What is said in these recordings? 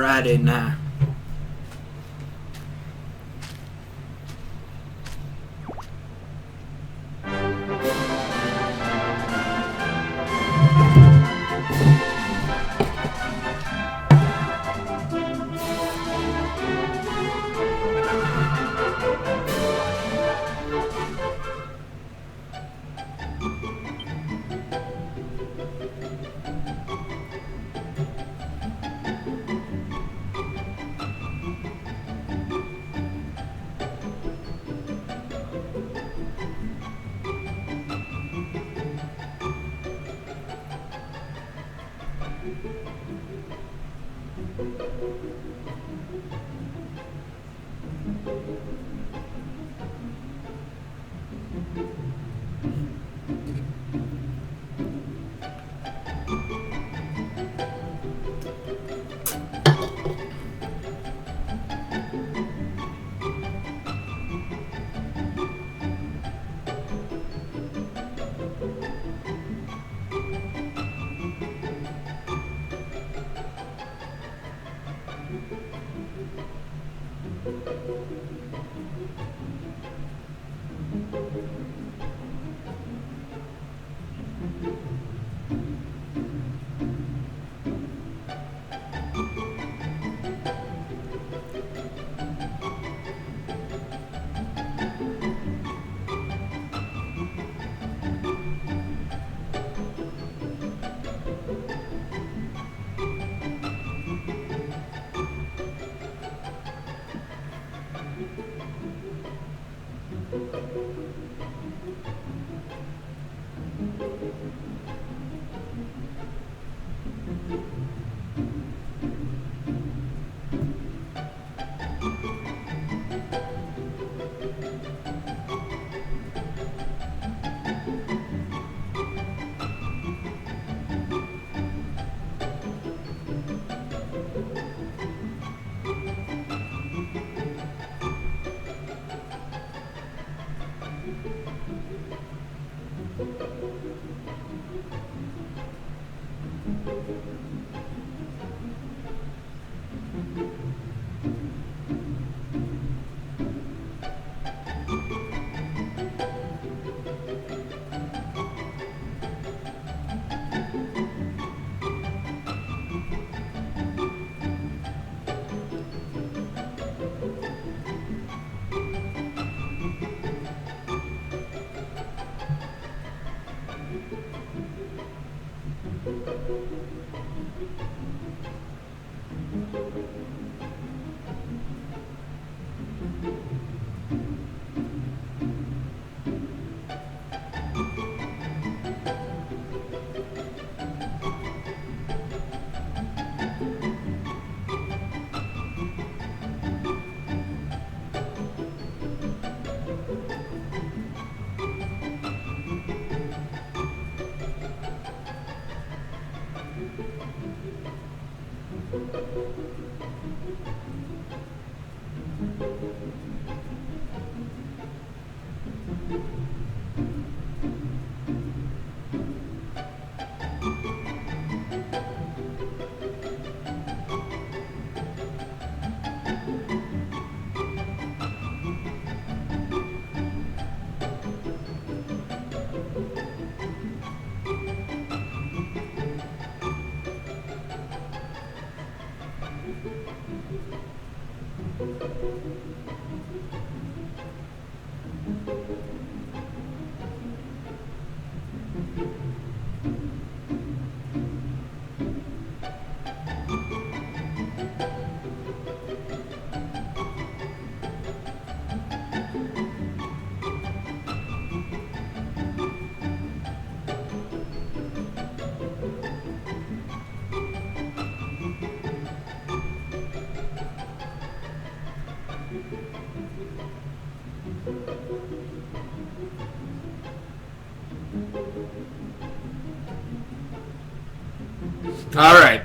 Friday night. All right.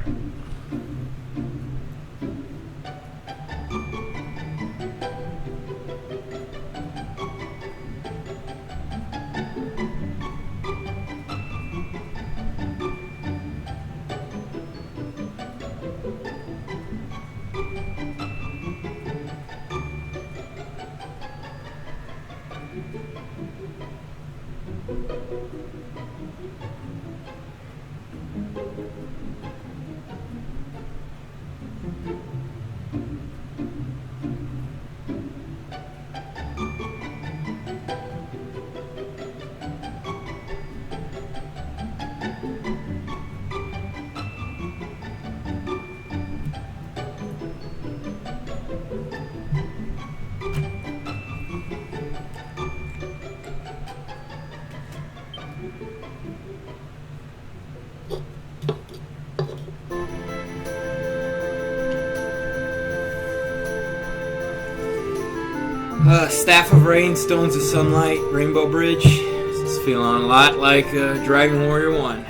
Staff of Rain, Stones of Sunlight, Rainbow Bridge. This is feeling a lot like Dragon Warrior 1.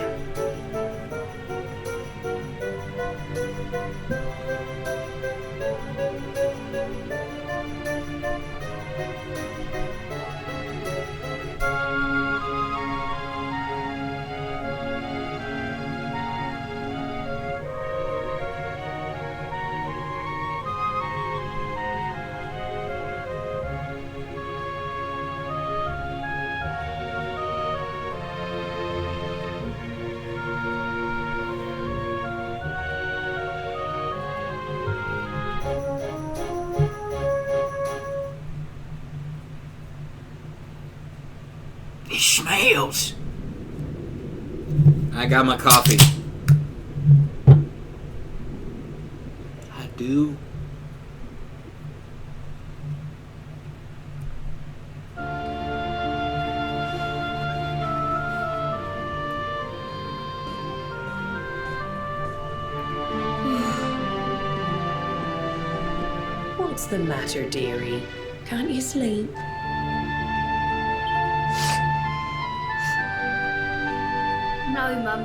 It smells. I got my coffee. I do. What's the matter, dearie? Can't you sleep? No, Mum.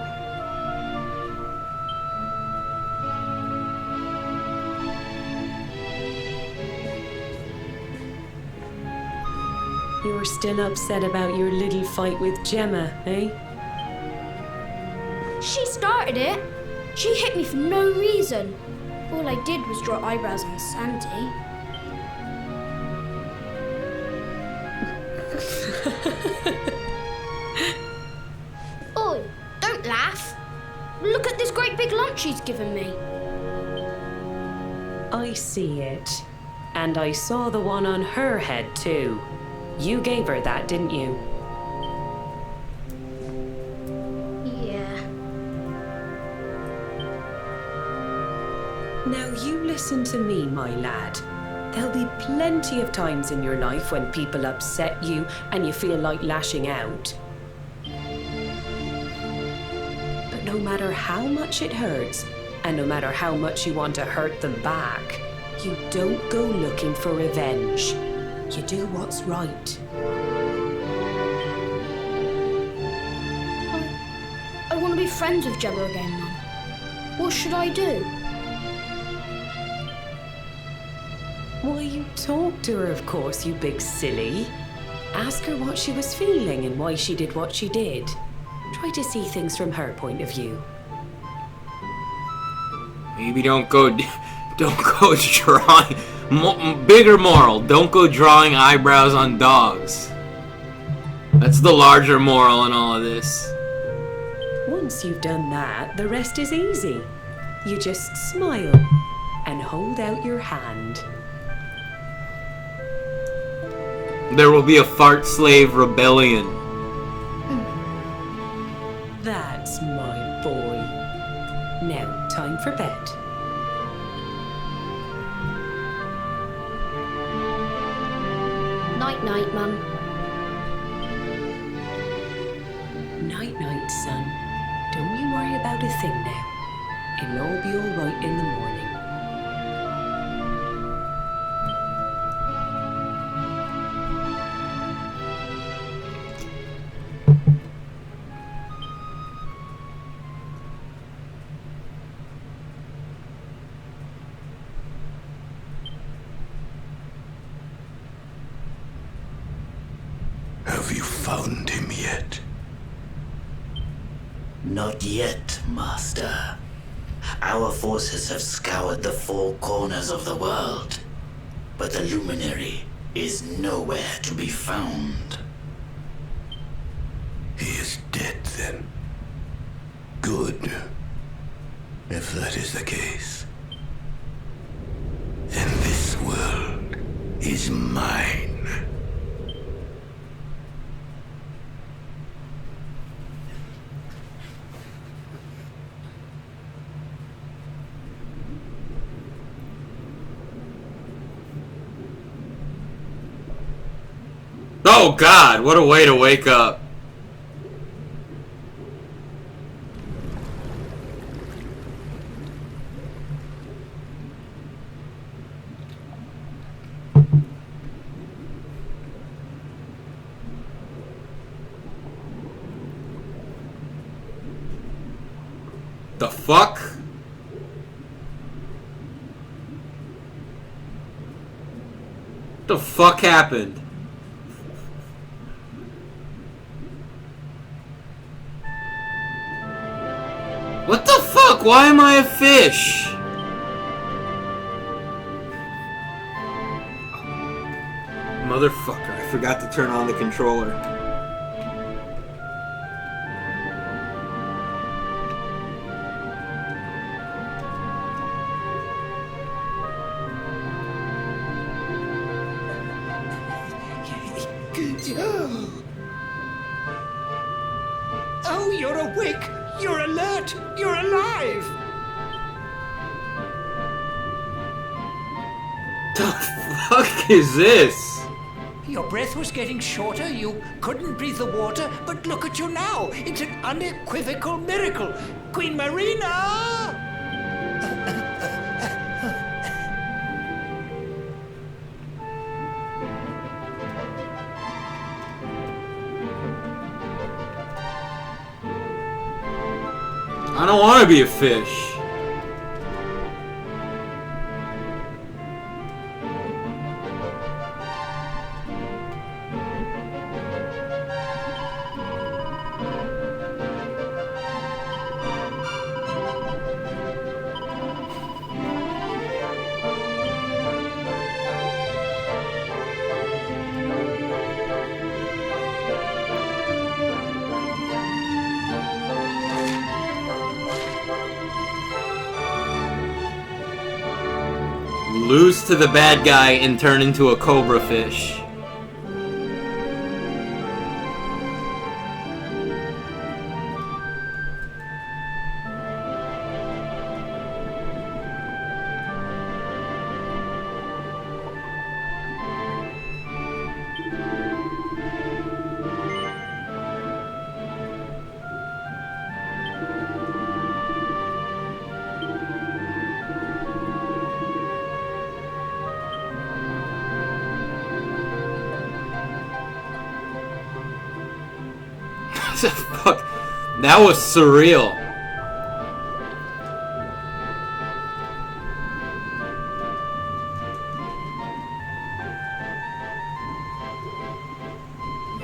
You're still upset about your little fight with Gemma, eh? She started it. She hit me for no reason. All I did was draw eyebrows on Sandy. Oi, don't laugh. Look at this great big lump she's given me. I see it. And I saw the one on her head, too. You gave her that, didn't you? Yeah. Now you listen to me, my lad. There'll be plenty of times in your life when people upset you and you feel like lashing out. But no matter how much it hurts, and no matter how much you want to hurt them back, you don't go looking for revenge. You do what's right. I want to be friends with Gemma again, Mum. What should I do? Why, you talk to her, of course, you big silly. Ask her what she was feeling and why she did what she did. Try to see things from her point of view. Maybe don't go drawing. Bigger moral, don't go drawing eyebrows on dogs. That's the larger moral in all of this. Once you've done that, the rest is easy. You just smile and hold out your hand. There will be a fart slave rebellion. That's my boy. Now, time for bed. Night-night, Mum. Night-night, son. Don't you worry about a thing now. It'll all be all right in the morning. Have you found him yet? Not yet, Master. Our forces have scoured the four corners of the world, but the Luminary is nowhere to be found. He is dead then. Good. If that is the case, then this world is mine. Oh God, what a way to wake up. The fuck? The fuck happened? What the fuck? Why am I a fish? Motherfucker, I forgot to turn on the controller. Oh, you're awake! You're alert! You're alive! The fuck is this? Your breath was getting shorter, you couldn't breathe the water, but look at you now! It's an unequivocal miracle! Queen Marina! I don't want to be a fish. Lose to the bad guy and turn into a cobra fish. Fuck. That was surreal.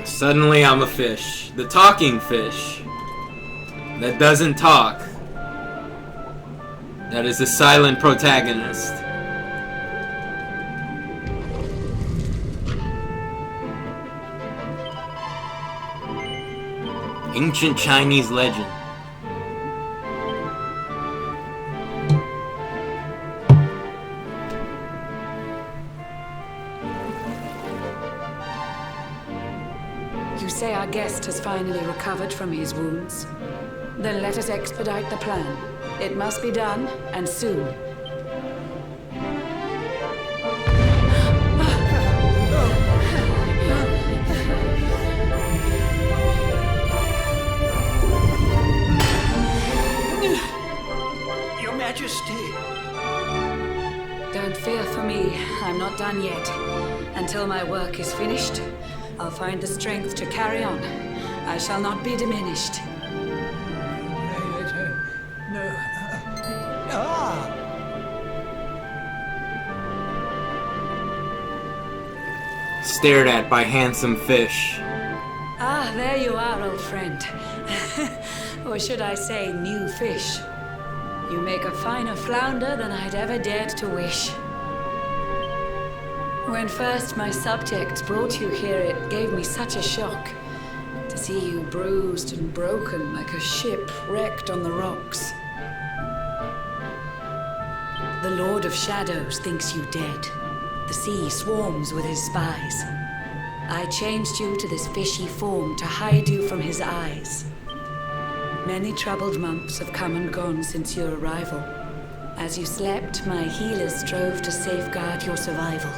Suddenly I'm a fish. The talking fish. That doesn't talk. That is the silent protagonist. Ancient Chinese legend. You say our guest has finally recovered from his wounds? Then let us expedite the plan. It must be done, and soon. Your Majesty! Don't fear for me. I'm not done yet. Until my work is finished, I'll find the strength to carry on. I shall not be diminished. No. Ah! Stared at by handsome fish. Ah, there you are, old friend. Or should I say, new fish. You make a finer flounder than I'd ever dared to wish. When first my subjects brought you here, it gave me such a shock to see you bruised and broken like a ship wrecked on the rocks. The Lord of Shadows thinks you dead. The sea swarms with his spies. I changed you to this fishy form to hide you from his eyes. Many troubled months have come and gone since your arrival. As you slept, my healers strove to safeguard your survival.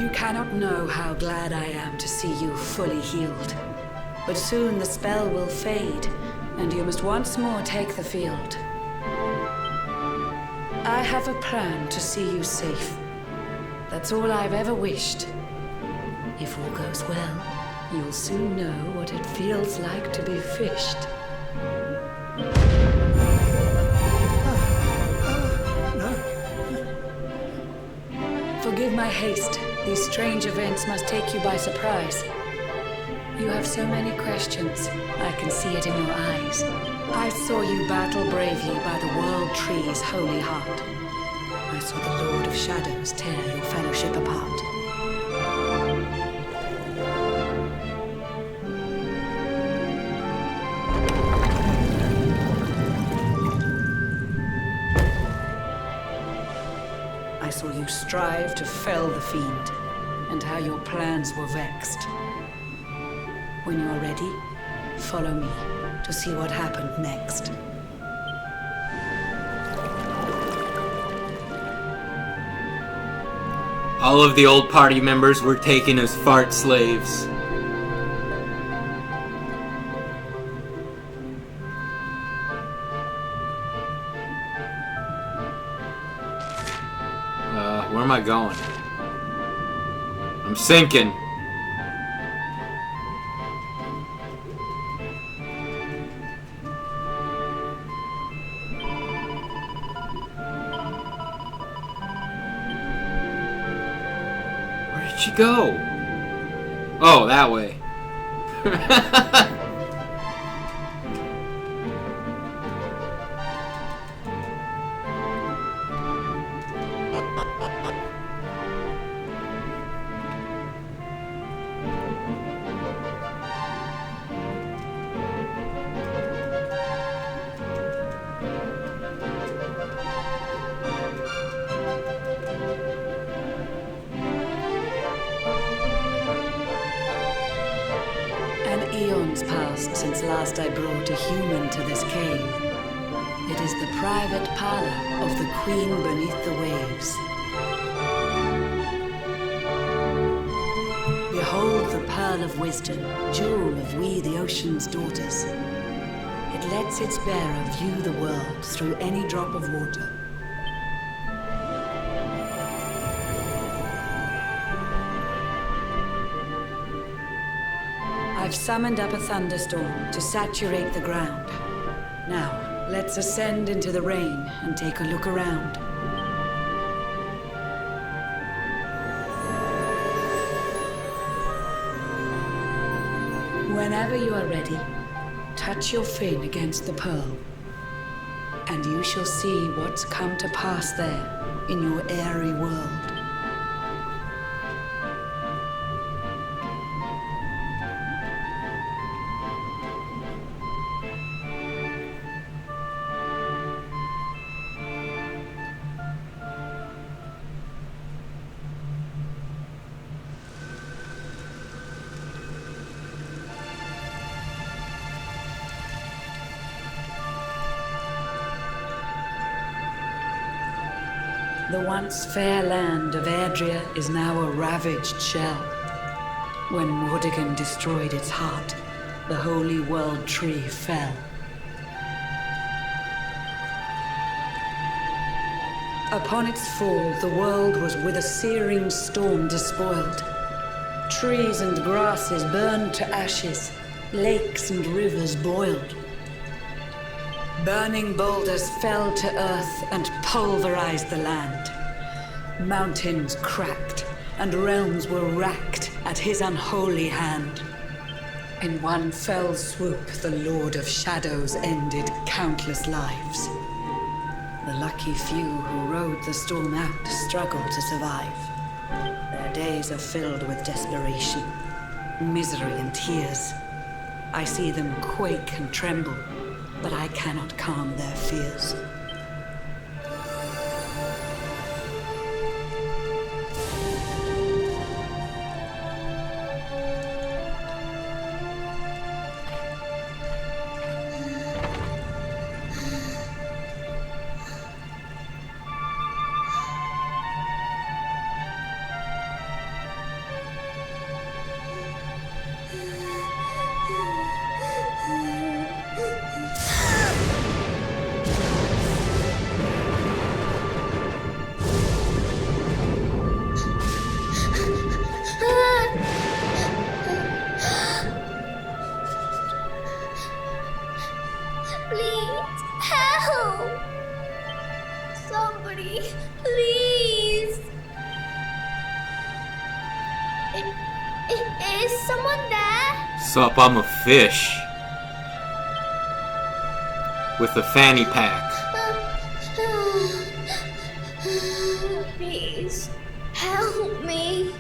You cannot know how glad I am to see you fully healed. But soon the spell will fade, and you must once more take the field. I have a plan to see you safe. That's all I've ever wished. If all goes well, you'll soon know what it feels like to be fished. Forgive my haste. These strange events must take you by surprise. You have so many questions. I can see it in your eyes. I saw you battle bravely by the World Tree's holy heart. I saw the Lord of Shadows tear your fellowship apart. I saw you strive to fell the fiend, and how your plans were vexed. When you're ready, follow me to see what happened next. All of the old party members were taken as fart slaves. Where am I going? I'm sinking. Where did she go? Oh, that way. Eons passed since last I brought a human to this cave. It is the private parlor of the Queen beneath the waves. Behold the pearl of wisdom, jewel of we the ocean's daughters. It lets its bearer view the world through any drop of water. I've summoned up a thunderstorm to saturate the ground. Now, let's ascend into the rain and take a look around. Whenever you are ready, touch your fin against the pearl, and you shall see what's come to pass there in your airy world. The once fair land of Erdrea is now a ravaged shell. When Mordegon destroyed its heart, the holy world tree fell. Upon its fall, the world was with a searing storm despoiled. Trees and grasses burned to ashes, lakes and rivers boiled. Burning boulders fell to earth and pulverized the land. Mountains cracked, and realms were racked at his unholy hand. In one fell swoop, the Lord of Shadows ended countless lives. The lucky few who rode the storm out struggled to survive. Their days are filled with desperation, misery and tears. I see them quake and tremble, but I cannot calm their fears. Is someone there? Sup, I'm a fish. With a fanny pack. Please, help me.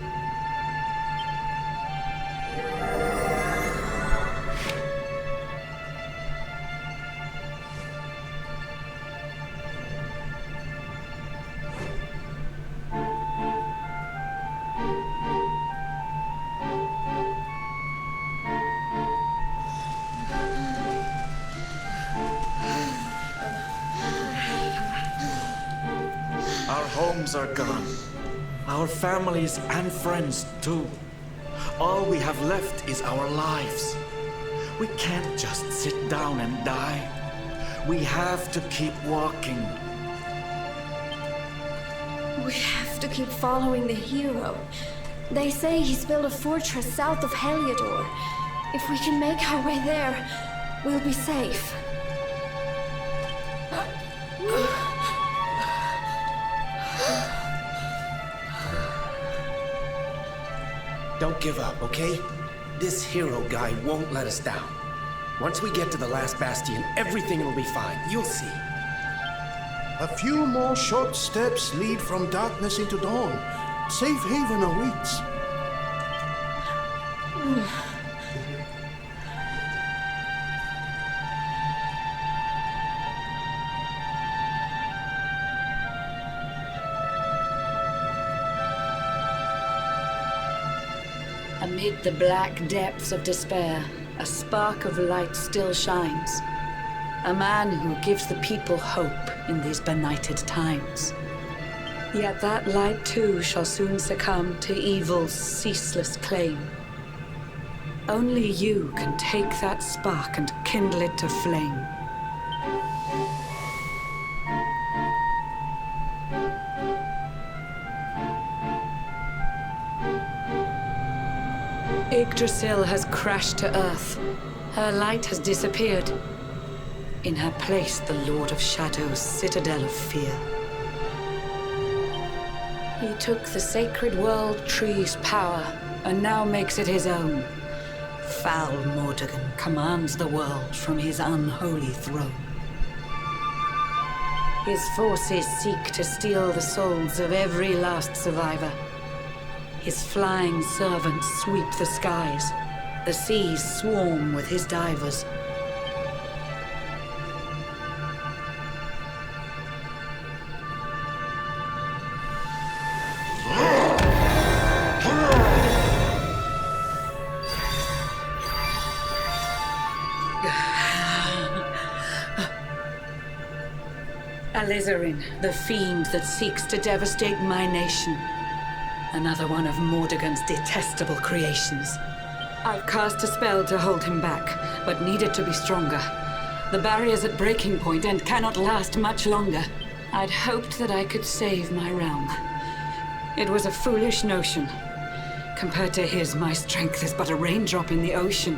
Our homes are gone. Our families and friends too. All we have left is our lives. We can't just sit down and die. We have to keep walking. We have to keep following the hero. They say he's built a fortress south of Heliodor. If we can make our way there, we'll be safe. Don't give up, okay? This hero guy won't let us down. Once we get to the last bastion, everything will be fine. You'll see. A few more short steps lead from darkness into dawn. Safe haven awaits. Amid the black depths of despair, a spark of light still shines. A man who gives the people hope in these benighted times. Yet that light too shall soon succumb to evil's ceaseless claim. Only you can take that spark and kindle it to flame. Yggdrasil has crashed to Earth. Her light has disappeared. In her place, the Lord of Shadows' citadel of fear. He took the sacred world tree's power, and now makes it his own. Foul Mordegon commands the world from his unholy throne. His forces seek to steal the souls of every last survivor. His flying servants sweep the skies. The seas swarm with his divers. Alizarin, the fiend that seeks to devastate my nation. Another one of Mordegon's detestable creations. I've cast a spell to hold him back, but need it to be stronger. The barrier's at breaking point and cannot last much longer. I'd hoped that I could save my realm. It was a foolish notion. Compared to his, my strength is but a raindrop in the ocean.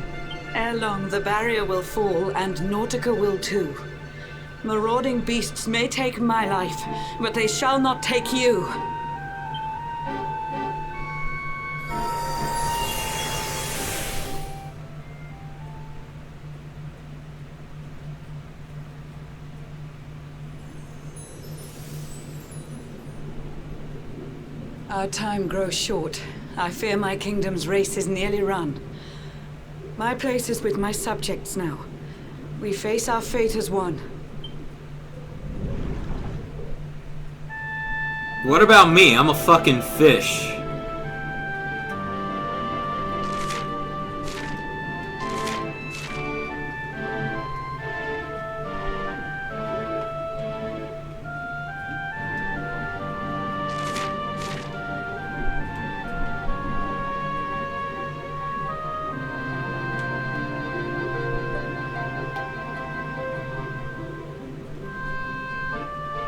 Ere long, the barrier will fall, and Nautica will too. Marauding beasts may take my life, but they shall not take you. Our time grows short. I fear my kingdom's race is nearly run. My place is with my subjects now. We face our fate as one. What about me? I'm a fucking fish.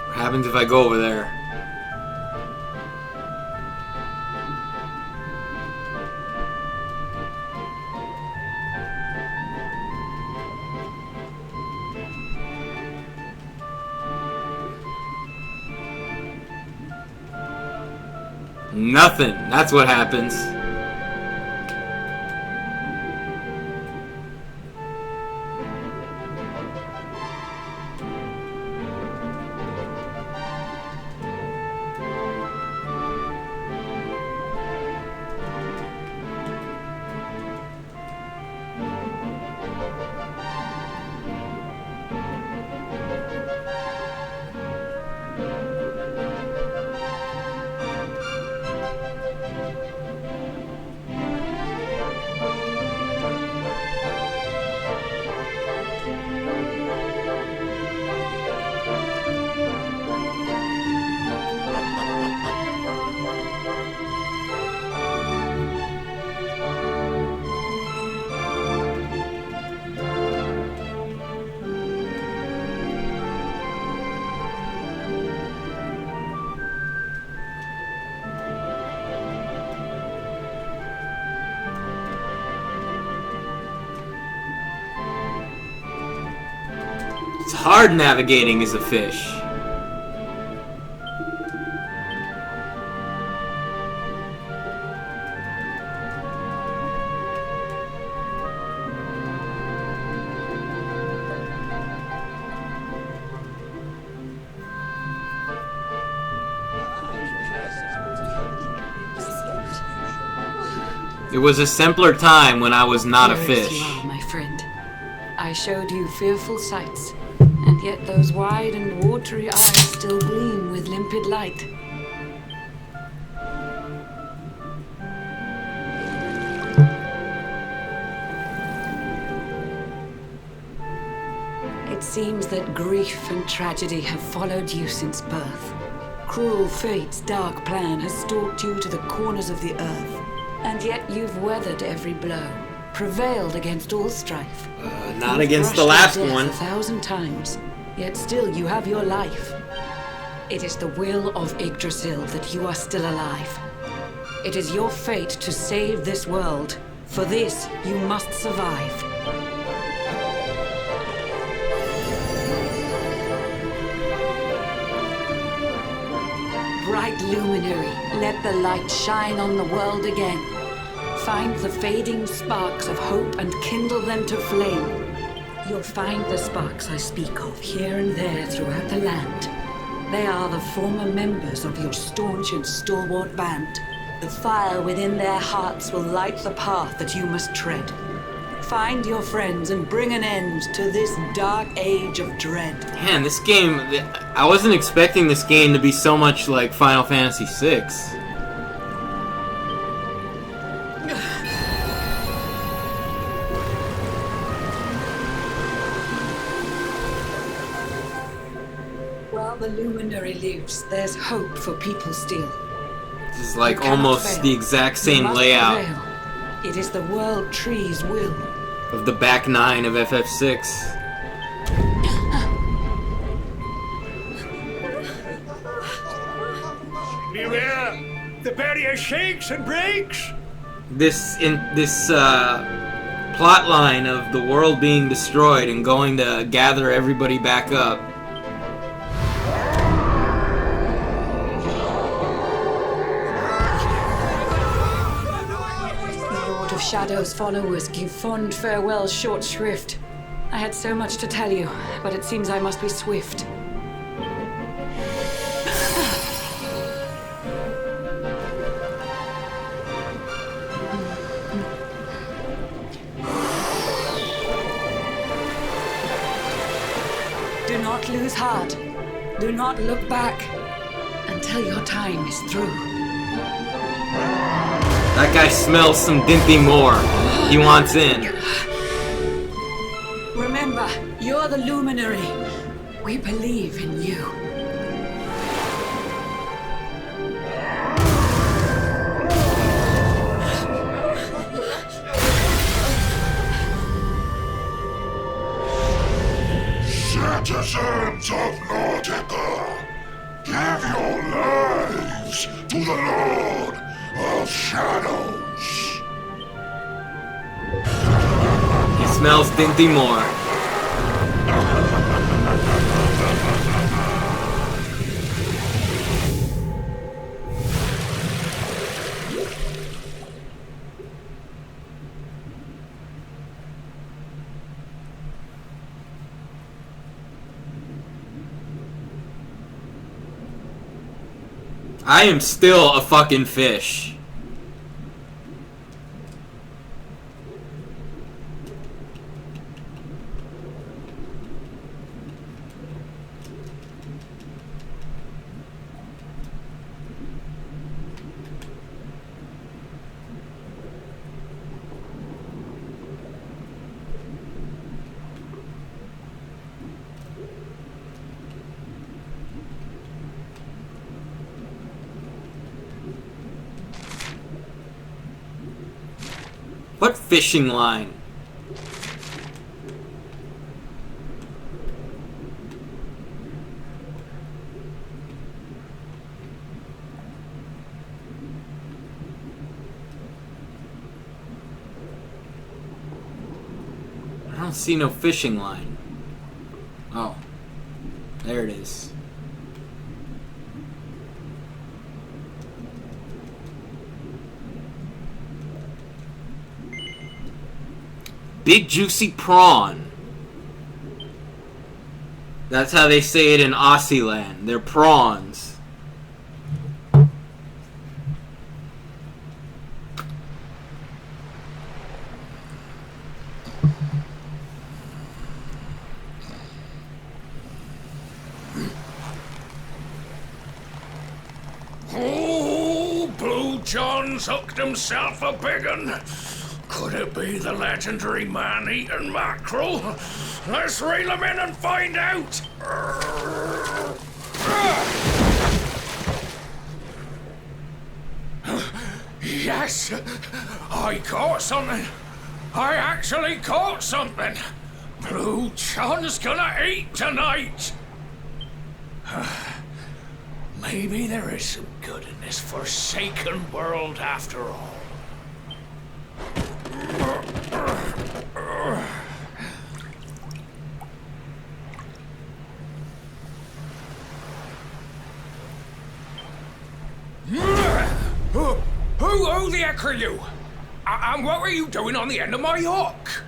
What happens if I go over there? Nothing. That's what happens. It's hard navigating as a fish. It was a simpler time when I was not a Here is fish. you are, my friend. I showed you fearful sights, and yet those wide and watery eyes still gleam with limpid light. It seems that grief and tragedy have followed you since birth. Cruel fate's dark plan has stalked you to the corners of the earth. And yet you've weathered every blow, prevailed against all strife. Not You've against the brushed last death one. 1,000 times, yet still you have your life. It is the will of Yggdrasil that you are still alive. It is your fate to save this world. For this, you must survive. Bright luminary, let the light shine on the world again. Find the fading sparks of hope and kindle them to flame. You'll find the sparks I speak of here and there throughout the land. They are the former members of your staunch and stalwart band. The fire within their hearts will light the path that you must tread. Find your friends and bring an end to this dark age of dread. Man, this game, I wasn't expecting this game to be so much like Final Fantasy VI. While the luminary lives, there's hope for people still. This is like You cannot almost fail. the exact You same must layout prevail. It is the World Tree's will. of the back 9 of FF6. Beware! The barrier shakes and breaks! This plot line of the world being destroyed and going to gather everybody back up. The Lord of Shadow's followers give fond farewell short shrift. I had so much to tell you, but it seems I must be swift. Do not lose heart. Do not look back until your time is through. That guy smells some Dinty Moore. He wants in. Remember, you're the luminary. We believe in you. Citizens of Nautica, give your lives to the Lord of Shadows. He smells Dinty Moore. I am still a fucking fish. What fishing line? I don't see no fishing line. Oh. There it is. Big juicy prawn. That's how they say it in Aussie land. They're prawns. Oh, Blue John's hooked himself a big un. Could it be the legendary man-eating mackerel? Let's reel him in and find out! Yes! I caught something! I actually caught something! Blue John's gonna eat tonight! Maybe there is some good in this forsaken world after all. Who the heck are you? And what were you doing on the end of my hook?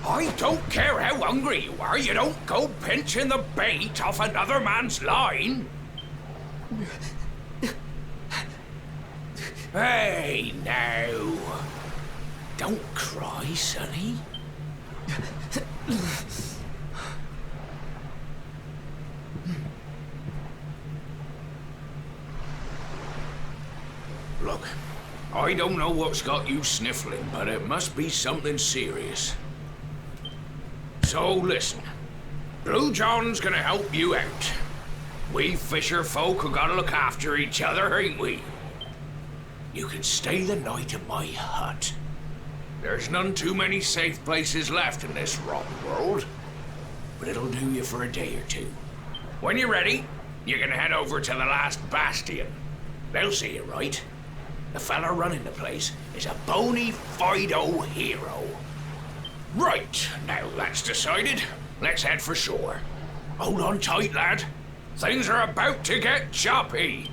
I don't care how hungry you are, you don't go pinching the bait off another man's line. Hey, now. Don't cry, sonny. Look, I don't know what's got you sniffling, but it must be something serious. So listen, Blue John's gonna help you out. We fisher folk have gotta look after each other, ain't we? You can stay the night in my hut. There's none too many safe places left in this rotten world, but it'll do you for a day or two. When you're ready, you can head over to the last bastion. They'll see you right. The fella running the place is a bona fide hero. Right, now that's decided. Let's head for shore. Hold on tight, lad. Things are about to get choppy.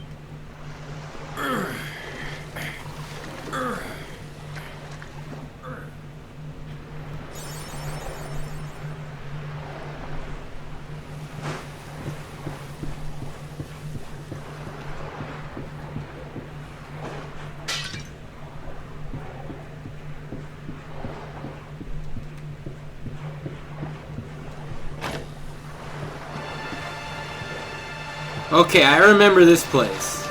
Okay, I remember this place.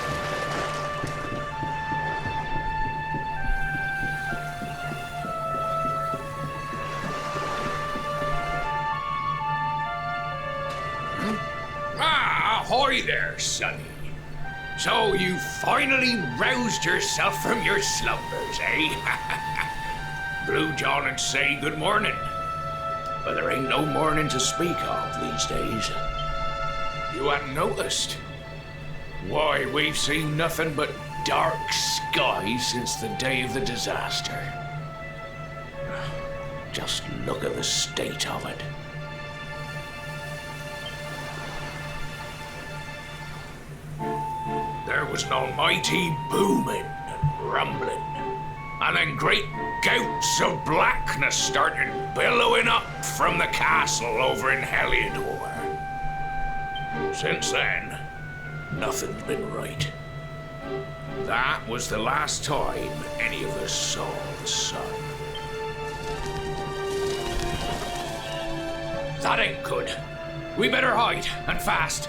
Ahoy there, sonny. So you finally roused yourself from your slumbers, eh? Blue John would say good morning. But there ain't no morning to speak of these days. You hadn't noticed? Why, we've seen nothing but dark skies since the day of the disaster. Just look at the state of it. There was an almighty booming and rumbling, and then great gouts of blackness started billowing up from the castle over in Heliodor. Since then, nothing's been right. That was the last time any of us saw the sun. That ain't good. We better hide, and fast.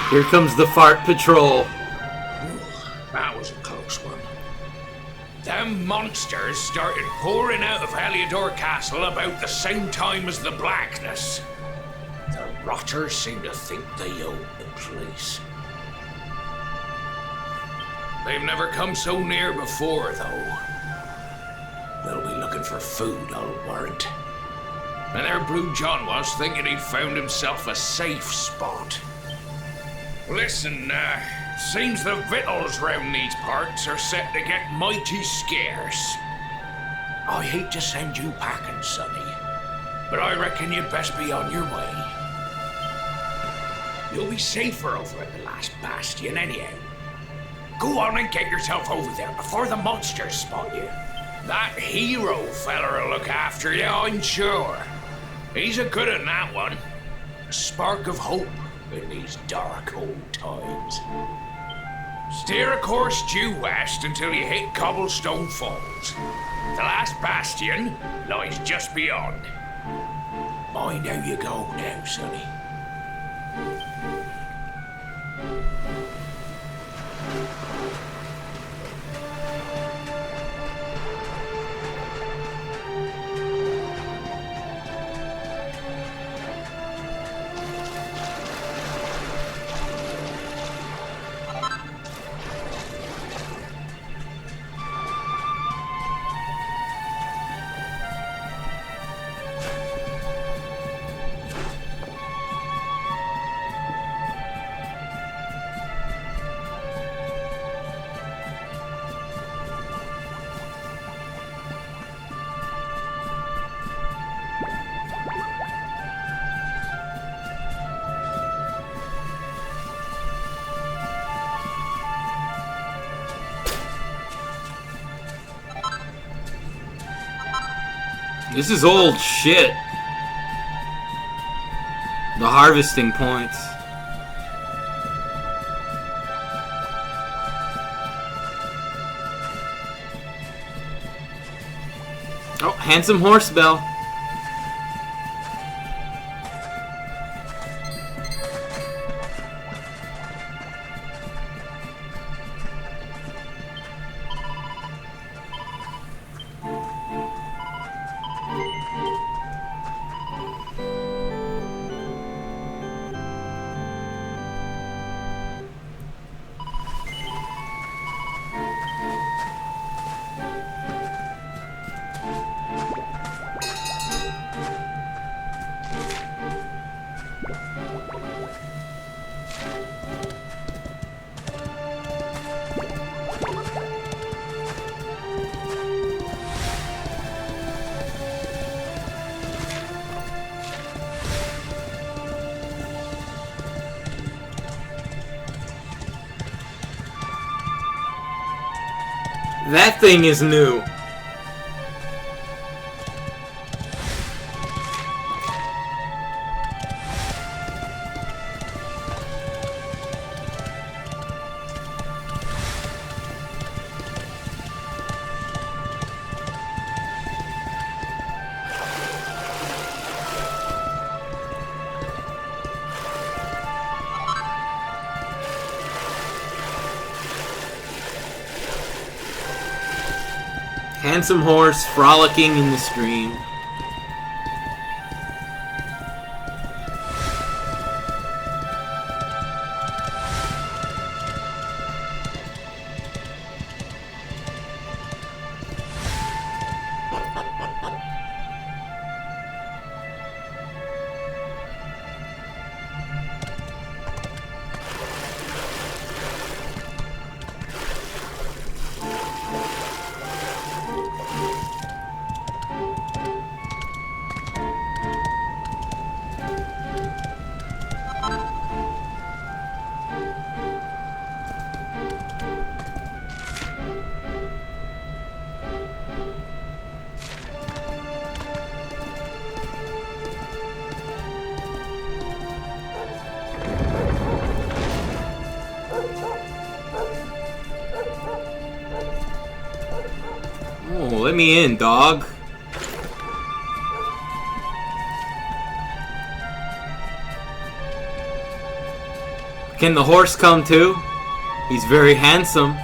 Here comes the fart patrol. That was a close one. Them monsters started pouring out of Heliodor Castle about the same time as the blackness. The rotters seem to think they own the place. They've never come so near before, though. They'll be looking for food, I'll warrant. And there Blue John was, thinking he'd found himself a safe spot. Listen, Seems the victuals round these parts are set to get mighty scarce. I hate to send you packing, Sonny, but I reckon you'd best be on your way. You'll be safer over at the last bastion anyhow. Go on and get yourself over there before the monsters spot you. That hero feller'll look after you, I'm sure. He's a good un, that one. A spark of hope in these dark old times. Steer a course due west until you hit Cobblestone Falls. The last bastion lies just beyond. Mind how you go now, Sonny. This is old shit. The harvesting points. Oh, handsome horse bell. That thing is new. Handsome horse frolicking in the stream. Let me in, dog. Can the horse come too? He's very handsome.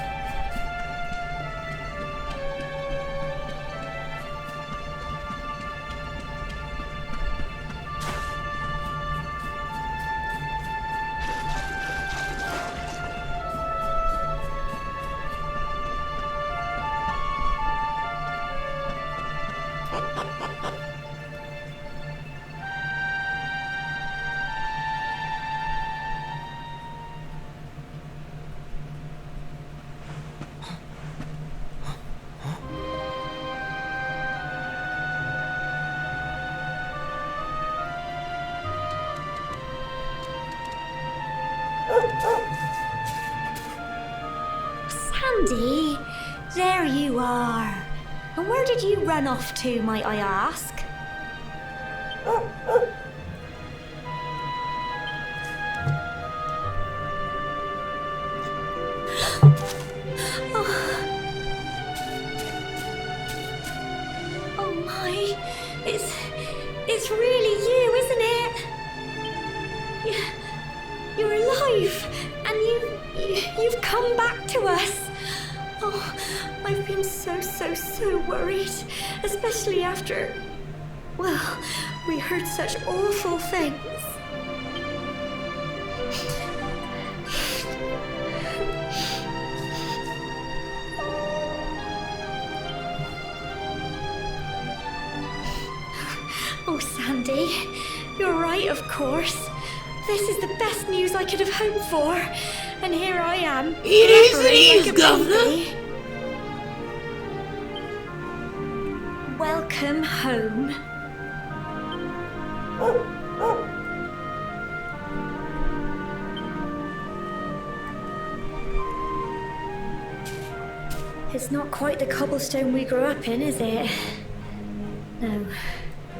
where did you run off to, might I ask? Oh my, it's really you, isn't it? You're alive, and you've come back to us. Oh, I've been so worried, especially after, well, we heard such awful things. Oh, Sandy, you're right, of course. This is the best news I could have hoped for. And here I am. It is, Governor. Welcome home. It's not quite the cobblestone we grew up in, is it? No,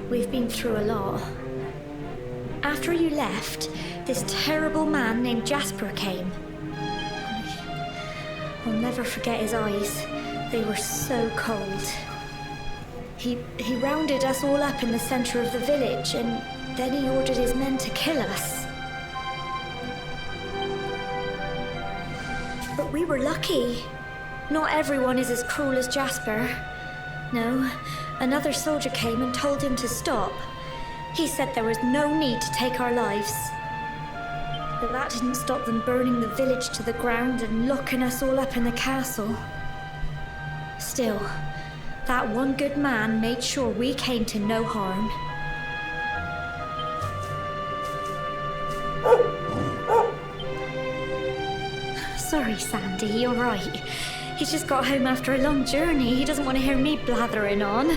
we've been through a lot. After you left, this terrible man named Jasper came. I'll never forget his eyes. They were so cold. He rounded us all up in the center of the village, and then he ordered his men to kill us. But we were lucky. Not everyone is as cruel as Jasper. No, another soldier came and told him to stop. He said there was no need to take our lives. But that didn't stop them burning the village to the ground and locking us all up in the castle. Still, that one good man made sure we came to no harm. Sorry, Sandy, you're right. He's just got home after a long journey. He doesn't want to hear me blathering on.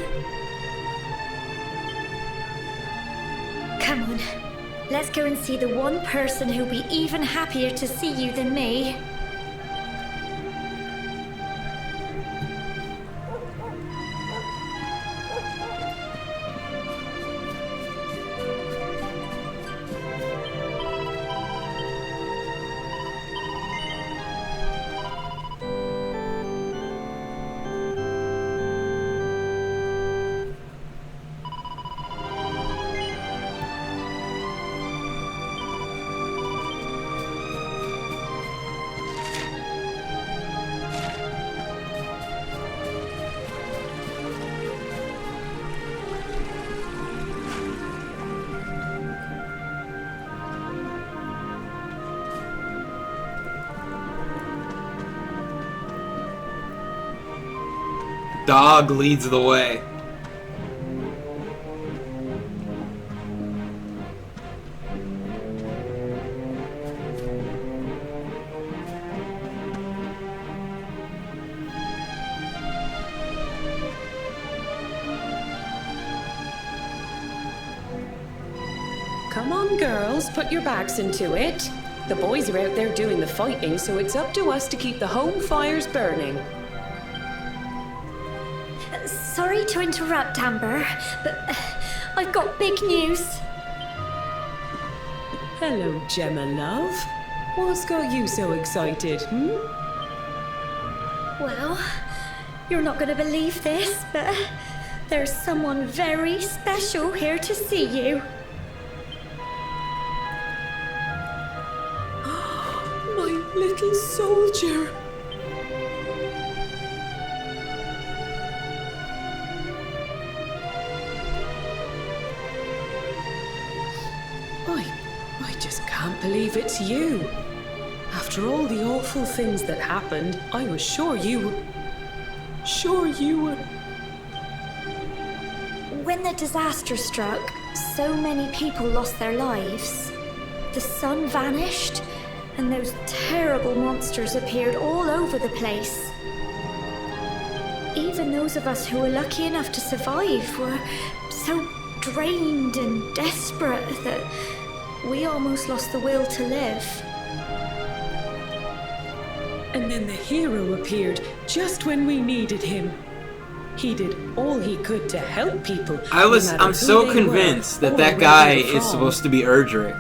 Come on, let's go and see the one person who'll be even happier to see you than me. Dog leads the way. Come on, girls, put your backs into it. The boys are out there doing the fighting, so it's up to us to keep the home fires burning. Sorry to interrupt, Amber, but I've got big news. Hello, Gemma, love. What's got you so excited, Well, you're not going to believe this, but there's someone very special here to see you. My little soldier. I just can't believe it's you. After all the awful things that happened, I was sure you were... When the disaster struck, so many people lost their lives. The sun vanished, and those terrible monsters appeared all over the place. Even those of us who were lucky enough to survive were so drained and desperate that we almost lost the will to live. And then the hero appeared just when we needed him. He did all he could to help people. I'm so convinced that that guy is supposed to be Erdrick.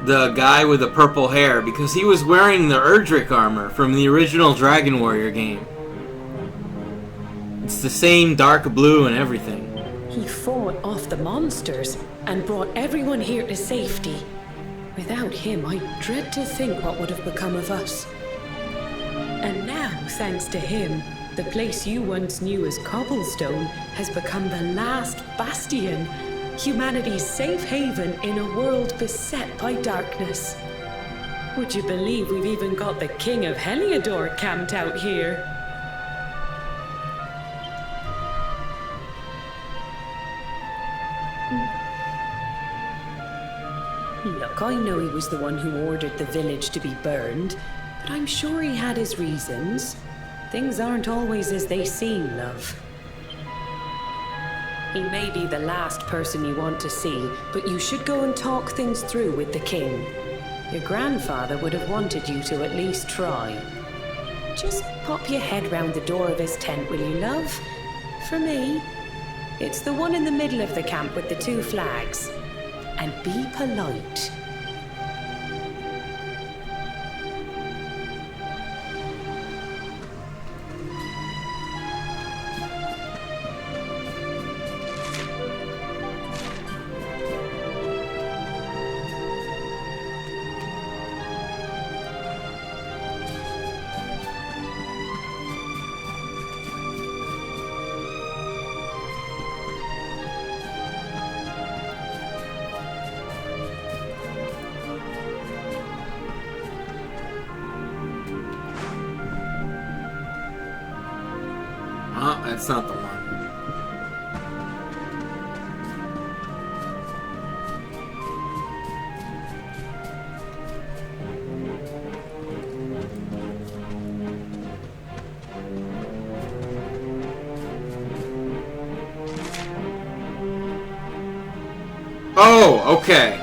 The guy with the purple hair, because he was wearing the Erdrick armor from the original Dragon Warrior game. It's the same dark blue and everything. He fought off the monsters and brought everyone here to safety. Without him, I dread to think what would have become of us. And now, thanks to him, the place you once knew as Cobblestone has become the last bastion, humanity's safe haven in a world beset by darkness. Would you believe we've even got the King of Heliodor camped out here? Look, I know he was the one who ordered the village to be burned, but I'm sure he had his reasons. Things aren't always as they seem, love. He may be the last person you want to see, but you should go and talk things through with the king. Your grandfather would have wanted you to at least try. Just pop your head round the door of his tent, will you, love? For me, it's the one in the middle of the camp with the 2 flags. And be polite. That's not the one. Oh, okay.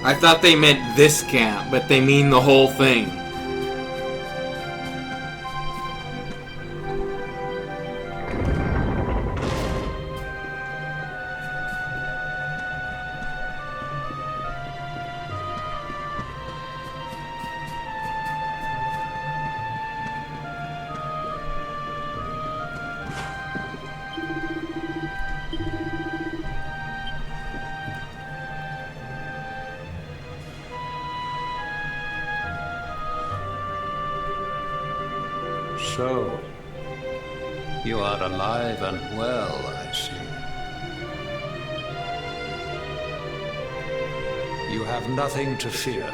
I thought they meant this camp, but they mean the whole thing. So, you are alive and well, I see. You have nothing to fear.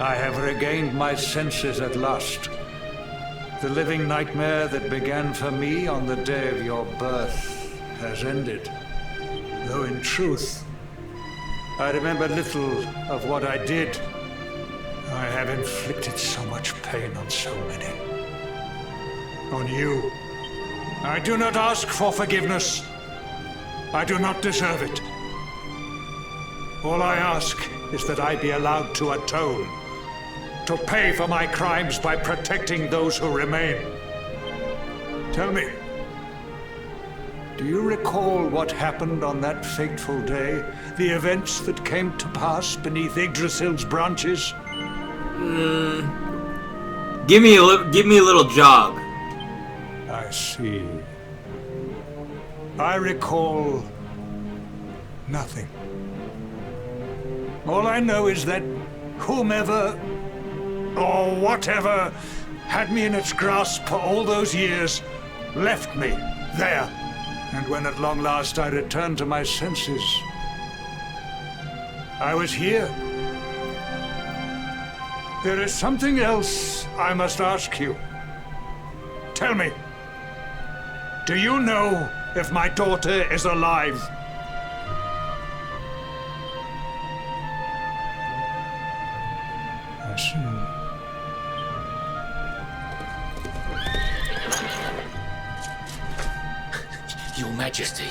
I have regained my senses at last. The living nightmare that began for me on the day of your birth has ended. Though in truth, I remember little of what I did. I have inflicted so much pain on so many. On you. I do not ask for forgiveness. I do not deserve it. All I ask is that I be allowed to atone, to pay for my crimes by protecting those who remain. Tell me, do you recall what happened on that fateful day? The events that came to pass beneath Yggdrasil's branches? Give me a little jog. I see. I recall nothing. All I know is that whomever or whatever had me in its grasp for all those years left me there. And when at long last I returned to my senses, I was here. There is something else I must ask you. Tell me, do you know if my daughter is alive? I see. Your Majesty,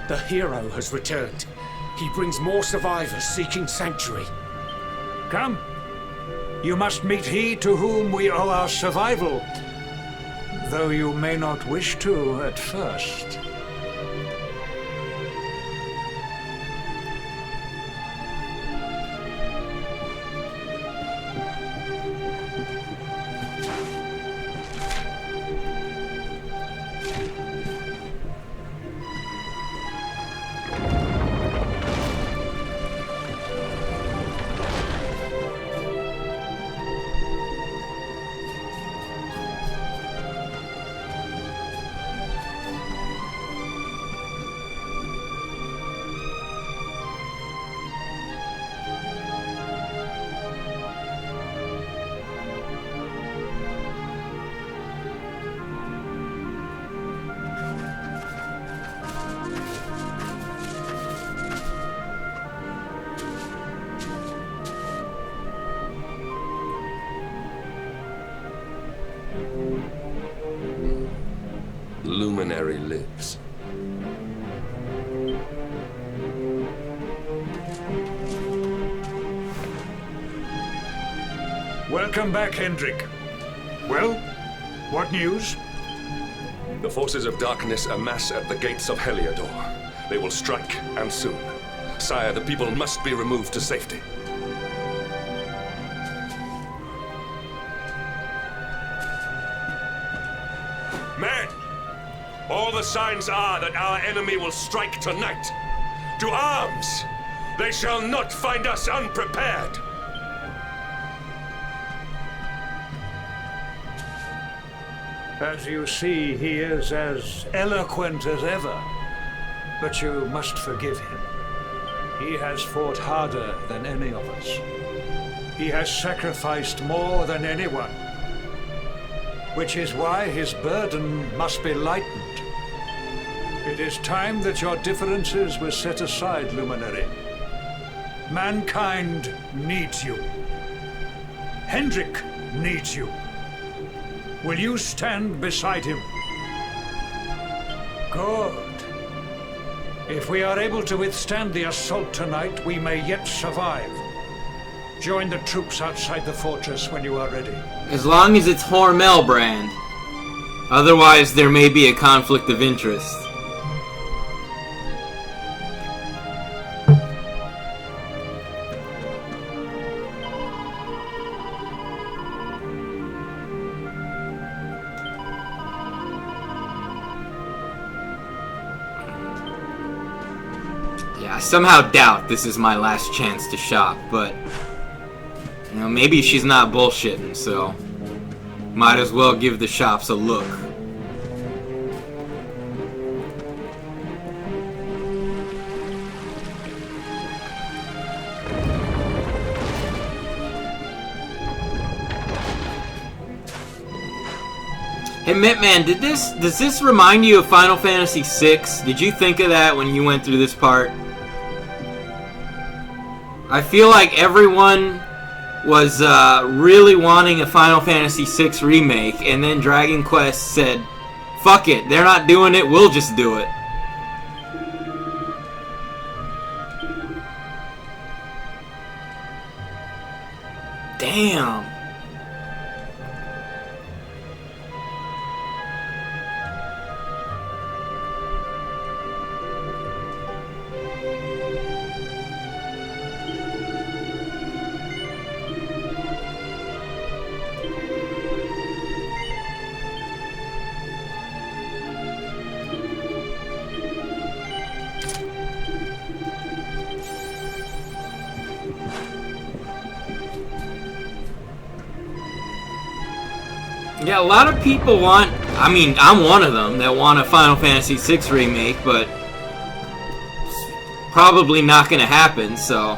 the hero has returned. He brings more survivors seeking sanctuary. Come, You must meet he to whom we owe our survival, though you may not wish to at first. Luminary lives. Welcome back, Hendrik. Well, what news? The forces of darkness amass at the gates of Heliodor. They will strike, and soon. Sire, the people must be removed to safety. Men! All the signs are that our enemy will strike tonight. To arms! They shall not find us unprepared! As you see, he is as eloquent as ever. But you must forgive him. He has fought harder than any of us. He has sacrificed more than anyone. Which is why his burden must be lightened. It is time that your differences were set aside, Luminary. Mankind needs you. Hendrik needs you. Will you stand beside him? Good. If we are able to withstand the assault tonight, we may yet survive. Join the troops outside the fortress when you are ready. As long as it's Hormel brand. Otherwise, there may be a conflict of interest. I somehow doubt this is my last chance to shop, but you know, maybe she's not bullshitting, so might as well give the shops a look. Hey Mitman, does this remind you of Final Fantasy VI? Did you think of that when you went through this part? I feel like everyone was really wanting a Final Fantasy VI remake, and then Dragon Quest said, fuck it, they're not doing it, we'll just do it. Damn. Yeah, a lot of people want, I mean, I'm one of them that want a Final Fantasy VI remake, but it's probably not going to happen, so.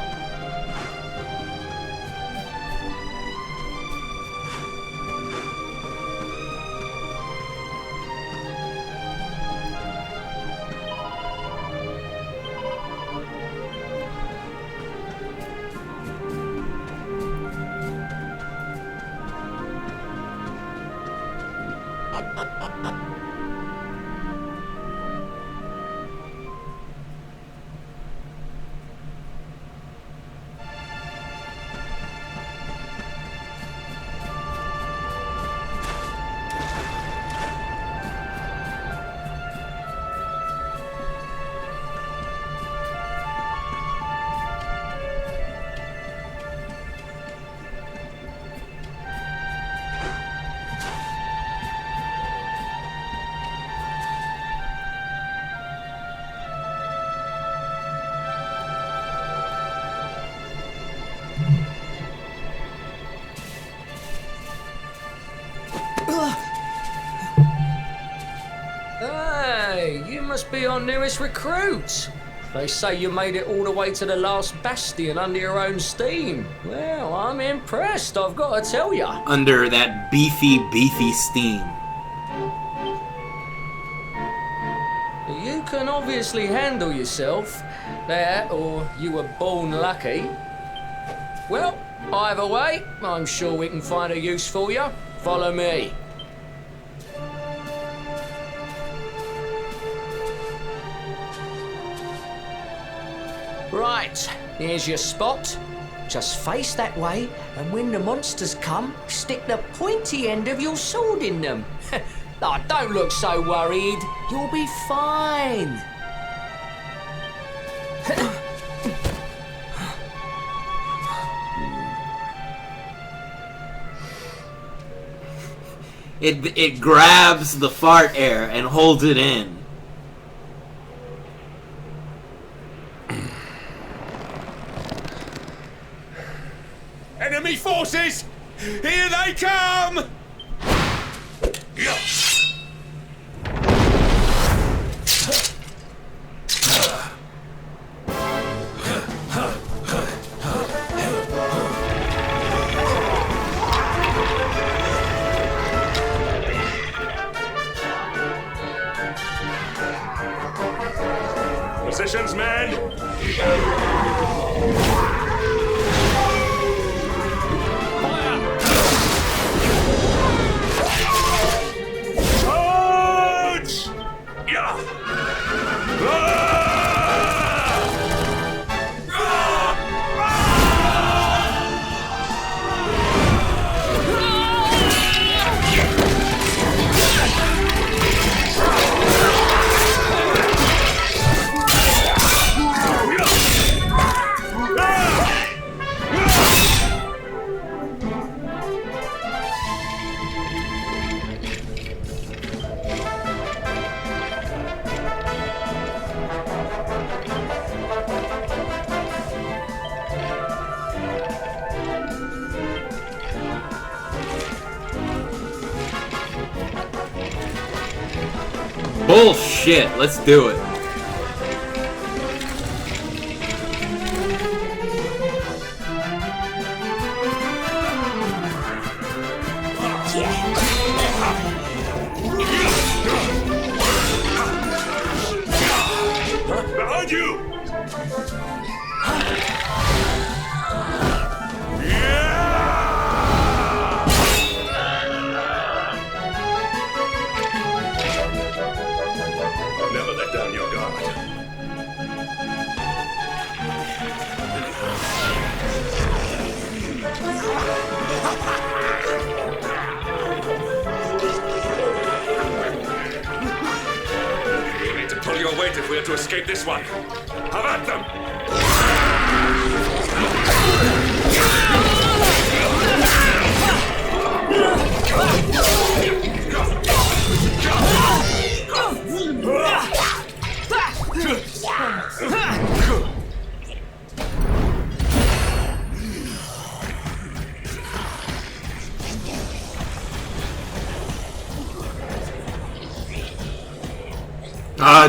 Hey, you must be our newest recruit. They say you made it all the way to the last bastion under your own steam. Well, I'm impressed, I've got to tell you. Under that beefy steam. You can obviously handle yourself. That, or you were born lucky. Well, either way, I'm sure we can find a use for you. Follow me. Right, here's your spot. Just face that way, and when the monsters come, stick the pointy end of your sword in them. Oh, don't look so worried. You'll be fine. It grabs the fart air and holds it in. Enemy forces! Here they come! Positions, men! Charge! Yeah! Bullshit, let's do it. Behind you! Never let down your guard. We need to pull your weight if we are to escape this one. Have at them!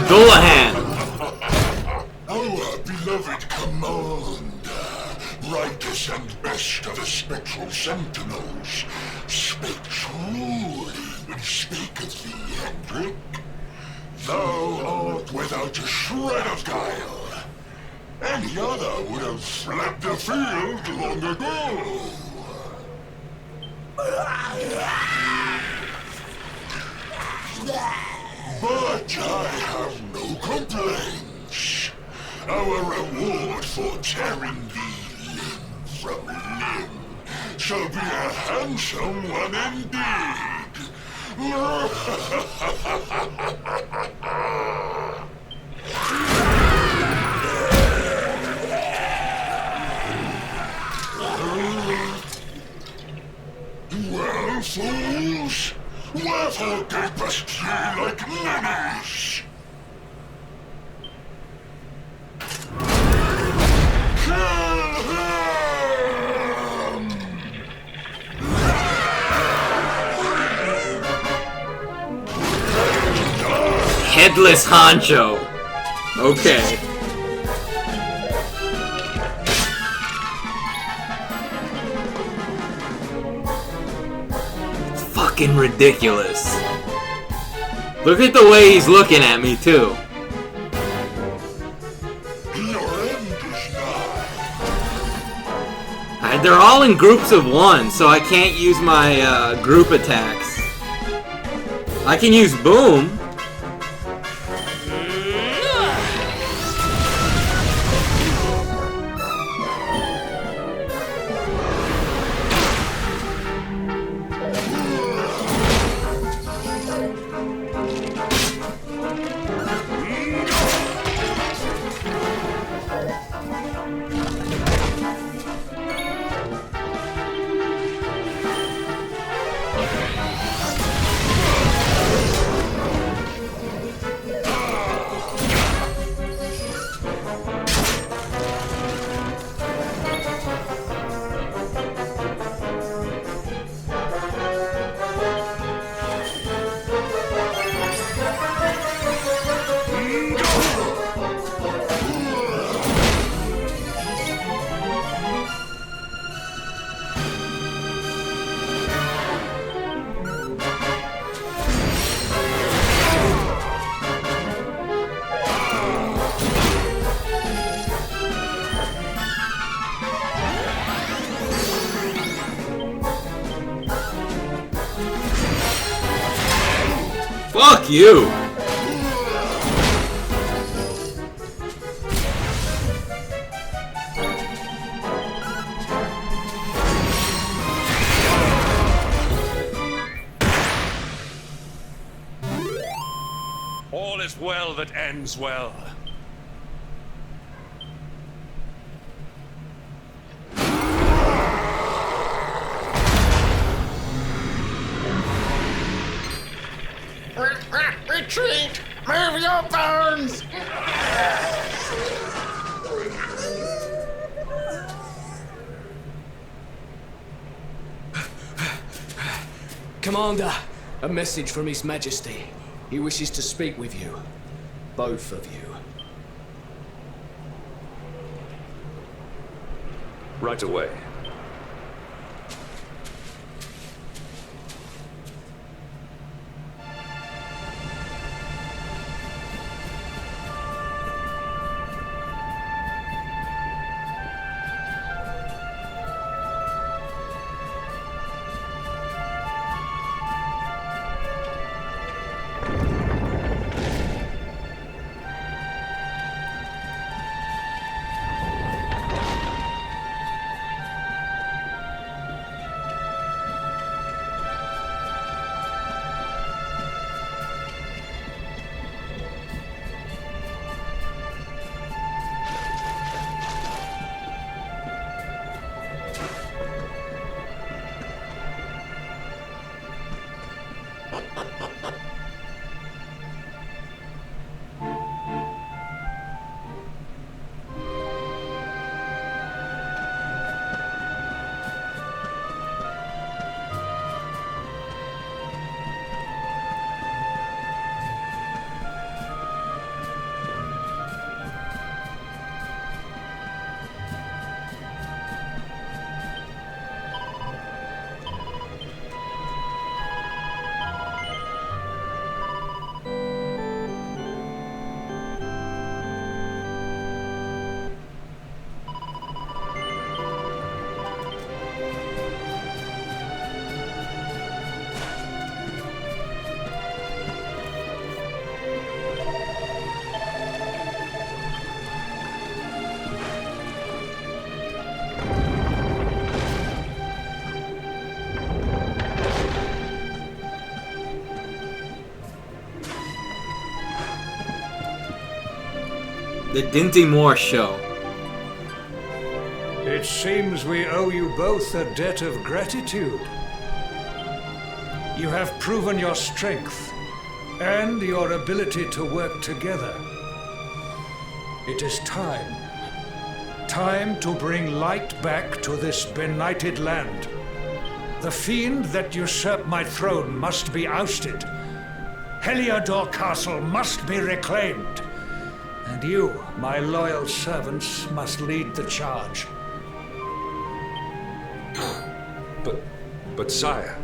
Dullahan! Our beloved commander, brightest and best of the spectral sentinels, spake truly when he spaketh thee, Hendrik. Thou art without a shred of guile. Any other would have fled the field long ago. But I have no complaints. Our reward for tearing thee limb from limb shall be a handsome one indeed. Well, fools, wherefore gapest ye like ninnies? Kill him! Die! Headless Honcho. Okay. It's fucking ridiculous. Look at the way he's looking at me, too. They're all in groups of one, so I can't use my group attacks. I can use Boom. Fuck you! All is well that ends well. Retreat! Move your bones! Commander, a message from His Majesty. He wishes to speak with you. Both of you. Right away. The Dinty Moore Show. It seems we owe you both a debt of gratitude. You have proven your strength and your ability to work together. It is time. Time to bring light back to this benighted land. The fiend that usurped my throne must be ousted, Heliodor Castle must be reclaimed. And you, my loyal servants, must lead the charge. But sire...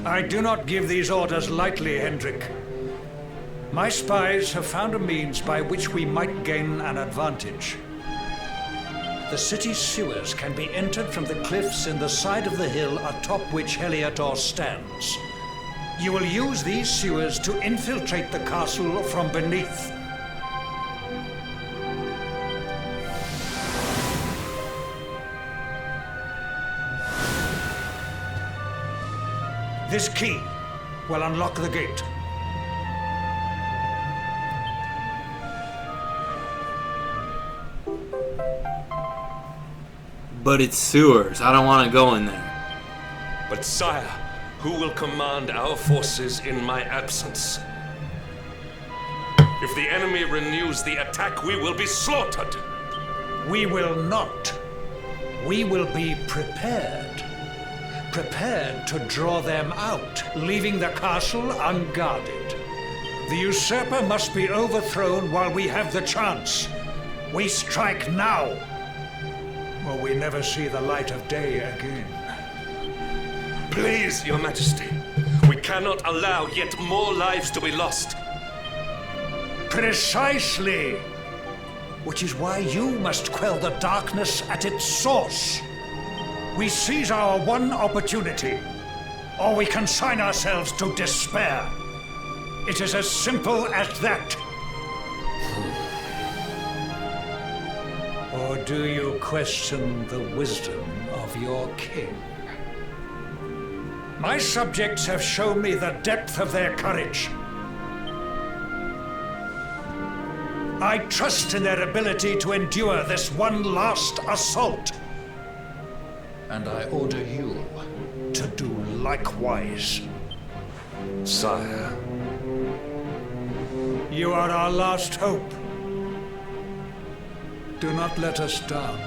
I do not give these orders lightly, Hendrik. My spies have found a means by which we might gain an advantage. The city's sewers can be entered from the cliffs in the side of the hill atop which Heliodor stands. You will use these sewers to infiltrate the castle from beneath. This key will unlock the gate. But it's sewers. I don't want to go in there. But sire, who will command our forces in my absence? If the enemy renews the attack, we will be slaughtered. We will not. We will be prepared. Prepared to draw them out, leaving the castle unguarded. The usurper must be overthrown while we have the chance. We strike now, or we never see the light of day again. Please, Your Majesty, we cannot allow yet more lives to be lost. Precisely! Which is why you must quell the darkness at its source. We seize our one opportunity, or we consign ourselves to despair. It is as simple as that. Or do you question the wisdom of your king? My subjects have shown me the depth of their courage. I trust in their ability to endure this one last assault. And I order you to do likewise. Sire. You are our last hope. Do not let us down.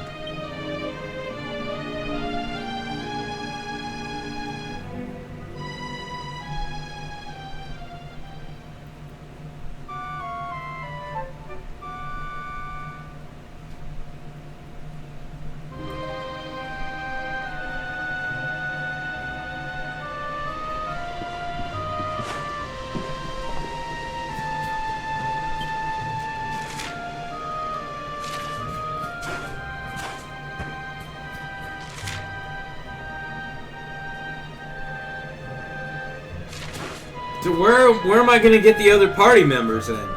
So where am I gonna get the other party members then?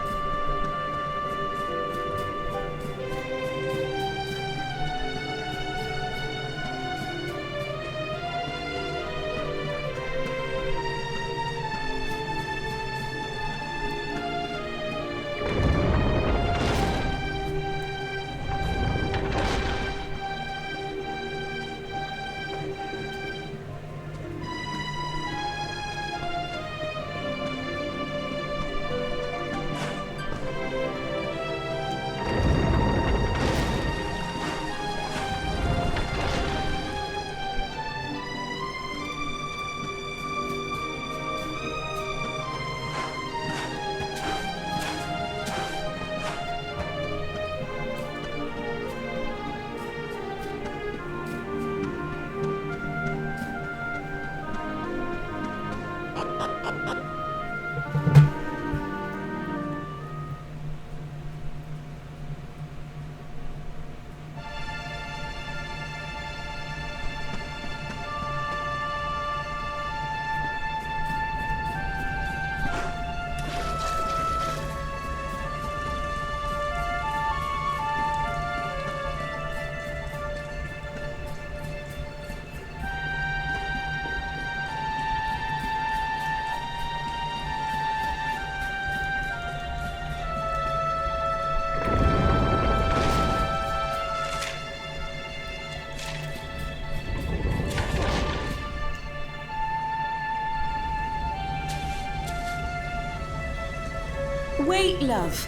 Wait, love.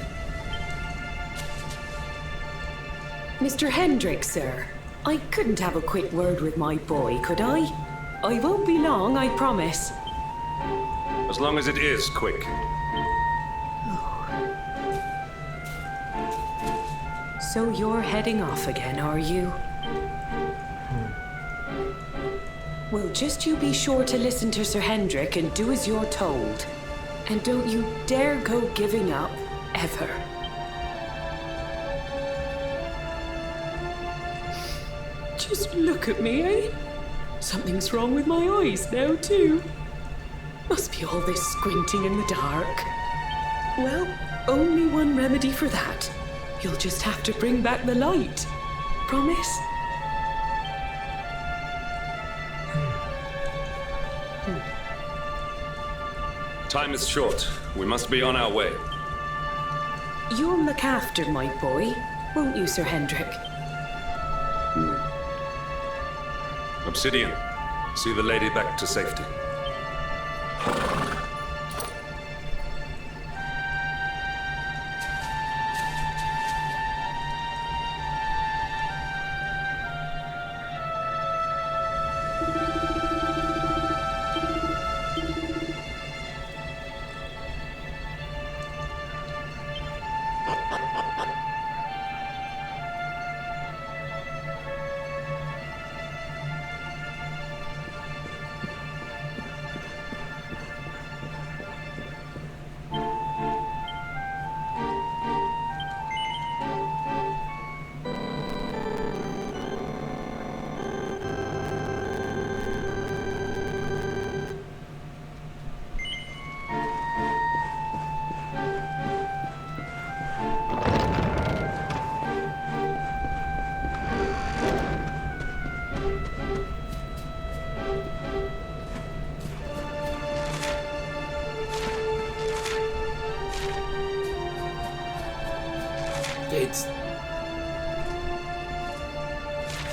Mr. Hendrik, sir. I couldn't have a quick word with my boy, could I? I won't be long, I promise. As long as it is quick. So you're heading off again, are you? Well, just you be sure to listen to Sir Hendrik and do as you're told. And don't you dare go giving up, ever. Just look at me, eh? Something's wrong with my eyes now, too. Must be all this squinting in the dark. Well, only one remedy for that. You'll just have to bring back the light. Promise? Time is short. We must be on our way. You'll look after my boy, won't you, Sir Hendrik? Obsidian, see the lady back to safety.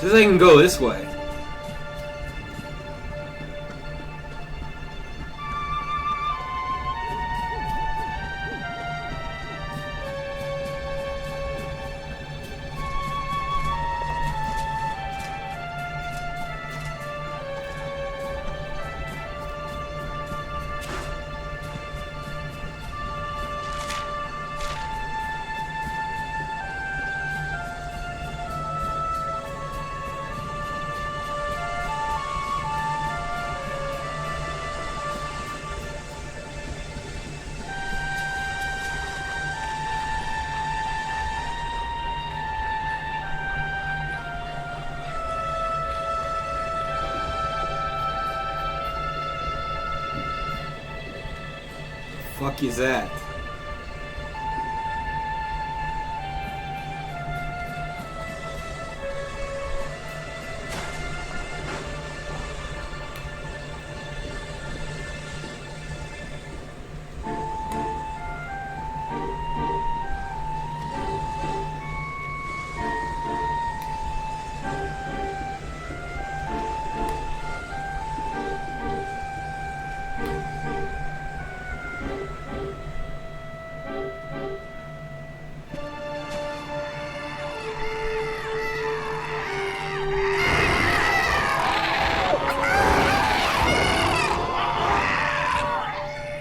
Says I can go this way. Fuck is that?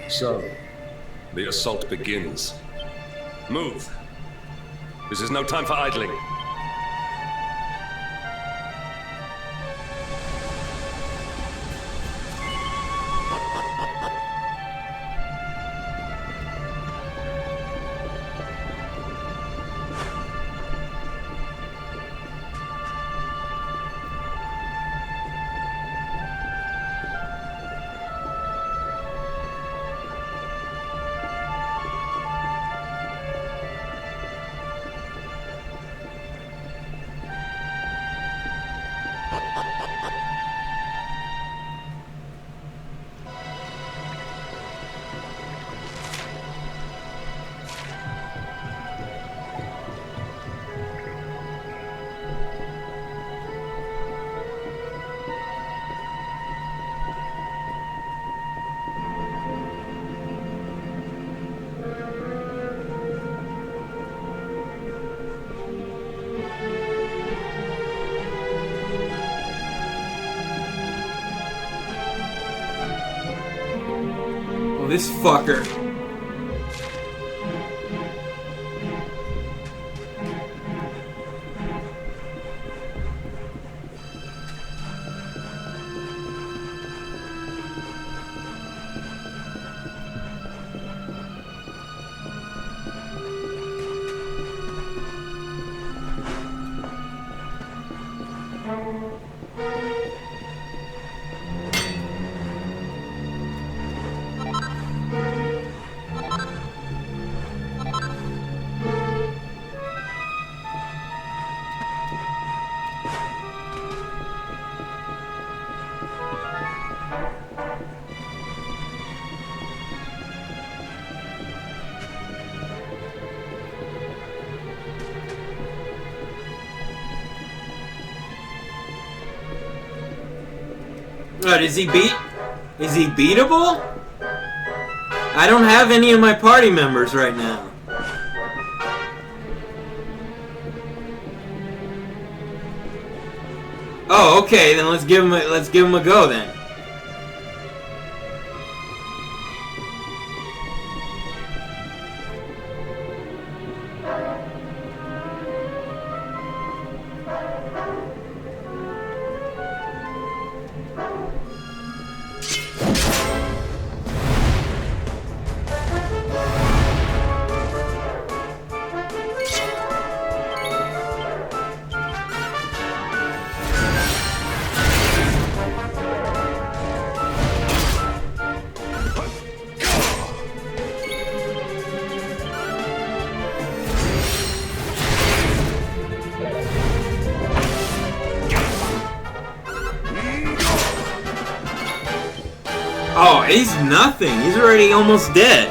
So, the assault begins. Move. This is no time for idling. Oh, this fucker. What, is he beatable? I don't have any of my party members right now. Oh, okay, then let's give him a go then. Oh, he's nothing. He's already almost dead.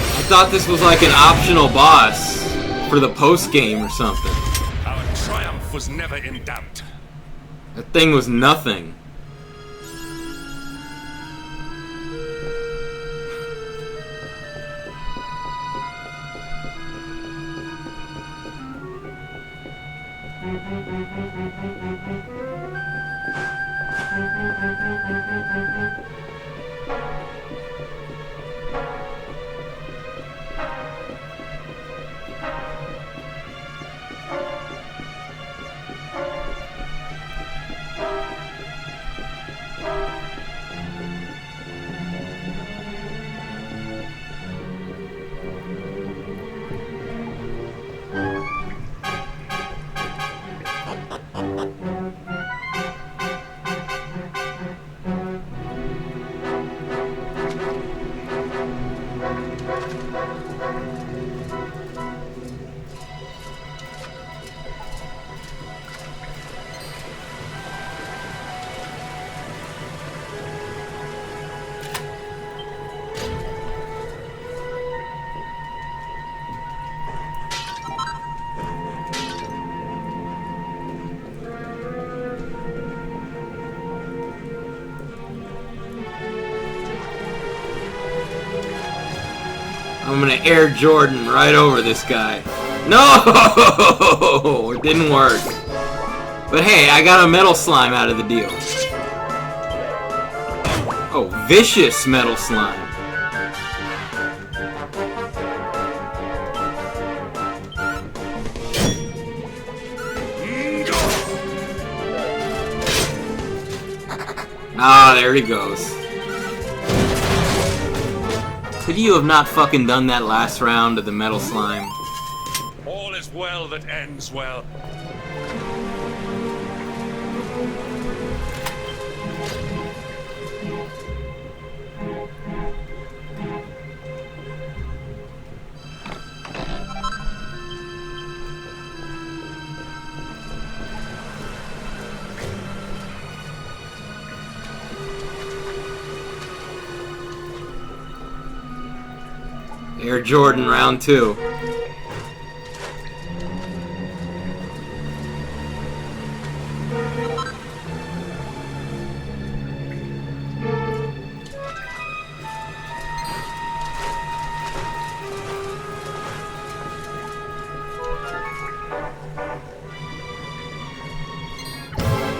I thought this was like an optional boss for the post-game or something. Our triumph was never in doubt. That thing was nothing. I'm gonna Air Jordan right over this guy. No! It didn't work. But hey, I got a metal slime out of the deal. Oh, vicious metal slime. Ah, there he goes. Could you have not fucking done that last round of the metal slime? All is well that ends well. Air Jordan, round 2.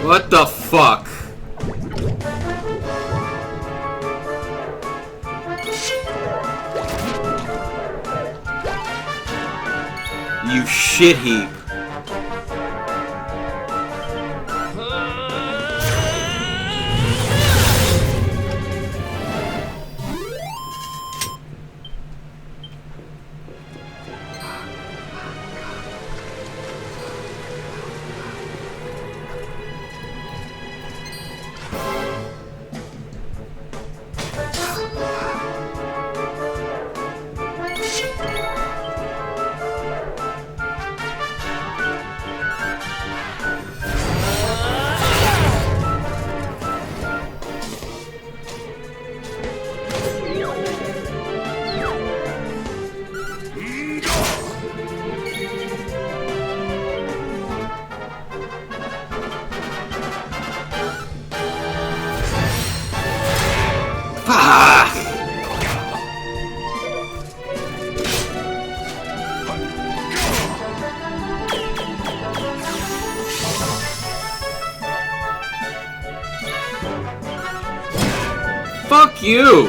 What the fuck? You shit heap. Fuck you!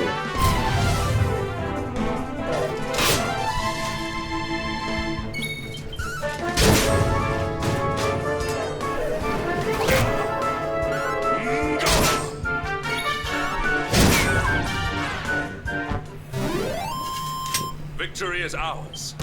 Victory is ours.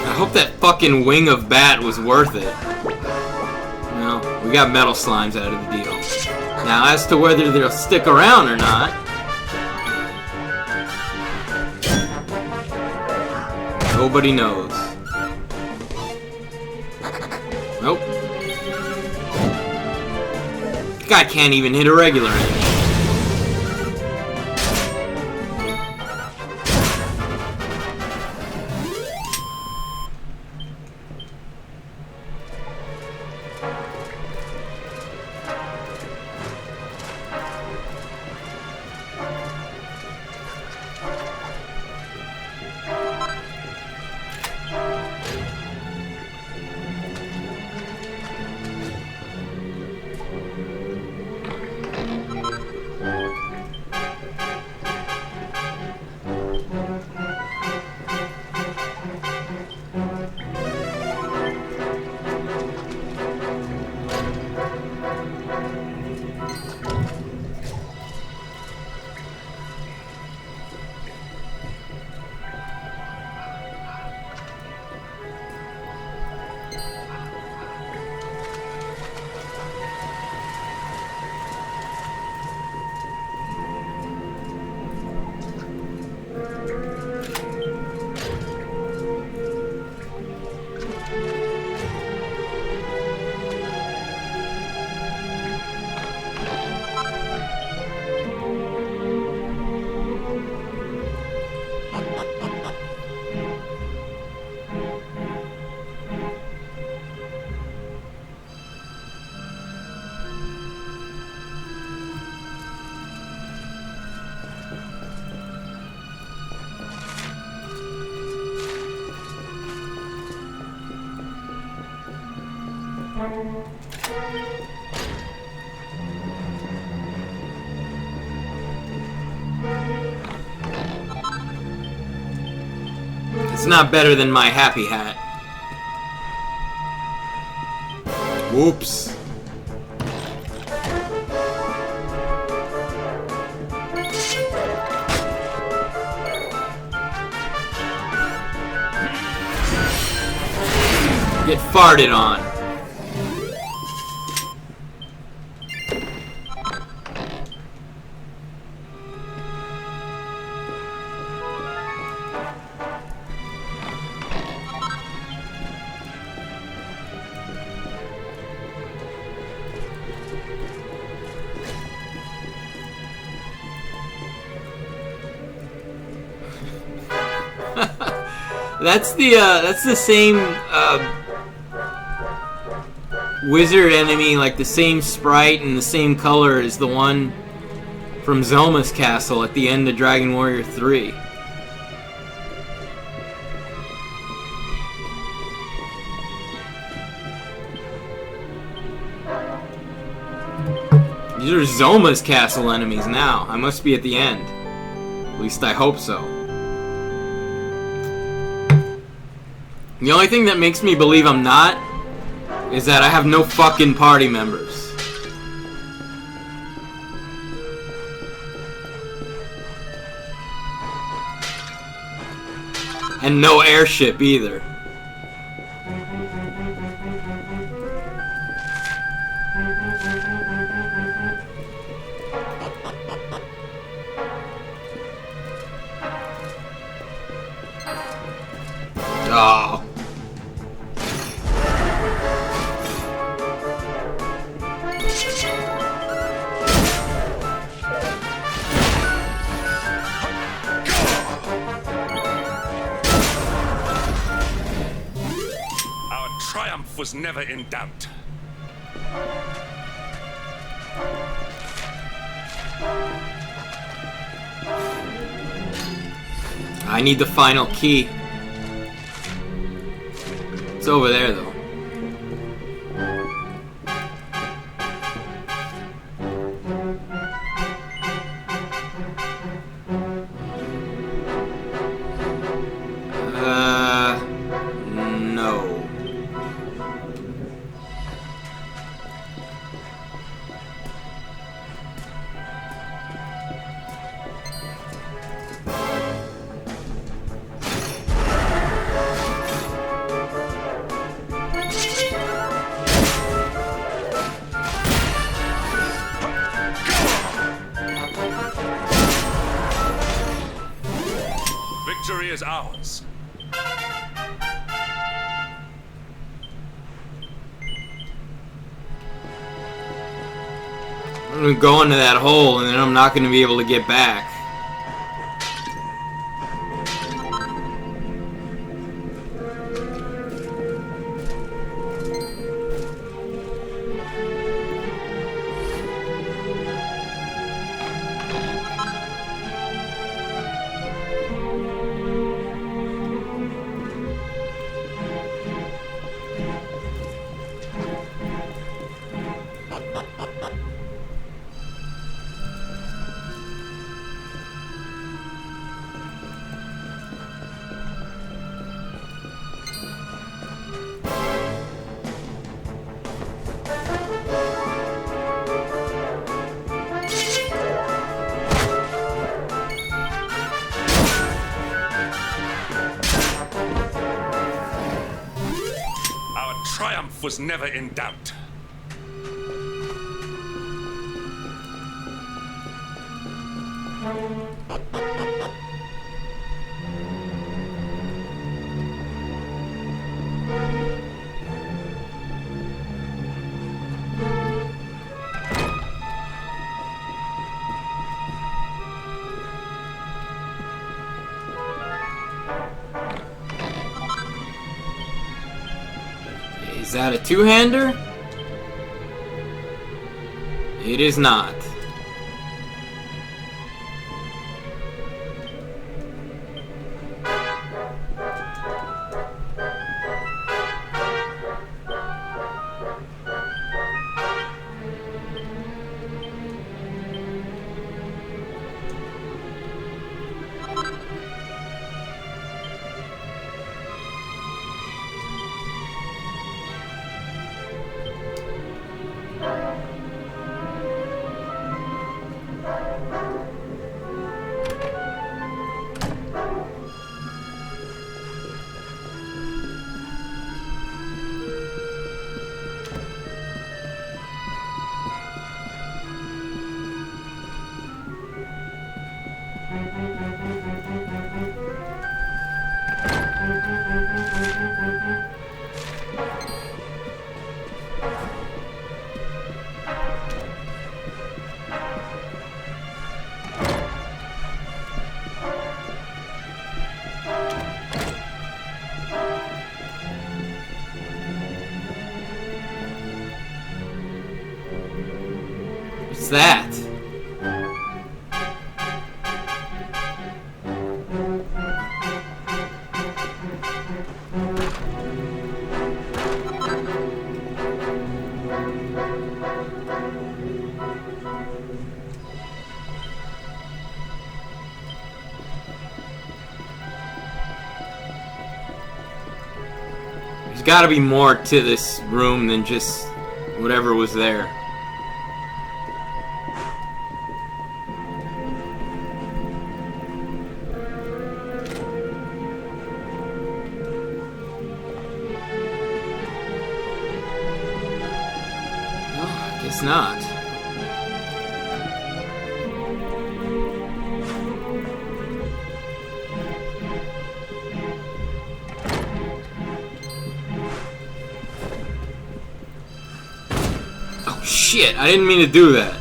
I hope that fucking wing of bat was worth it. No, we got metal slimes out of the deal. Now, as to whether they'll stick around or not, nobody knows. Nope. This guy can't even hit a regular enemy. It's not better than my happy hat. Whoops. Get farted on. That's the same wizard enemy, like the same sprite and the same color as the one from Zelma's castle at the end of Dragon Warrior 3. These are Zelma's castle enemies now. I must be at the end. At least I hope so. The only thing that makes me believe I'm not is that I have no fucking party members. And no airship either. Oh. Triumph was never in doubt. I need the final key. It's over there, though. No. Victory is ours. I'm gonna go into that hole and then I'm not gonna be able to get back. Triumph was never in doubt. Is that a two-hander? It is not. that? There's gotta be more to this room than just whatever was there. No, I guess not. Shit, I didn't mean to do that.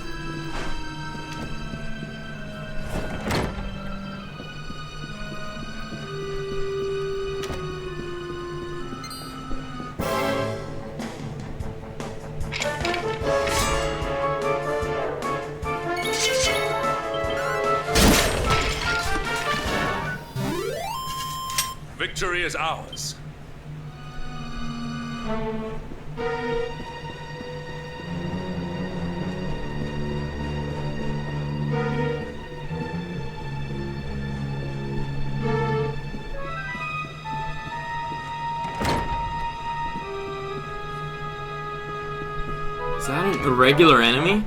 Victory is ours. Is that a regular enemy?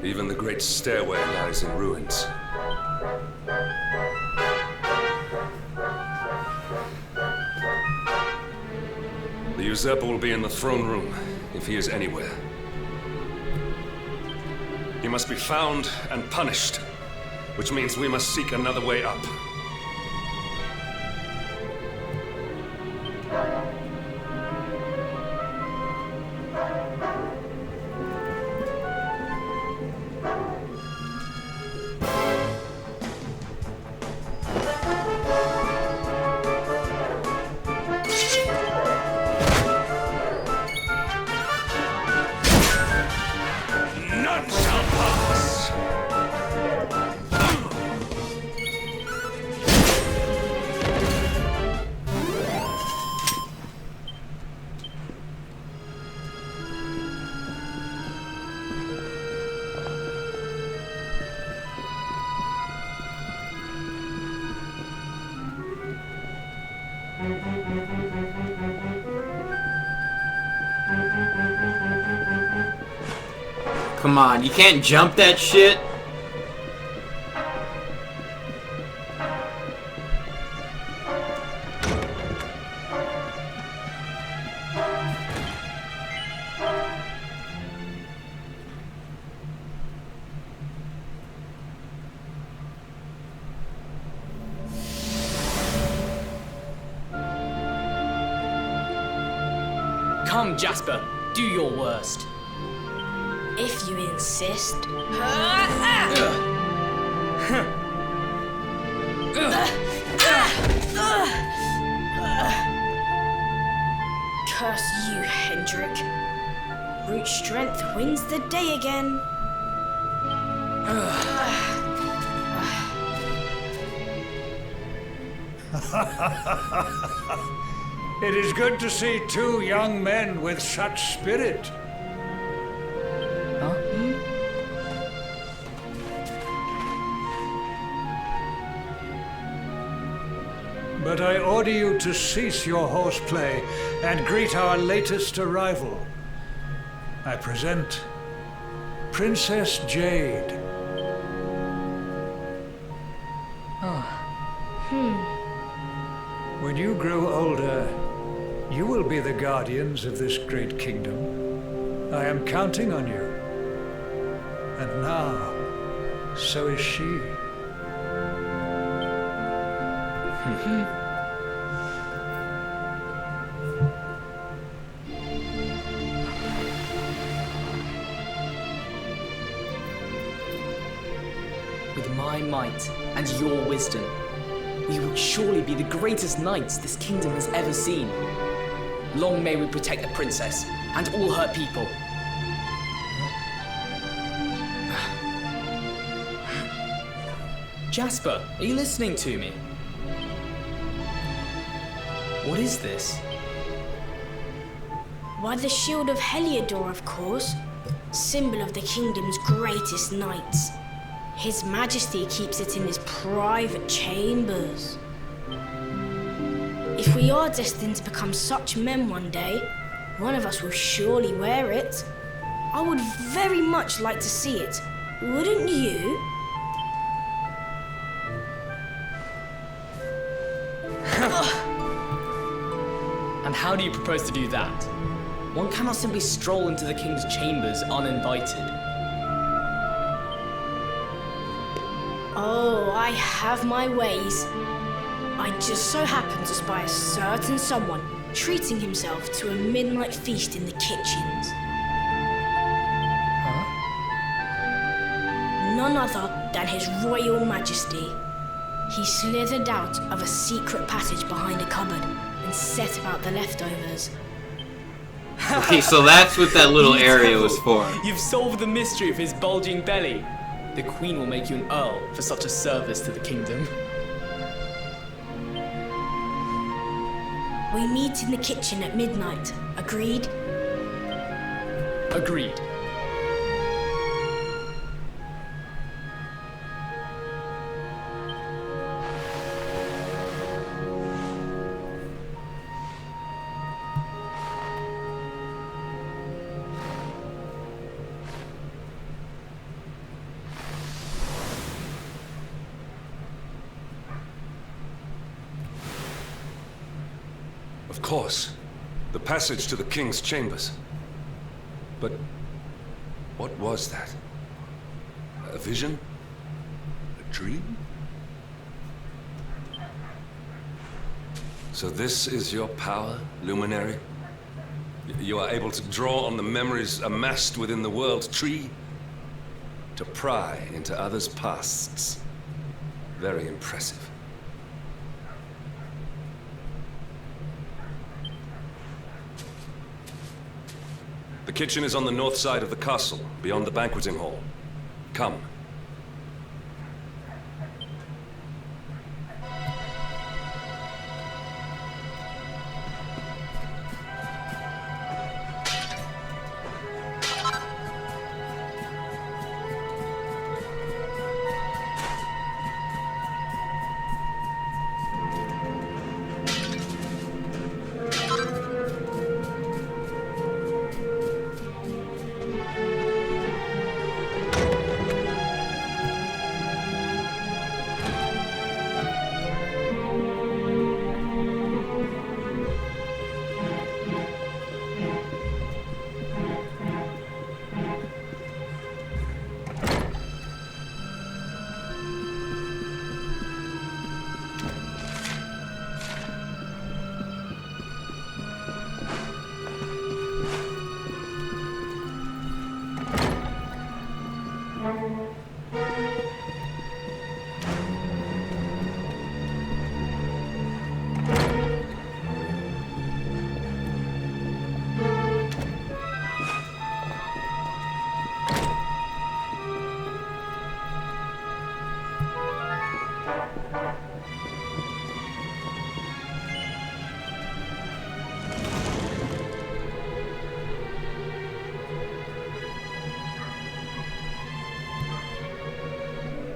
Even the great stairway lies in ruins. The usurper will be in the throne room, if he is anywhere. He must be found and punished, which means we must seek another way up. None shall pass! Come on, you can't jump that shit? Come, Jasper, do your worst. If you insist. Curse you, Hendrik. Brute strength wins the day again. It is good to see two young men with such spirit. But I order you to cease your horseplay and greet our latest arrival. I present Princess Jade. When you grow older, you will be the guardians of this great kingdom. I am counting on you. And now, so is she. With my my might and your wisdom, we will surely be the greatest knights this kingdom has ever seen. Long may we protect the princess and all her people. Jasper, are you listening to me? What is this? Why, the shield of Heliodor, of course. Symbol of the kingdom's greatest knights. His Majesty keeps it in his private chambers. If we are destined to become such men one day, one of us will surely wear it. I would very much like to see it. Wouldn't you? And how do you propose to do that? One cannot simply stroll into the king's chambers uninvited. Oh, I have my ways. I just so happen to spy a certain someone treating himself to a midnight feast in the kitchens. Huh? None other than His Royal Majesty. He slithered out of a secret passage behind a cupboard and set about the leftovers. Okay, so that's what that little area was for. You've solved the mystery of his bulging belly. The Queen will make you an earl for such a service to the kingdom. We meet in the kitchen at midnight. Agreed? Agreed. Of course. The passage to the king's chambers. But what was that? A vision? A dream? So this is your power, Luminary? You are able to draw on the memories amassed within the world tree to pry into others' pasts. Very impressive. The kitchen is on the north side of the castle, beyond the banqueting hall. Come.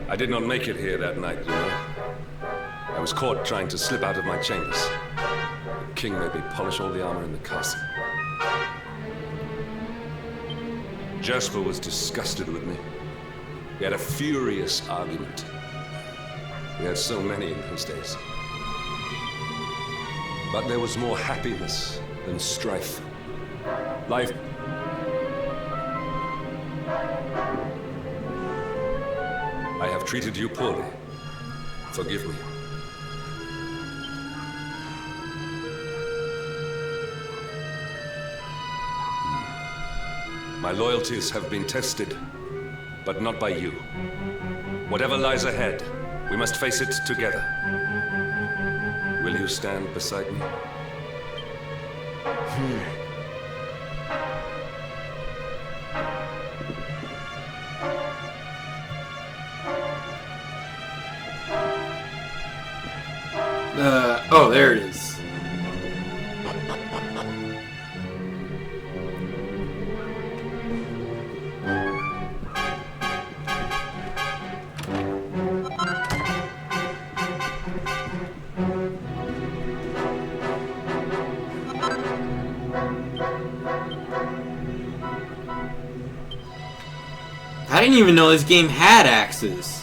I did not make it here that night, you know. I was caught trying to slip out of my chambers. The king made me polish all the armor in the castle. Jasper was disgusted with me. We had a furious argument. We had so many in those days. But there was more happiness than strife. Life... I have treated you poorly. Forgive me. My loyalties have been tested, but not by you. Whatever lies ahead, we must face it together. Will you stand beside me? Oh, there it is. I didn't even know this game had axes.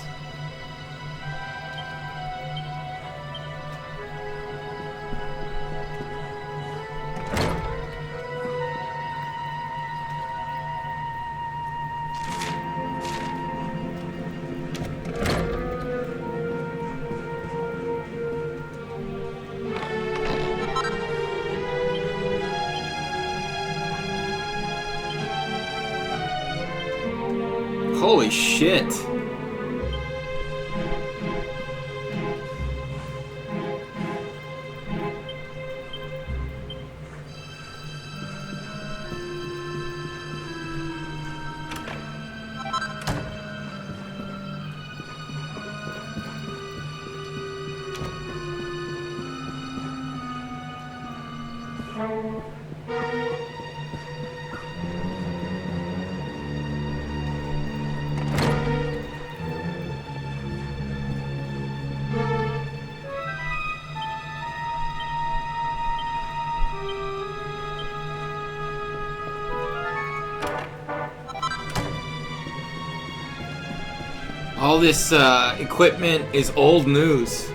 Holy shit. All this equipment is old news.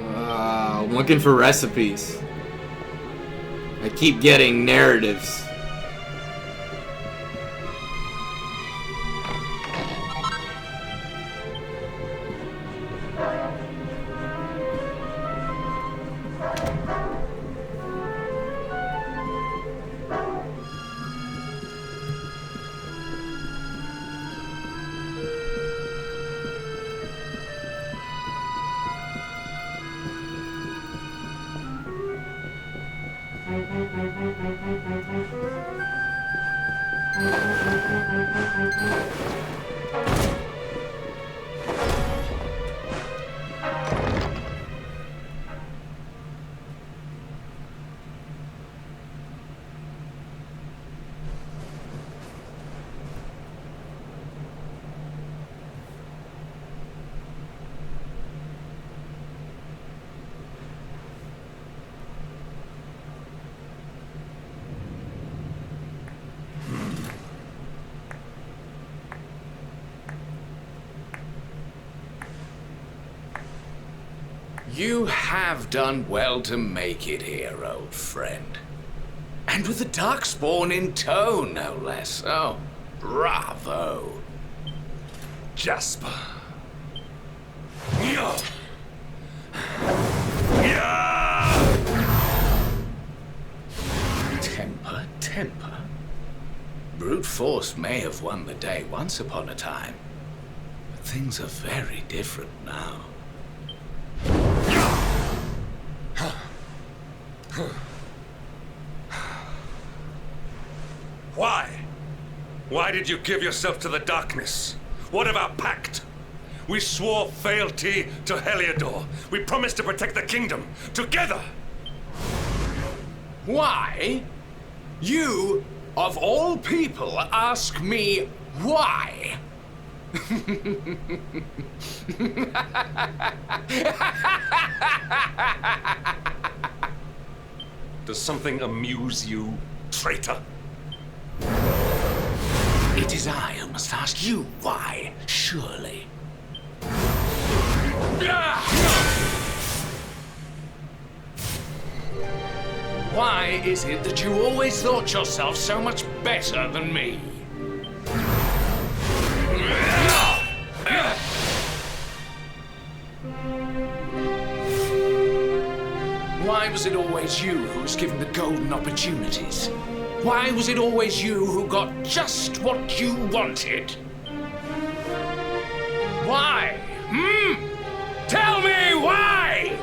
I'm looking for recipes. I keep getting narratives. You have done well to make it here, old friend. And with the Darkspawn in tow, no less. Oh, bravo. Jasper. Temper, temper. Brute force may have won the day once upon a time, but things are very different now. Why? Why did you give yourself to the darkness? What of our pact? We swore fealty to Heliodor. We promised to protect the kingdom together. Why? You, of all people, ask me why? Does something amuse you, traitor? It is I who must ask you why, surely. Why is it that you always thought yourself so much better than me? was it always you who was given the golden opportunities? Why was it always you who got just what you wanted? Why? Tell me why!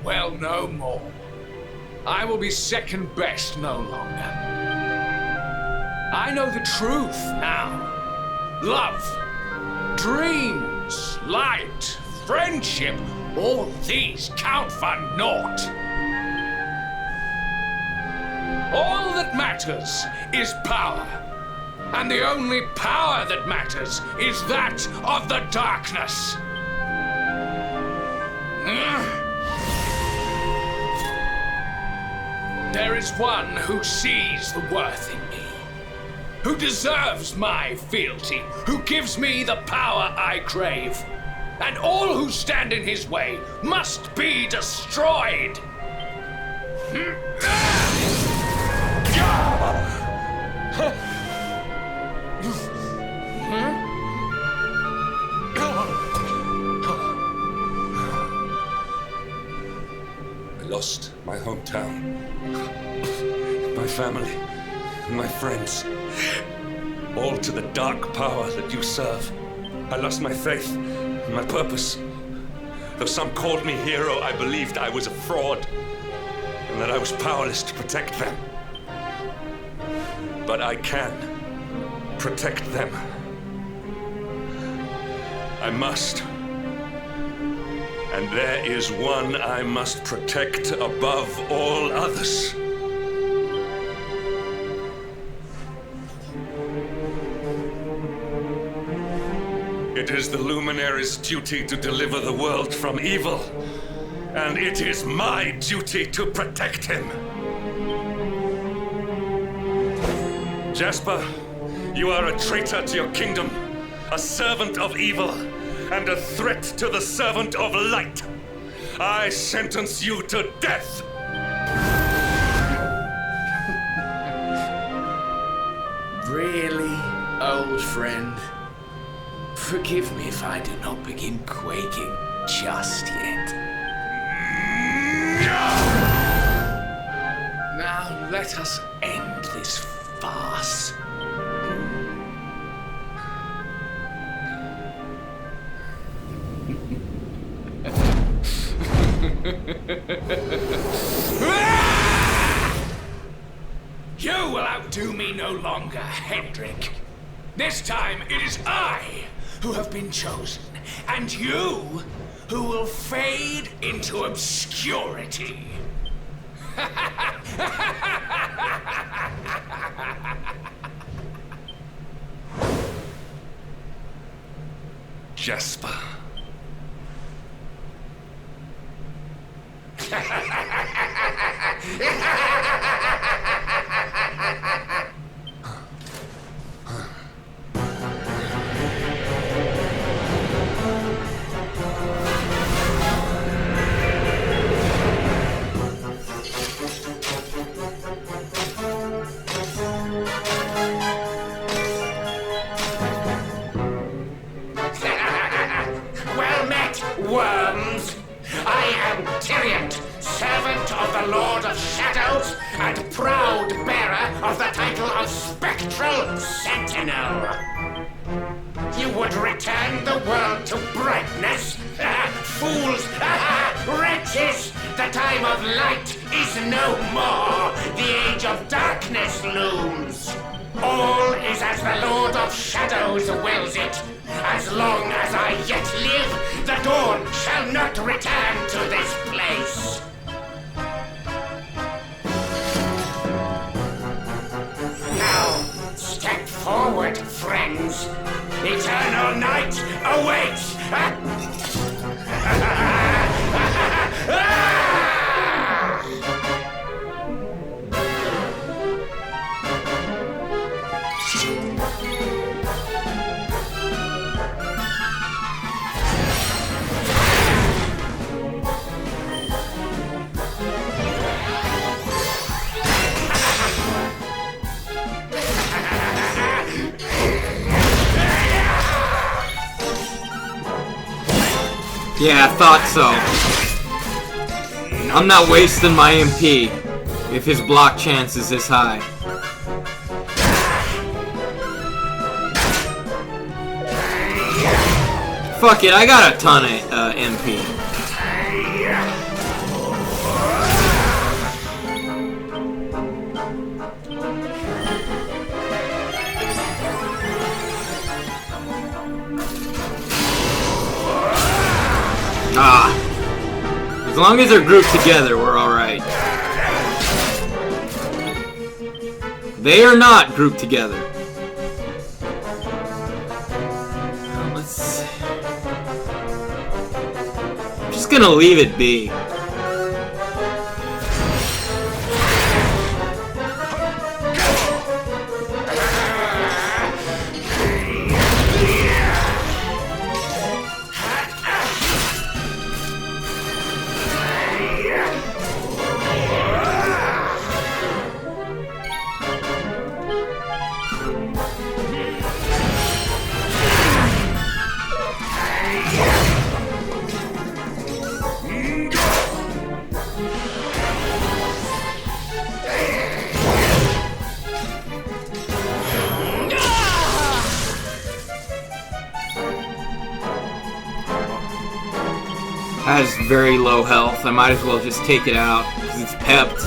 Well, no more. I will be second best no longer. I know the truth now. Love, dreams, light, friendship, all these count for naught. All that matters is power. And the only power that matters is that of the darkness. There is one who sees the worth in me, who deserves my fealty, who gives me the power I crave. And all who stand in his way must be destroyed. I lost my hometown, my family, my friends, all to the dark power that you serve. I lost my faith, my purpose. Though some called me hero, I believed I was a fraud, and that I was powerless to protect them. But I can protect them. I must. And there is one I must protect above all others. It is the Luminary's duty to deliver the world from evil, and it is my duty to protect him. Jasper, you are a traitor to your kingdom, a servant of evil, and a threat to the servant of light. I sentence you to death. Really, old friend? Forgive me if I do not begin quaking just yet. Now let us end this farce. You will outdo me no longer, Hendrik. This time it is I who have been chosen, and you who will fade into obscurity. Jasper. Well met, worms! I am Tyrion, servant of the Lord of Shadows and proud bearer of the title of Spectral Sentinel. You would return the world to brightness? Fools! Wretches! The time of light is no more. The age of darkness looms. All is as the Lord of Shadows wills it. As long as I yet live, the dawn shall not return to this place. Now, step forward, friends. Eternal night awaits! Yeah, I thought so. I'm not wasting my MP if his block chance is this high. Fuck it, I got a ton of MP. As long as they're grouped together, we're alright. They are not grouped together. Let's see. I'm just gonna leave it be. Has very low health. I might as well just take it out because it's pepped.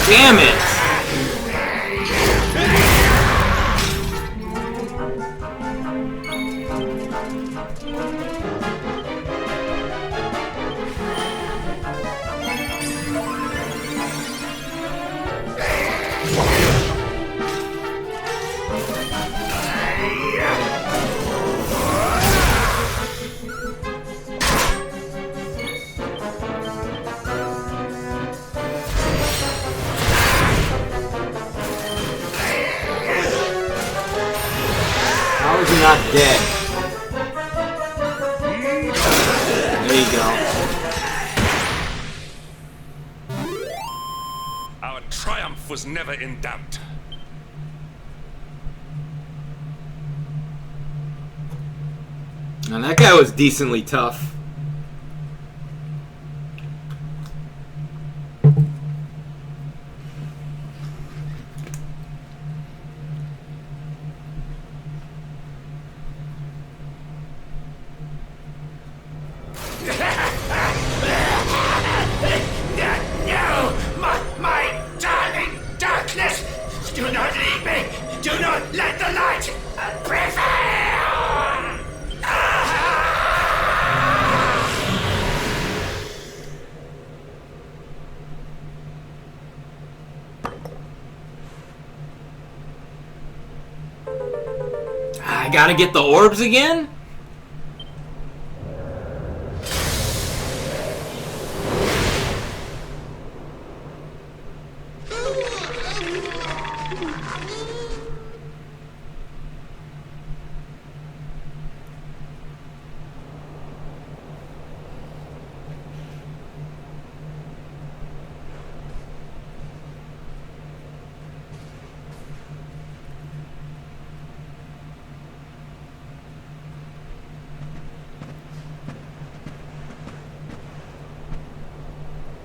Damn it! How is he not dead? There you go. Our triumph was never in doubt. And that guy was decently tough. I gotta get the orbs again?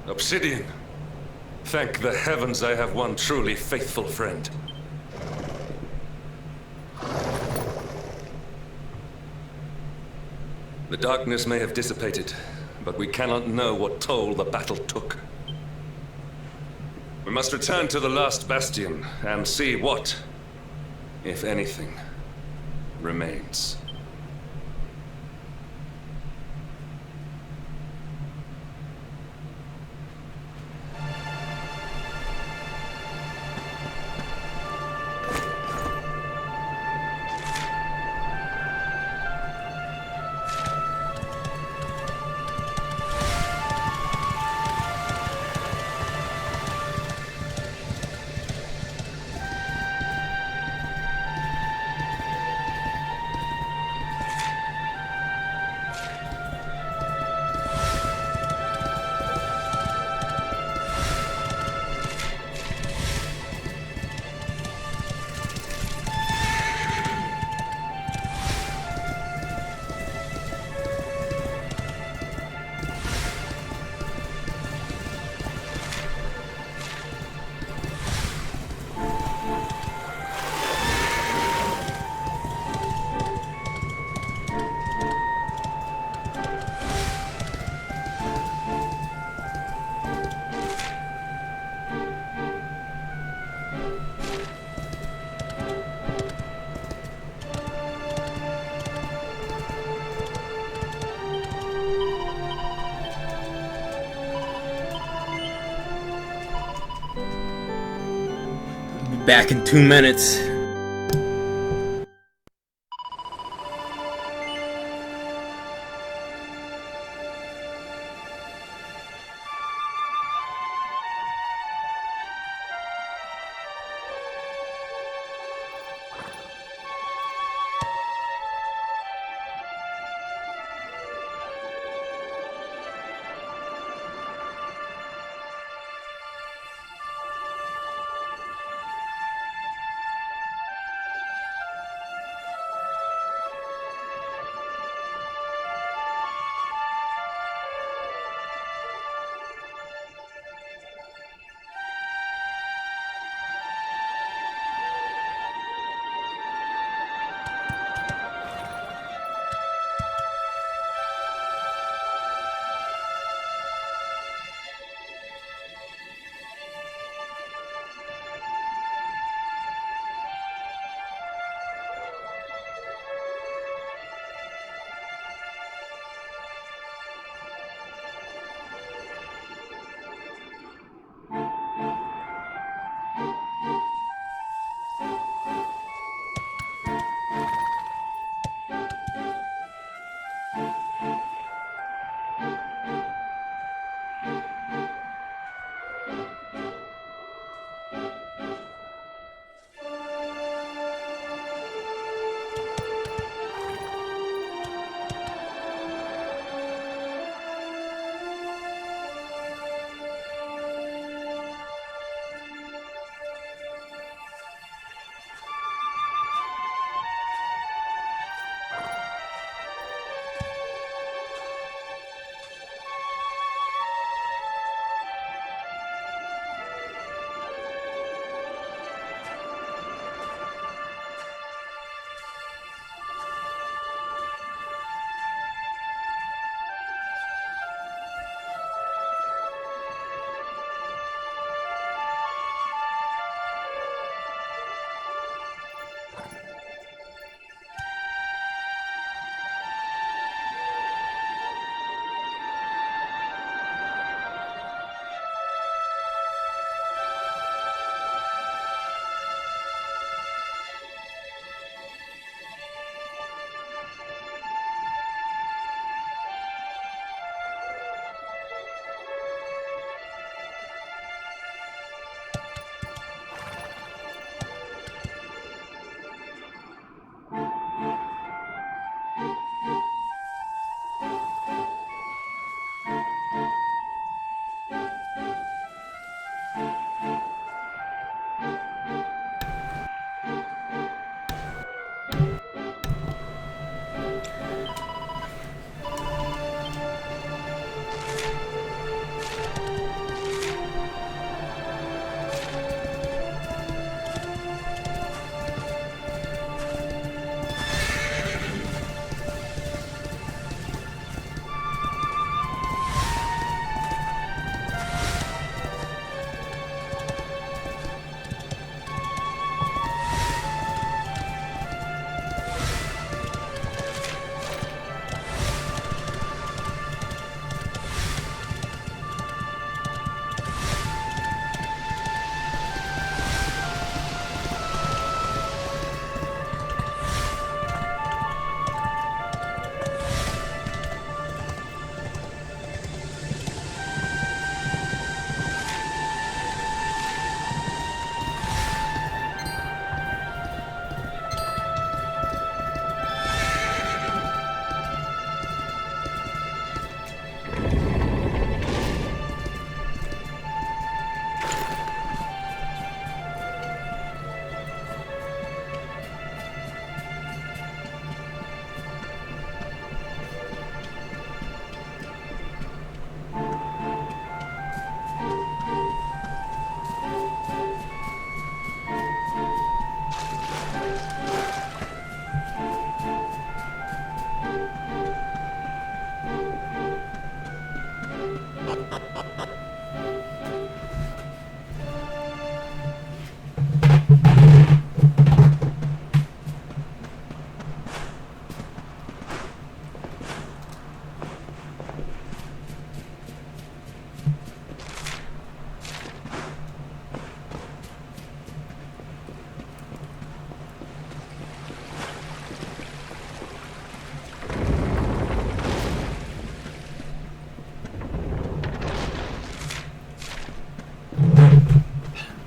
Obsidian. Thank the heavens I have one truly faithful friend. The darkness may have dissipated, but we cannot know what toll the battle took. We must return to the last bastion and see what, if anything, remains. Back in 2 minutes.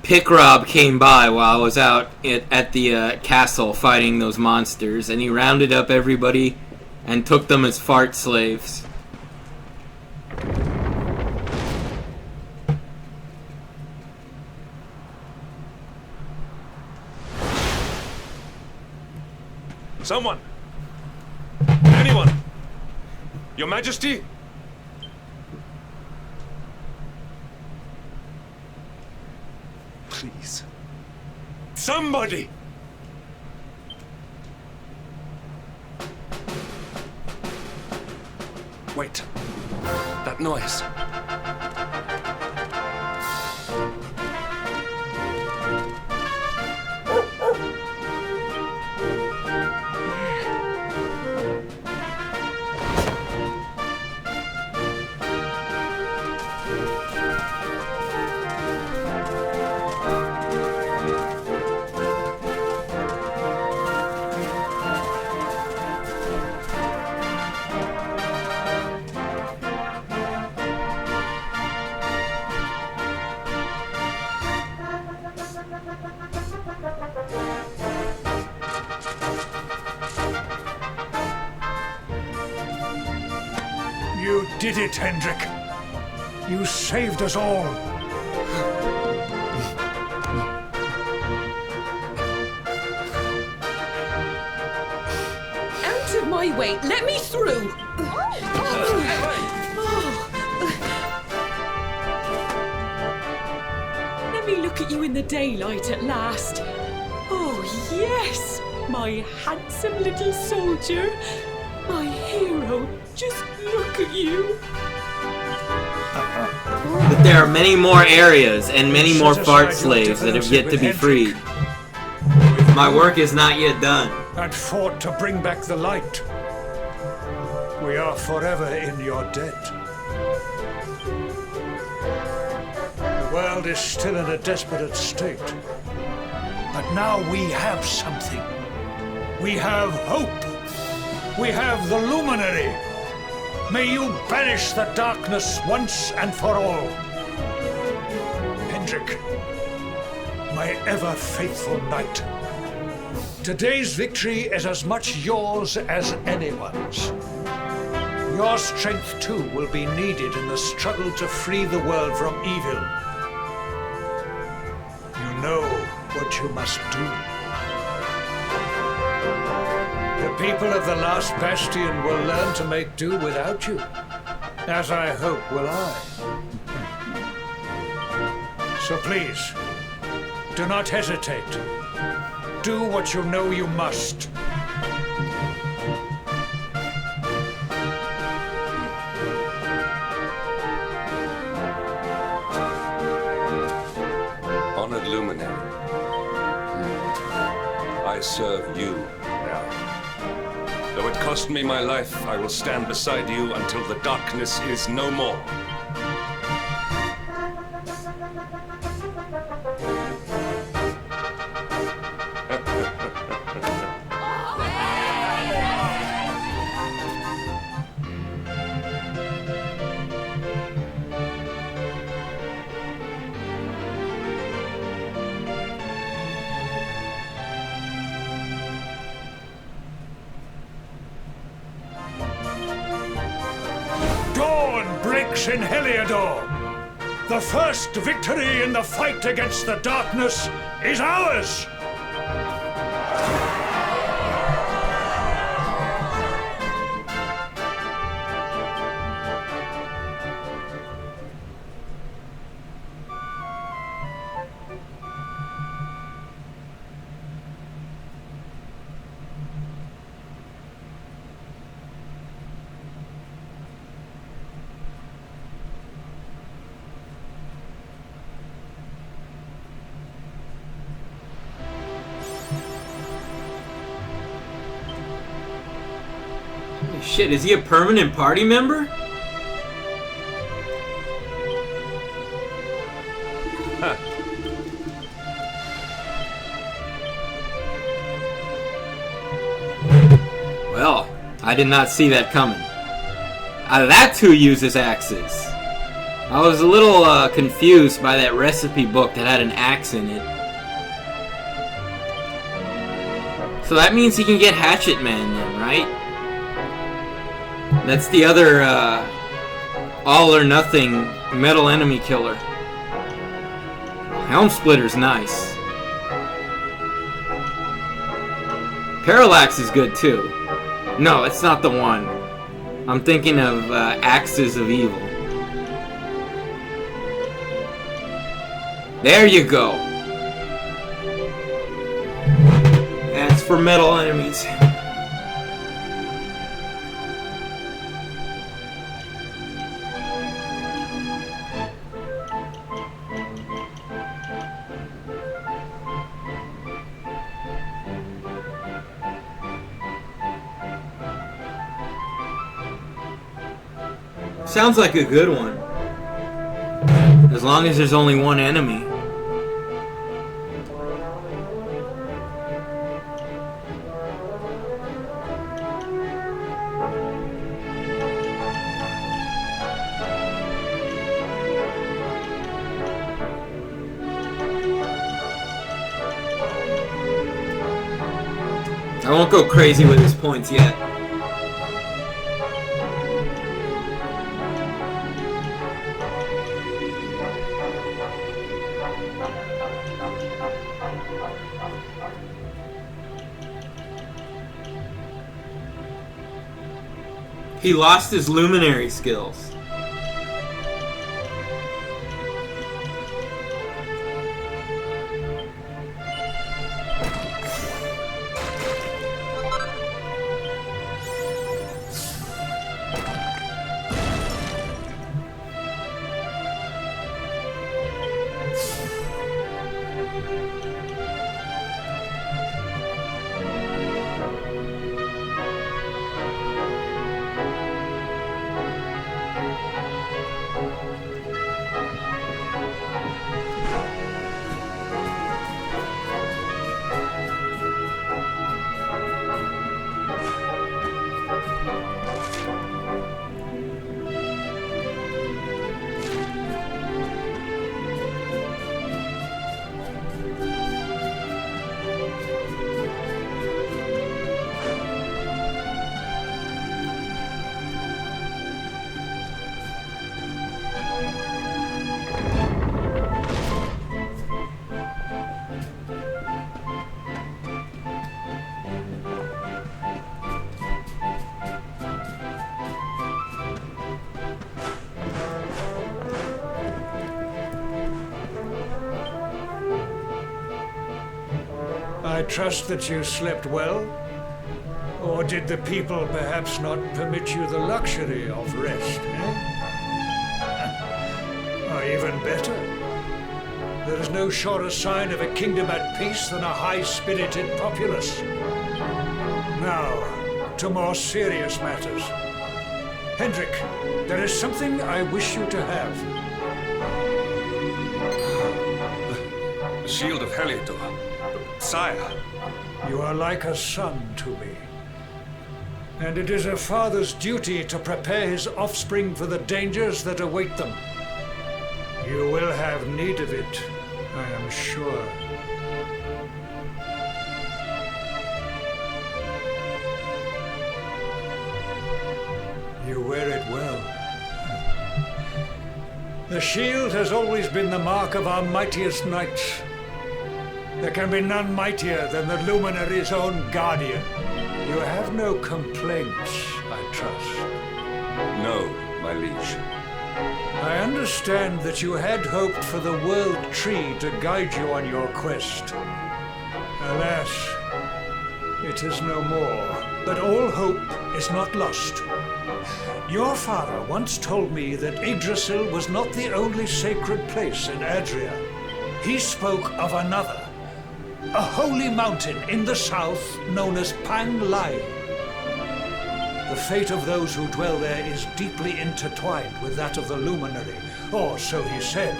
Pickrob came by while I was out at the castle fighting those monsters, and he rounded up everybody and took them as fart slaves. Someone! Anyone! Your Majesty? Please. Somebody! Wait. That noise. You did it, Hendrik. You saved us all. Out of my way! Let me through! Let me look at you in the daylight at last. Oh, yes! My handsome little soldier. My hero. Just look at you. But there are many more areas and many more fart slaves that have yet to be freed. My work is not yet done. And fought to bring back the light. We are forever in your debt. The world is still in a desperate state. But now we have something. We have hope. We have the Luminary. May you banish the darkness once and for all. Hendrik, my ever-faithful knight. Today's victory is as much yours as anyone's. Your strength, too, will be needed in the struggle to free the world from evil. You know what you must do. The people of the last bastion will learn to make do without you, as I hope will I. So please, do not hesitate. Do what you know you must. Honored Luminary, I serve you now. Though it cost me my life, I will stand beside you until the darkness is no more. In Heliodor. The first victory in the fight against the darkness is ours! Shit, is he a permanent party member? Huh. Well, I did not see that coming. That's who uses axes. I was a little confused by that recipe book that had an axe in it. So that means he can get Hatchet Man then, right? That's the other all or nothing metal enemy killer. Helm Splitter's nice. Parallax is good too. No, it's not the one. I'm thinking of Axes of Evil. There you go. That's for metal enemies. Sounds like a good one. As long as there's only one enemy. I won't go crazy with his points yet. He lost his luminary skills. I trust that you slept well? Or did the people perhaps not permit you the luxury of rest, Or even better, there is no surer sign of a kingdom at peace than a high-spirited populace. Now, to more serious matters. Hendrik, there is something I wish you to have. The Shield of Heliodor. Sire. You are like a son to me. And it is a father's duty to prepare his offspring for the dangers that await them. You will have need of it, I am sure. You wear it well. The shield has always been the mark of our mightiest knights. There can be none mightier than the Luminary's own guardian. You have no complaints, I trust. No, my liege. I understand that you had hoped for the World Tree to guide you on your quest. Alas, it is no more. But all hope is not lost. Your father once told me that Yggdrasil was not the only sacred place in Adria. He spoke of another. A holy mountain in the south known as Pang Lai. The fate of those who dwell there is deeply intertwined with that of the Luminary, or so he said.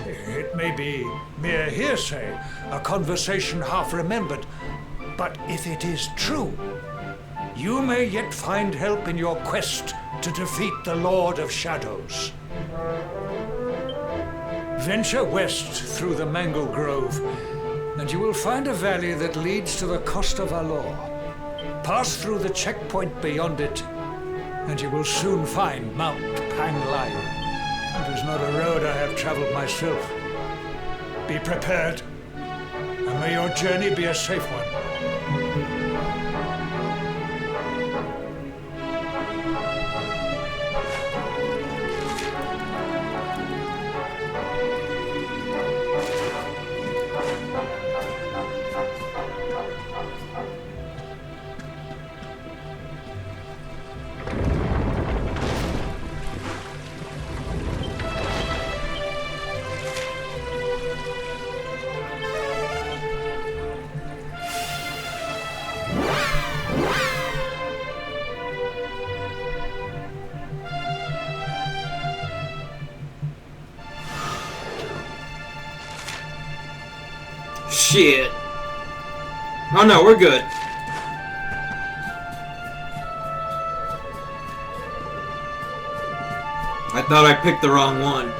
It may be mere hearsay, a conversation half remembered, but if it is true, you may yet find help in your quest to defeat the Lord of Shadows. Venture west through the Mangle Grove, and you will find a valley that leads to the Costa Valor. Pass through the checkpoint beyond it, and you will soon find Mount Panglai. It is not a road I have traveled myself. Be prepared, and may your journey be a safe one. Shit. Oh no, we're good. I thought I picked the wrong one.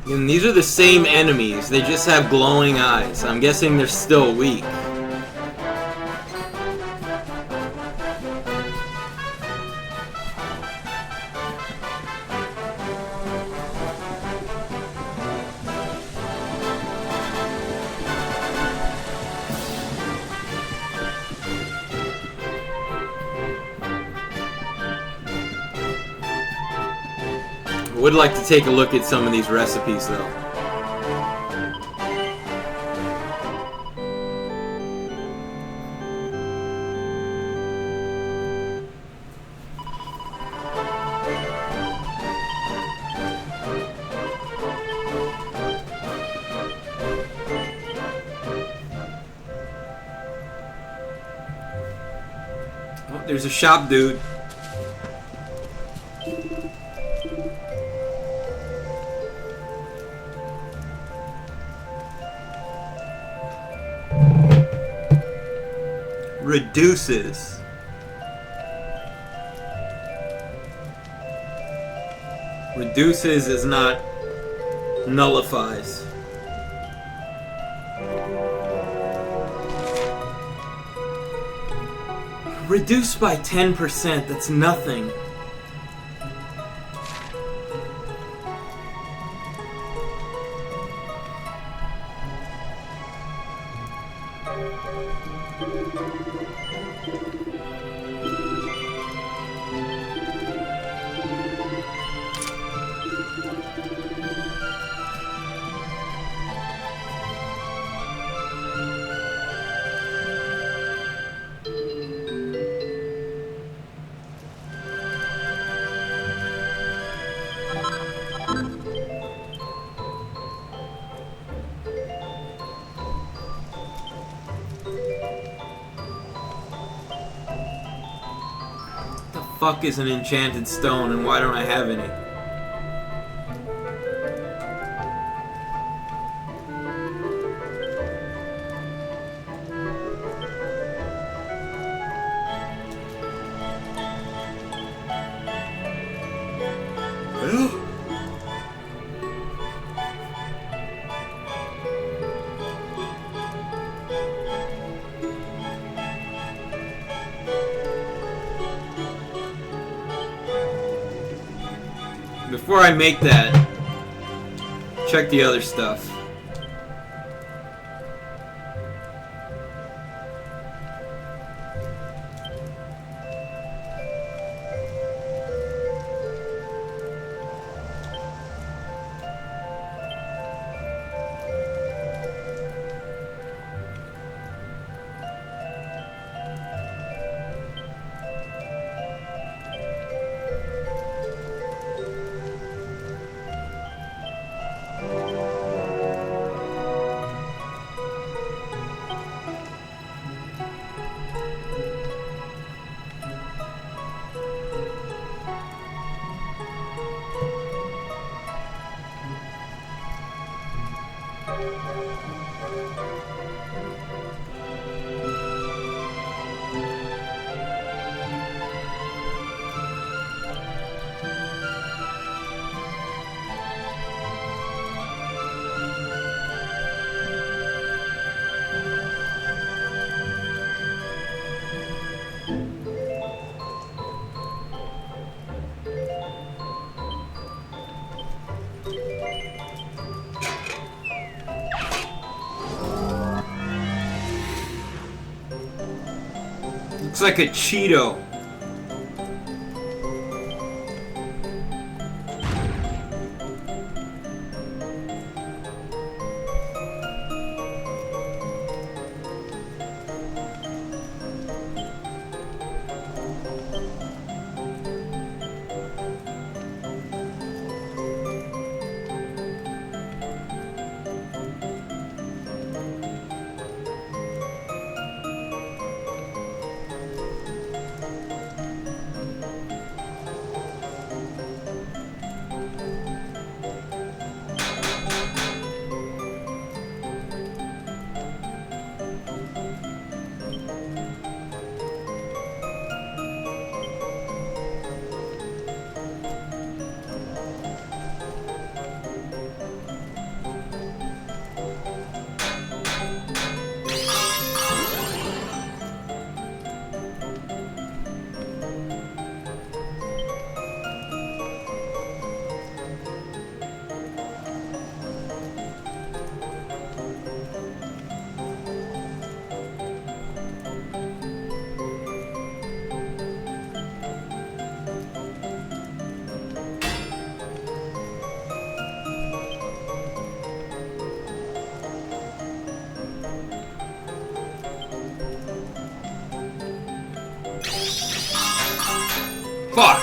And these are the same enemies, they just have glowing eyes. I'm guessing they're still weak. Would like to take a look at some of these recipes though. Oh, there's a shop dude. Reduces. Reduces is not nullifies. Reduced by 10%, that's nothing. fuck is an enchanted stone and why don't I have any? Before I make that, check the other stuff. Looks like a Cheeto. Fuck!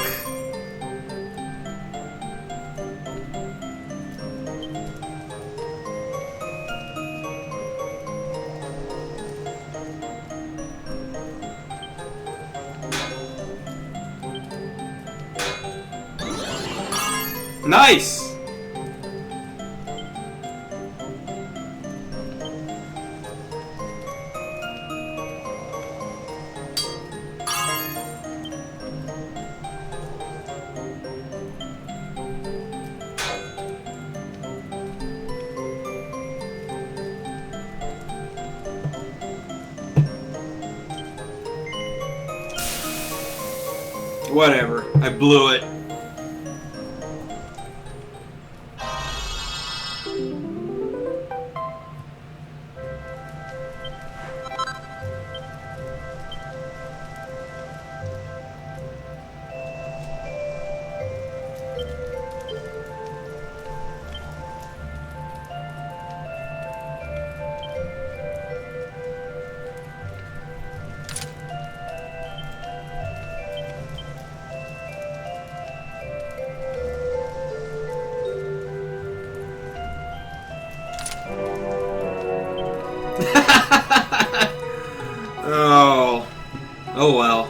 Nice! Whatever, I blew it. Oh well.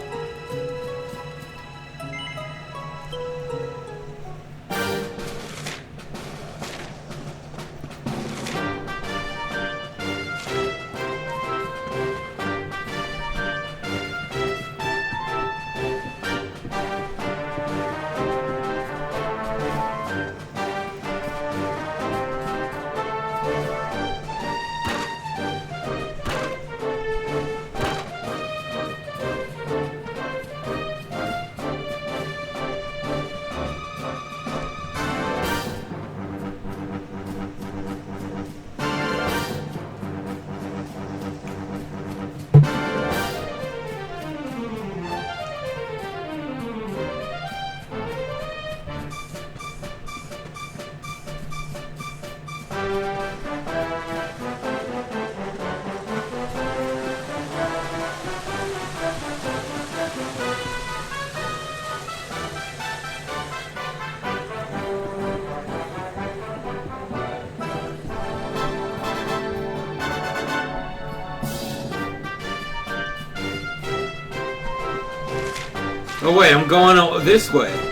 Oh wait, I'm going this way.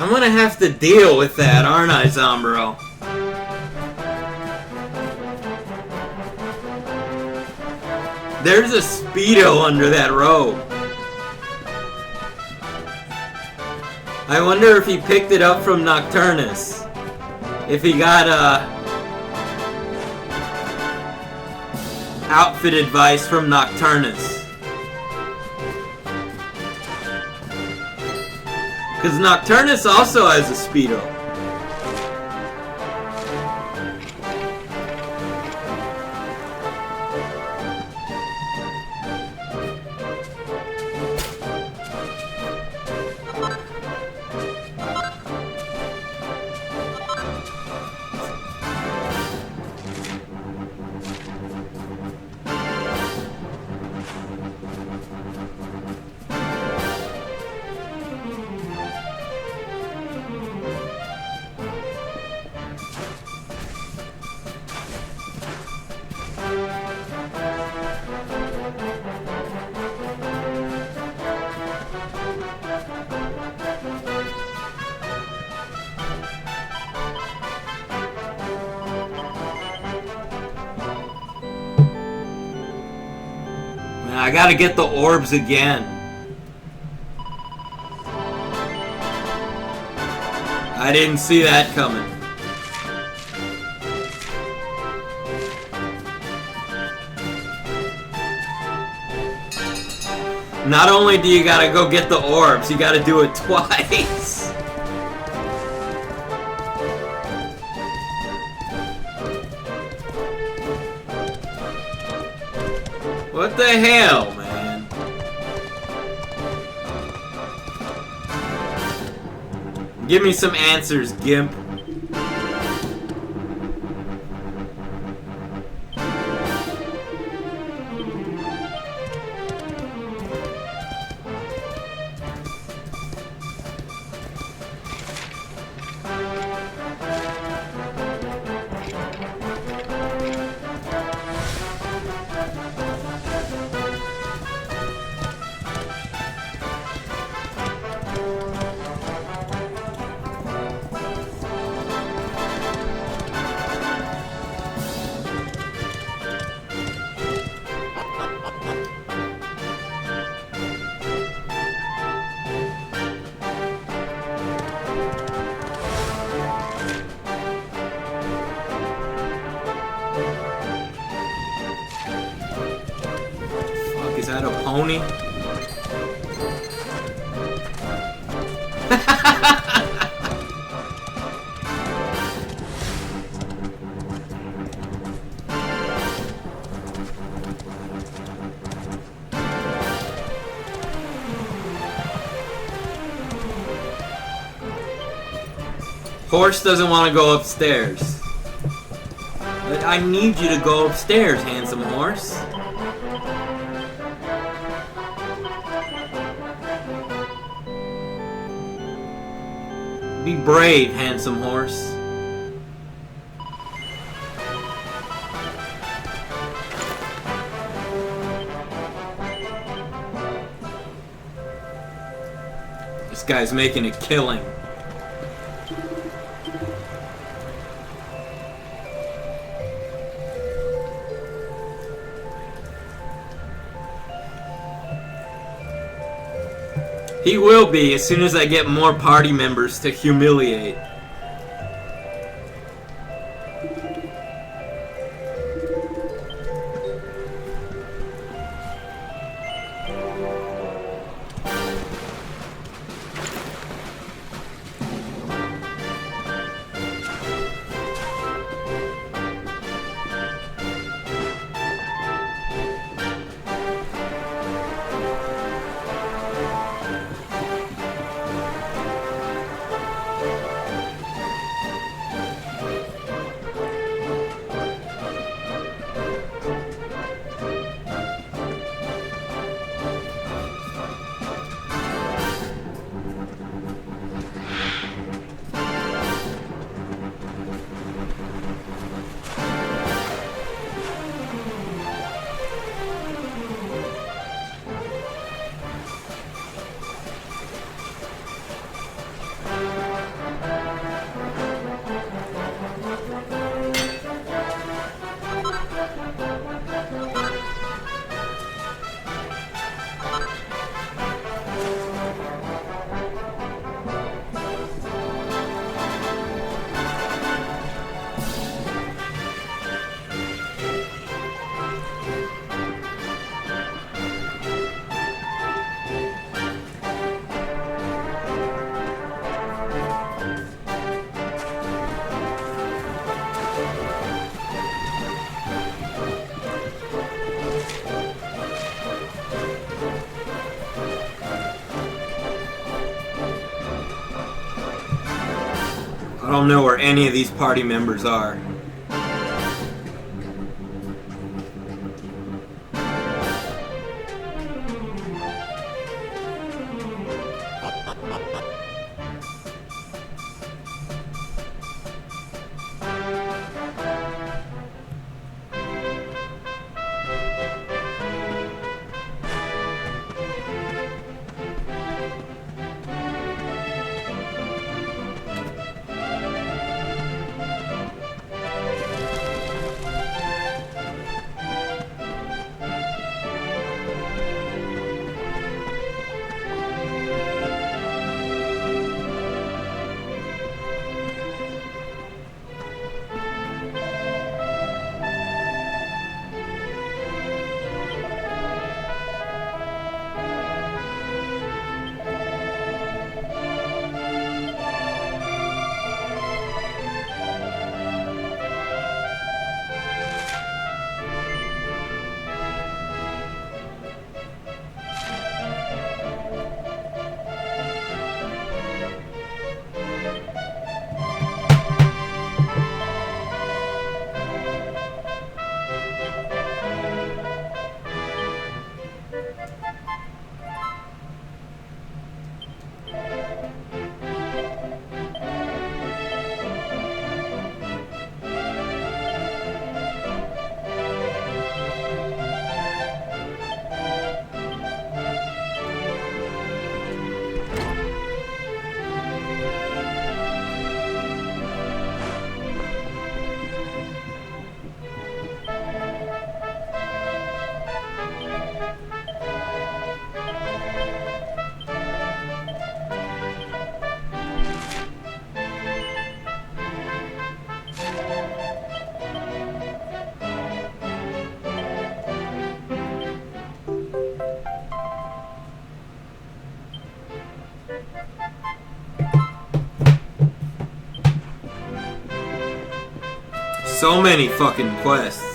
I'm gonna have to deal with that, aren't I, Zombro? There's a Speedo under that robe. I wonder if he picked it up from Nocturnus. If he got, outfit advice from Nocturnus. Because Nocturnus also has a Speedo. I gotta get the orbs again. I didn't see that coming. Not only do you gotta go get the orbs, you gotta do it twice. What the hell, man? Give me some answers, Gimp. Is that a pony? Horse doesn't want to go upstairs. But I need you to go upstairs, handsome horse. Be brave, handsome horse. This guy's making a killing. He will be as soon as I get more party members to humiliate. I don't know where any of these party members are. So many fucking quests.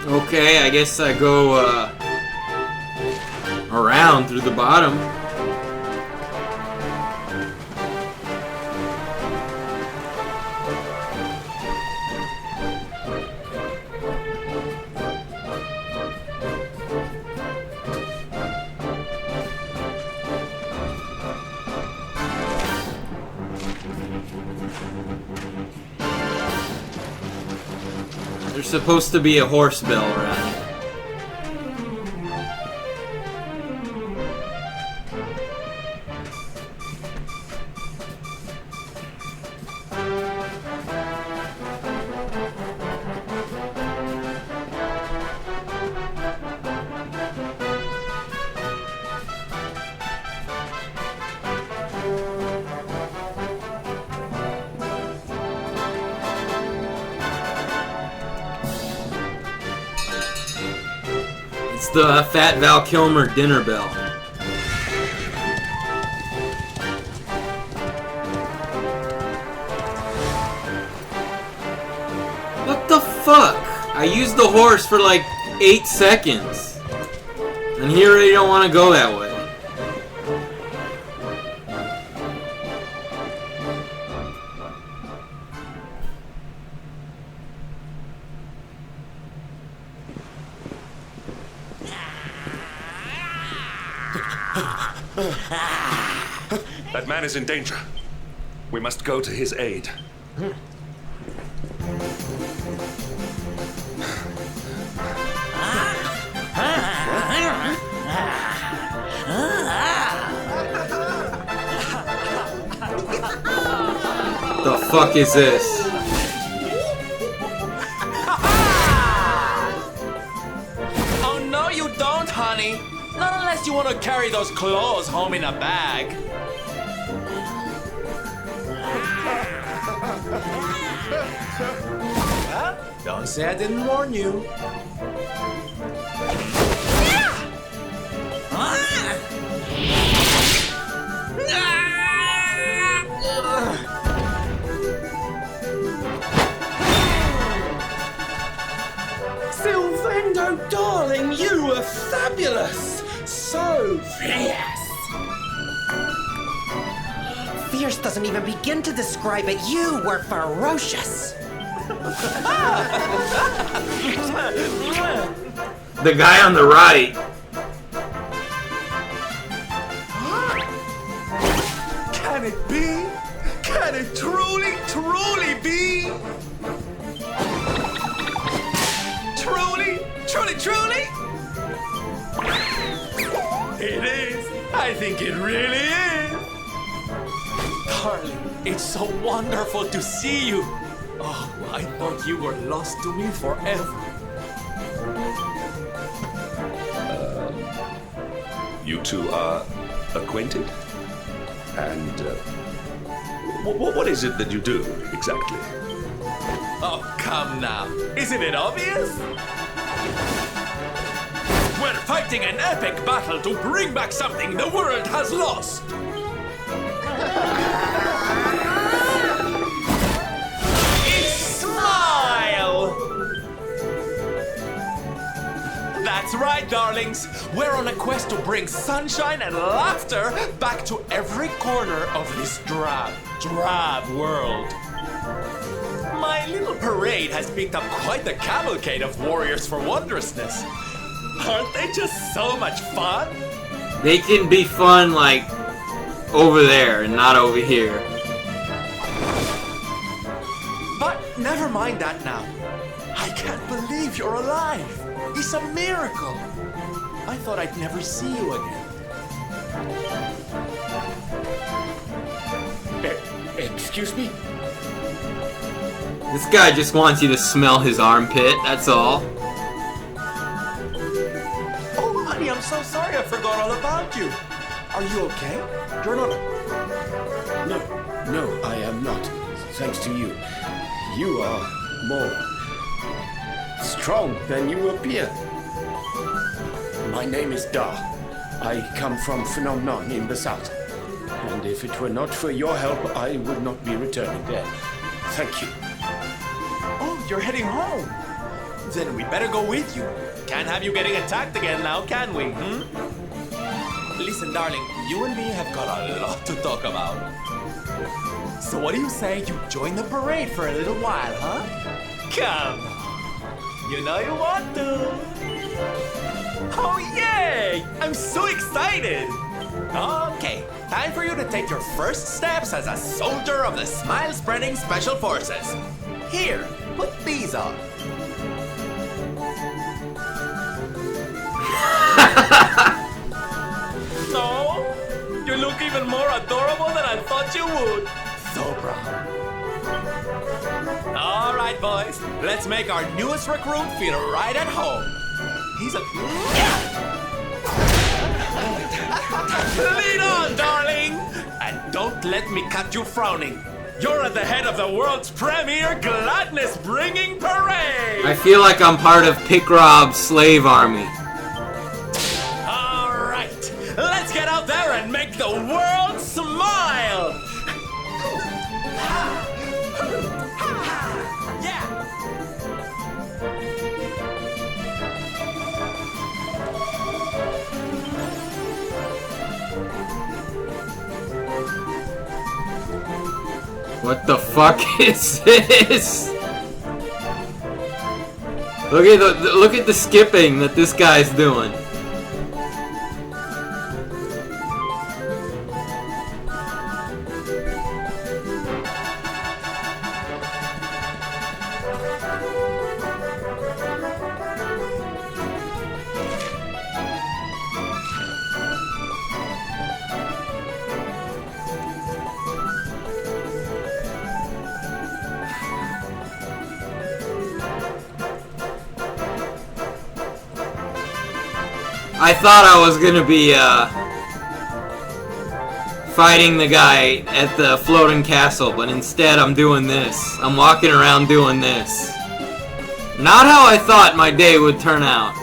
Okay, I guess I go around through the bottom. There's supposed to be a horse bell around here. It's the Fat Val Kilmer dinner bell. What the fuck? I used the horse for like 8 seconds. And here they don't want to go that way. That man is in danger. We must go to his aid. The fuck is this? Oh, no, you don't, honey. Not unless you want to carry those claws home in a bag. Huh? Don't say I didn't warn you. Sylvando, darling, you were fabulous! So fierce! Fierce doesn't even begin to describe it. You were ferocious! The guy on the right. Can it be? Can it truly, truly be? Truly, truly, truly? It is. I think it really is. Darling, it's so wonderful to see you. Oh, I thought you were lost to me forever. You two are acquainted? And what is it that you do exactly? Oh, come now. Isn't it obvious? We're fighting an epic battle to bring back something the world has lost. It's Smile! That's right, darlings. We're on a quest to bring sunshine and laughter back to every corner of this drab world. My little parade has picked up quite the cavalcade of warriors for wondrousness. Aren't they just so much fun? They can be fun like over there and not over here. But never mind that now. I can't believe you're alive. It's a miracle. I thought I'd never see you again. Excuse me? This guy just wants you to smell his armpit, that's all. Oh, honey, I'm so sorry I forgot all about you. Are you okay? You're not... No, I am not. Thanks to you. You are more strong than you appear. My name is Da. I come from Phenomenon in the south. And if it were not for your help, I would not be returning there. Thank you. Oh, you're heading home. Then we better go with you. Can't have you getting attacked again now, can we? Listen, darling, you and me have got a lot to talk about. So what do you say you join the parade for a little while, huh? Come on. You know you want to. Oh, yay! I'm so excited! Okay, time for you to take your first steps as a soldier of the Smile-Spreading Special Forces. Here, put these on. No, you look even more adorable than I thought you would. So proud. All right, boys, let's make our newest recruit feel right at home. He's a... Lead on, darling! And don't let me cut you frowning. You're at the head of the world's premier gladness-bringing parade! I feel like I'm part of Pickrob's slave army. All right, let's get out there and make the world smile! What the fuck is this? Look at the skipping that this guy's doing. I thought I was gonna be fighting the guy at the floating castle, but instead I'm doing this. I'm walking around doing this. Not how I thought my day would turn out.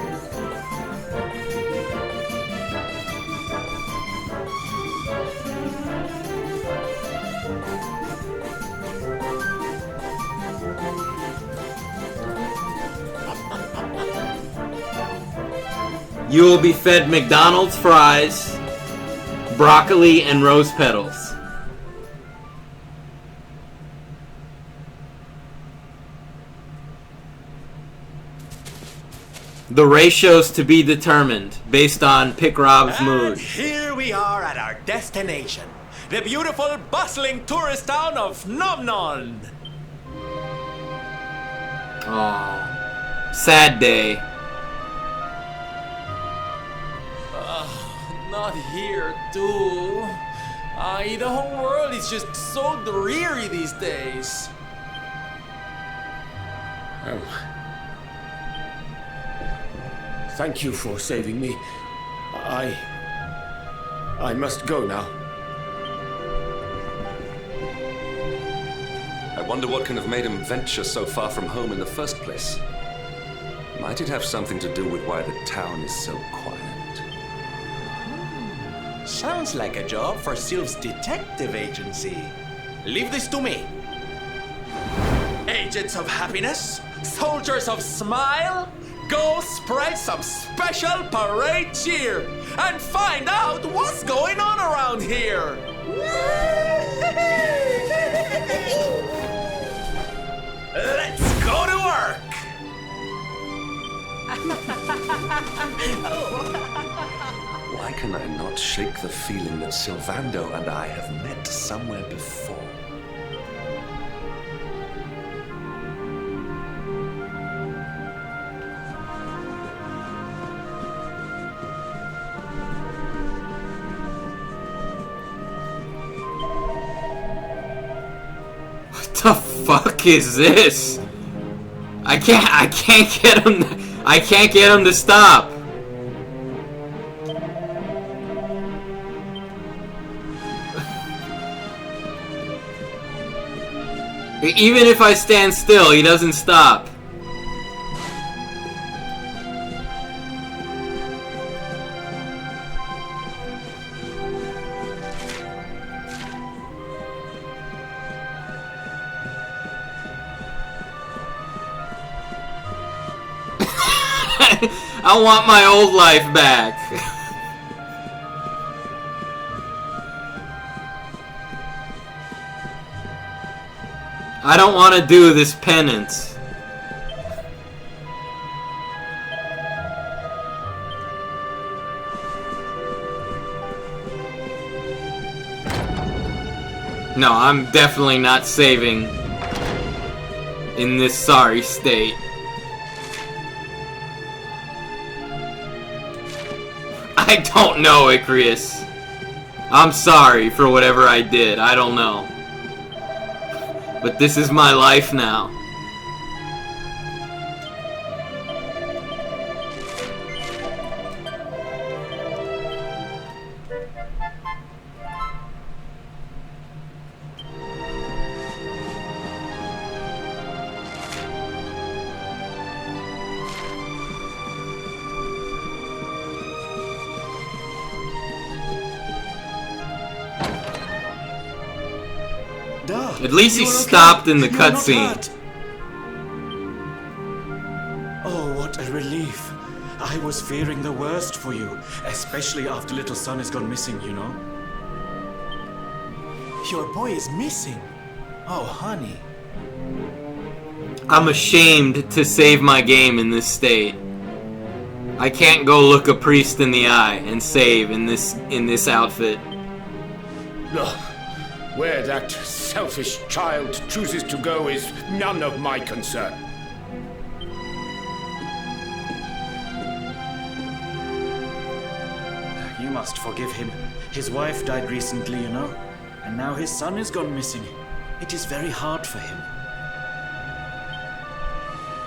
You will be fed McDonald's fries, broccoli, and rose petals. The ratios to be determined based on Pickrob's mood. And here we are at our destination, the beautiful, bustling tourist town of Nomnon. Oh, sad day. Not here, too. The whole world is just so dreary these days. Oh. Thank you for saving me. I must go now. I wonder what can have made him venture so far from home in the first place. Might it have something to do with why the town is so quiet? Sounds like a job for Sylph's detective agency. Leave this to me. Agents of happiness, soldiers of smile, go spread some special parade cheer and find out what's going on around here. Let's go to work. Why can I not shake the feeling that Sylvando and I have met somewhere before? What the fuck is this? I can't get him to stop. Even if I stand still, he doesn't stop. I want my old life back. I don't want to do this penance. No, I'm definitely not saving in this sorry state. I don't know, Icrius. I'm sorry for whatever I did. I don't know. But this is my life now. At least he stopped in the cutscene. Oh, what a relief. I was fearing the worst for you, especially after little son has gone missing, you know. Your boy is missing. Oh, honey. I'm ashamed to save my game in this state. I can't go look a priest in the eye and save in this outfit. Ugh. Where that selfish child chooses to go is none of my concern. You must forgive him. His wife died recently, you know. And now his son has gone missing. It is very hard for him.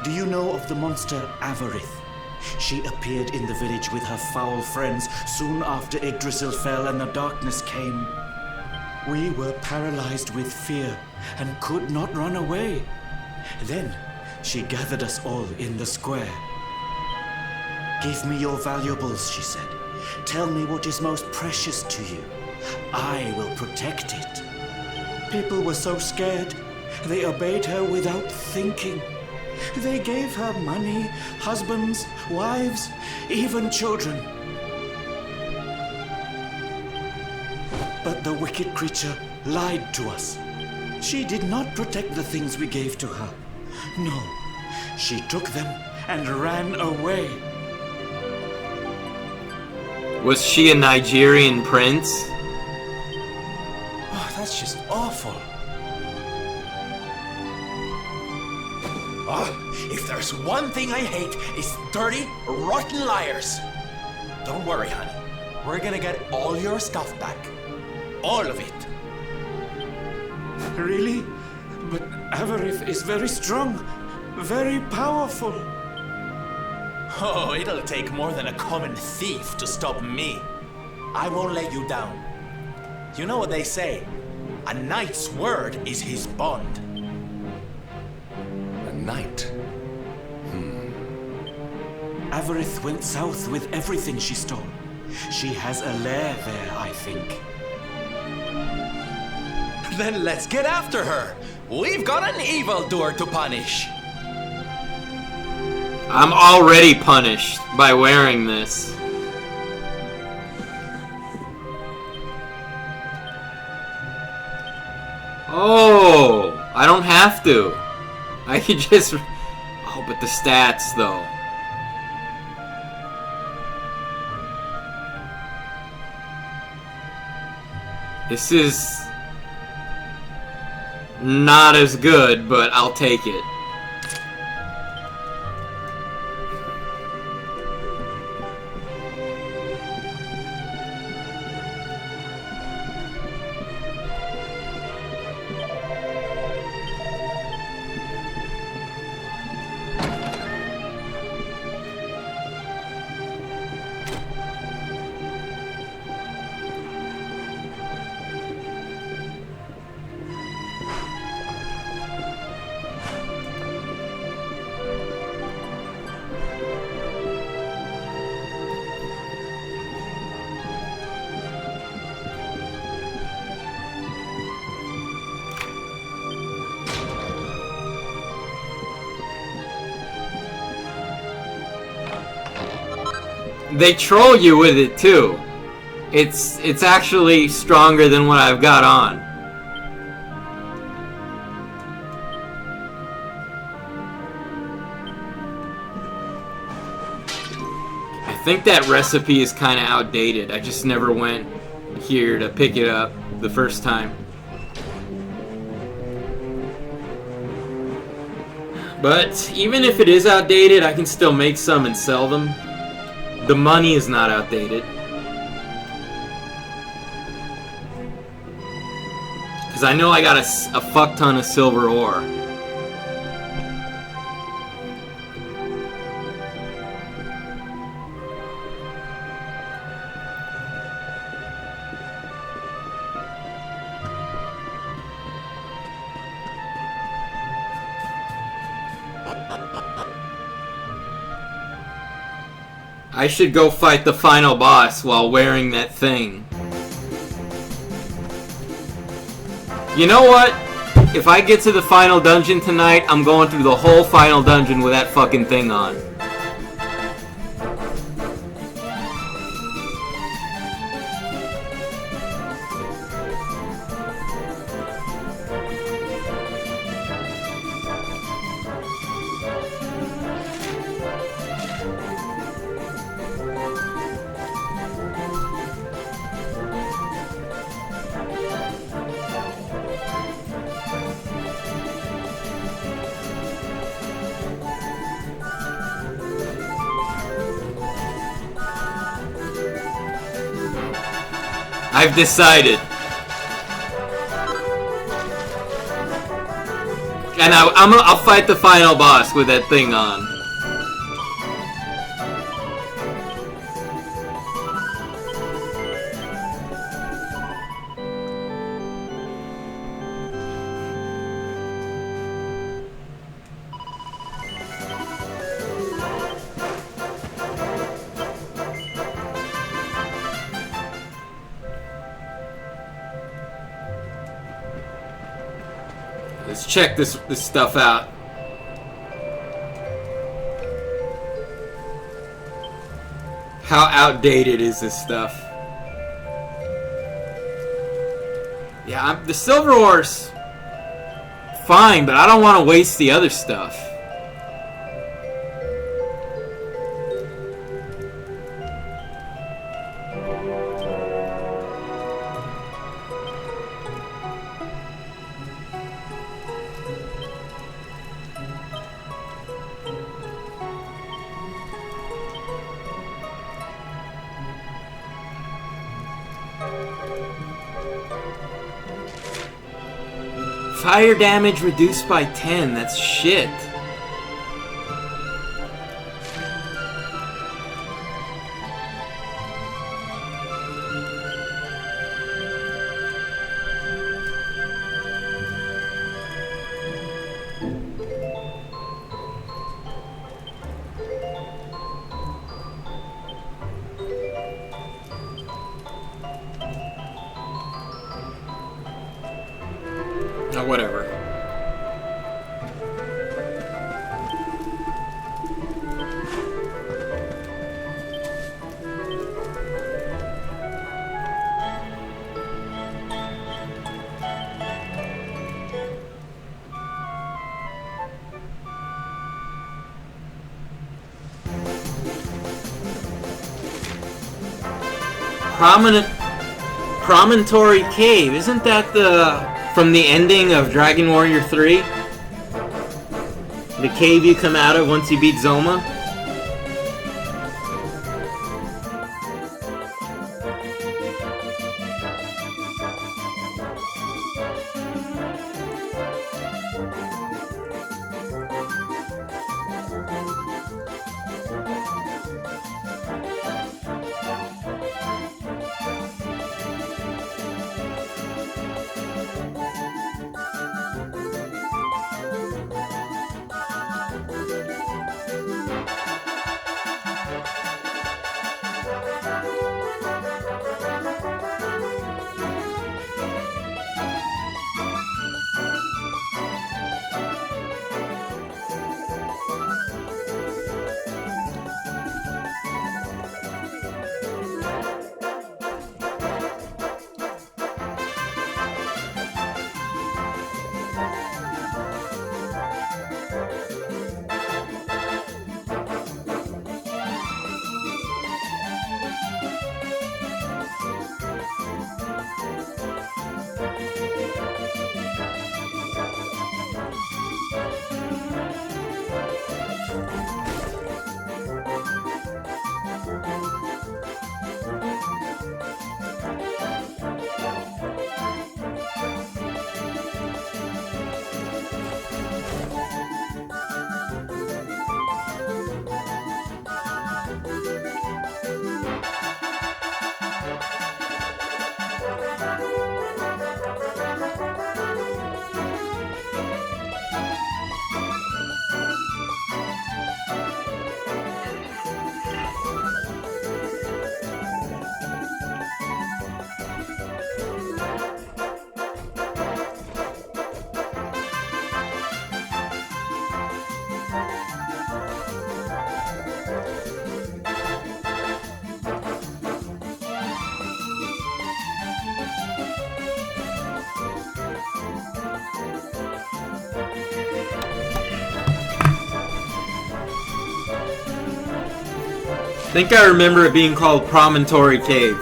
Do you know of the monster Avarith? She appeared in the village with her foul friends soon after Yggdrasil fell and the darkness came. We were paralyzed with fear and could not run away. Then she gathered us all in the square. Give me your valuables, she said. Tell me what is most precious to you. I will protect it. People were so scared. They obeyed her without thinking. They gave her money, husbands, wives, even children. But the wicked creature lied to us. She did not protect the things we gave to her. No, she took them and ran away. Was she a Nigerian prince? Oh, that's just awful. Oh, if there's one thing I hate, it's dirty, rotten liars. Don't worry, honey. We're gonna get all your stuff back. All of it. Really? But Avarith is very strong, very powerful. Oh, it'll take more than a common thief to stop me. I won't let you down. You know what they say? A knight's word is his bond. A knight? Avarith went south with everything she stole. She has a lair there, I think. Then let's get after her. We've got an evildoer to punish. I'm already punished by wearing this. Oh, I don't have to. I could just... Oh, but the stats, though. This is... not as good, but I'll take it. They troll you with it too. It's actually stronger than what I've got on. I think that recipe is kind of outdated. I just never went here to pick it up the first time. But even if it is outdated, I can still make some and sell them. The money is not outdated. Because I know I got a fuck ton of silver ore. I should go fight the final boss while wearing that thing. You know what? If I get to the final dungeon tonight, I'm going through the whole final dungeon with that fucking thing on. I've decided. And I'll fight the final boss with that thing on. Let's check this stuff out. How outdated is this stuff? Yeah, the silver ore's fine, but I don't want to waste the other stuff. Fire damage reduced by 10, that's shit. Oh, whatever. Promontory Cave, isn't that from the ending of Dragon Warrior 3? The cave you come out of once you beat Zoma? I think I remember it being called Promontory Cave.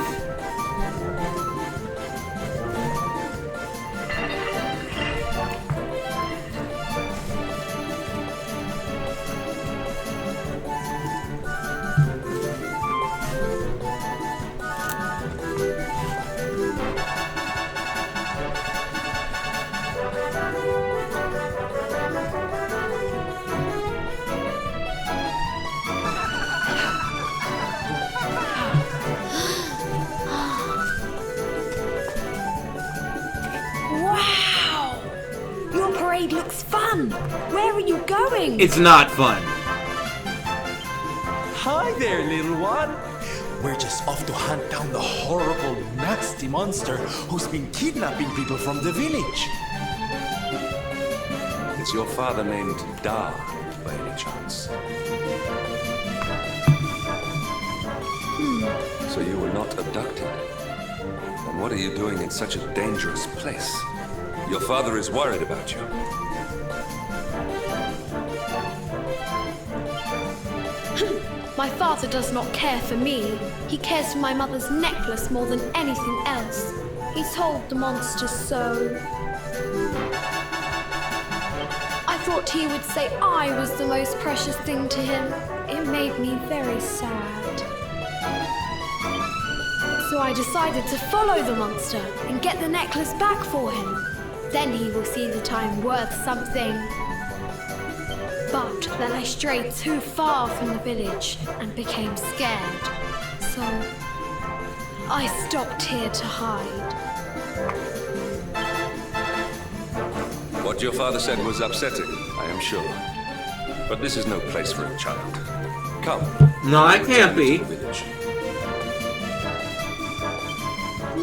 Wow! Your parade looks fun. Where are you going? It's not fun. Hi there, little one. We're just off to hunt down the horrible, nasty monster who's been kidnapping people from the village. Is your father named Da, by any chance? So you were not abducted? And what are you doing in such a dangerous place? Your father is worried about you. My father does not care for me. He cares for my mother's necklace more than anything else. He told the monster so. I thought he would say I was the most precious thing to him. It made me very sad. So I decided to follow the monster and get the necklace back for him. Then he will see that I'm worth something. But then I strayed too far from the village and became scared. So I stopped here to hide. What your father said was upsetting, I am sure. But this is no place for a child. Come. No, it can't be.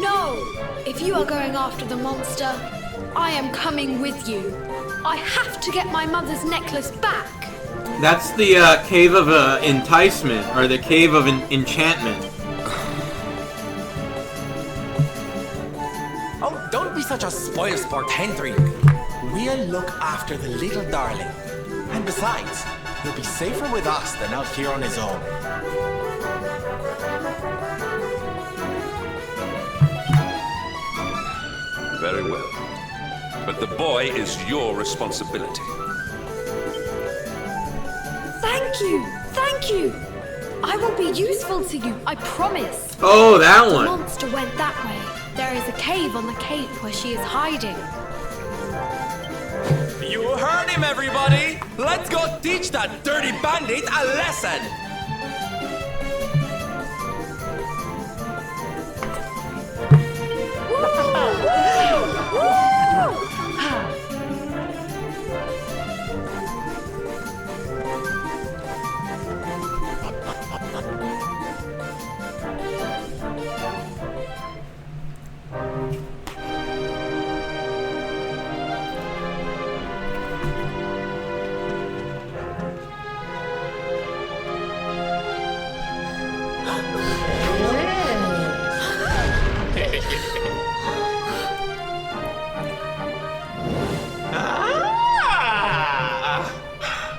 No! If you are going after the monster, I am coming with you. I have to get my mother's necklace back. That's the Cave of Enticement, or the Cave of Enchantment. Oh, don't be such a spoilsport, Hendrik. We'll look after the little darling. And besides, he'll be safer with us than out here on his own. Very well. But the boy is your responsibility. Thank you! Thank you! I will be useful to you, I promise. Oh, that one. The monster went that way. There is a cave on the cape where she is hiding. You heard him, everybody! Let's go teach that dirty bandit a lesson!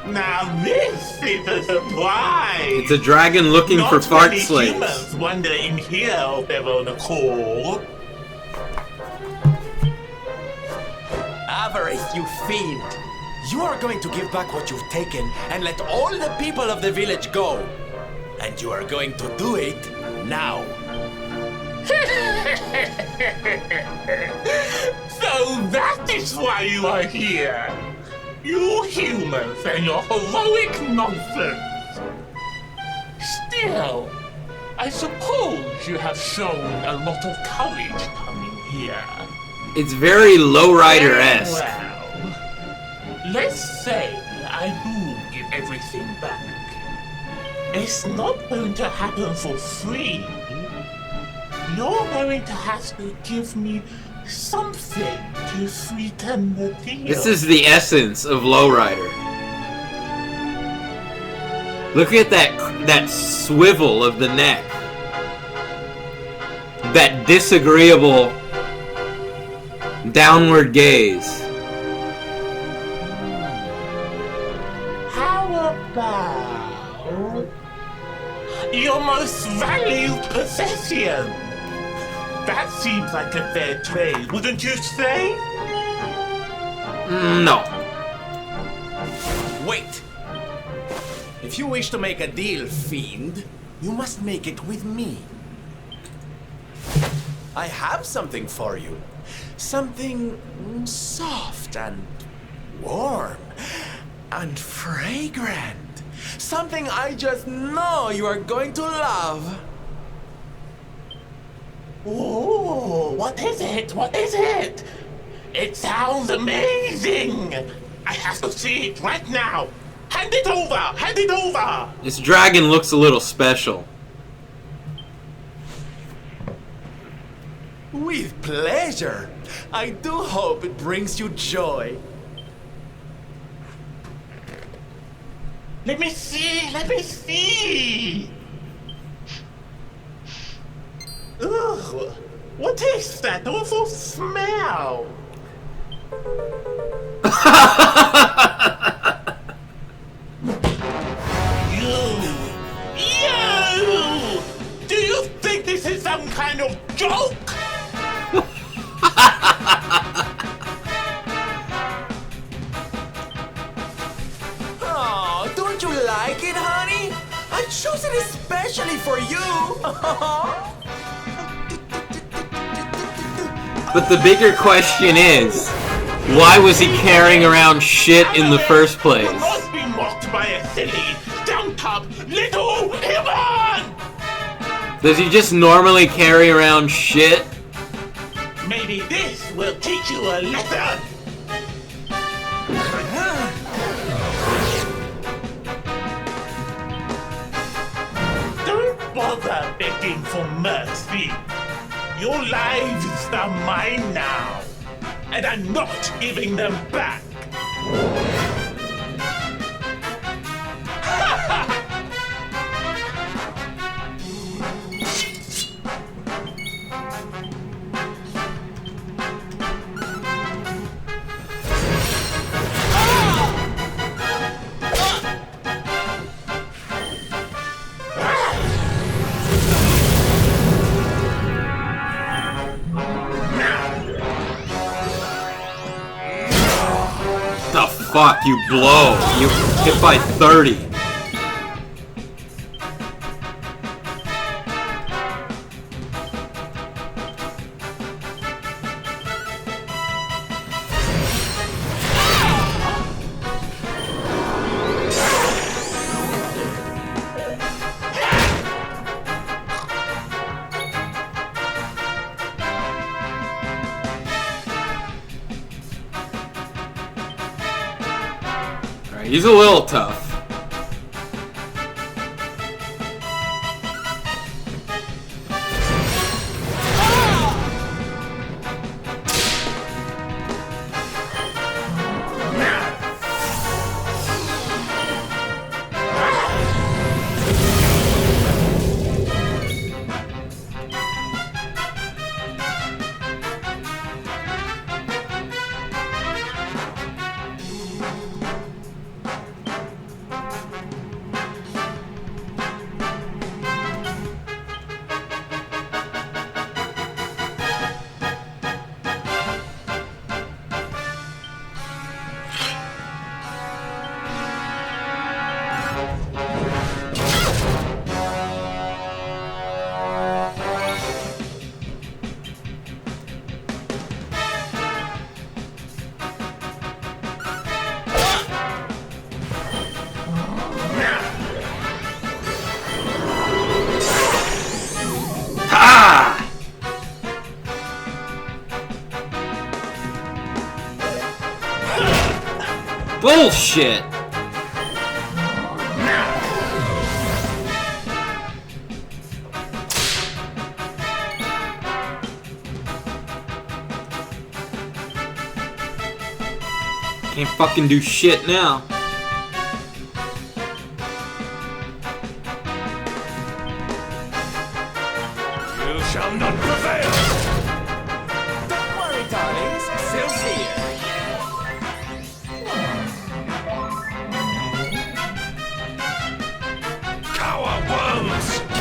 Now this is a surprise! It's a dragon looking for fart many slaves. humans wander in here of their own accord. Avarice, you fiend! You are going to give back what you've taken and let all the people of the village go. And you are going to do it now. So that is why you are here! You humans and your heroic nonsense! Still, I suppose you have shown a lot of courage coming here. It's very lowrider-esque. Well, let's say I do give everything back. It's not going to happen for free. You're going to have to give me something to sweeten the deal. This is the essence of lowrider. Look at that swivel of the neck. That disagreeable downward gaze. How about Your most valued possession. That seems like a fair trade, wouldn't you say? No. Wait. If you wish to make a deal, fiend, you must make it with me. I have something for you. Something soft and warm and fragrant. Something I just know you are going to love. Oh, what is it? What is it? It sounds amazing! I have to see it right now! Hand it over! Hand it over! This dragon looks a little special. With pleasure. I do hope it brings you joy. Let me see! Let me see! Ugh! What is that awful smell? You! Do you think this is some kind of joke? Oh, don't you like it, honey? I chose it especially for you. But the bigger question is, why was he carrying around shit in the first place? You must be mocked by a silly, down-top little human! Does he just normally carry around shit? Maybe this will teach you a lesson! Don't bother begging for mercy. Your lives are mine now, and I'm not giving them back. Fuck, you blow. You hit by 30. He's a little tough. Bullshit! Can't fucking do shit now. You shall not prevail! Don't worry, darlings. Syl's here. Cower worms!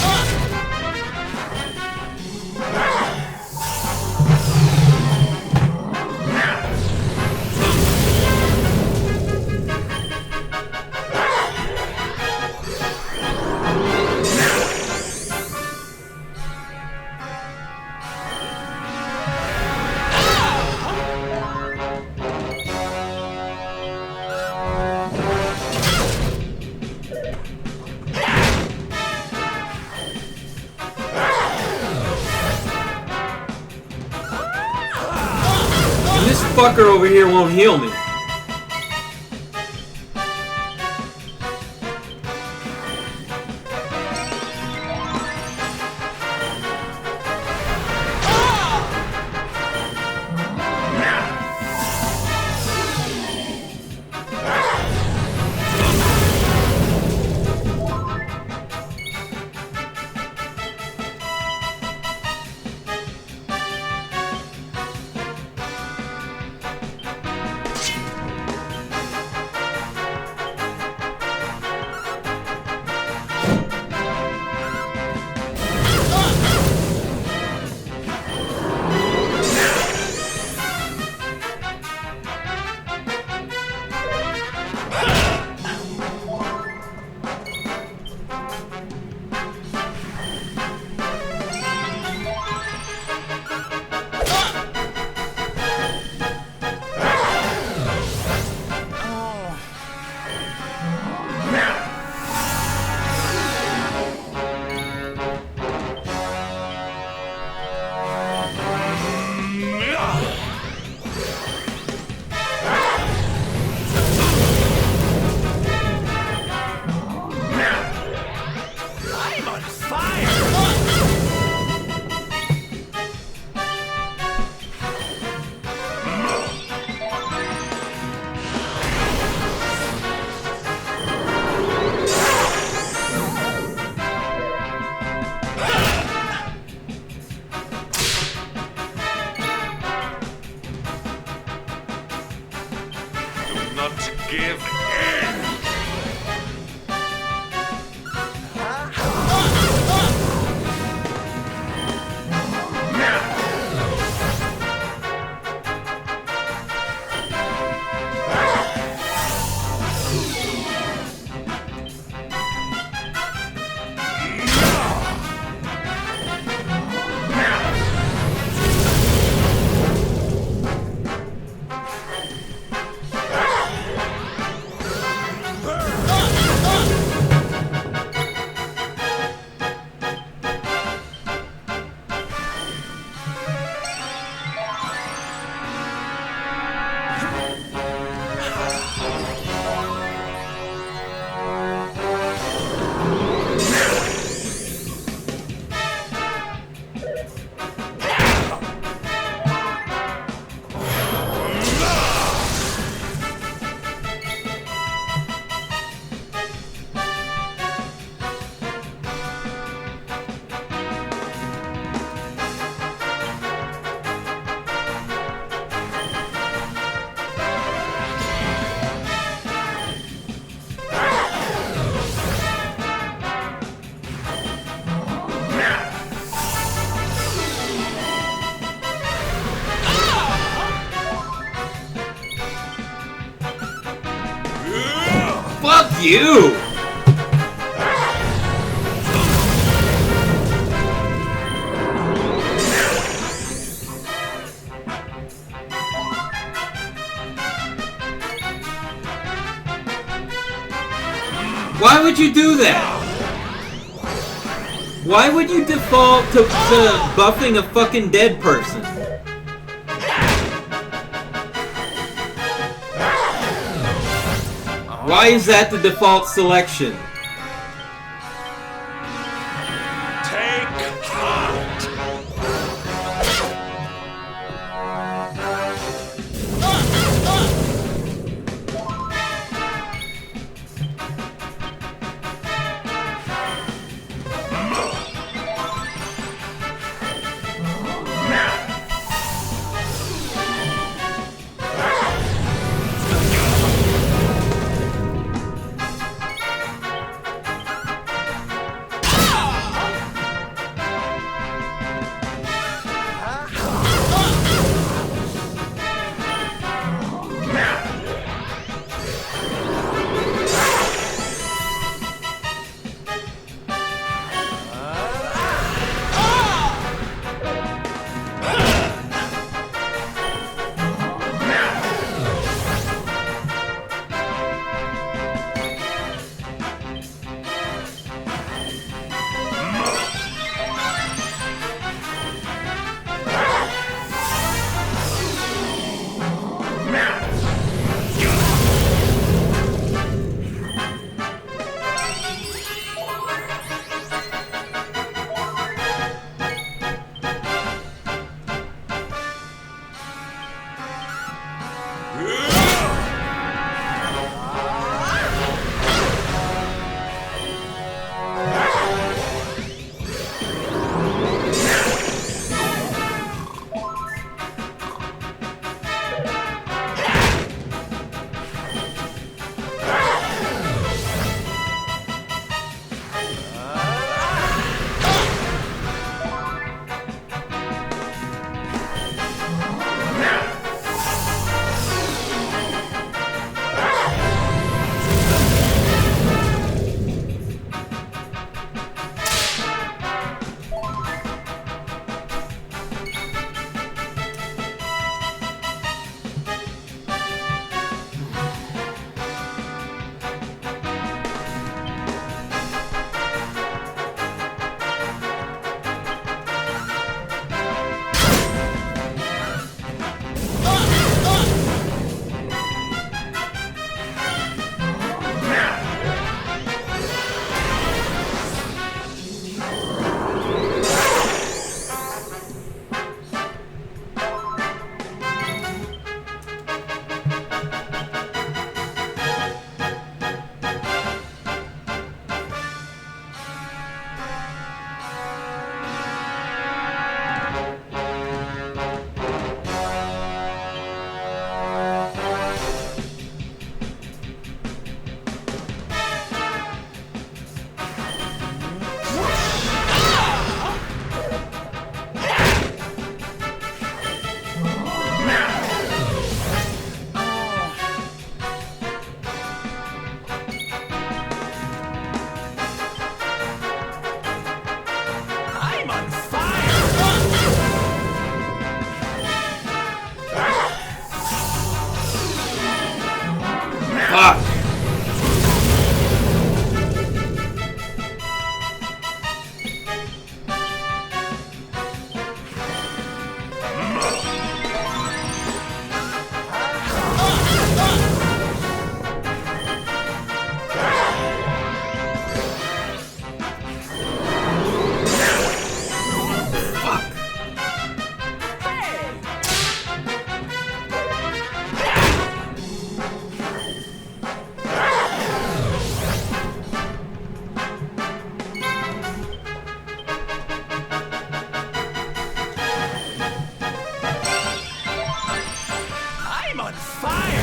fucker over here won't heal me. Give in! Fuck you! Why would you do that? Why would you default to buffing a fucking dead person? Why is that the default selection? Take heart! Fuck. I'm on fire!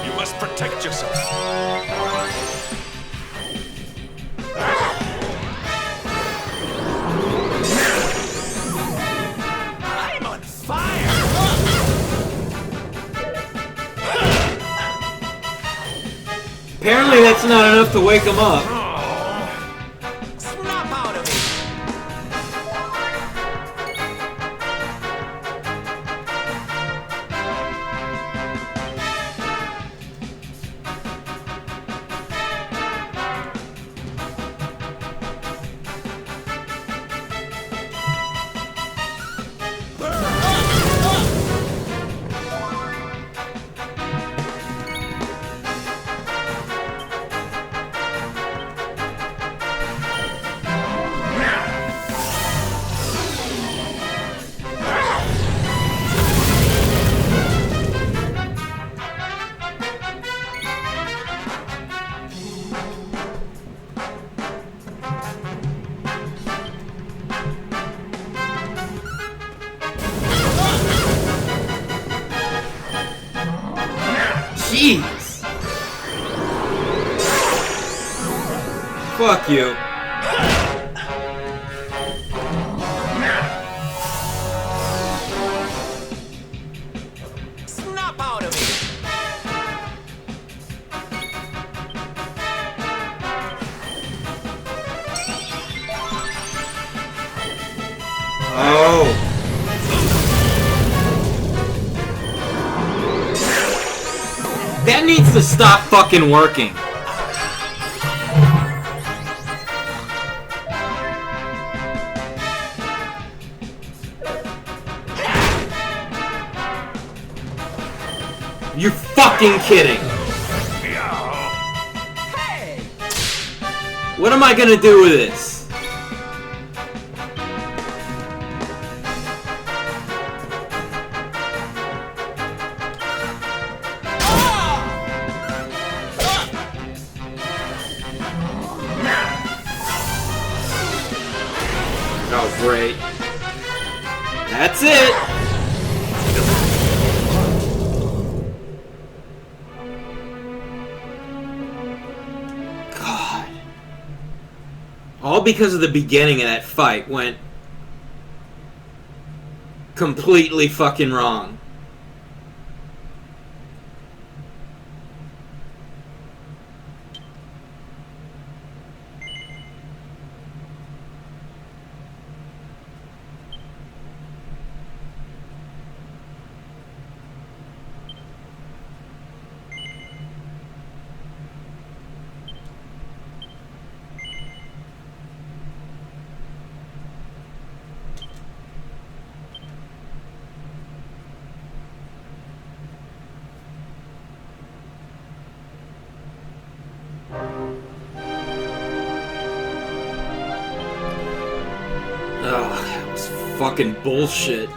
You must protect yourself. I'm on fire! Apparently that's not enough to wake him up. Snap out of it! Jeez. Fuck you. Snap out of it! Oh. That needs to stop fucking working. You fucking kidding? What am I gonna do with this? Oh, great. That's it! God. All because of the beginning of that fight went completely fucking wrong. Ugh, that was fucking bullshit.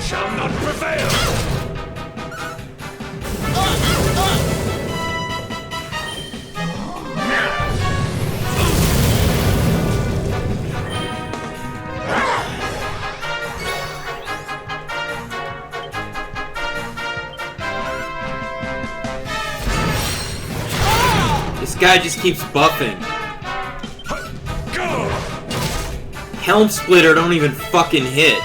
Shall not prevail! This guy just keeps buffing. Helm Splitter don't even fucking hit.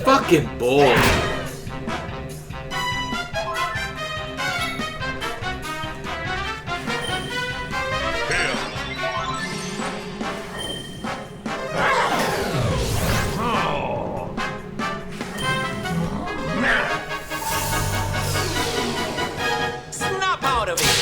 Fucking bull. Snap out of it!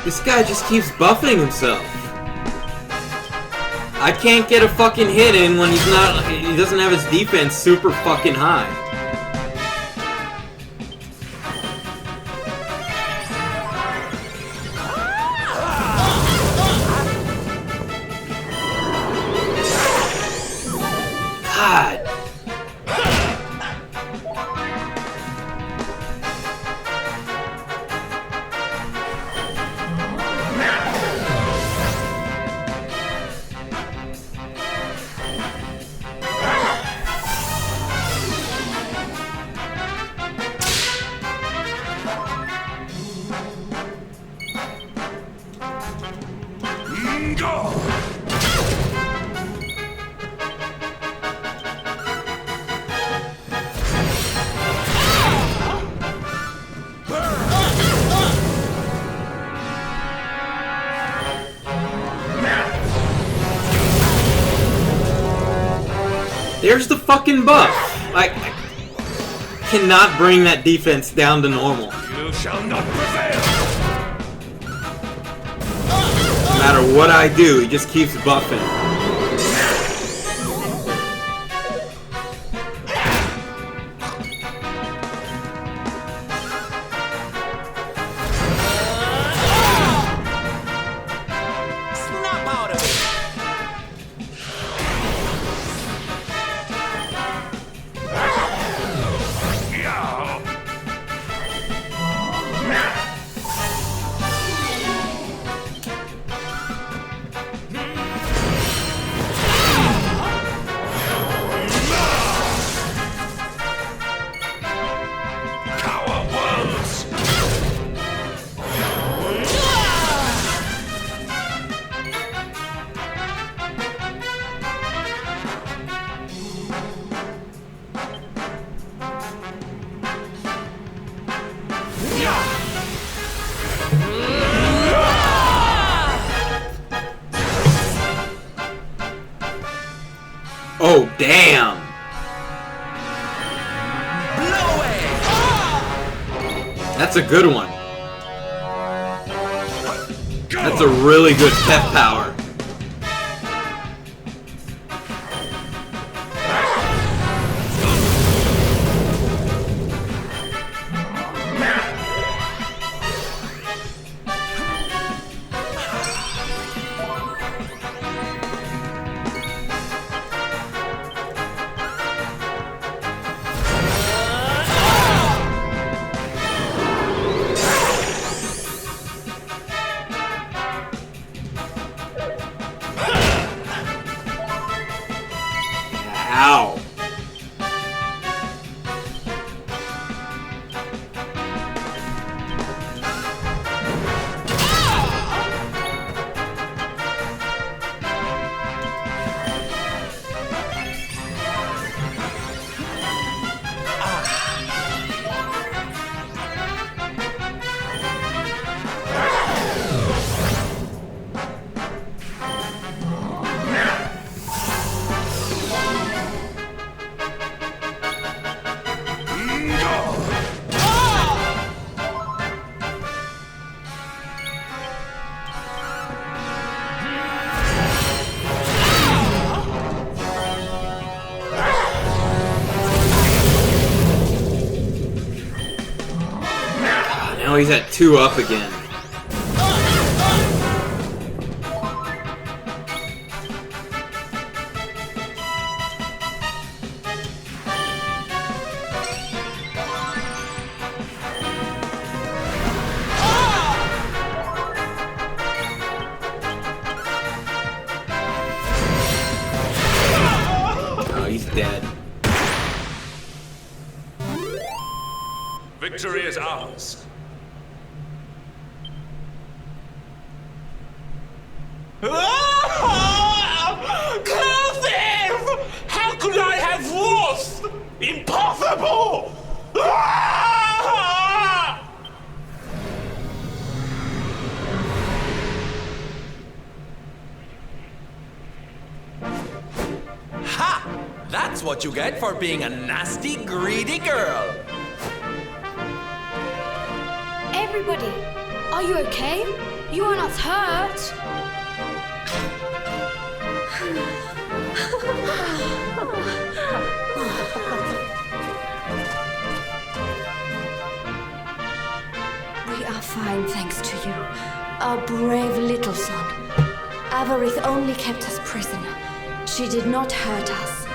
This guy just keeps buffing himself. I can't get a fucking hit in when he doesn't have his defense super fucking high. God. There's the fucking buff. I cannot bring that defense down to normal. You shall not prevail. No matter what I do, he just keeps buffing. That's a good one. That's a really good pep power. Ow. Now he's at 2 up again. Oh, he's dead. Victory is ours. Cursive! How could I have lost? Impossible! Ha! That's what you get for being a nasty, greedy girl. Everybody, are you okay? You are not hurt. We are fine, thanks to you, our brave little son. Avarith only kept us prisoner. She did not hurt us.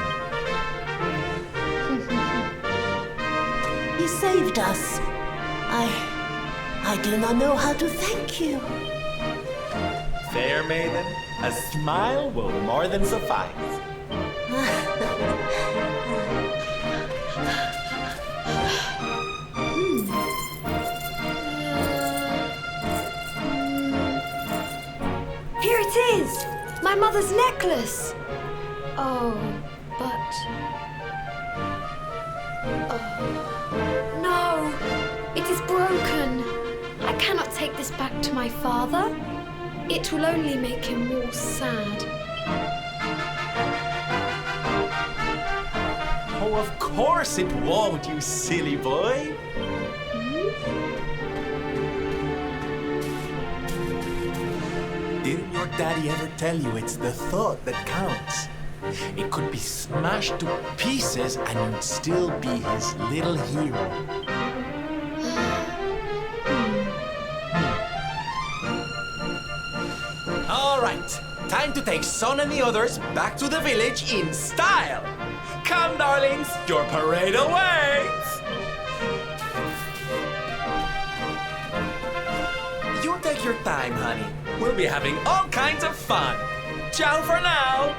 You saved us. I do not know how to thank you. Fair maiden, a smile will more than suffice. Here it is! My mother's necklace! Oh, but... Oh. No! It is broken! I cannot take this back to my father. It will only make him more sad. Oh, of course it won't, you silly boy. Didn't your daddy ever tell you it's the thought that counts? It could be smashed to pieces and you'd still be his little hero. All right, time to take Son and the others back to the village in style. Come, darlings, your parade awaits. You take your time, honey. We'll be having all kinds of fun. Ciao for now.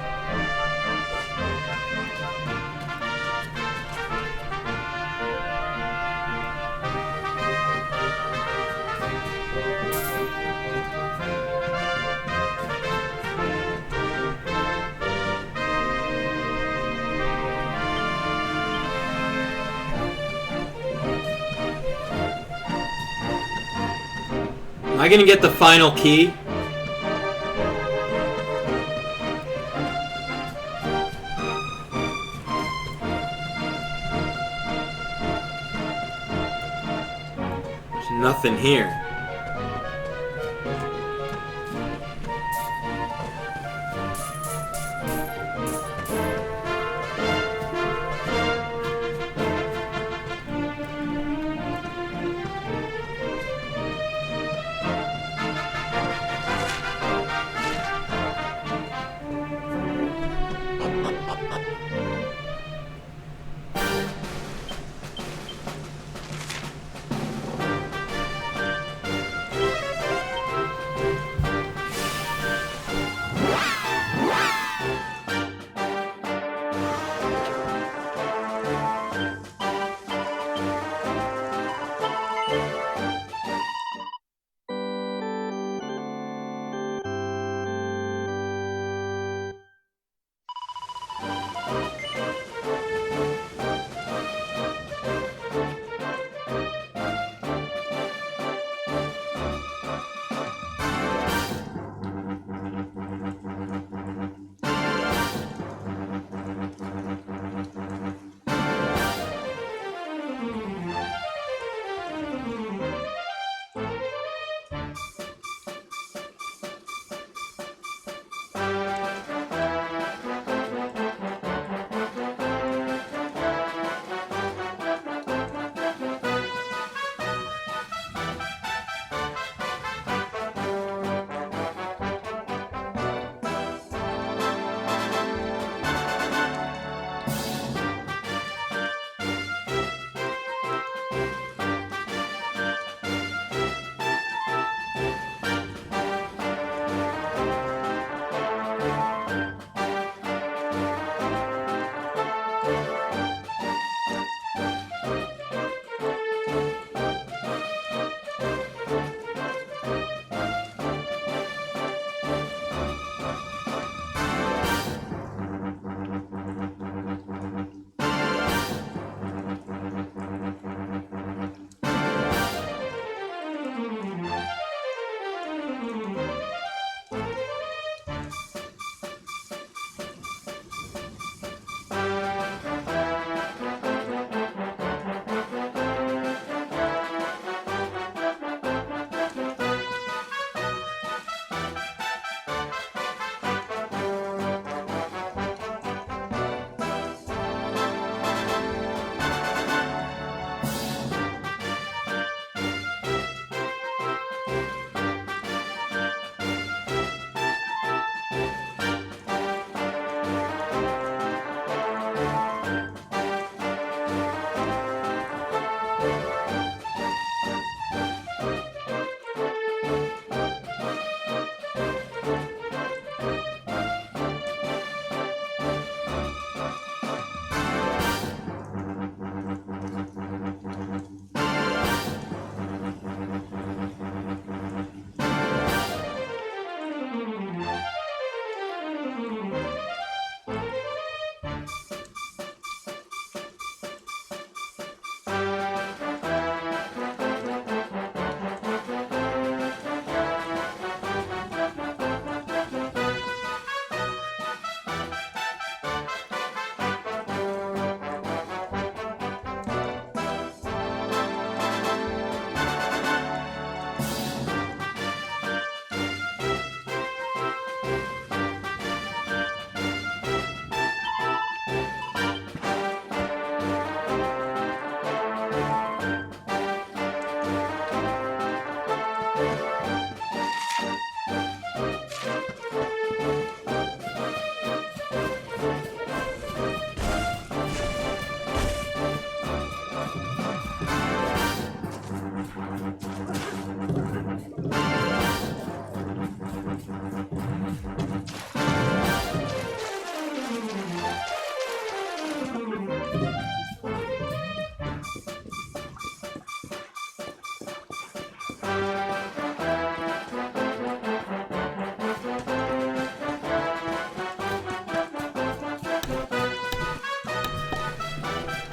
Am I gonna get the final key? Nothing here.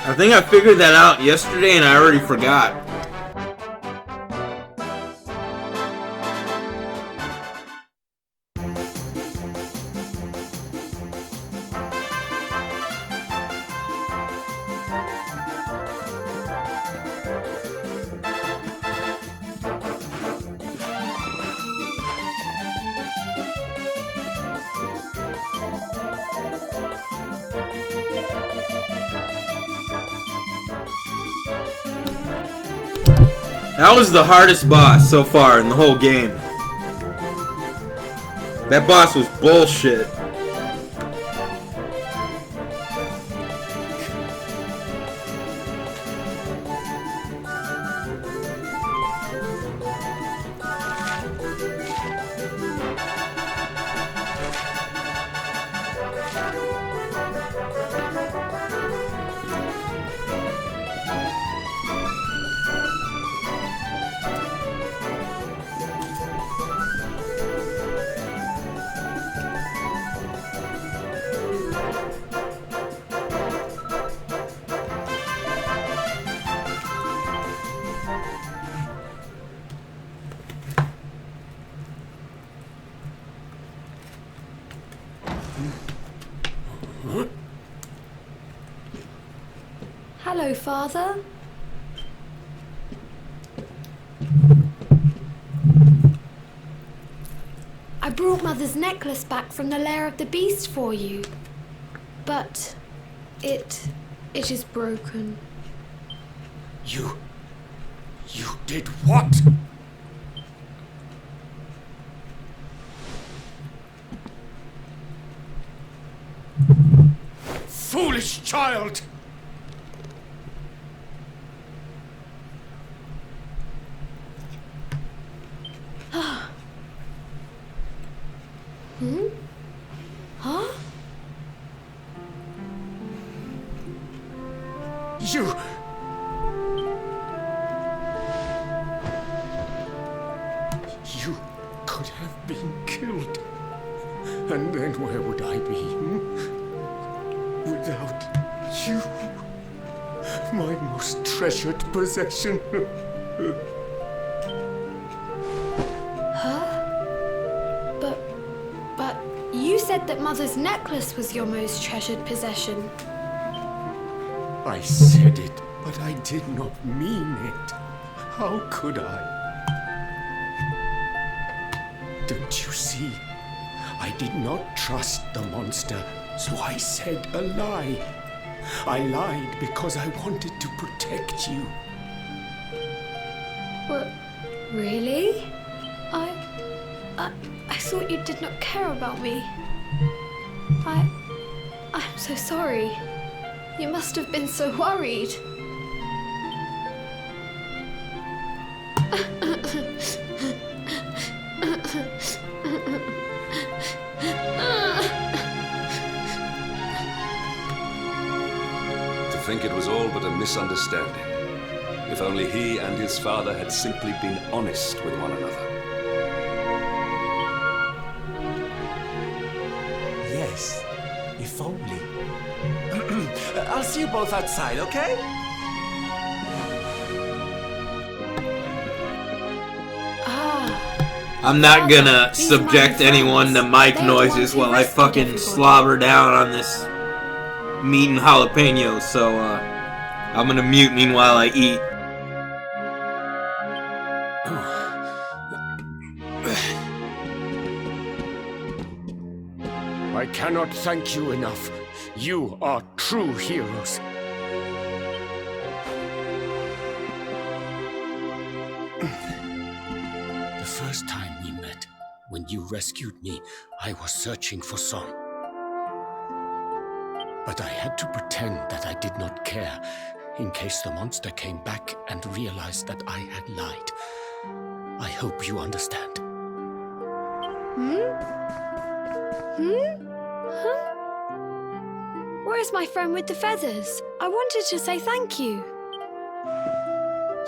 I think I figured that out yesterday and I already forgot. That was the hardest boss so far in the whole game. That boss was bullshit. Hello, Father. I brought Mother's necklace back from the lair of the beast for you. But it is broken. You did what? Foolish child! Huh? You could have been killed. And then where would I be? Without you, my most treasured possession. But you said that Mother's necklace was your most treasured possession. I said it, but I did not mean it. How could I? Don't you see? I did not trust the monster, so I said a lie. I lied because I wanted to protect you. Really? I thought you did not care about me. I'm so sorry. You must have been so worried. To think it was all but a misunderstanding. If only he and his father had simply been honest with one another. Yes, if only. I'll see you both outside, okay? I'm not gonna subject anyone to mic noises while I fucking slobber down on this meat and jalapenos, so I'm gonna mute meanwhile I eat. I cannot thank you enough. You are true heroes. The first time we met, when you rescued me, I was searching for Son. But I had to pretend that I did not care, in case the monster came back and realized that I had lied. I hope you understand. Where's my friend with the feathers? I wanted to say thank you.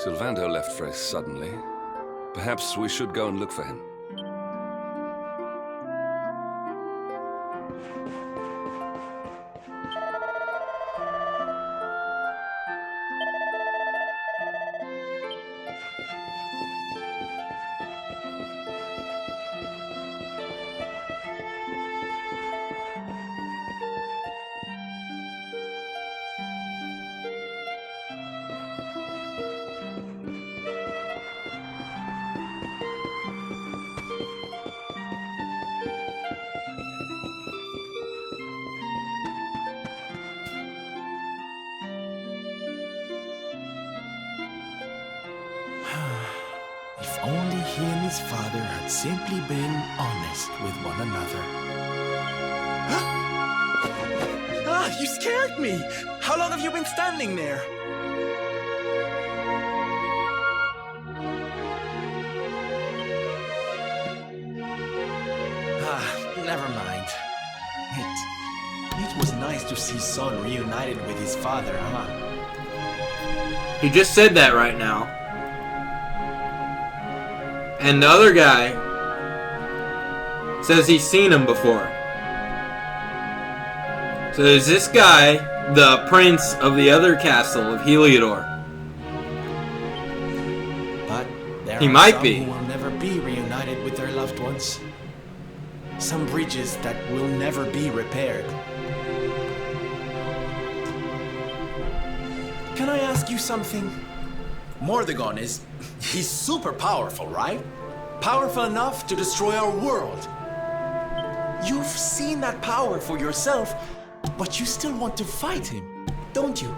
Sylvando left very suddenly. Perhaps we should go and look for him. only he and his father had simply been honest with one another. Ah, you scared me! How long have you been standing there? Never mind. It was nice to see Son reunited with his father, huh? He just said that right now. And the other guy says he's seen him before. So is this guy the prince of the other castle of Heliodor? But there He are might some be. who will never be reunited with their loved ones. Some bridges that will never be repaired. Can I ask you something? Mordegon he's super powerful, right? Powerful enough to destroy our world. You've seen that power for yourself, but you still want to fight him, don't you?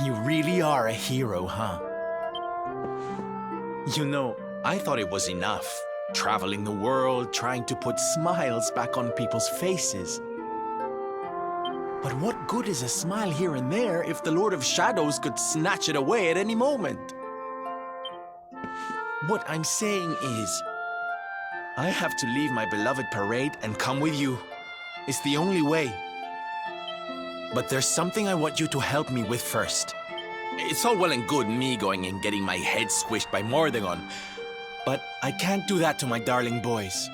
You really are a hero, huh? You know, I thought it was enough, traveling the world, trying to put smiles back on people's faces. But what good is a smile here and there if the Lord of Shadows could snatch it away at any moment? What I'm saying is, I have to leave my beloved parade and come with you. It's the only way. But there's something I want you to help me with first. It's all well and good me going and getting my head squished by Mordegon, but I can't do that to my darling boys.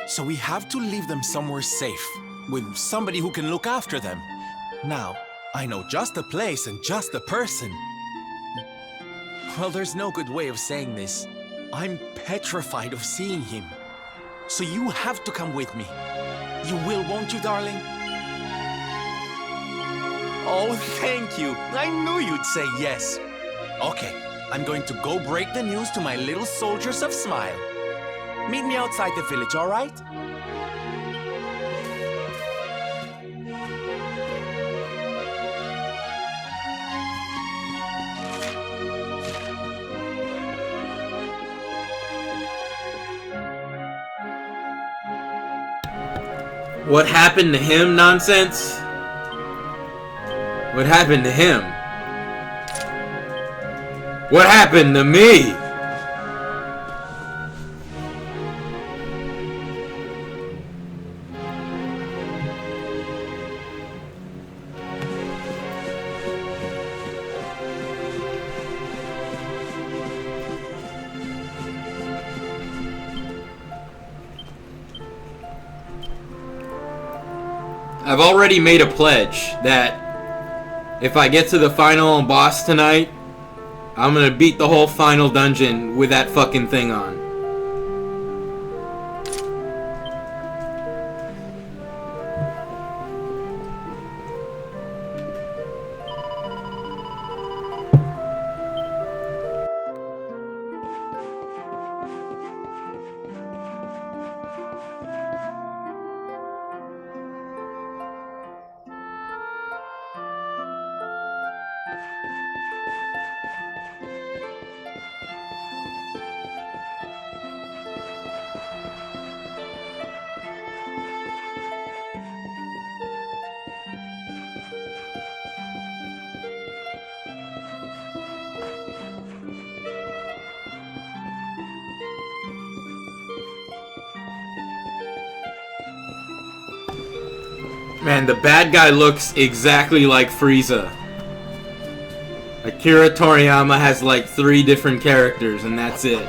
So we have to leave them somewhere safe, with somebody who can look after them. Now, I know just the place and just the person. Well, there's no good way of saying this. I'm petrified of seeing him. So you have to come with me. You will, won't you, darling? Oh, thank you. I knew you'd say yes. Okay, I'm going to go break the news to my little soldiers of Smile. Meet me outside the village, all right? What happened to him nonsense? What happened to him? What happened to me? I've already made a pledge that if I get to the final boss tonight, I'm gonna beat the whole final dungeon with that fucking thing on. Man, the bad guy looks exactly like Frieza. Akira Toriyama has like 3 different characters and that's it.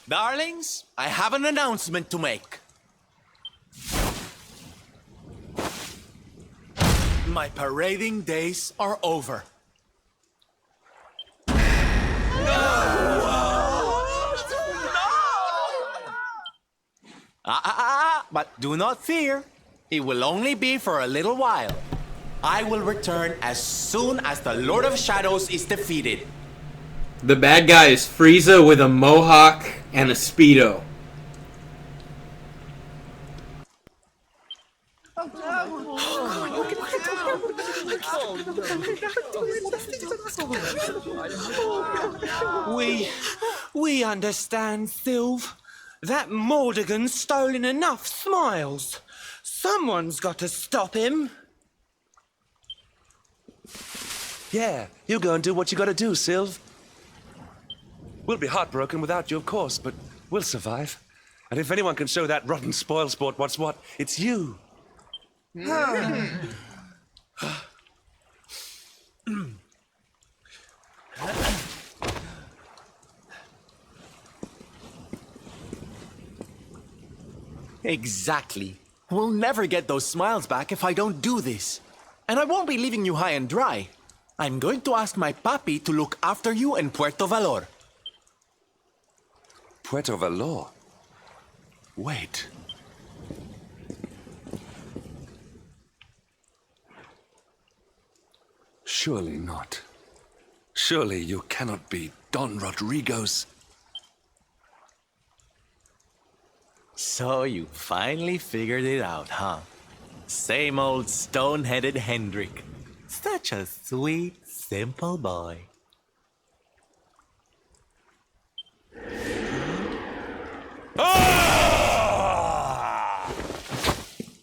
Darlings, I have an announcement to make. My parading days are over. But do not fear. It will only be for a little while. I will return as soon as the Lord of Shadows is defeated. The bad guy is Frieza with a mohawk and a Speedo. We understand, Sylve. That Mordegon's stolen enough smiles. Someone's got to stop him. Yeah, you go and do what you gotta do, Sylve. We'll be heartbroken without you, of course, but we'll survive. And if anyone can show that rotten spoilsport what's what, it's you. Exactly. We'll never get those smiles back if I don't do this. And I won't be leaving you high and dry. I'm going to ask my papi to look after you in Puerto Valor. Puerto Valor? Wait. Surely not. Surely you cannot be Don Rodrigo's... So you finally figured it out, huh? Same old stone-headed Hendrik. Such a sweet, simple boy.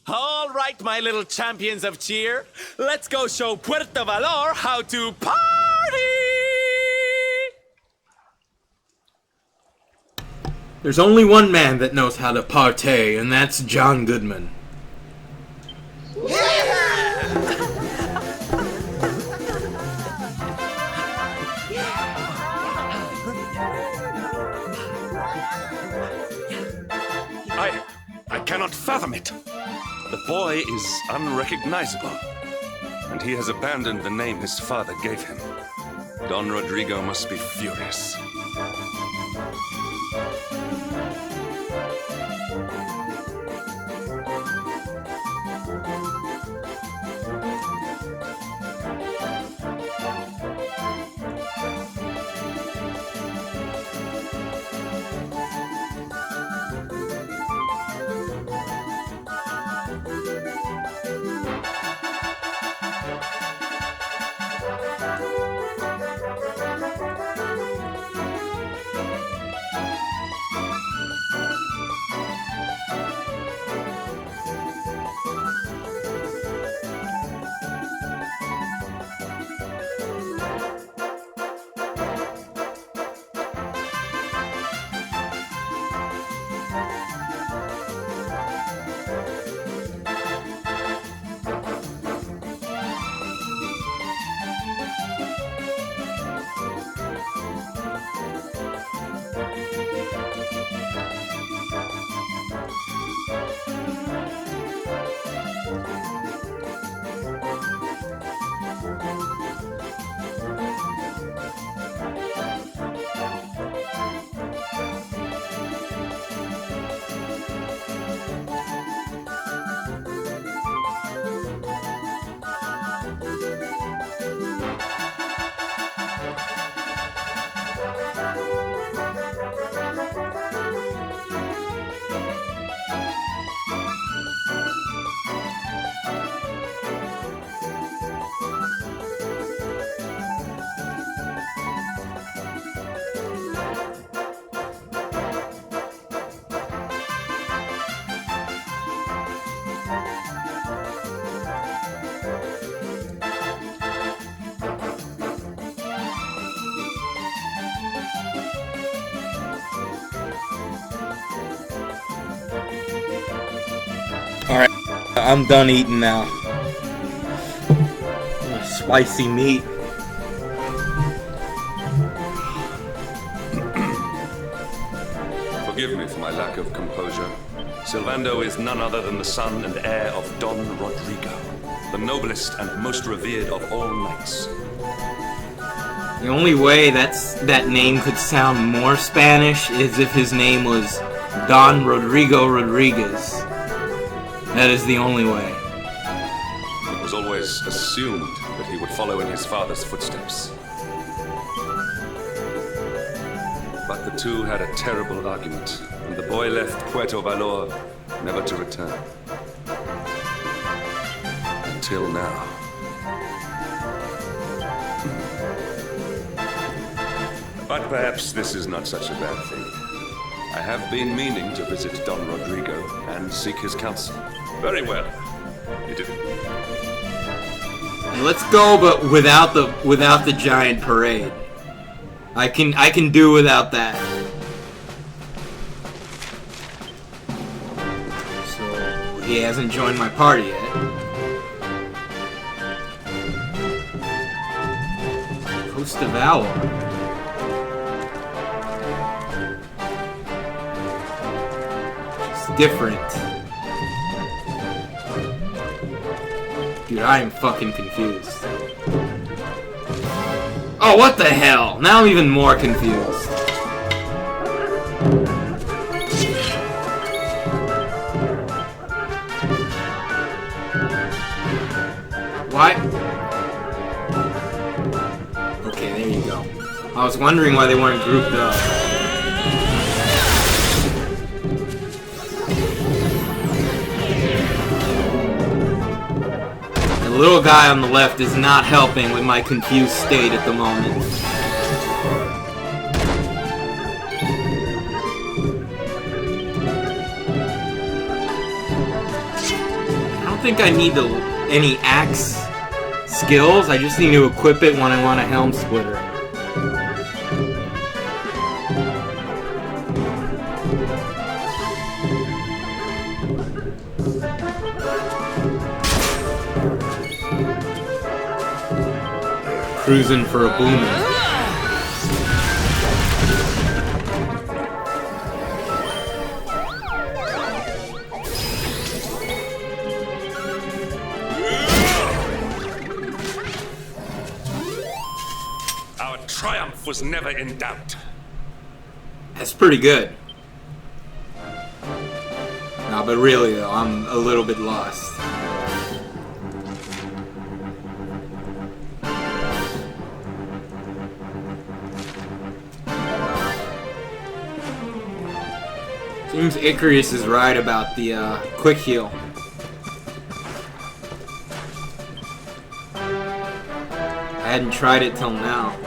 All right, my little champions of cheer. Let's go show Puerto Valor how to party! There's only one man that knows how to partay, and that's John Goodman. I cannot fathom it. The boy is unrecognizable, and he has abandoned the name his father gave him. Don Rodrigo must be furious. Alright, I'm done eating now. Spicy meat. Forgive me for my lack of composure. Sylvando is none other than the son and heir of Don Rodrigo, the noblest and most revered of all knights. The only way that name could sound more Spanish is if his name was Don Rodrigo Rodriguez. That is the only way. It was always always assumed that he would follow in his father's footsteps. But the two had a terrible argument, and the boy left Puerto Valor never to return. Until now. But perhaps this is not such a bad thing. I have been meaning to visit Don Rodrigo and seek his counsel. Very well. You did it. Let's go, but without the giant parade. I can do without that. So he hasn't joined my party yet. Host of Valor. Different. Dude, I am fucking confused. Oh, what the hell? Now I'm even more confused. Why? Okay, there you go. I was wondering why they weren't grouped up. The little guy on the left is not helping with my confused state at the moment. I don't think I need any axe skills. I just need to equip it when I want a helm splitter. Cruising for a boomer. Our triumph was never in doubt. That's pretty good. No, but really though, I'm a little bit lost. Seems Icarus is right about the quick heal. I hadn't tried it till now.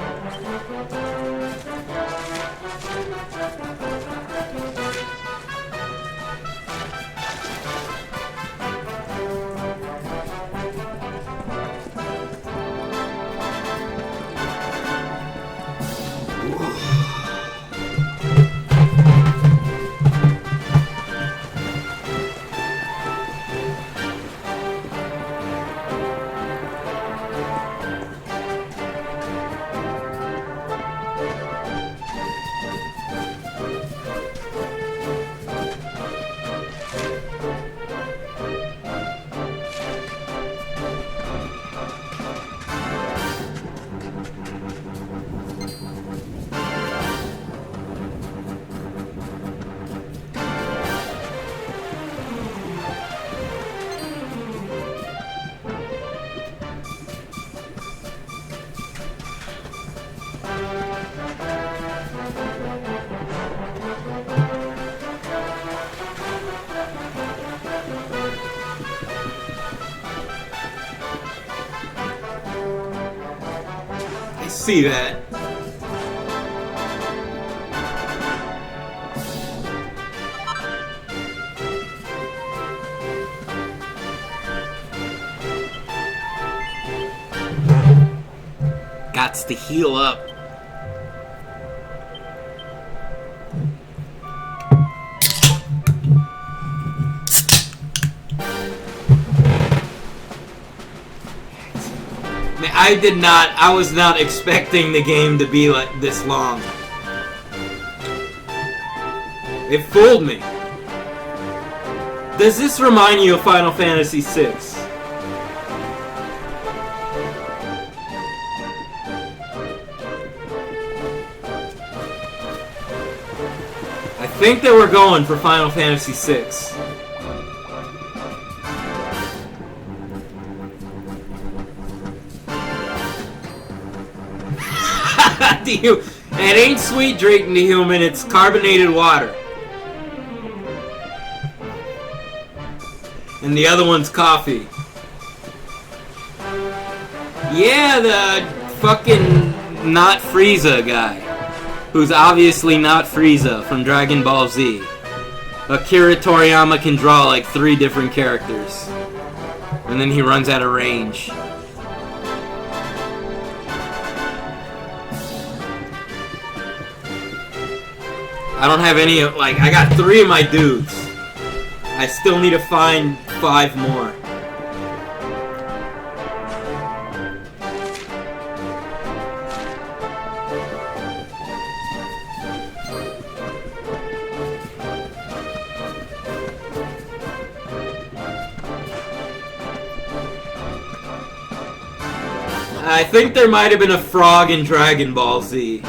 See that. Gots to heal up. I was not expecting the game to be like this long. It fooled me. Does this remind you of Final Fantasy VI? I think they were going for Final Fantasy VI. It ain't sweet drinking the human, it's carbonated water. And the other one's coffee. Yeah, the fucking not Frieza guy. Who's obviously not Frieza from Dragon Ball Z. Akira Toriyama can draw like 3 different characters. And then he runs out of range. I don't have any, like, I got 3 of my dudes. I still need to find 5 more. I think there might have been a frog in Dragon Ball Z.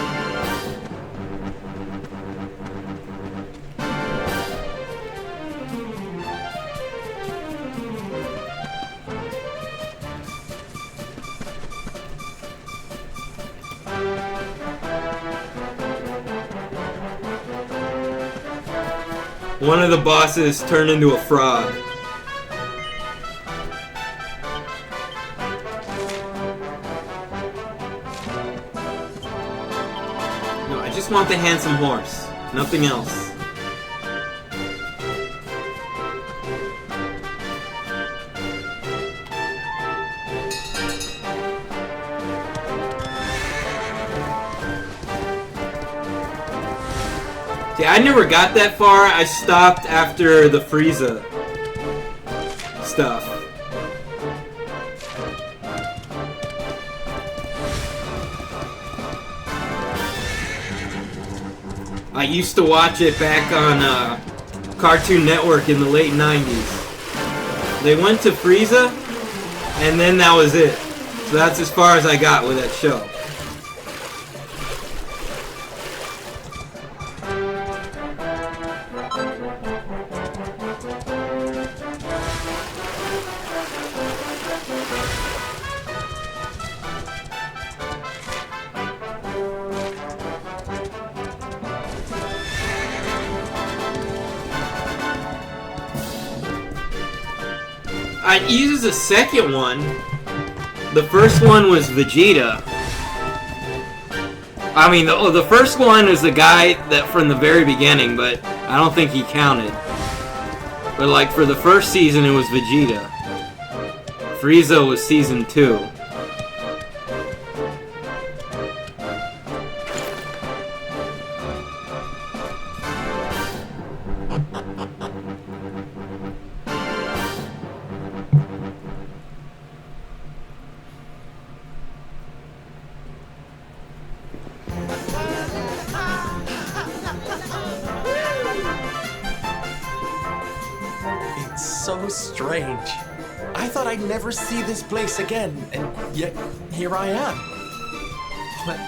One of the bosses turned into a frog. No, I just want the handsome horse. Nothing else. See, I never got that far. I stopped after the Frieza stuff. I used to watch it back on Cartoon Network in the late 90s. They went to Frieza, and then that was it. So that's as far as I got with that show. I used the second one. The first one was Vegeta. I mean, the first one is the guy that from the very beginning, but I don't think he counted. But like for the first season, it was Vegeta. Frieza was season 2. So strange. I thought I'd never see this place again, and yet here I am. But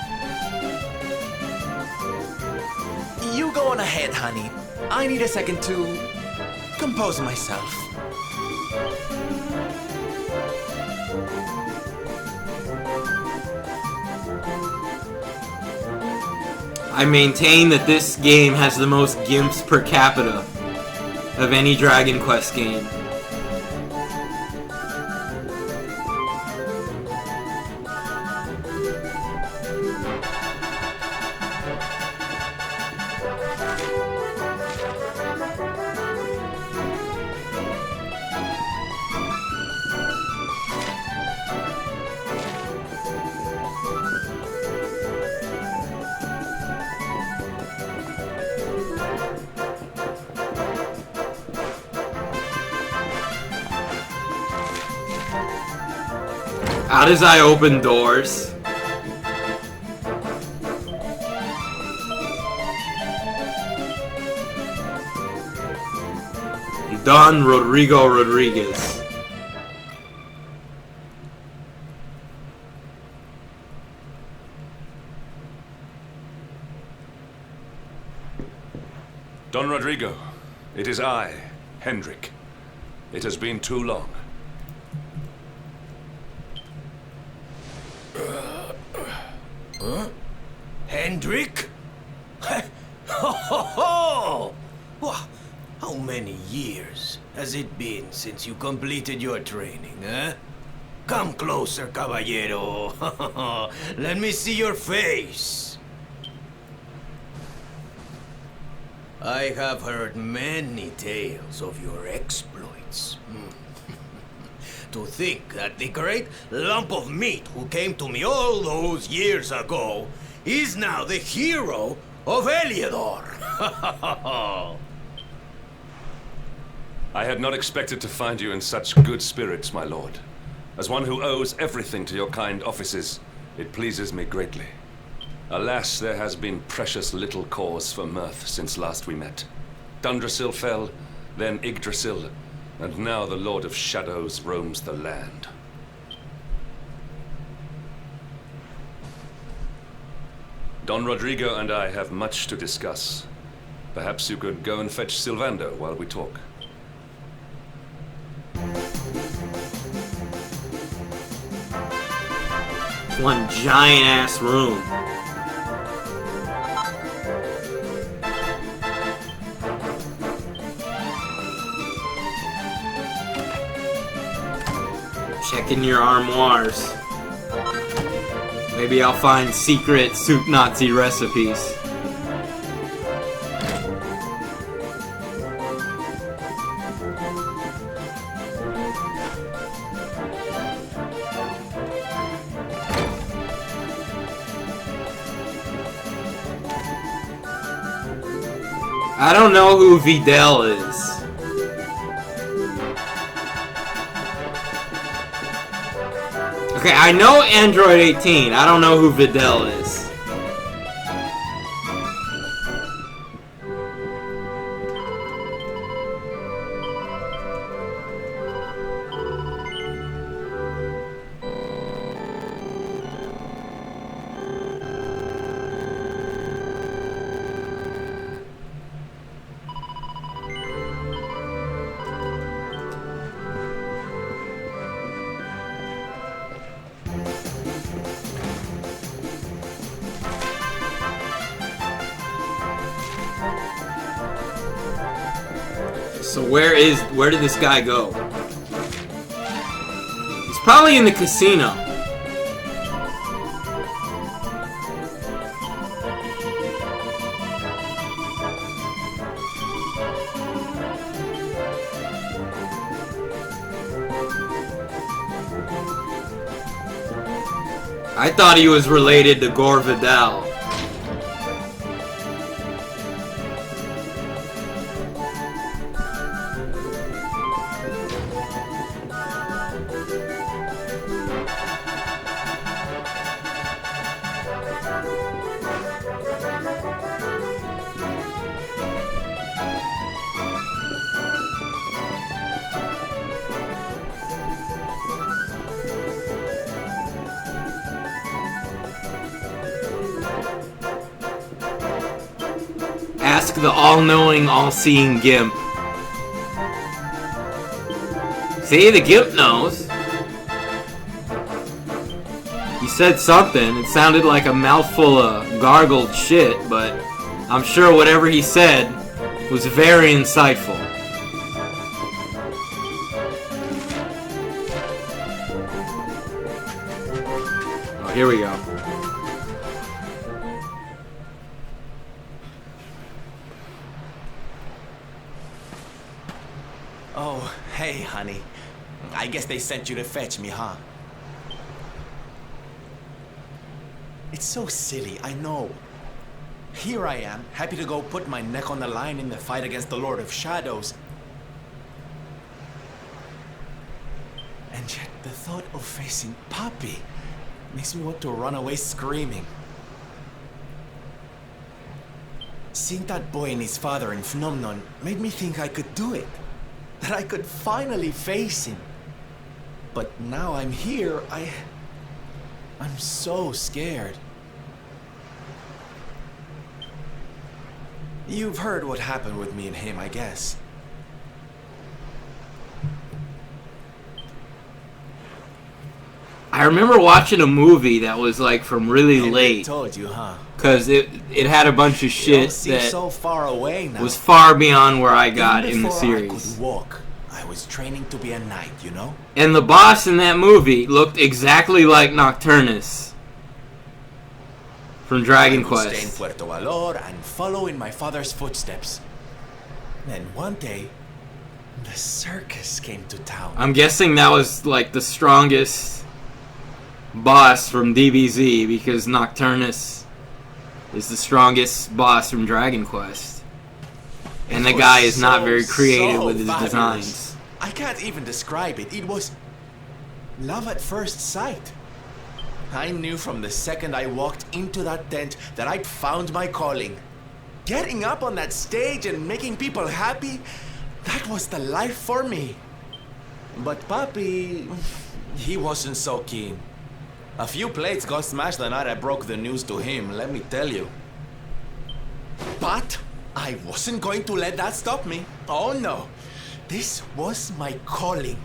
you go on ahead, honey. I need a second to compose myself. I maintain that this game has the most gimps per capita of any Dragon Quest game. How does I open doors? Don Rodrigo Rodriguez. Don Rodrigo, it is I, Hendrik. It has been too long. Huh? Godric? Ho ho ho! Wha- How many years has it been since you completed your training, eh? Come closer, caballero. Let me see your face. I have heard many tales of your exploits. To think that the great lump of meat who came to me all those years ago is now the hero of Heliodor. I had not expected to find you in such good spirits, my lord. As one who owes everything to your kind offices, it pleases me greatly. Alas, there has been precious little cause for mirth since last we met. Dundrasil fell, then Yggdrasil, and now the Lord of Shadows roams the land. Don Rodrigo and I have much to discuss. Perhaps you could go and fetch Sylvando while we talk. One giant ass room. Checking your armoires. Maybe I'll find secret soup Nazi recipes. I don't know who Videl is. Okay, I know Android 18. I don't know who Videl is. So where did this guy go? He's probably in the casino. I thought he was related to Gore Vidal. Ask the all-knowing, all-seeing Gimp. See, the Gimp knows. He said something. It sounded like a mouthful of gargled shit, but I'm sure whatever he said was very insightful. Oh, here we go. Oh, hey, honey. I guess they sent you to fetch me, huh? It's so silly, I know. Here I am, happy to go put my neck on the line in the fight against the Lord of Shadows. And yet, the thought of facing Papi makes me want to run away screaming. Seeing that boy and his father in Phnomnon made me think I could do it. That I could finally face him. But now I'm here, I'm so scared. You've heard what happened with me and him, I guess. I remember watching a movie that was like from really late. Told you, huh? Because it had a bunch of shit that so far away now. was far beyond where I got in the Before series. I could walk, I was training to be a knight, you know? And the boss in that movie looked exactly like Nocturnus from Dragon I would stay in Quest. Puerto Valor and follow in my father's footsteps. Then one day, the circus came to town. I'm guessing that was like the strongest boss from DBZ because Nocturnus is the strongest boss from Dragon Quest. And the guy is not very creative with his fabulous. designs. I can't even describe it. It was love at first sight. I knew from the second I walked into that tent that I'd found my calling. Getting up on that stage and making people happy, that was the life for me. But Papi, he wasn't so keen. A few plates got smashed the night I broke the news to him, let me tell you. But I wasn't going to let that stop me. Oh no. This was my calling.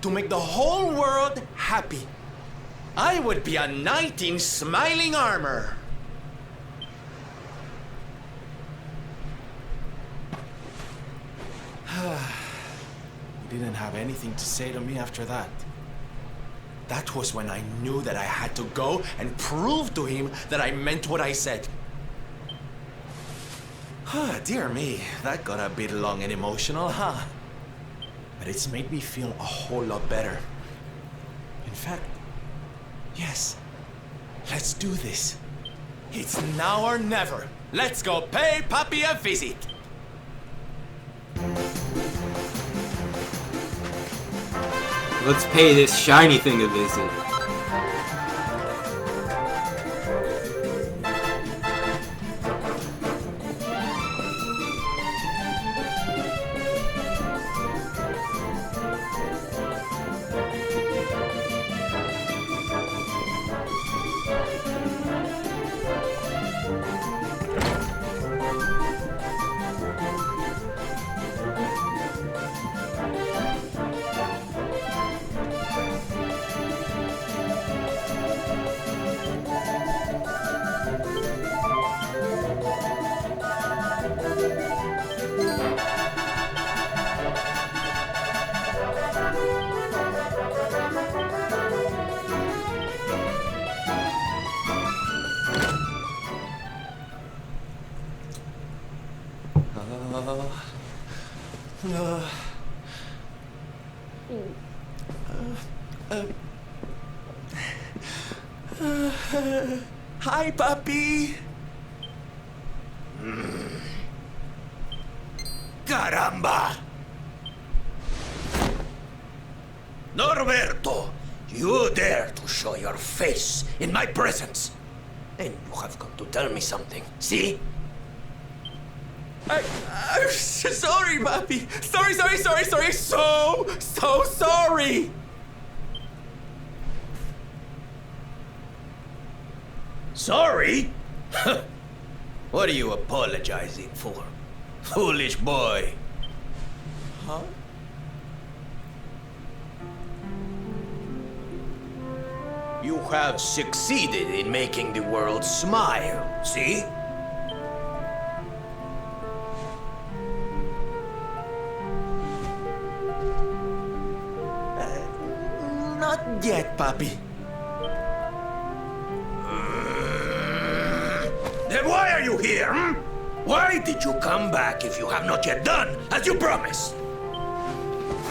To make the whole world happy. I would be a knight in smiling armor. He didn't have anything to say to me after that. That was when I knew that I had to go and prove to him that I meant what I said. Dear me, that got a bit long and emotional, huh? But it's made me feel a whole lot better. In fact, yes, let's do this. It's now or never. Let's go pay Papi a visit. Let's pay this shiny thing a visit. Hi, Papi. Caramba! Norberto, you dare to show your face in my presence. And you have come to tell me something, see? I'm sorry, Papi. Sorry. So sorry. Sorry? What are you apologizing for? Foolish boy. Huh? You have succeeded in making the world smile, see? Not yet, Papi. Then why are you here, hmm? Why did you come back if you have not yet done as you promised?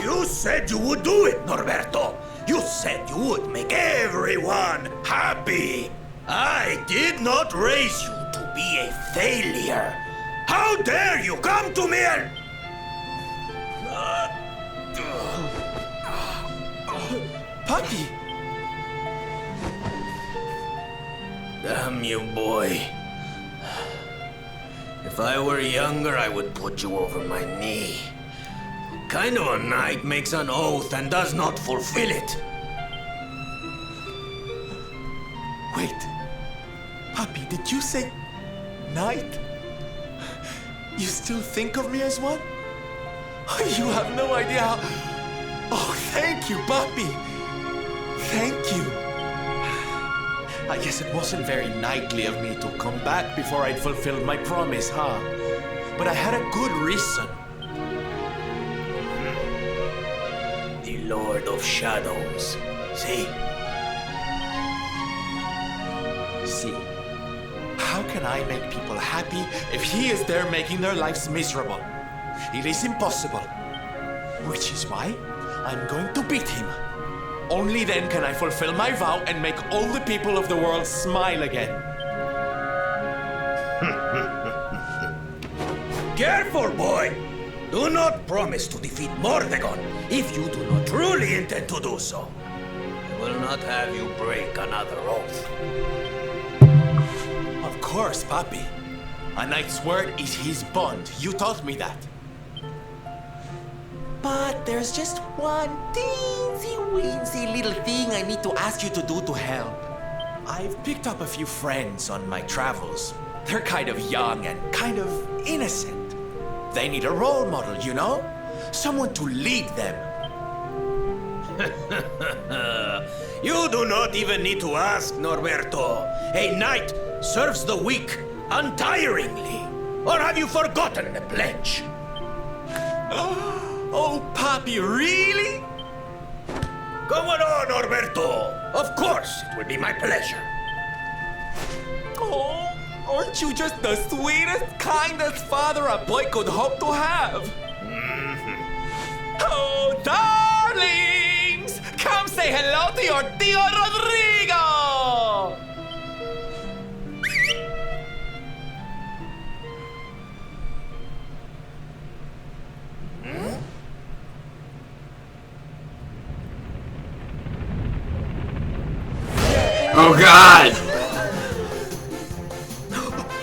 You said you would do it, Norberto. You said you would make everyone happy. I did not raise you to be a failure. How dare you come to me and... Papi! Damn you, boy. If I were younger, I would put you over my knee. What kind of a knight makes an oath and does not fulfill it? Wait. Papi, did you say knight? You still think of me as one? You have no idea how... Oh, thank you, Papi. Thank you. I guess it wasn't very knightly of me to come back before I'd fulfilled my promise, huh? But I had a good reason. The Lord of Shadows. See? See? How can I make people happy if he is there making their lives miserable? It is impossible. Which is why I'm going to beat him. Only then can I fulfill my vow and make all the people of the world smile again. Careful, boy! Do not promise to defeat Mordegon if you do not truly intend to do so. I will not have you break another oath. Of course, Papi. A knight's word is his bond. You taught me that. But there's just one teensy-weensy little thing I need to ask you to do to help. I've picked up a few friends on my travels. They're kind of young and kind of innocent. They need a role model, you know? Someone to lead them. You do not even need to ask, Norberto. A knight serves the weak untiringly. Or have you forgotten the pledge? Oh, Papi, really? Come on, Norberto. Of course, it would be my pleasure. Oh, aren't you just the sweetest, kindest father a boy could hope to have? Oh, darlings! Come say hello to your Tio Rodrigo! Oh God!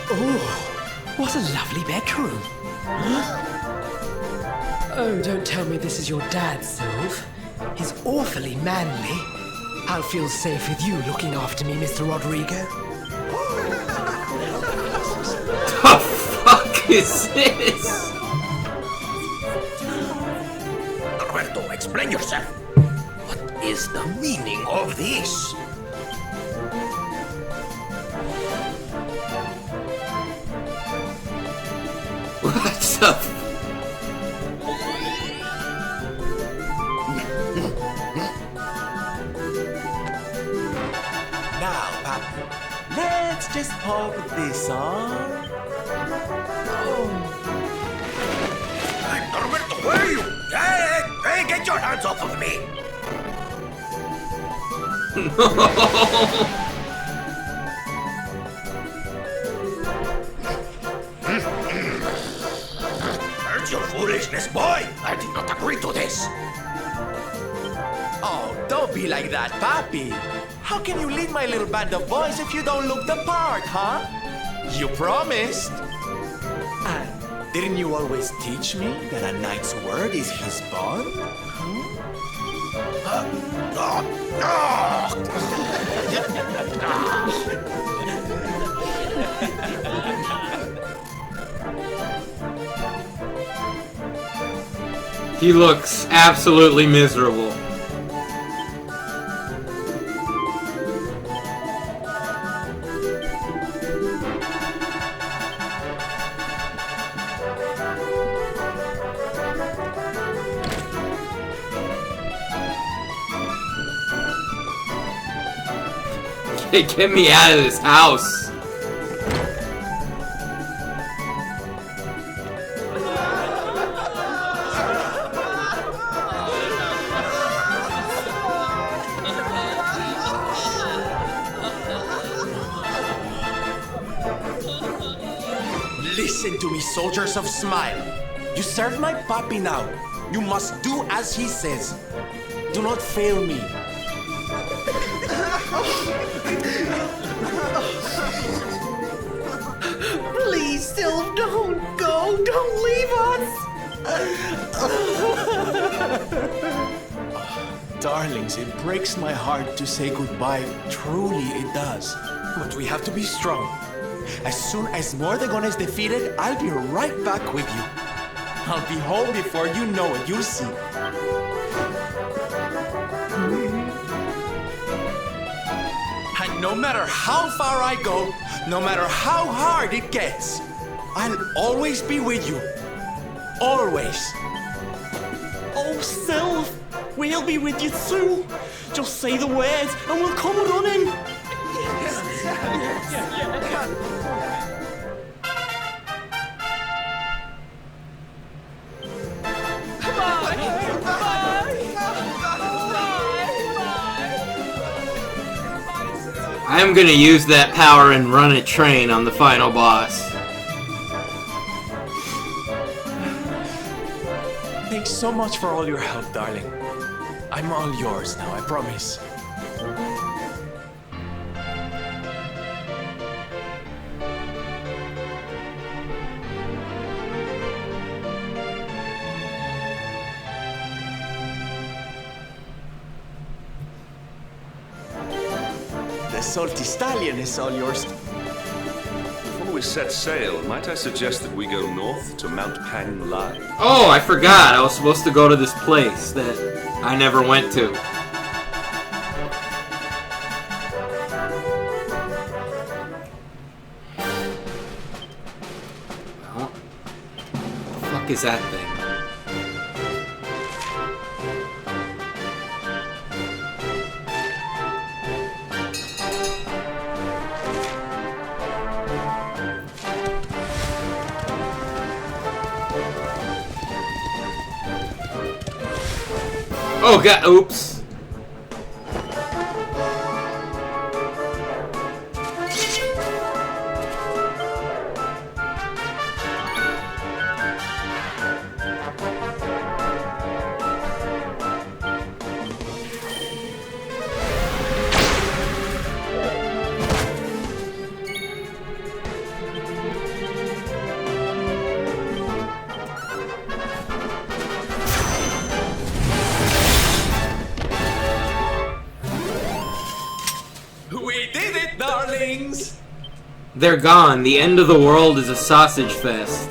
Oh, what a lovely bedroom. Oh, don't tell me this is your dad, Sylve. He's awfully manly. I'll feel safe with you looking after me, Mr. Rodrigo. The fuck is this? Norberto, explain yourself. What is the meaning of this? What the Now, Papi, let's just poke this on. Hey, Norberto, where are you? Hey, get your hands off of me! Where's your foolishness, boy? I did not agree to this. Oh, don't be like that, Papi. How can you lead my little band of boys if you don't look the part, huh? You promised. And didn't you always teach me that a knight's word is his bond? He looks absolutely miserable. Get me out of this house. Listen to me, soldiers of Smile. You serve my Papi now. You must do as he says. Do not fail me. Please, Sylve, don't go. Don't leave us. Darlings, it breaks my heart to say goodbye. Truly, it does. But we have to be strong. As soon as Mordegon is defeated, I'll be right back with you. I'll be home before you know it. You'll see. And No matter how far I go, no matter how hard it gets, I'll always be with you. Always. Oh, Sylve, we'll be with you too. Just say the words and we'll come running. I am gonna use that power and run a train on the final boss. Thanks so much for all your help, darling. I'm all yours now, I promise. The salty stallion is all yours. Before we set sail, might I suggest that we go north to Mount Pang Lai? Oh, I forgot. I was supposed to go to this place that I never went to. Well, what the fuck is that thing? Oh god, oops. We did it, darlings! They're gone. The end of the world is a sausage fest.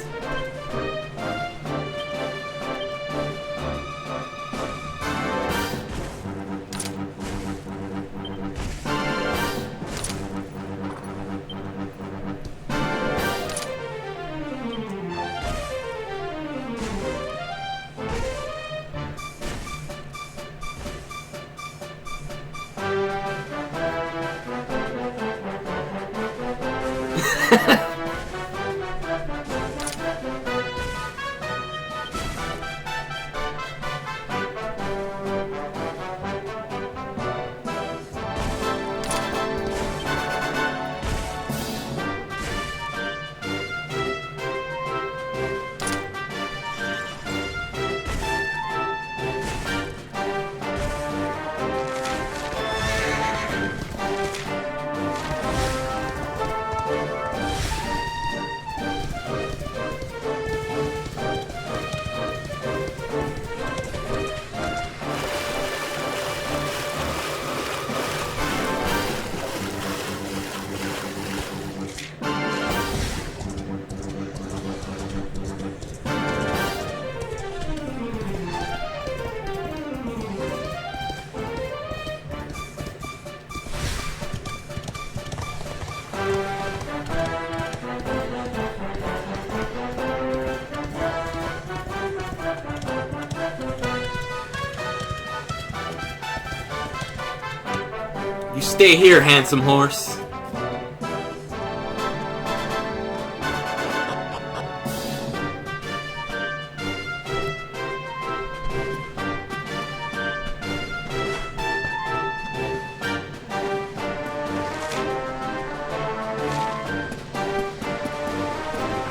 You stay here, handsome horse. I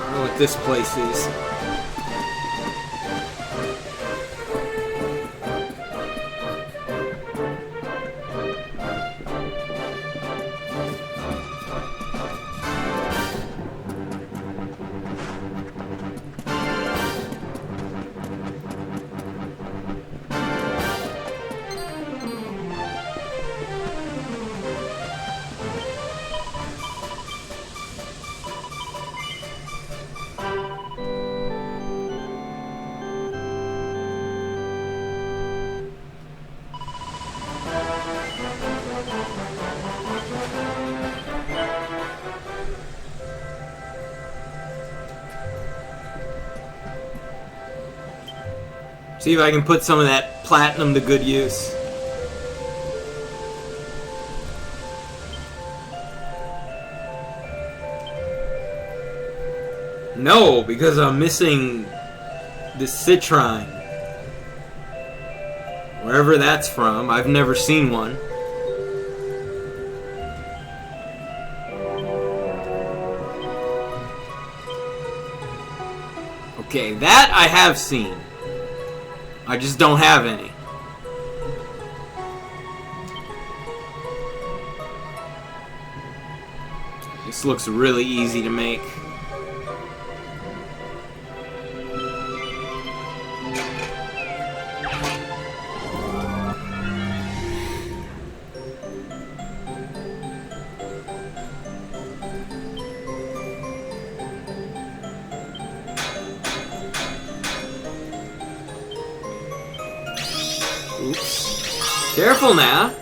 don't know what this place is. See if I can put some of that platinum to good use. No, because I'm missing the citrine. Wherever that's from, I've never seen one. Okay, that I have seen. I just don't have any. This looks really easy to make. Oops. Careful now.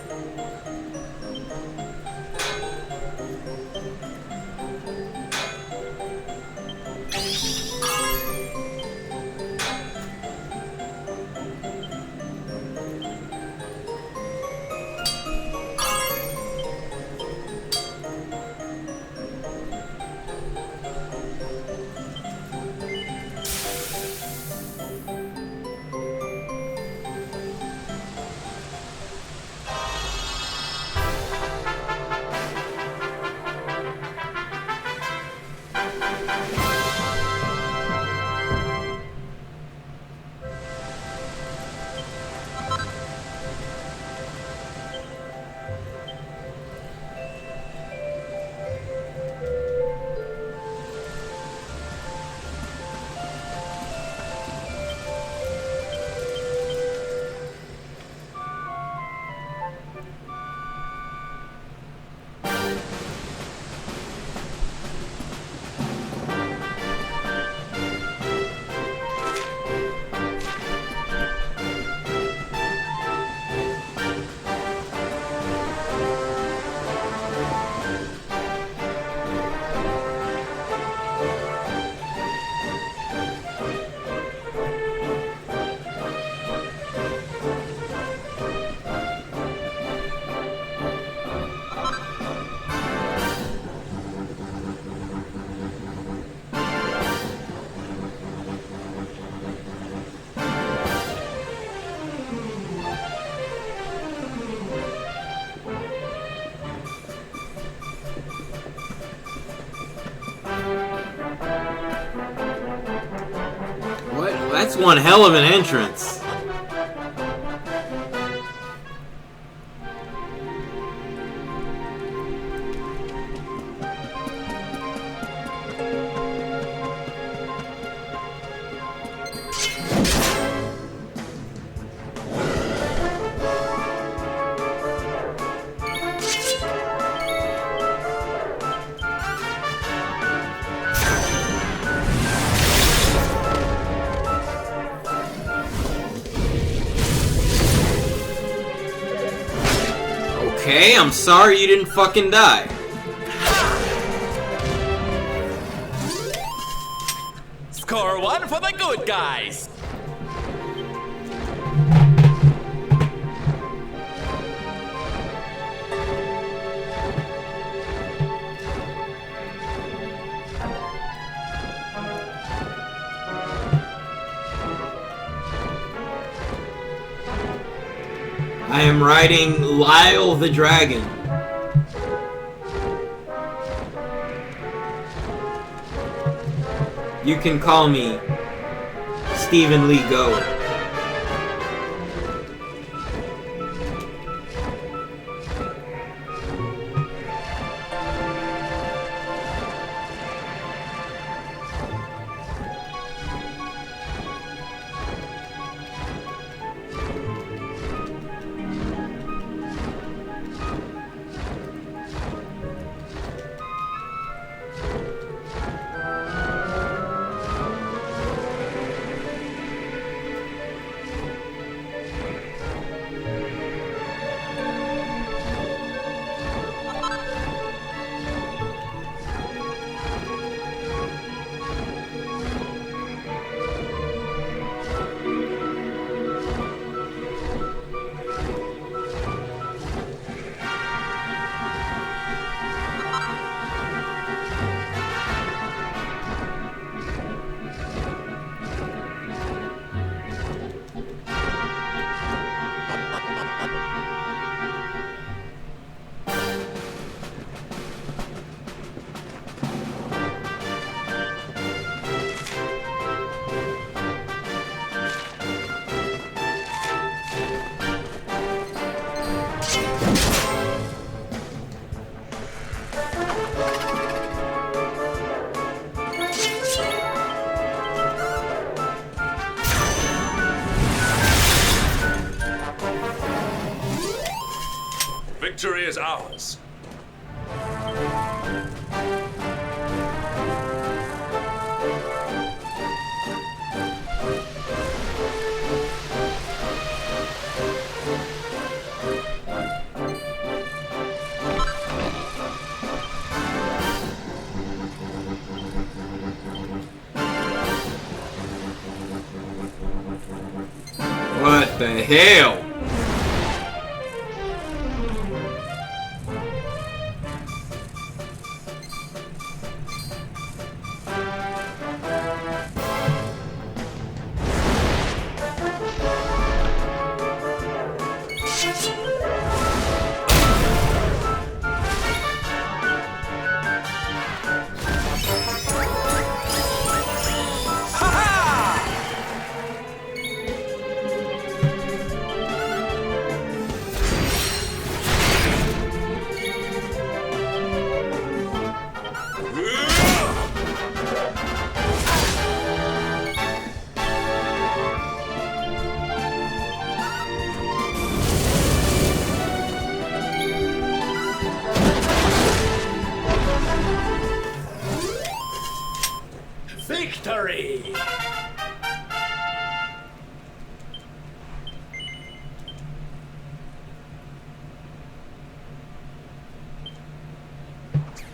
That's one hell of an entrance. Okay, I'm sorry you didn't fucking die. Score one for the good guys. I am riding Lyle the Dragon. You can call me Stephen Lee Goer. Victory is ours. What the hell? Victory!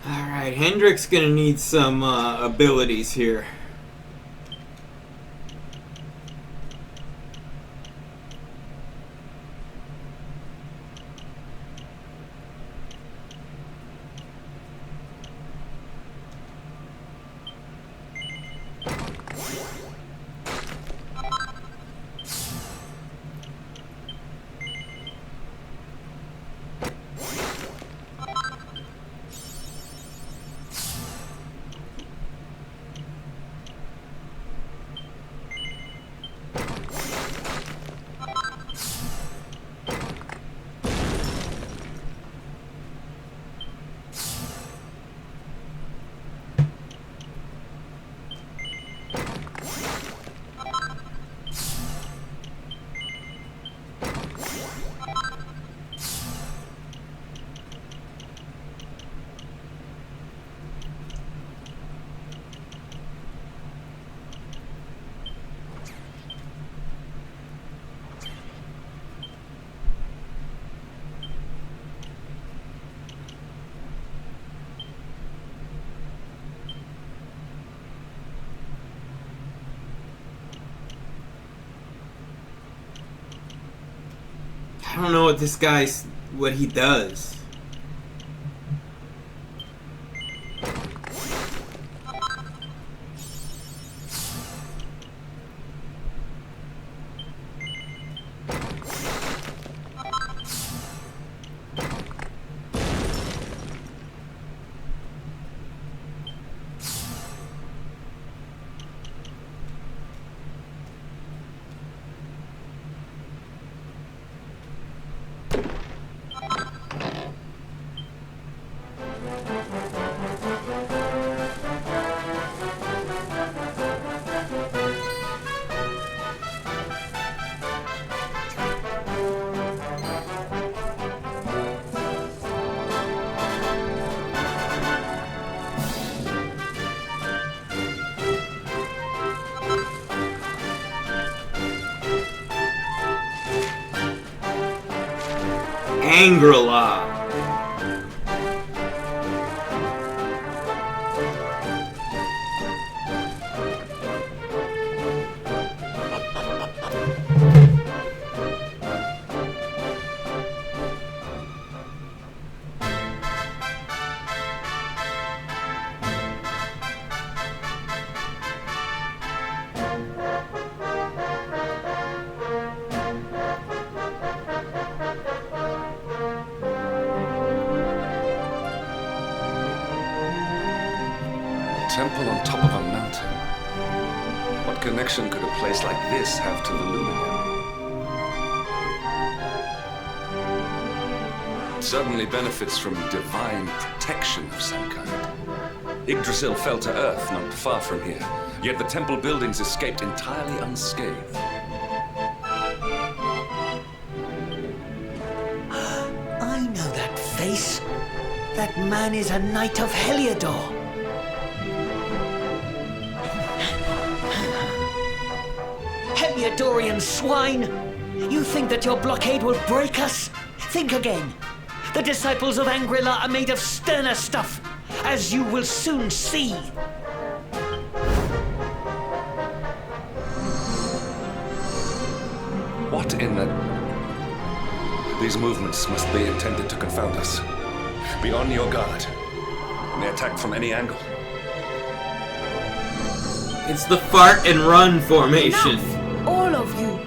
Alright, Hendrick's gonna need some abilities here. I don't know what this guy's, what he does. Angrila. Temple on top of a mountain. What connection could a place like this have to the luminary? It certainly benefits from divine protection of some kind. Yggdrasil fell to earth not far from here, yet the temple buildings escaped entirely unscathed. I know that face? That man is a knight of Heliodor. Heliodorian swine! You think that your blockade will break us? Think again. The disciples of Angri-La are made of sterner stuff, as you will soon see. What in the... These movements must be intended to confound us. Be on your guard. We may attack from any angle. It's the fart and run formation. Enough, all of you.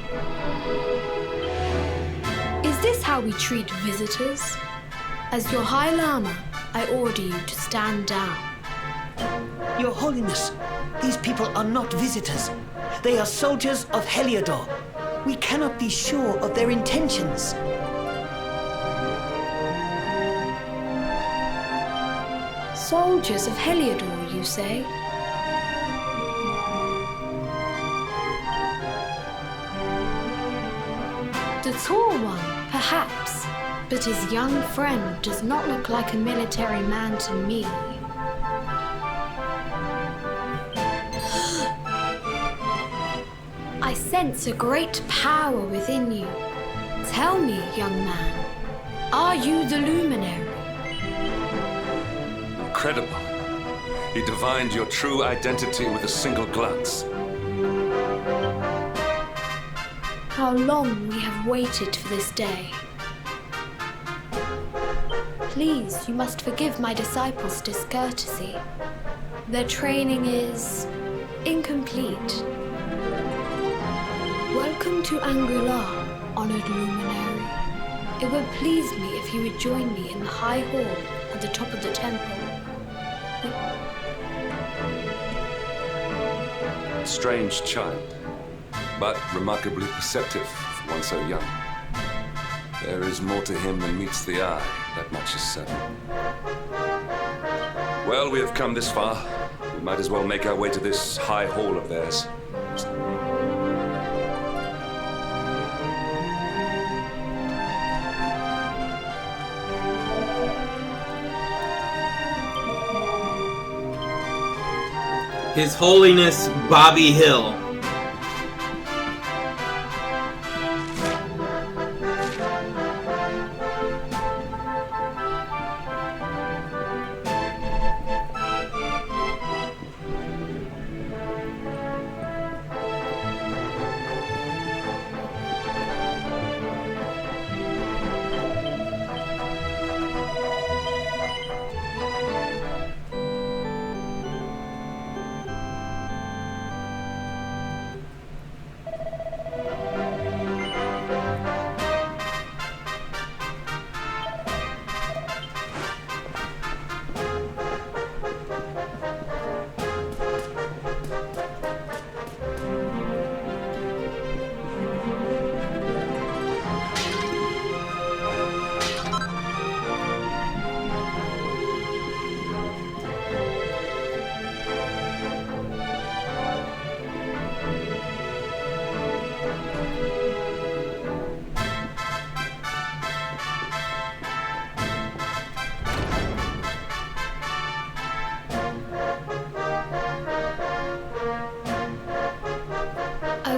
Is this how we treat visitors? As your High Lama, I order you to stand down. Your Holiness, these people are not visitors. They are soldiers of Heliodor. We cannot be sure of their intentions. Soldiers of Heliodor, you say? The tall one, perhaps, but his young friend does not look like a military man to me. I sense a great power within you. Tell me, young man, are you the luminary? Incredible. He divined your true identity with a single glance. How long we have waited for this day. Please, you must forgive my disciples' discourtesy. Their training is incomplete. Welcome to Angri-La, honored luminary. It would please me if you would join me in the high hall at the top of the temple. Strange child, but remarkably perceptive for one so young. There is more to him than meets the eye, that much is certain. Well, we have come this far. We might as well make our way to this high hall of theirs. His Holiness Bobby Hill.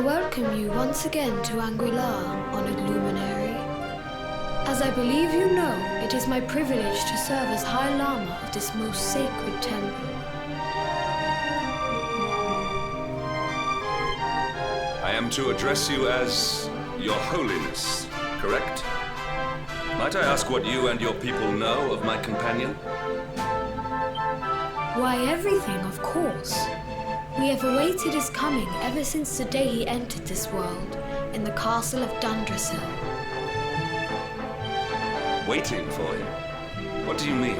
Welcome you once again to Angri-La, honored luminary. As I believe you know, it is my privilege to serve as High Lama of this most sacred temple. I am to address you as Your Holiness, correct? Might I ask what you and your people know of my companion? Why, everything, of course. We have awaited his coming ever since the day he entered this world, in the castle of Dundrasil. Waiting for him? What do you mean?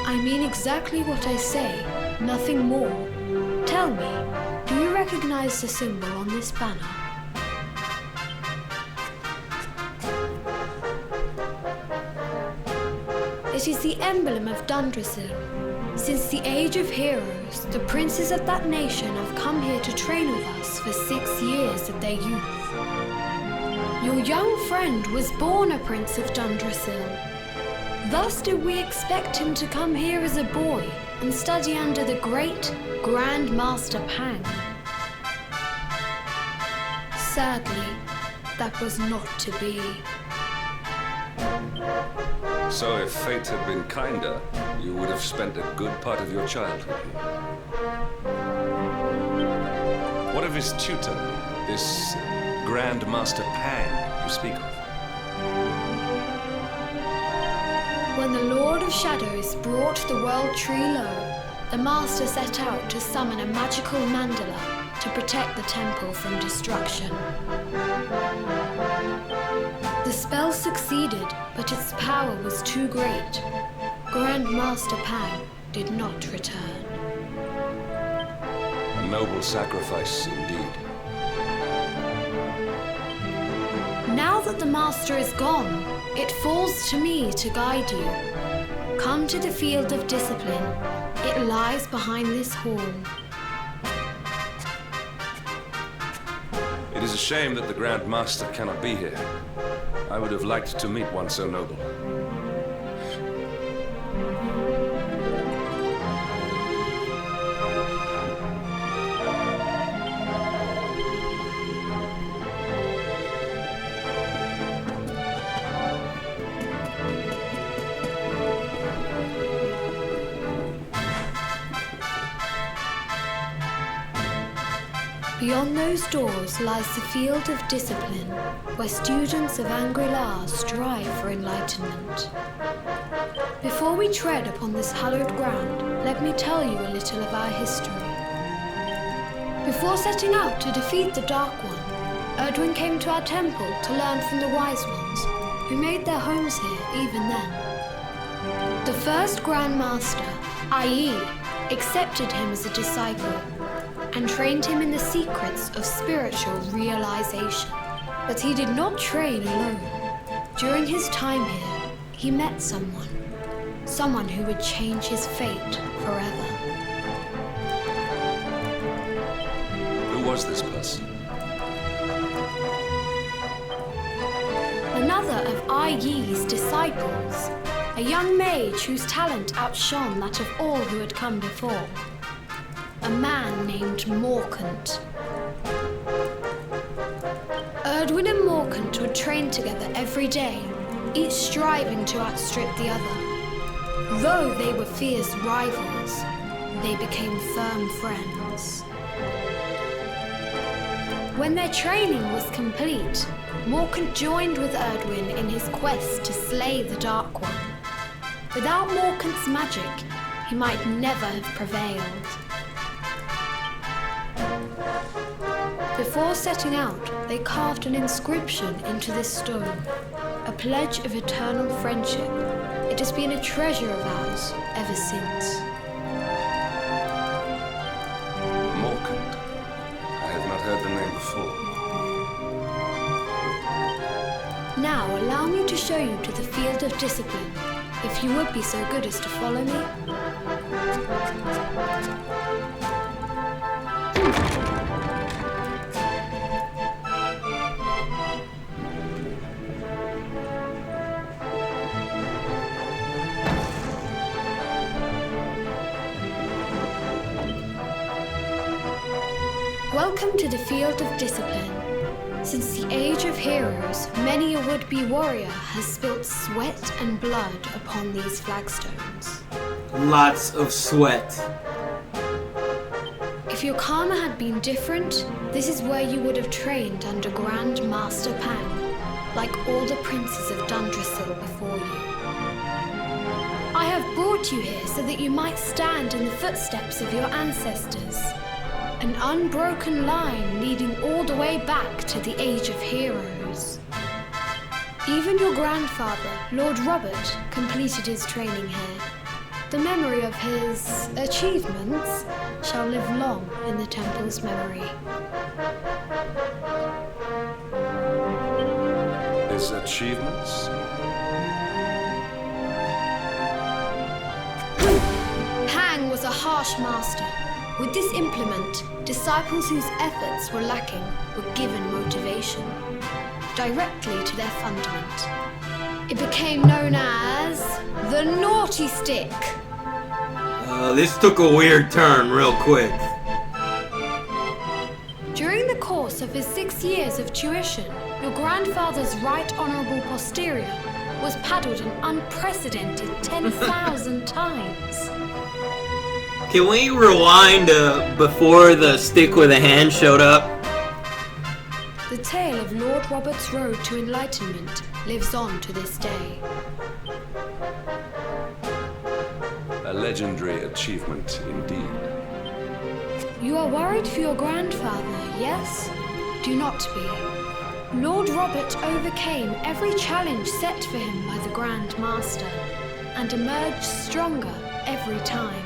I mean exactly what I say, nothing more. Tell me, do you recognize the symbol on this banner? It is the emblem of Dundrasil. Since the age of heroes, the princes of that nation have come here to train with us for 6 years of their youth. Your young friend was born a prince of Dundrasil. Thus did we expect him to come here as a boy and study under the great Grand Master Pang. Sadly, that was not to be. So if fate had been kinder, you would have spent a good part of your childhood here. What of his tutor, this Grand Master Pang you speak of? When the Lord of Shadows brought the world tree low, the Master set out to summon a magical mandala to protect the temple from destruction. The spell succeeded, but its power was too great. Grand Master Pang did not return. A noble sacrifice indeed. Now that the Master is gone, it falls to me to guide you. Come to the Field of Discipline. It lies behind this hall. It is a shame that the Grand Master cannot be here. I would have liked to meet one so noble. Beyond those doors lies the Field of Discipline, where students of Angri-La strive for enlightenment. Before we tread upon this hallowed ground, let me tell you a little of our history. Before setting out to defeat the Dark One, Erdwin came to our temple to learn from the Wise Ones, who made their homes here even then. The first Grand Master, Ai, accepted him as a disciple, and trained him in the secrets of spiritual realization. But he did not train alone. During his time here, he met someone who would change his fate forever. Who was this person? Another of Ai Yi's disciples, a young mage whose talent outshone that of all who had come before. A man named Morkant. Erdwin and Morkant would train together every day, each striving to outstrip the other. Though they were fierce rivals, they became firm friends. When their training was complete, Morkant joined with Erdwin in his quest to slay the Dark One. Without Morkant's magic, he might never have prevailed. Before setting out, they carved an inscription into this stone, a pledge of eternal friendship. It has been a treasure of ours ever since. Morkant. I have not heard the name before. Now allow me to show you to the Field of Discipline, if you would be so good as to follow me. Welcome to the Field of Discipline. Since the Age of Heroes, many a would-be warrior has spilt sweat and blood upon these flagstones. Lots of sweat. If your karma had been different, this is where you would have trained under Grand Master Pang, like all the princes of Dundrasil before you. I have brought you here so that you might stand in the footsteps of your ancestors. An unbroken line leading all the way back to the Age of Heroes. Even your grandfather, Lord Robert, completed his training here. The memory of his achievements shall live long in the temple's memory. His achievements? Pang was a harsh master. With this implement, disciples whose efforts were lacking were given motivation. directly to their fundament. It became known as the Naughty Stick. This took a weird turn real quick. During the course of his 6 years of tuition, your grandfather's right honorable posterior was paddled an unprecedented 10,000 times. Can we rewind before the stick with a hand showed up? The tale of Lord Robert's road to enlightenment lives on to this day. A legendary achievement indeed. You are worried for your grandfather, yes? Do not be. Lord Robert overcame every challenge set for him by the Grand Master and emerged stronger every time.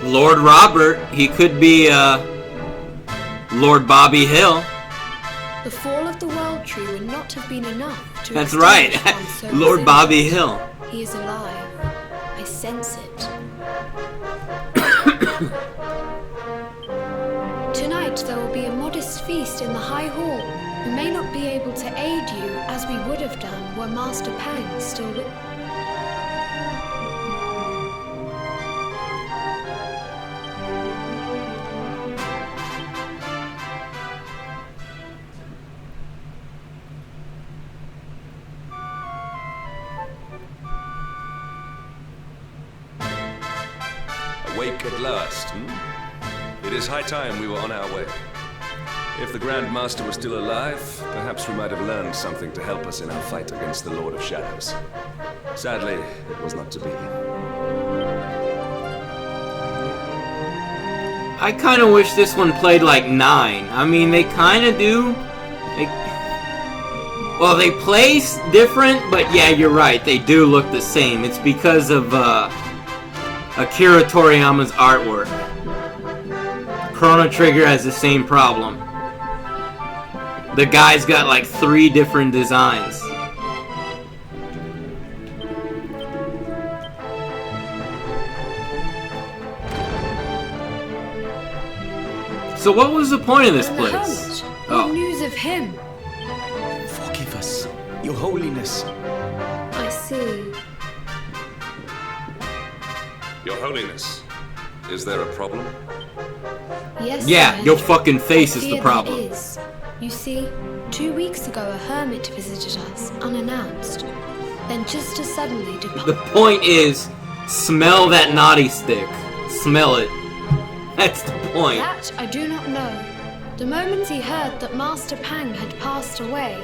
Lord Robert, he could be, Lord Bobby Hill. The fall of the World Tree would not have been enough to That's right, Lord Bobby Hill. He is alive. I sense it. Tonight there will be a modest feast in the High Hall. We may not be able to aid you as we would have done were Master Pang still with... Awake at last, It is high time we were on our way. If the Grand Master was still alive, perhaps we might have learned something to help us in our fight against the Lord of Shadows. Sadly, it was not to be. I kind of wish this one played like 9. I mean, they kind of do. Well, they play different, but yeah, you're right. They do look the same. It's because of Akira Toriyama's artwork. Chrono Trigger has the same problem. The guy's got like 3 different designs. So what was the point of this place? What news of him? Forgive us, Your Holiness. I see. Your Holiness, is there a problem? Yes, yeah, your fucking face I is fear the problem. there is. You see, 2 weeks ago a hermit visited us, unannounced. Then just as suddenly The departed. point is, smell that naughty stick. Smell it. That's the point. That I do not know. The moment he heard that Master Pang had passed away,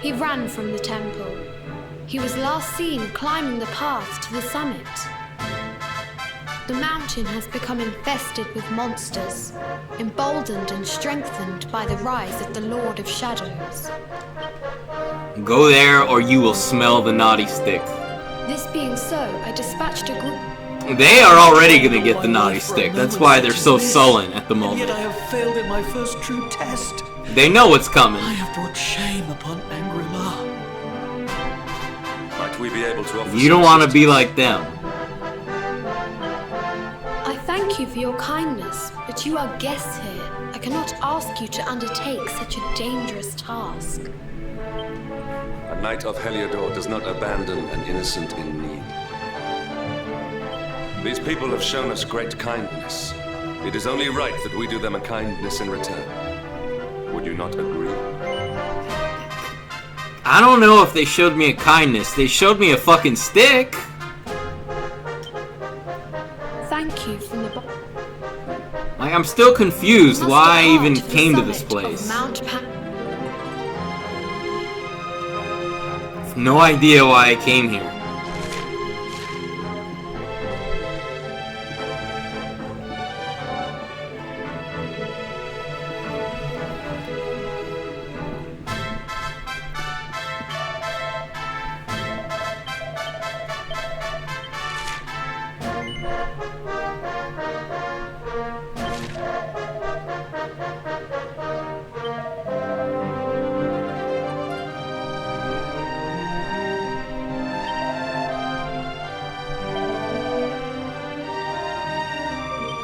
he ran from the temple. He was last seen climbing the path to the summit. The mountain has become infested with monsters, emboldened and strengthened by the rise of the Lord of Shadows. Go there or you will smell the naughty stick. This being so, I dispatched a group. They are already gonna get the naughty stick. That's why they're so sullen at the And moment. yet I have failed in my first true test. They know what's coming. I have brought shame upon Angri-La. Might we be able to offer You don't want to be like them. I thank you for your kindness, but you are guests here. I cannot ask you to undertake such a dangerous task. A knight of Heliodor does not abandon an innocent in need. These people have shown us great kindness. It is only right that we do them a kindness in return. Would you not agree? I don't know if they showed me a kindness. They showed me a fucking stick. Thank you from the Like, I'm still confused Must why I depart even to the came to this summit place. of Mount Pang. No idea why I came here.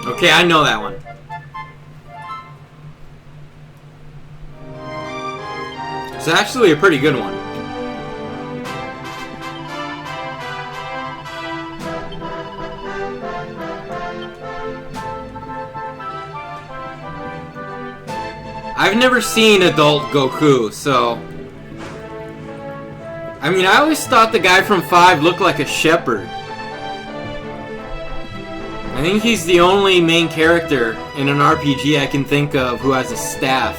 Okay, I know that one. actually a pretty good one. I've never seen adult Goku, so... I mean, I always thought the guy from 5 looked like a shepherd. I think he's the only main character in an RPG I can think of who has a staff.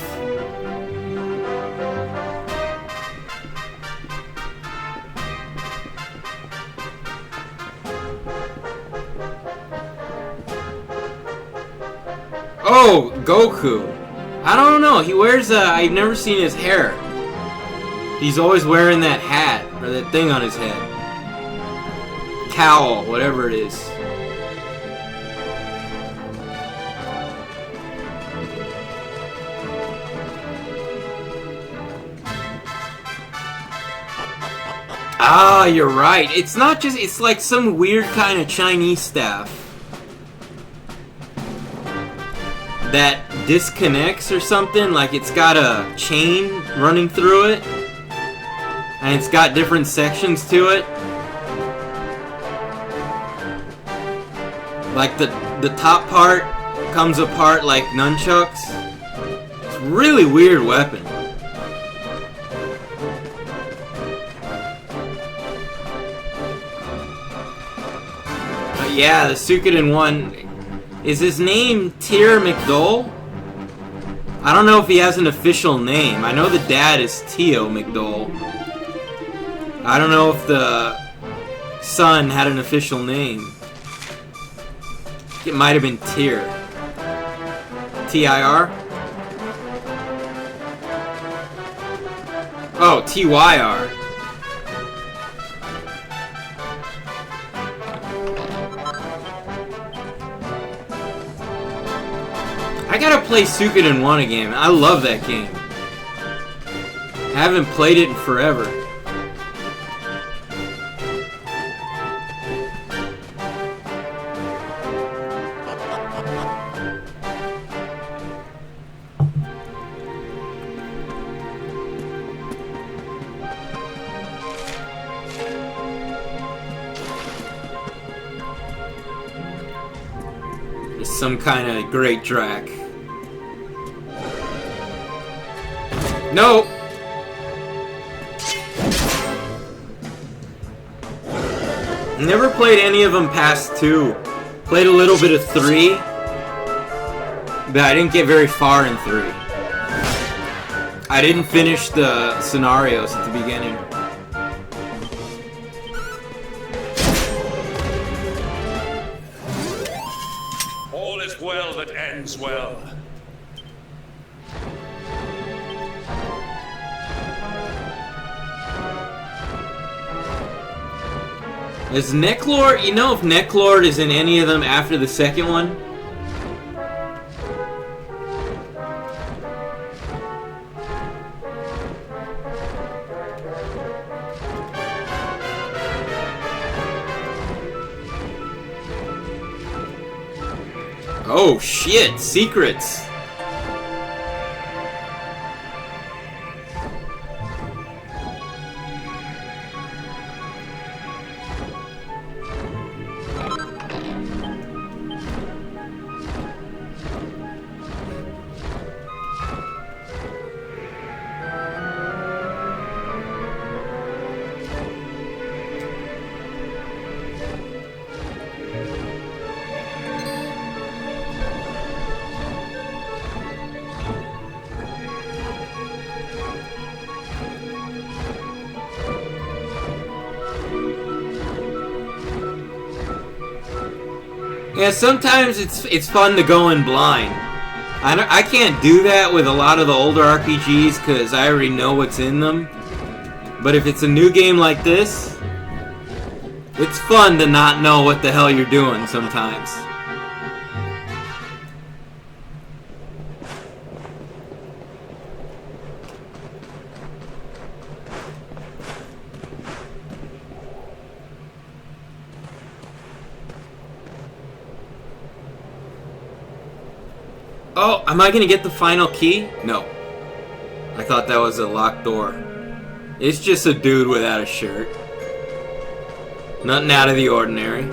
Oh, Goku. I don't know, he wears I've never seen his hair. He's always wearing that hat, or that thing on his head. Cowl, whatever it is. Ah, you're right. It's not just, it's like some weird kind of Chinese staff that disconnects or something. Like it's got a chain running through it, and it's got different sections to it. Like the top part comes apart like nunchucks. It's a really weird weapon. But yeah, the Suikoden 1. Is his name Tyr McDole? I don't know if he has an official name. I know the dad is Tio McDole. I don't know if the son had an official name. It might have been Tyr. T-I-R? Oh, T-Y-R. I gotta play Suikoden 1 again. I love that game. I haven't played it in forever. There's some kind of great Drac. No! Never played any of them past 2. Played a little bit of 3, but I didn't get very far in 3. I didn't finish the scenarios at the beginning. All is well that ends well. Is Necklord, you know if Necklord is in any of them after the second one? Oh shit, secrets. Yeah, sometimes it's fun to go in blind. I can't do that with a lot of the older RPGs because I already know what's in them. But if it's a new game like this, it's fun to not know what the hell you're doing sometimes. Oh, am I gonna get the final key? No. I thought that was a locked door. It's just a dude without a shirt. Nothing out of the ordinary.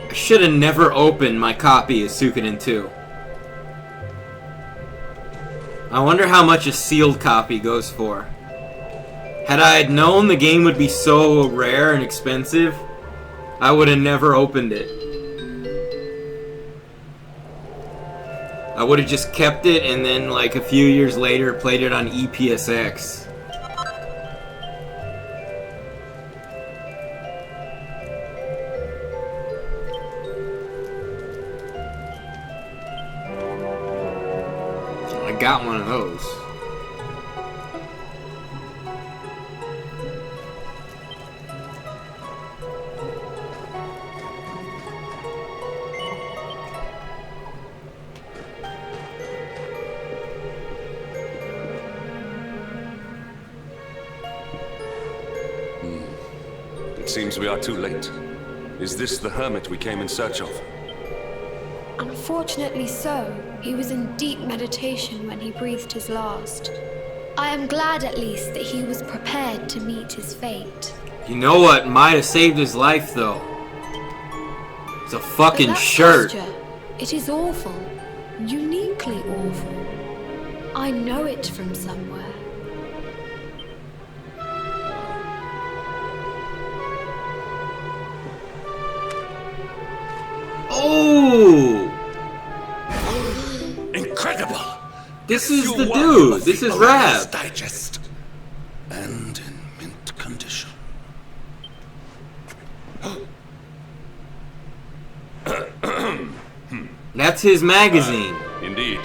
I should have never opened my copy of Suikoden 2. I wonder how much a sealed copy goes for. Had I had known the game would be so rare and expensive, I would have never opened it. I would have just kept it and then like a few years later played it on EPSX. I got one of those. It seems we are too late. Is this the hermit we came in search of? Unfortunately so. He was in deep meditation when he breathed his last. I am glad at least that he was prepared to meet his fate. You know what might have saved his life though? It's a fucking shirt. Posture, it is awful. Uniquely awful. I know it from somewhere. Oh! Incredible! This is the dude. This is Rab. Digest. And in mint condition. That's his magazine. Indeed.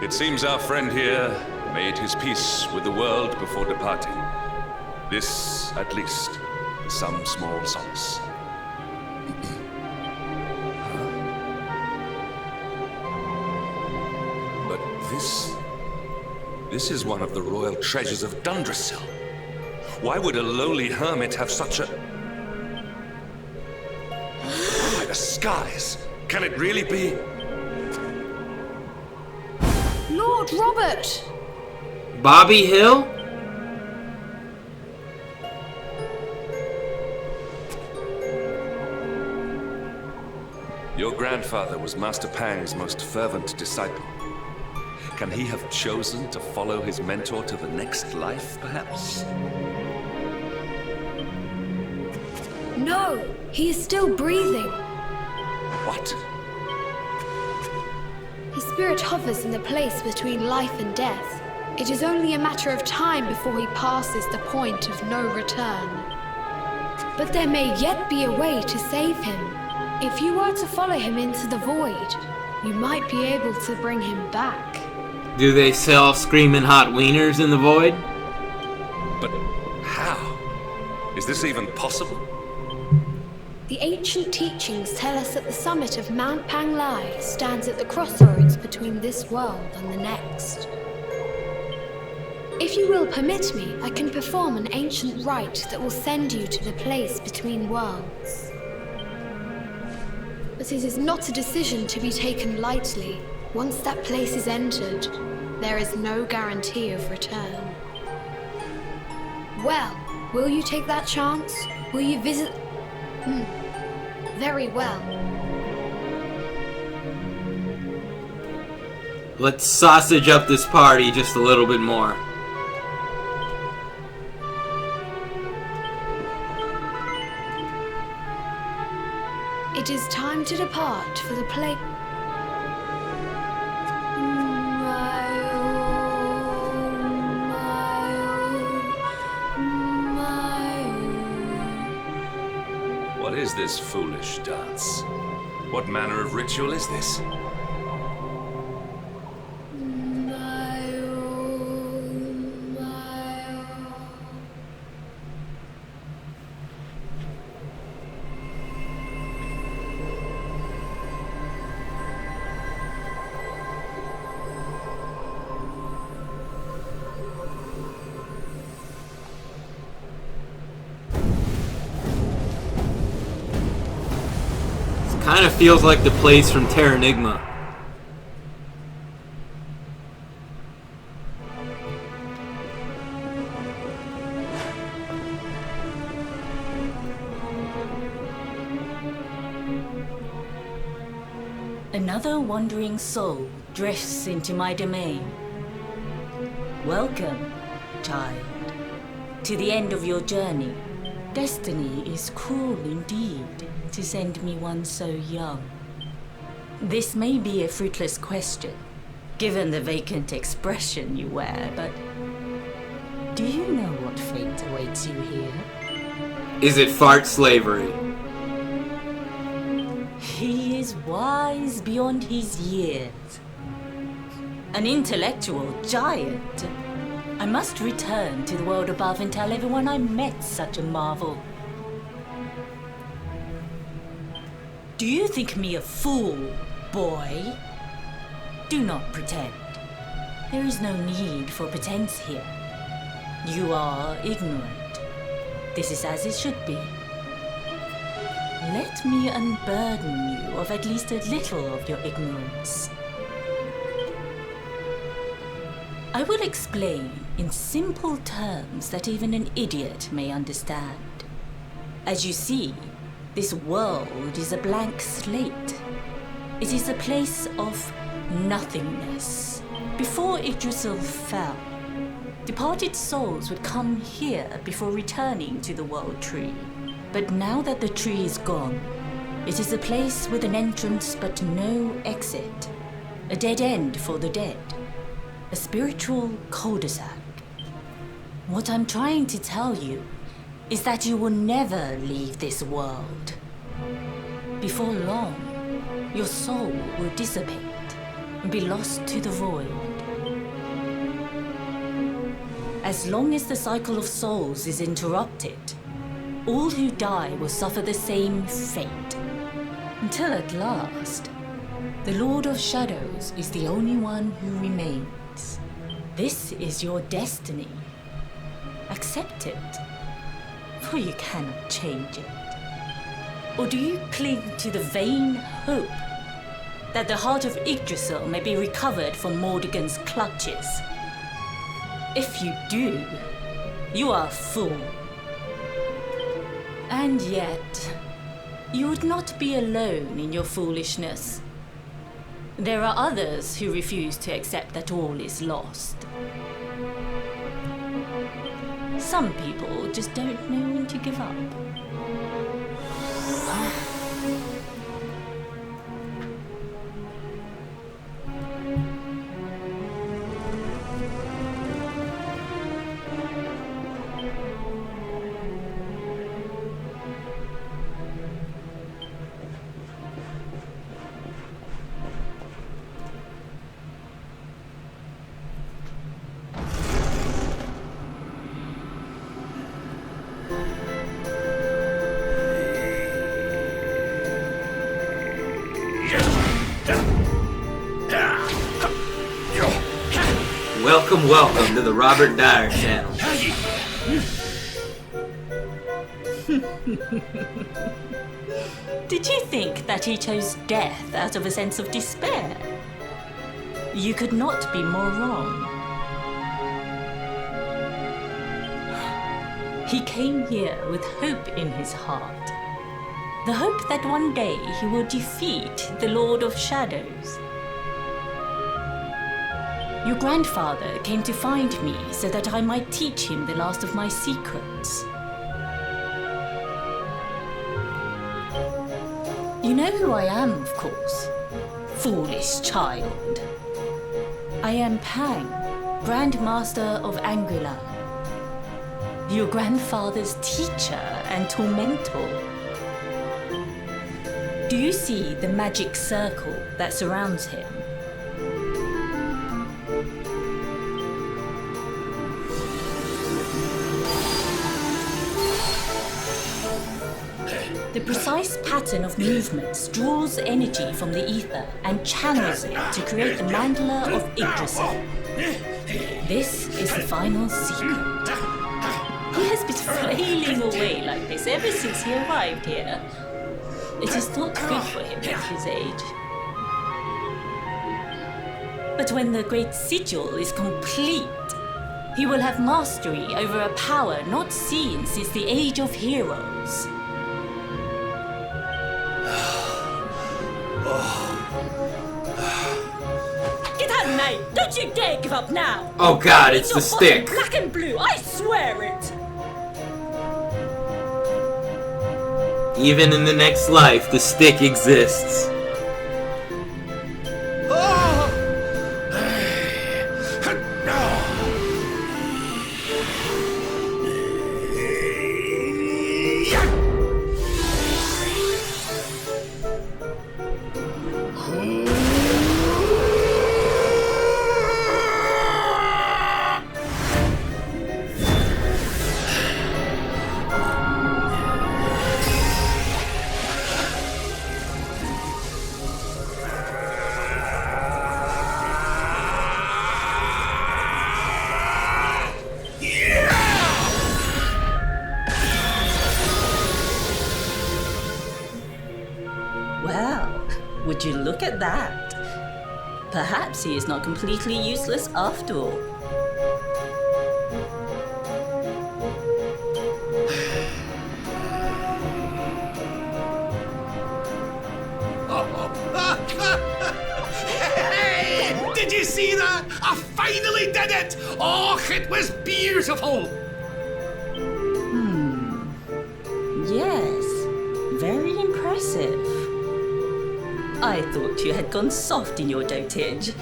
It seems our friend here made his peace with the world before departing. This, at least, is some small solace. But this is one of the royal treasures of Dundrasil. Why would a lowly hermit have such a... By the skies! Can it really be? Lord Robert! Bobby Hill? Your grandfather was Master Pang's most fervent disciple. Can he have chosen to follow his mentor to the next life, perhaps? No! He is still breathing. What? His spirit hovers in the place between life and death. It is only a matter of time before he passes the point of no return. But there may yet be a way to save him. If you were to follow him into the void, you might be able to bring him back. Do they sell screaming hot wieners in the void? But how? Is this even possible? The ancient teachings tell us that the summit of Mount Panglai stands at the crossroads between this world and the next. If you will permit me, I can perform an ancient rite that will send you to the place between worlds. But it is not a decision to be taken lightly. Once that place is entered, there is no guarantee of return. Well, will you take that chance? Will you visit... Very well. Let's sausage up this party just a little bit more. It is time to depart for the place. What is this foolish dance? What manner of ritual is this? Kind of feels like the place from Terranigma. Another wandering soul drifts into my domain. Welcome, child, to the end of your journey. Destiny is cruel indeed to send me one so young. This may be a fruitless question, given the vacant expression you wear, but do you know what fate awaits you here? Is it fart slavery? He is wise beyond his years. An intellectual giant. I must return to the world above and tell everyone I met such a marvel. Do you think me a fool, boy? Do not pretend. There is no need for pretense here. You are ignorant. This is as it should be. Let me unburden you of at least a little of your ignorance. I will explain in simple terms that even an idiot may understand. As you see, this world is a blank slate. It is a place of nothingness. Before Yggdrasil fell, departed souls would come here before returning to the World Tree. But now that the tree is gone, it is a place with an entrance but no exit. A dead end for the dead. A spiritual cul-de-sac. What I'm trying to tell you is that you will never leave this world. Before long, your soul will dissipate and be lost to the void. As long as the cycle of souls is interrupted, all who die will suffer the same fate. Until at last, the Lord of Shadows is the only one who remains. This is your destiny. Accept it, for you cannot change it. Or do you cling to the vain hope that the heart of Yggdrasil may be recovered from Mordegon's clutches? If you do, you are a fool. And yet, you would not be alone in your foolishness. There are others who refuse to accept that all is lost. Some people just don't know when to give up. Welcome to the Robert Dyer channel. Did you think that he chose death out of a sense of despair? You could not be more wrong. He came here with hope in his heart. The hope that one day he will defeat the Lord of Shadows. Your grandfather came to find me so that I might teach him the last of my secrets. You know who I am, of course. Foolish child. I am Pang, Grand Master of Angri-La. Your grandfather's teacher and tormentor. Do you see the magic circle that surrounds him? The precise pattern of movements draws energy from the ether and channels it to create the mandala of Yggdrasil. This is the final secret. He has been flailing away like this ever since he arrived here. It is not good for him at his age. But when the great sigil is complete, he will have mastery over a power not seen since the Age of Heroes. Get out, mate! Don't you dare give up now! Oh god, it's the stick! Black and blue, I swear it! Even in the next life, the stick exists. Well, would you look at that? Perhaps he is not completely useless after all. Hey! Did you see that? I finally did it! Oh, it was beautiful! Yes, very impressive. I thought you had gone soft in your dotage,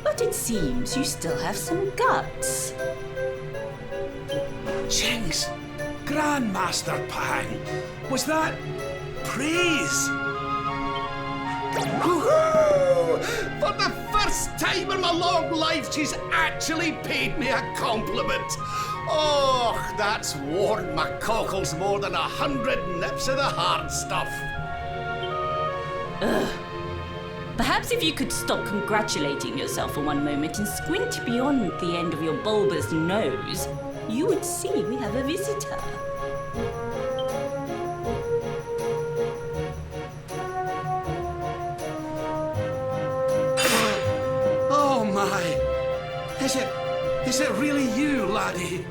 but it seems you still have some guts. Jinx! Grandmaster Pang! Was that praise? Woohoo! For the first time in my long life, she's actually paid me a compliment. Oh, that's warmed my cockles more than 100 nips of the hard stuff. Ugh. Perhaps if you could stop congratulating yourself for one moment and squint beyond the end of your bulbous nose, you would see we have a visitor. Oh my! Is it really you, laddie?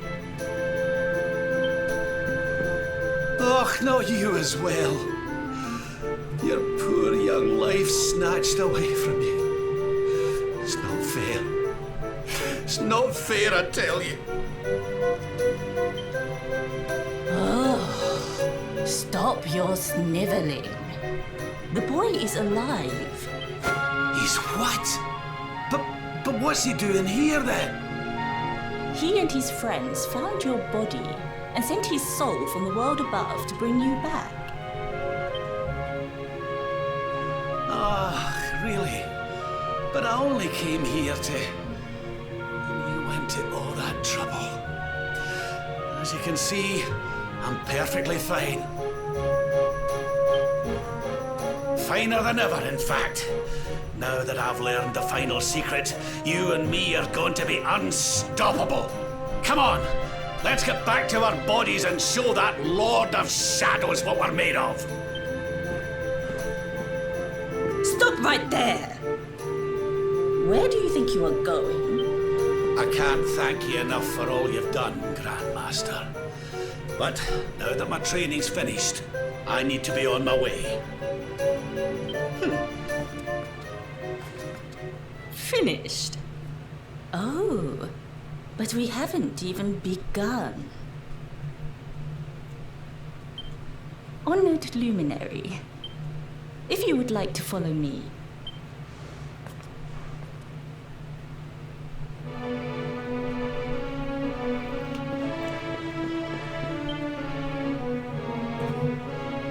Och, not you as well. Your poor young life snatched away from you. It's not fair. It's not fair, I tell you. Oh, stop your sniveling. The boy is alive. He's what? But what's he doing here then? He and his friends found your body and sent his soul from the world above to bring you back. Ah, really? But I only came here to... And you went to all that trouble. As you can see, I'm perfectly fine. Finer than ever, in fact. Now that I've learned the final secret, you and me are going to be unstoppable. Come on, let's get back to our bodies and show that Lord of Shadows what we're made of. Stop right there! Where do you think you are going? I can't thank you enough for all you've done, Grandmaster. But now that my training's finished, I need to be on my way. Finished? Oh, but we haven't even begun. Honored Luminary, if you would like to follow me.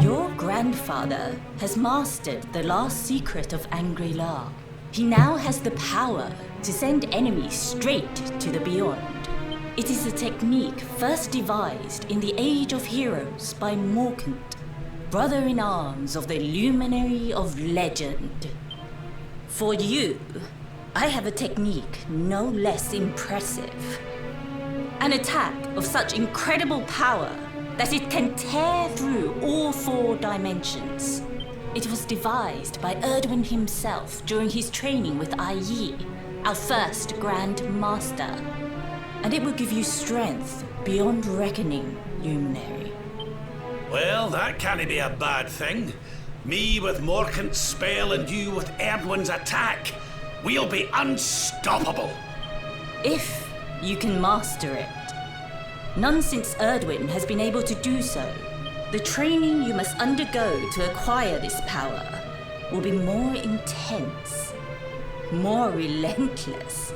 Your grandfather has mastered the last secret of Angri-La. He now has the power to send enemies straight to the beyond. It is a technique first devised in the Age of Heroes by Morkant, brother-in-arms of the Luminary of Legend. For you, I have a technique no less impressive. An attack of such incredible power that it can tear through all 4 dimensions. It was devised by Erdwin himself during his training with Yi, our first Grand Master. And it will give you strength beyond reckoning, Luminary. Well, that can't be a bad thing. Me with Morkant's spell and you with Erdwin's attack. We'll be unstoppable. If you can master it. None since Erdwin has been able to do so. The training you must undergo to acquire this power will be more intense, more relentless,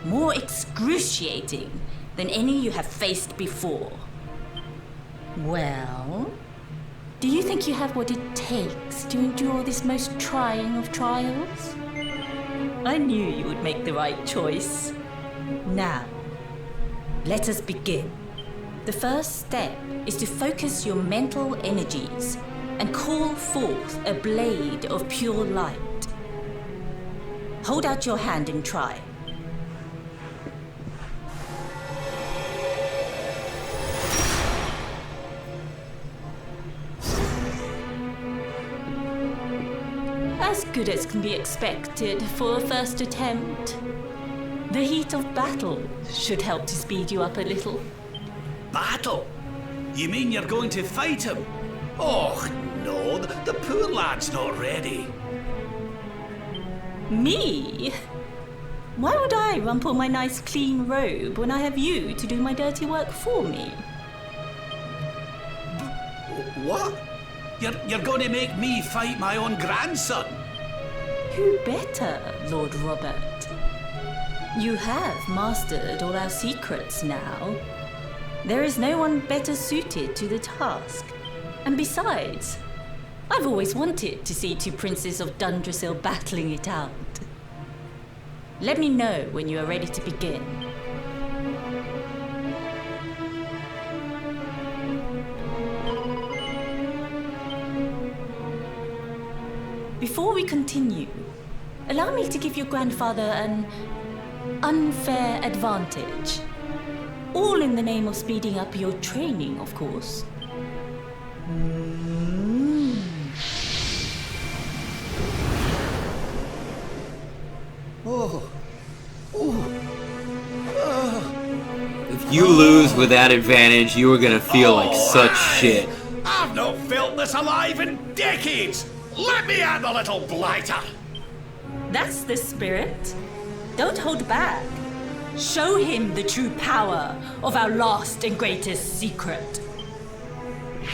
more excruciating than any you have faced before. Well, do you think you have what it takes to endure this most trying of trials? I knew you would make the right choice. Now, let us begin. The first step is to focus your mental energies and call forth a blade of pure light. Hold out your hand and try. As good as can be expected for a first attempt. The heat of battle should help to speed you up a little. Battle? You mean you're going to fight him? Oh, no, the poor lad's not ready. Me? Why would I rumple my nice clean robe when I have you to do my dirty work for me? What? You're going to make me fight my own grandson? Who better, Lord Robert? You have mastered all our secrets now. There is no one better suited to the task. And besides, I've always wanted to see two princes of Dundrasil battling it out. Let me know when you are ready to begin. Before we continue, allow me to give your grandfather an unfair advantage. All in the name of speeding up your training, of course. If you lose with that advantage, you are gonna feel like such shit. I've not felt this alive in decades! Let me at the little blighter! That's the spirit. Don't hold back. Show him the true power of our last and greatest secret.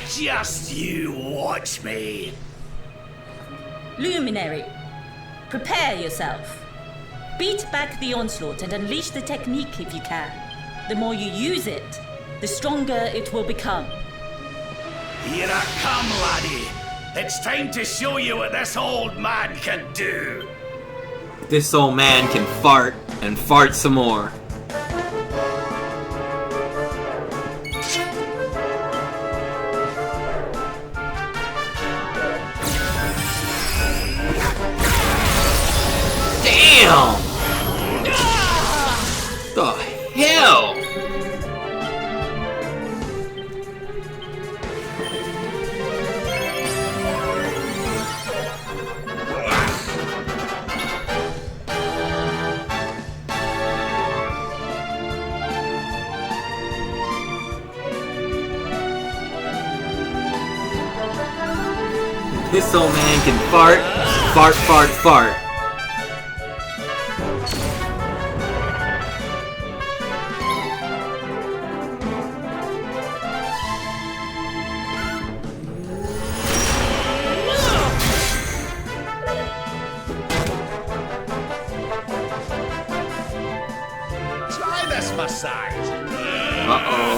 Just you watch me. Luminary, prepare yourself. Beat back the onslaught and unleash the technique if you can. The more you use it, the stronger it will become. Here I come, laddie. It's time to show you what this old man can do. This old man can fart, and fart some more. Damn! The hell? This old man can fart, fart, fart, fart. Try this massage. Uh-oh.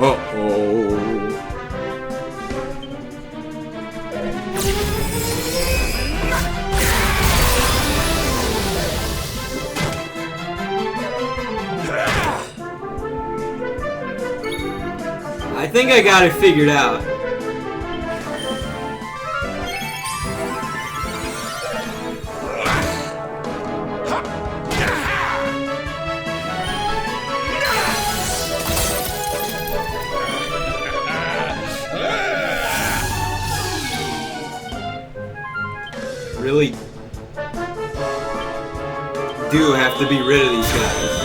Uh-oh. I think I got it figured out. do have to be rid of these guys.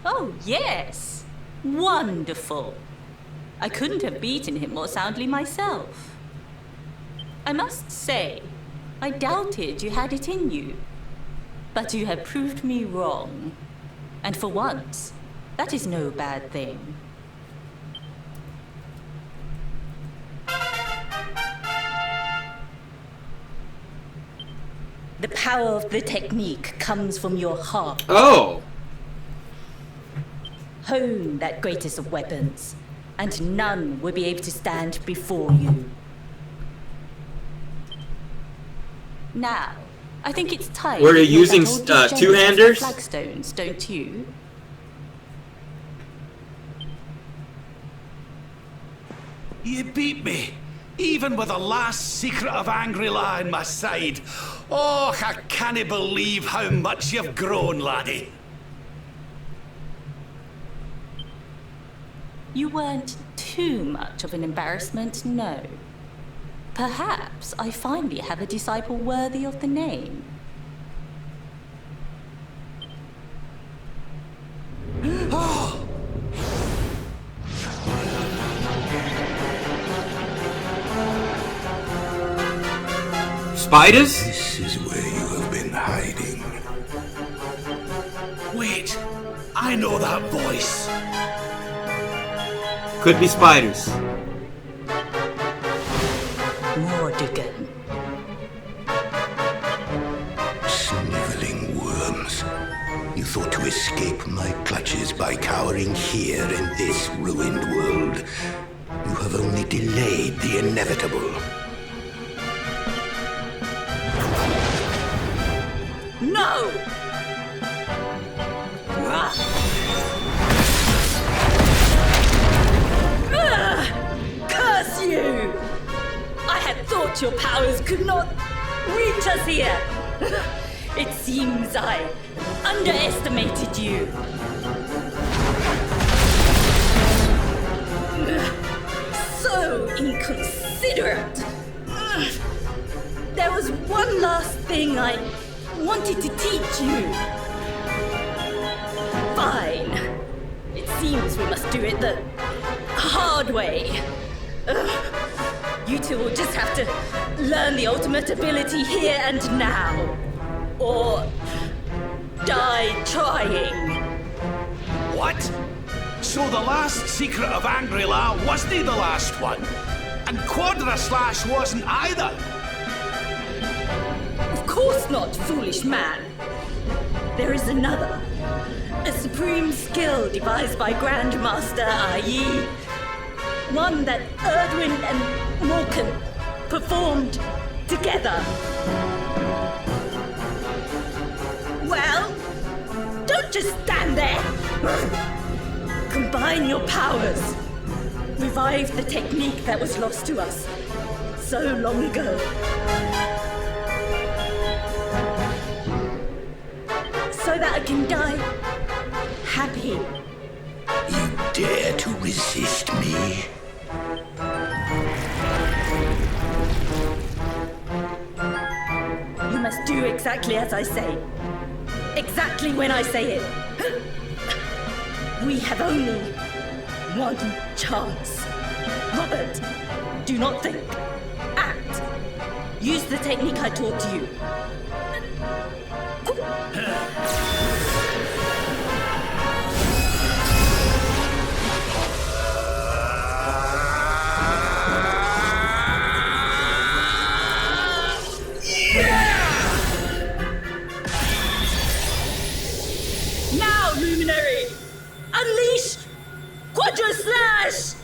Oh, yes. Wonderful. I couldn't have beaten him more soundly myself. I must say, I doubted you had it in you. But you have proved me wrong. And for once, that is no bad thing. The power of the technique comes from your heart. Oh! Hone that greatest of weapons, and none will be able to stand before you. Now, I think it's time. Were you that using battle these two-handers? flagstones, don't you? You beat me, even with the last secret of Angry-La on my side. Oh, I can't believe how much you've grown, laddie. You weren't too much of an embarrassment, no. Perhaps I finally have a disciple worthy of the name. Spiders? This is where you have been hiding. Wait, I know that voice. Could be spiders. Mordegon. Sniveling worms. You thought to escape my clutches by cowering here in this ruined world. You have only delayed the inevitable. No! Curse you! I had thought your powers could not reach us here. It seems I underestimated you. So inconsiderate. there was one last thing I wanted to teach you. Fine. It seems we must do it the hard way. You two will just have to learn the ultimate ability here and now. Or die trying. What? So the last secret of Angri-La wasn't the last one? And Quadra Slash wasn't either? Of course not, foolish man. There is another. A supreme skill devised by Grandmaster Ai. One that Erdwin and Morkan performed together. Well, don't just stand there. Combine your powers. Revive the technique that was lost to us so long ago. So that I can die happy. You dare to resist me? You must do exactly as I say. Exactly when I say it. We have only one chance. Robert, do not think. Act. Use the technique I taught you. Now, Luminary! Unleash Quadra Slash!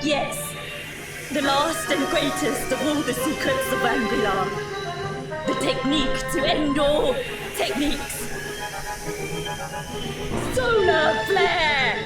Yes, the last and greatest of all the secrets of Angri-La. The technique to end all techniques. Solar Flare!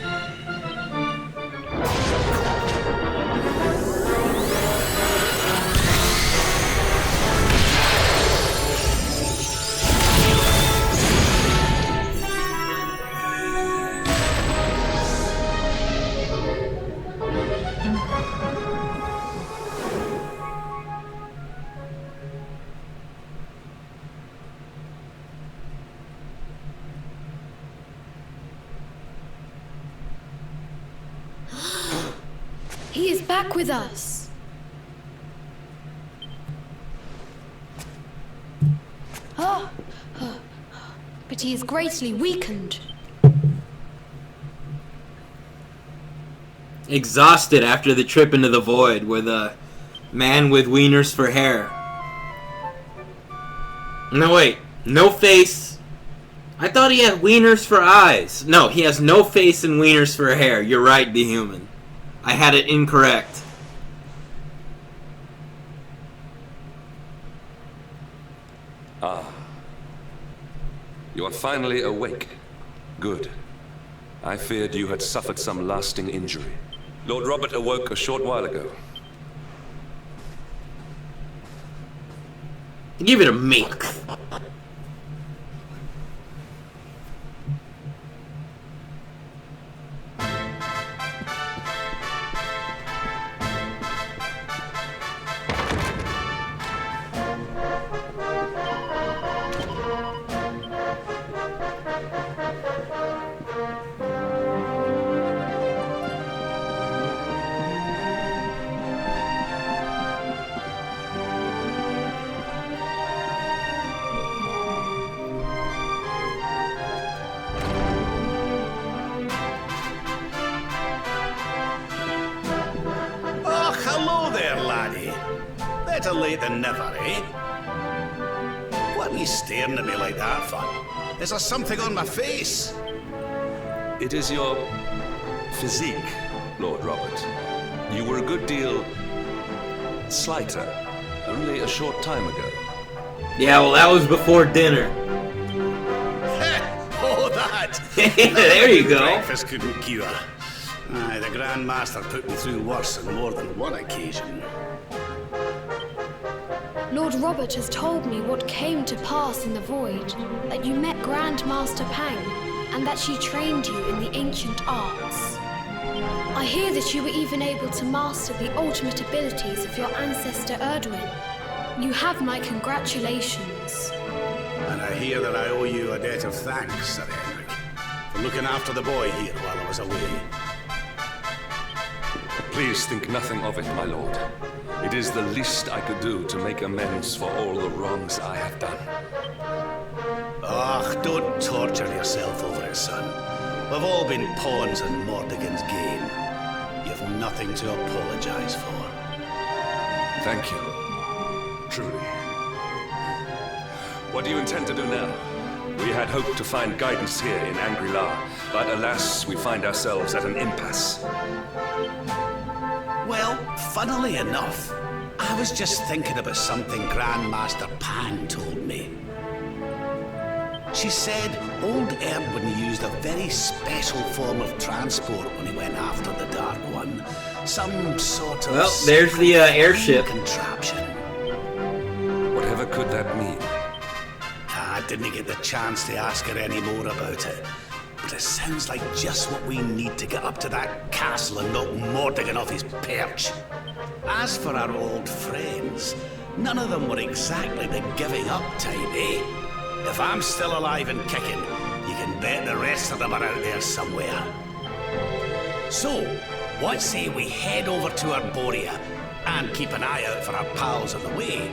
He is back with us. But he is greatly weakened. Exhausted after the trip into the void where the man with wieners for hair. No, wait. No face. I thought he had wieners for eyes. No, he has no face and wieners for hair. You're right, the human. I had it incorrect. Ah. You are finally awake. Good. I feared you had suffered some lasting injury. Lord Robert awoke a short while ago. Give it a milk. Better late than never, eh? What are you staring at me like that for? Is there something on my face? It is your physique, Lord Robert. You were a good deal slighter only a short time ago. Yeah, well, that was before dinner. Oh, that! There you go. Breakfast couldn't cure. Aye, the Grand Master put me through worse on more than one occasion. Lord Robert has told me what came to pass in the void, that you met Grand Master Pang, and that she trained you in the ancient arts. I hear that you were even able to master the ultimate abilities of your ancestor Erdwin. You have my congratulations. And I hear that I owe you a debt of thanks, Sir Henrik, for looking after the boy here while I was away. Please think nothing of it, my lord. It is the least I could do to make amends for all the wrongs I have done. Ah, don't torture yourself over it, son. We've all been pawns in Mordegon's game. You've nothing to apologize for. Thank you. Truly. What do you intend to do now? We had hoped to find guidance here in Angri-La, but alas, we find ourselves at an impasse. Well, funnily enough, I was just thinking about something Grandmaster Pang told me. She said old Erdwin used a very special form of transport when he went after the Dark One. Some sort of... Well, there's the airship. Contraption. Whatever could that mean? I didn't get the chance to ask her any more about it. But it sounds like just what we need to get up to that castle and knock Mordegon off his perch. As for our old friends, none of them were exactly the giving up type, eh? If I'm still alive and kicking, you can bet the rest of them are out there somewhere. So, what say we head over to Arborea and keep an eye out for our pals on the way?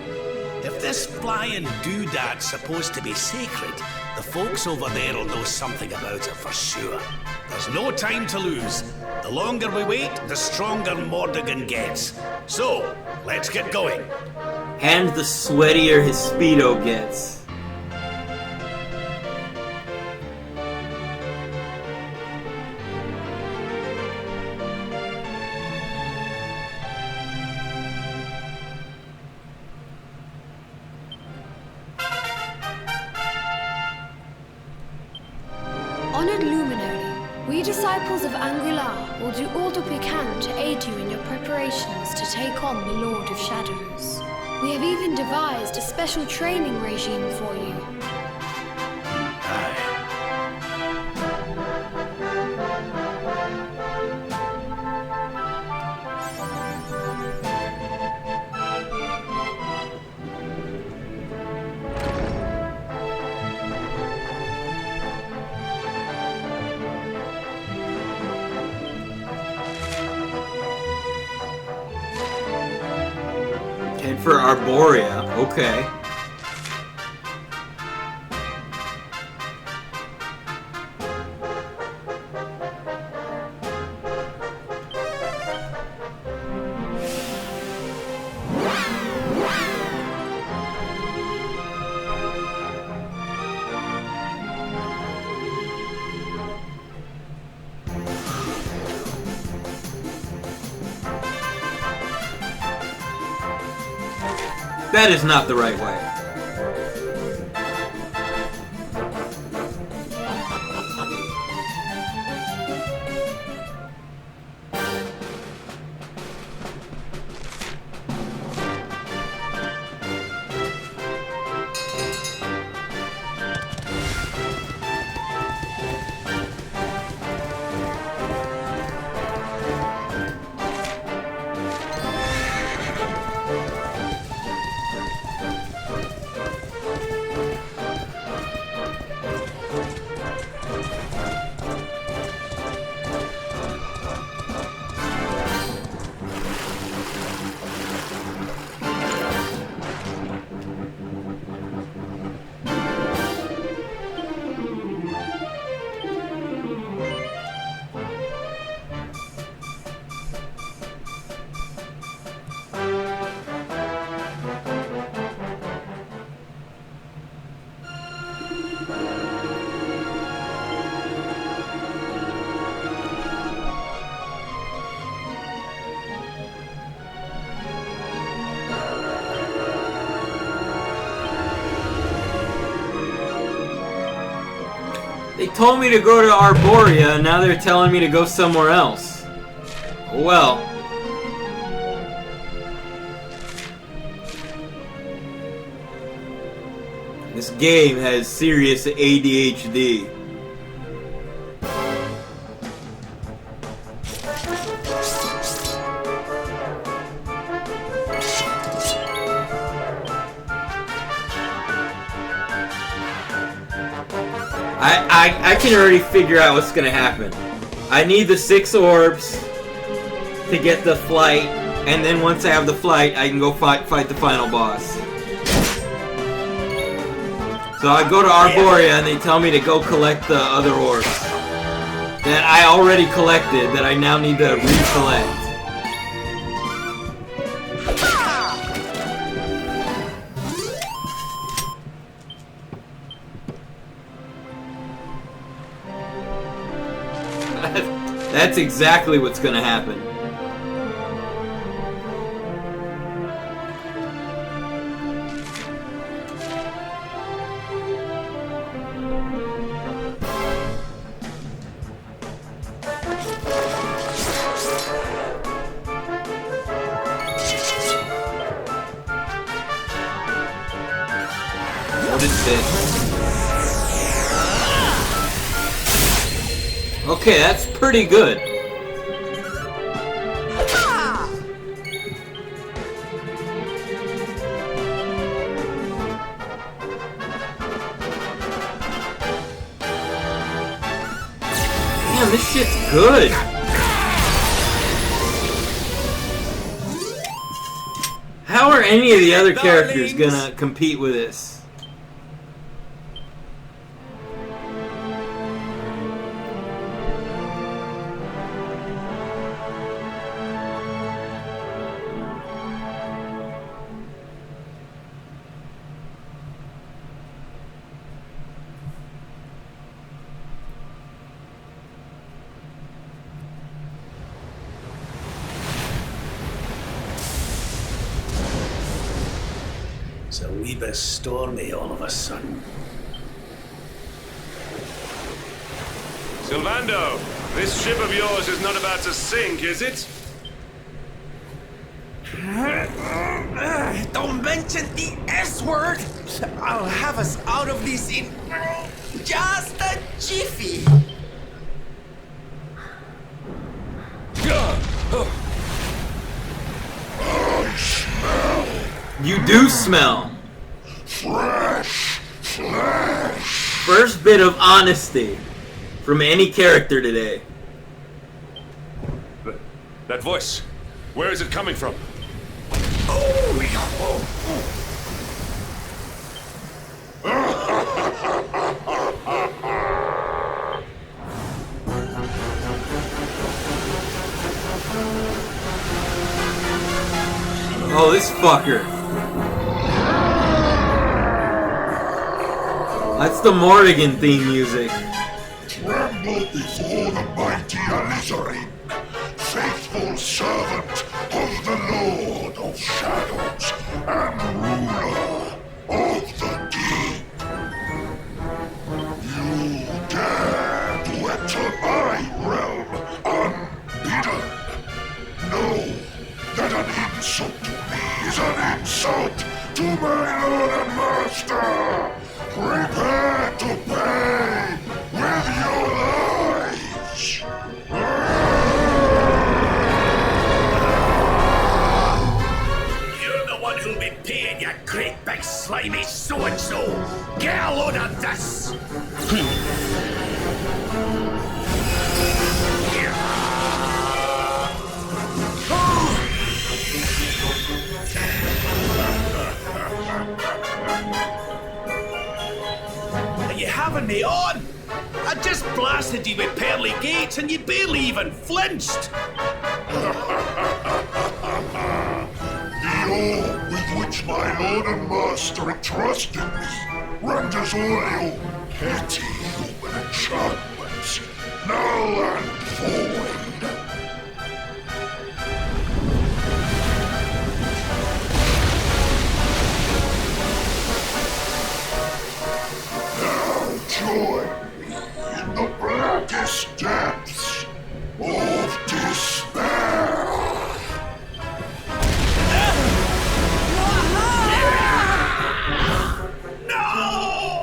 If this flying doodad's supposed to be sacred, the folks over there will know something about it for sure. There's no time to lose. The longer we wait, the stronger Mordegon gets. So, let's get going. And the sweatier his Speedo gets. Honored Luminary, we disciples of Angri-La will do all that we can to aid you in your preparations to take on the Lord of Shadows. We have even devised a special training regime for you. And for Arborea, okay. That is not the right way. They told me to go to Arborea, and now they're telling me to go somewhere else. Well. game has serious ADHD. I can already figure out what's gonna happen. I need the 6 orbs to get the flight, and then once I have the flight, I can go fight the final boss. So I go to Arborea and they tell me to go collect the other orbs that I already collected that I now need to recollect. That's exactly what's gonna happen. What is this? Okay, that's pretty good. Damn, this shit's good. How are any of the other characters gonna compete with this? It's a wee bit stormy all of a sudden. Sylvando, this ship of yours is not about to sink, is it? Don't mention the S word! I'll have us out of this in just a jiffy! You do smell. Fresh flesh. First bit of honesty from any character today. That voice, where is it coming from? Oh, this fucker. That's the Morrigan theme music. Tremble before the mighty Alizarin, faithful servant of the Lord of Shadows and ruler of the deep. You dare to enter my realm unbidden. Know that an insult to me is an insult to my lord and master. Prepare to pay with your lives. You're the one who'll be paying, you great big slimy so-and-so. Get a load of this. Are you having me on? I just blasted you with pearly gates and you barely even flinched. The orb with which my lord and master entrusted me renders all your petty human enchantments null and void. Join me in the blackest depths of despair. No!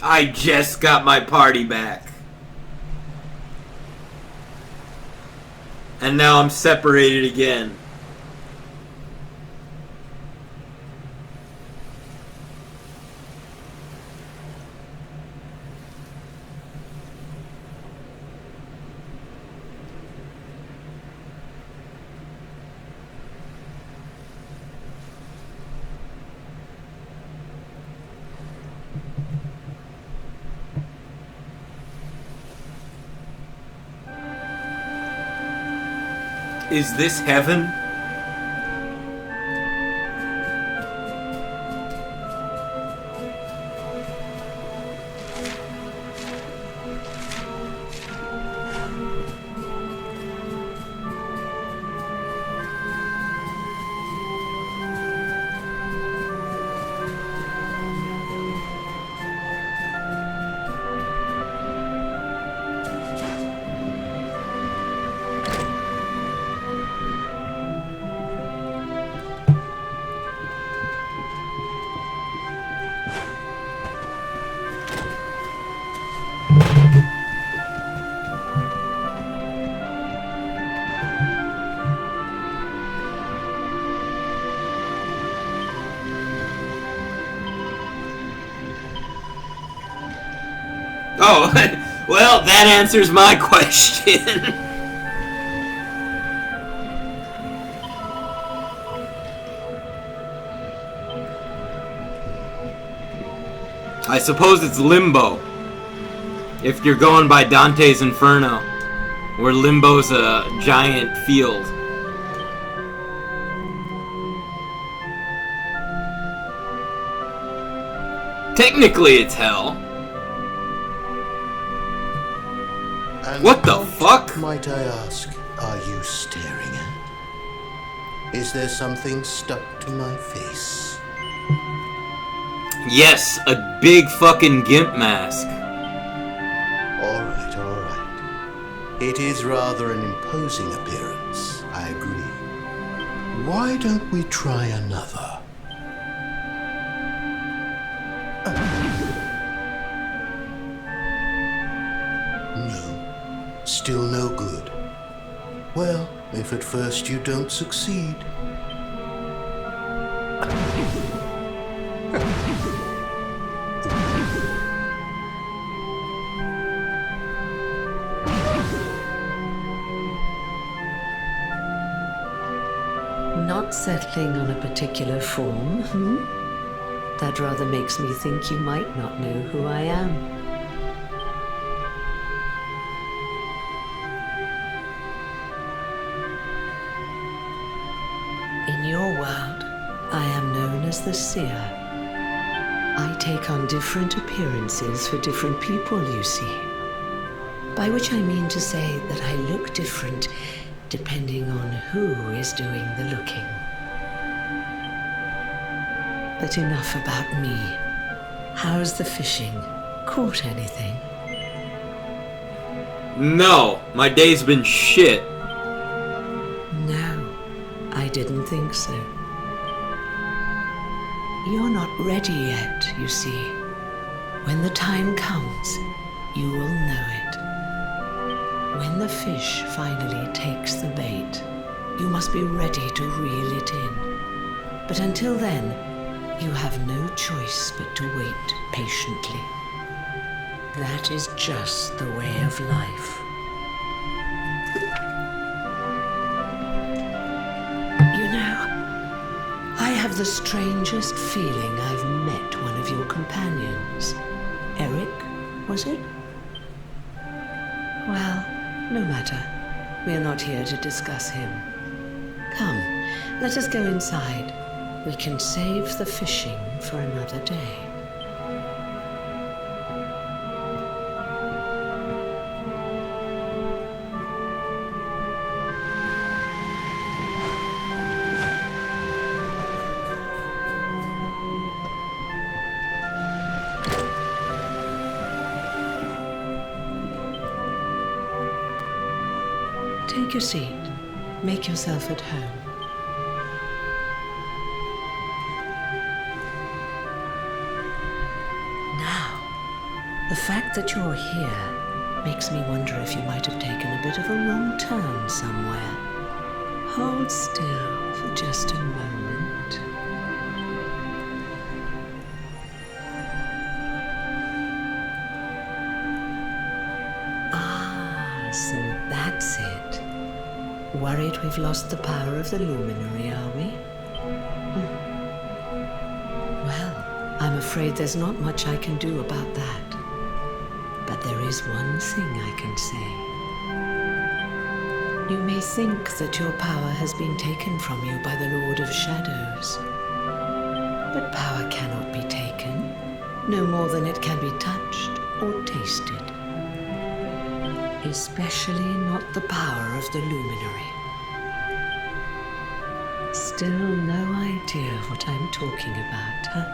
I just got my party back. And now I'm separated again. Is this heaven? Oh, well, that answers my question. I suppose it's Limbo. If you're going by Dante's Inferno, where Limbo's a giant field. Technically, it's hell. And what the fuck? Might I ask, are you staring at? Is there something stuck to my face? Yes, a big fucking gimp mask. Alright, alright. It is rather an imposing appearance, I agree. Why don't we try another? No. Still no good. Well, if at first you don't succeed. Not settling on a particular form, That rather makes me think you might not know who I am. In your world, I am known as the Seer. I take on different appearances for different people, you see. By which I mean to say that I look different depending on who is doing the looking. But enough about me. How's the fishing? Caught anything? No, my day's been shit. No, I didn't think so. You're not ready yet, you see. When the time comes, you will know it. When the fish finally takes the bait, you must be ready to reel it in. But until then, you have no choice but to wait patiently. That is just the way of life. You know, I have the strangest feeling I've met one of your companions. Eric, was it? Well, no matter. We are not here to discuss him. Come, let us go inside. We can save the fishing for another day. Take your seat. Make yourself at home. fact that you're here makes me wonder if you might have taken a bit of a wrong turn somewhere. Hold still for just a moment. Ah, so that's it. Worried we've lost the power of the luminary, are we? Well, I'm afraid there's not much I can do about that. But there is one thing I can say. You may think that your power has been taken from you by the Lord of Shadows. But power cannot be taken, no more than it can be touched or tasted. Especially not the power of the luminary. Still no idea what I'm talking about, huh?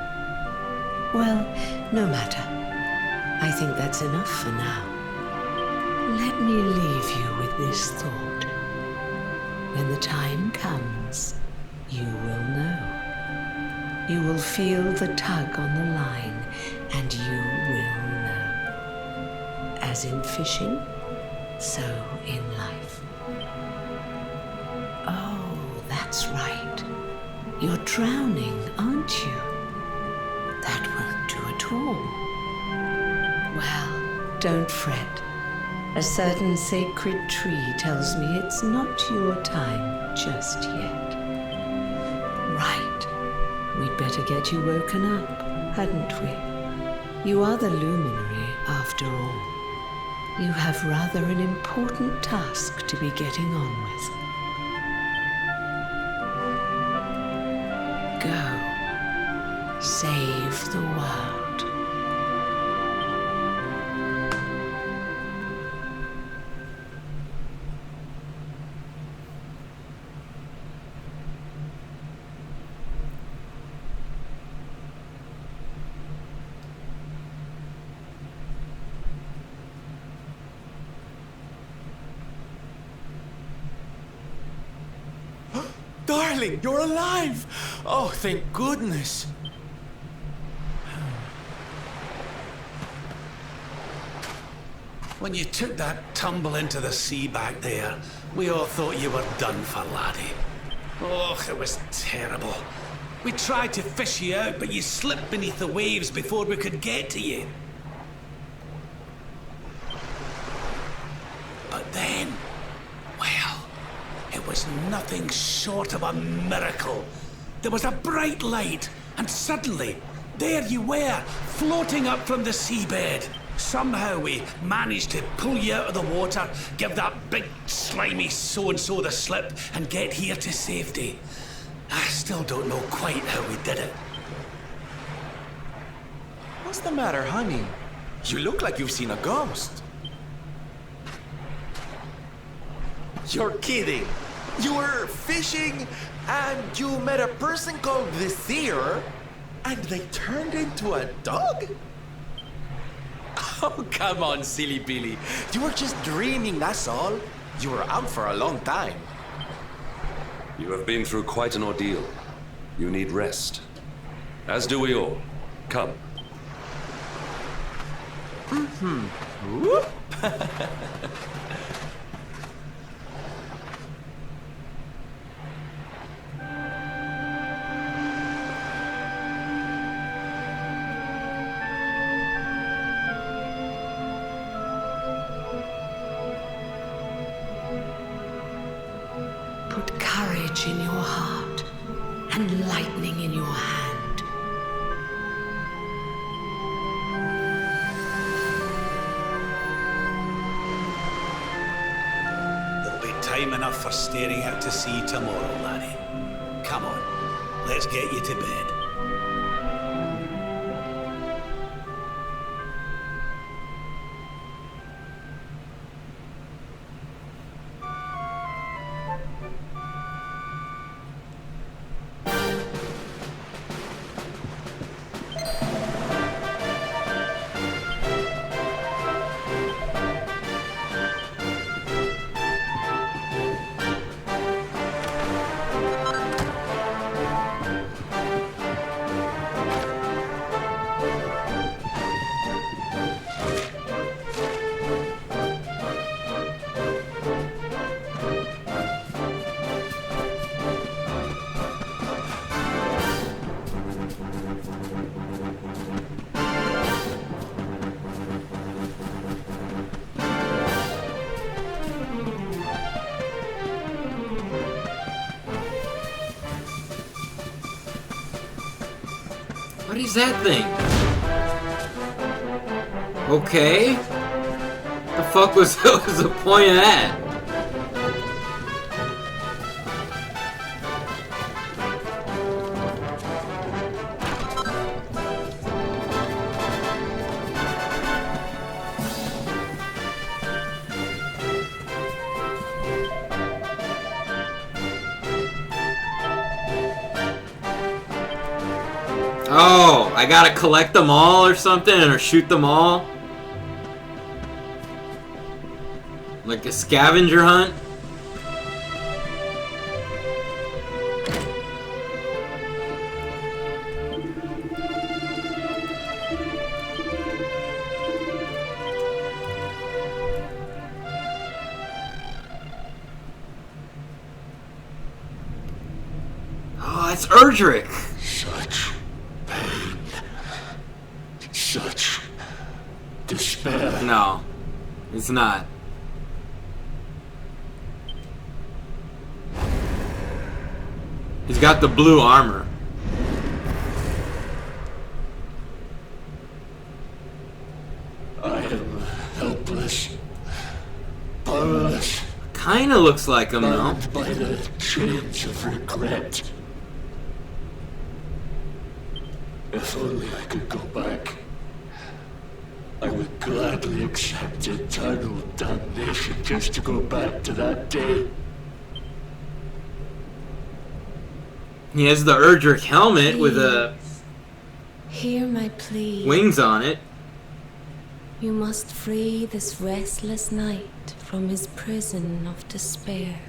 Well, no matter. I think that's enough for now. Let me leave you with this thought. When the time comes, you will know. You will feel the tug on the line, and you will know. As in fishing, so in life. Oh, that's right. You're drowning, aren't you? That won't do at all. Well, don't fret. A certain sacred tree tells me it's not your time just yet. Right. We'd better get you woken up, hadn't we? You are the luminary, after all. You have rather an important task to be getting on with. Go. Save the world. Darling, you're alive! Oh, thank goodness. When you took that tumble into the sea back there, we all thought you were done for, laddie. Oh, it was terrible. We tried to fish you out, but you slipped beneath the waves before we could get to you. But then, well, it was nothing short of a miracle. There was a bright light, and suddenly, there you were, floating up from the seabed. Somehow we managed to pull you out of the water, give that big slimy so-and-so the slip, and get here to safety. I still don't know quite how we did it. What's the matter, honey? You look like you've seen a ghost. You're kidding. You were fishing, and you met a person called the Seer, and they turned into a dog? Oh, come on, silly Billy. You were just dreaming, that's all. You were out for a long time. You have been through quite an ordeal. You need rest. As do we all. Come. Whoop. Put courage in your heart and lightning in your hand. There'll be time enough for staring out to sea tomorrow, laddie. Come on, let's get you to bed. What is that thing? Okay. The fuck was the point of that? Oh, I gotta collect them all or something, or shoot them all? Like a scavenger hunt? Oh, it's Erdrick! Such pain. Such despair. No, it's not. He's got the blue armor. I am helpless. Powerless. Kinda looks like him, though. Bound by the chains of regret. If only I could go back, I would gladly accept eternal damnation just to go back to that day. He has the Erdrick helmet with Hear my plea. wings on it. You must free this restless knight from his prison of despair.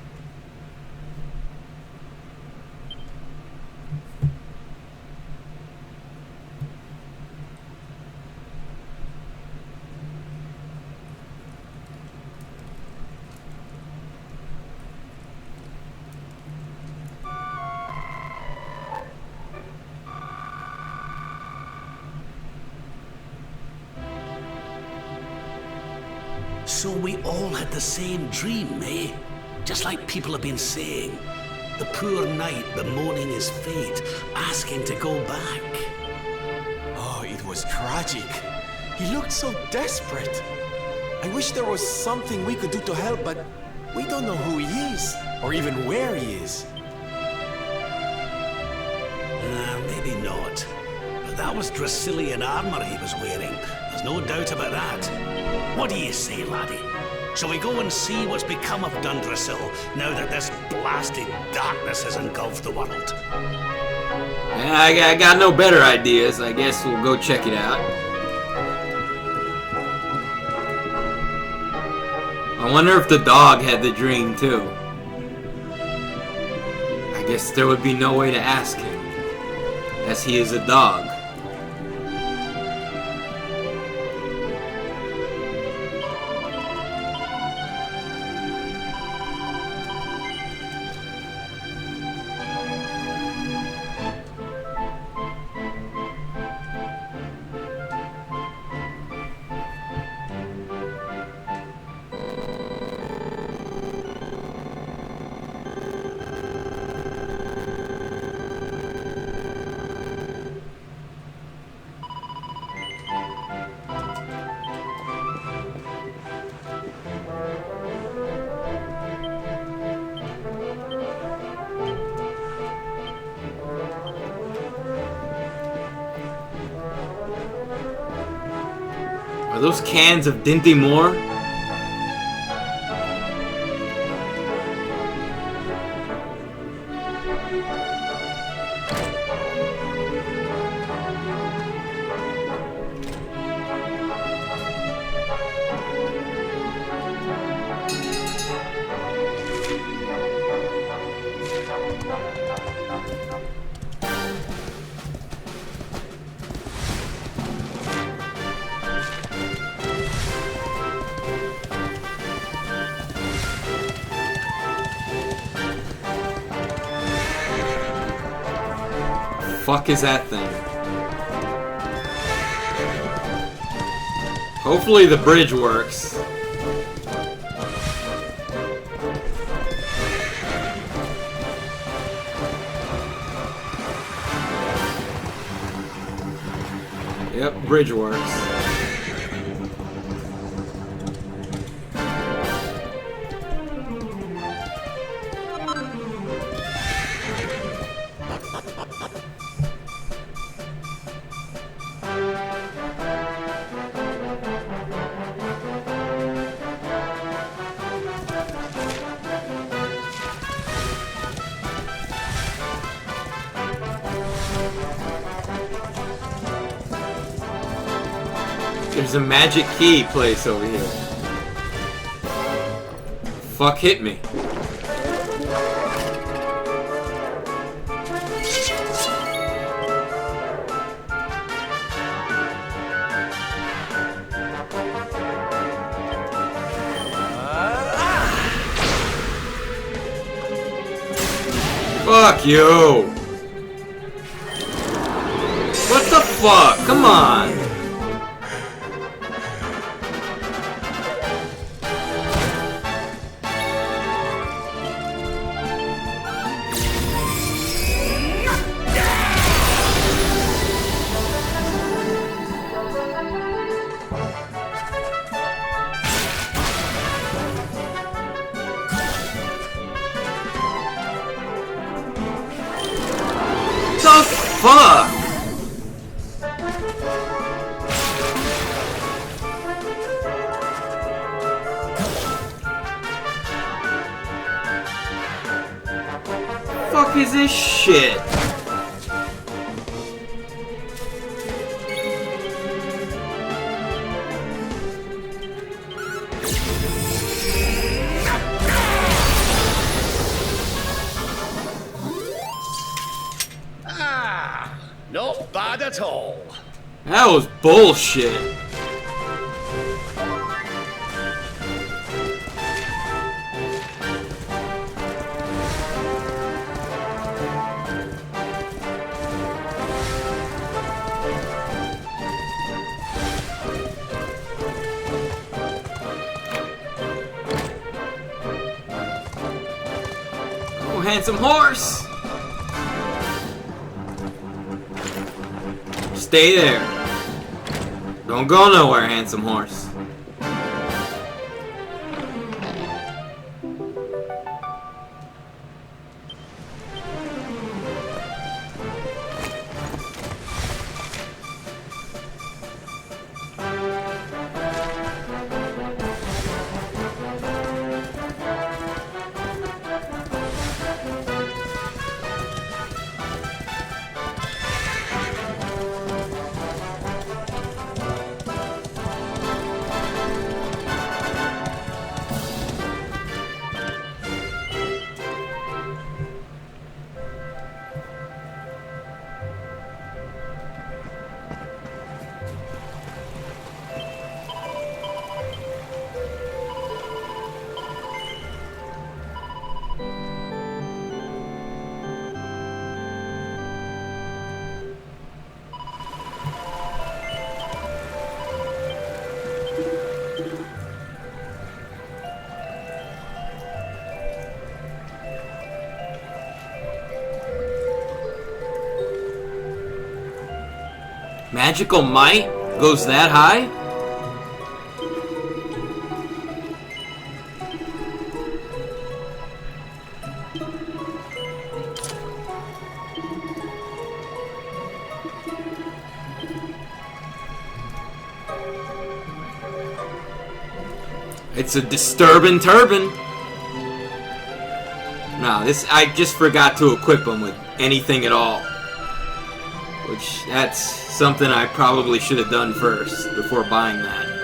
So we all had the same dream, eh? Just like people have been saying. The poor knight bemoaning his fate, asking to go back. Oh, it was tragic. He looked so desperate. I wish there was something we could do to help, but we don't know who he is, or even where he is. Maybe not. But that was Dracilian armor he was wearing. There's no doubt about that. What do you say, laddie? Shall we go and see what's become of Dundrasil now that this blasted darkness has engulfed the world? Yeah, I got no better ideas. I guess we'll go check it out. I wonder if the dog had the dream too. I guess there would be no way to ask him, as he is a dog. Are those cans of Dinty Moore? Fuck is that thing? Hopefully the bridge works. Yep, bridge works. There's a magic key place over here. Fuck hit me. Fuck you! What the fuck? Come on! Fuck! Fuck is this shit? Not bad at all. That was bullshit. Oh, handsome horse. Stay there. Don't go nowhere, handsome horse. Magical might goes that high? It's a disturbing turban. Nah, this I just forgot to equip him with anything at all. Which, that's something I probably should have done first before buying that.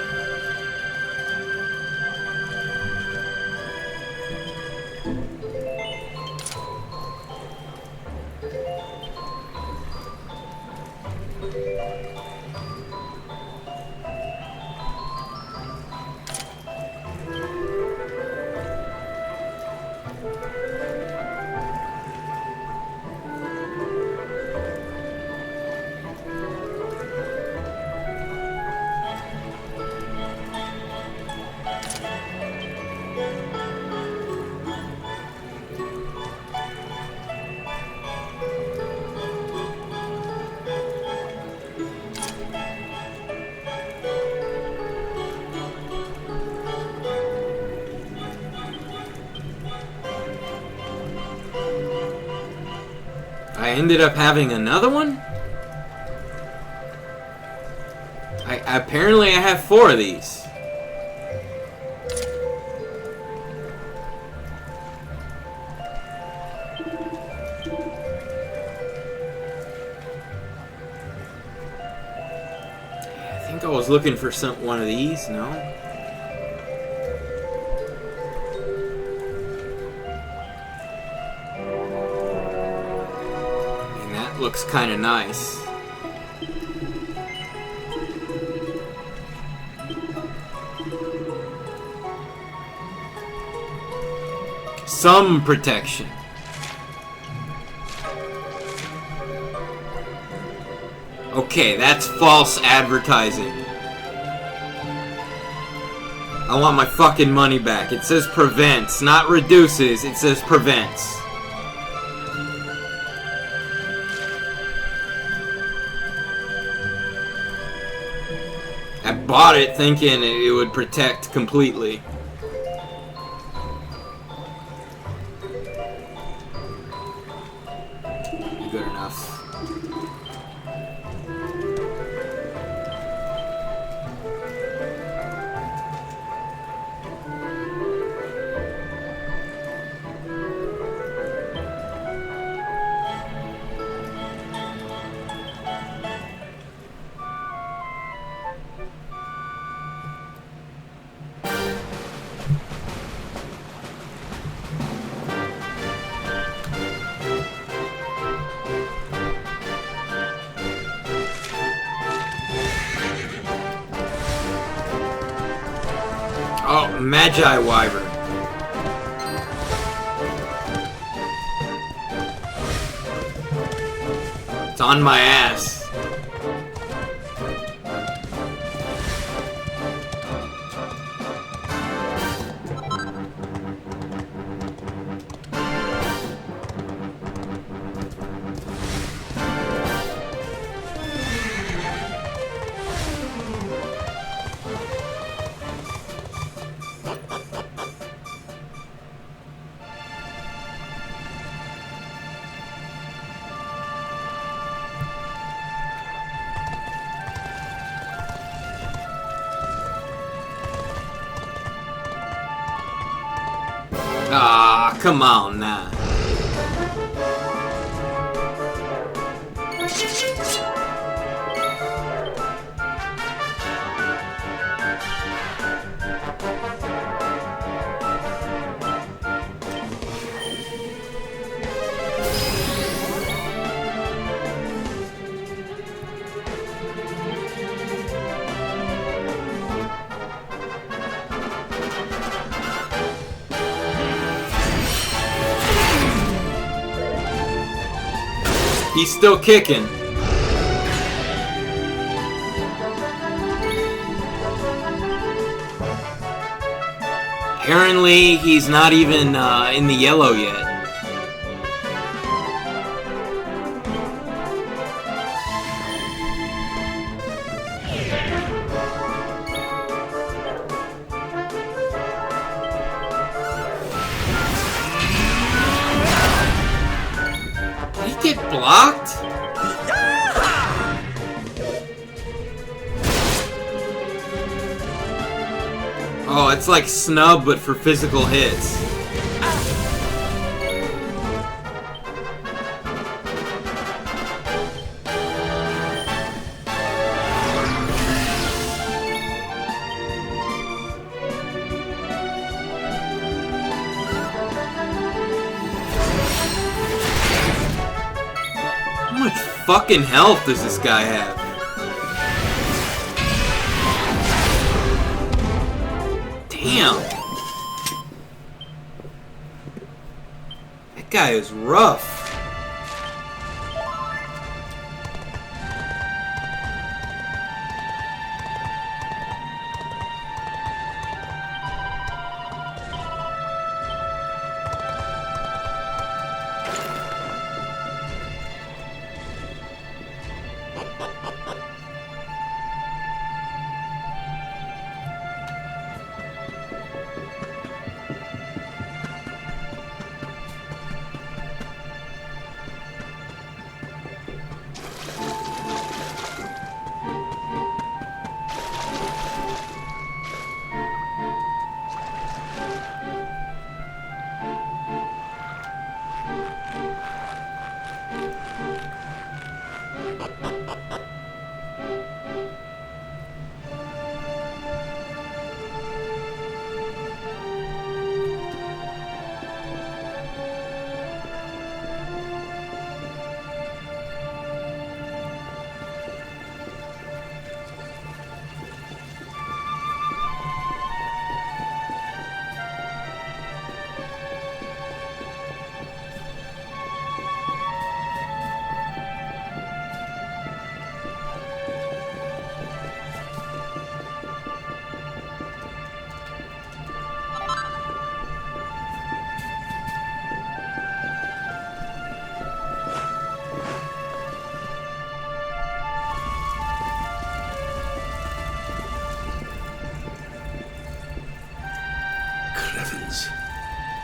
ended up having another one? Apparently I have 4 of these. I think I was looking for one of these, no? And that looks kind of nice. Some protection. Okay, that's false advertising. I want my fucking money back. It says prevents, not reduces. It says prevents. I bought it thinking it would protect completely. Good enough. Oh, Magi Wyvern. It's on my ass. Ah, come on now. He's still kicking. Apparently, he's not even in the yellow yet. Get blocked? Oh, it's like snub, but for physical hits. How much fucking health does this guy have? Damn. That guy is rough.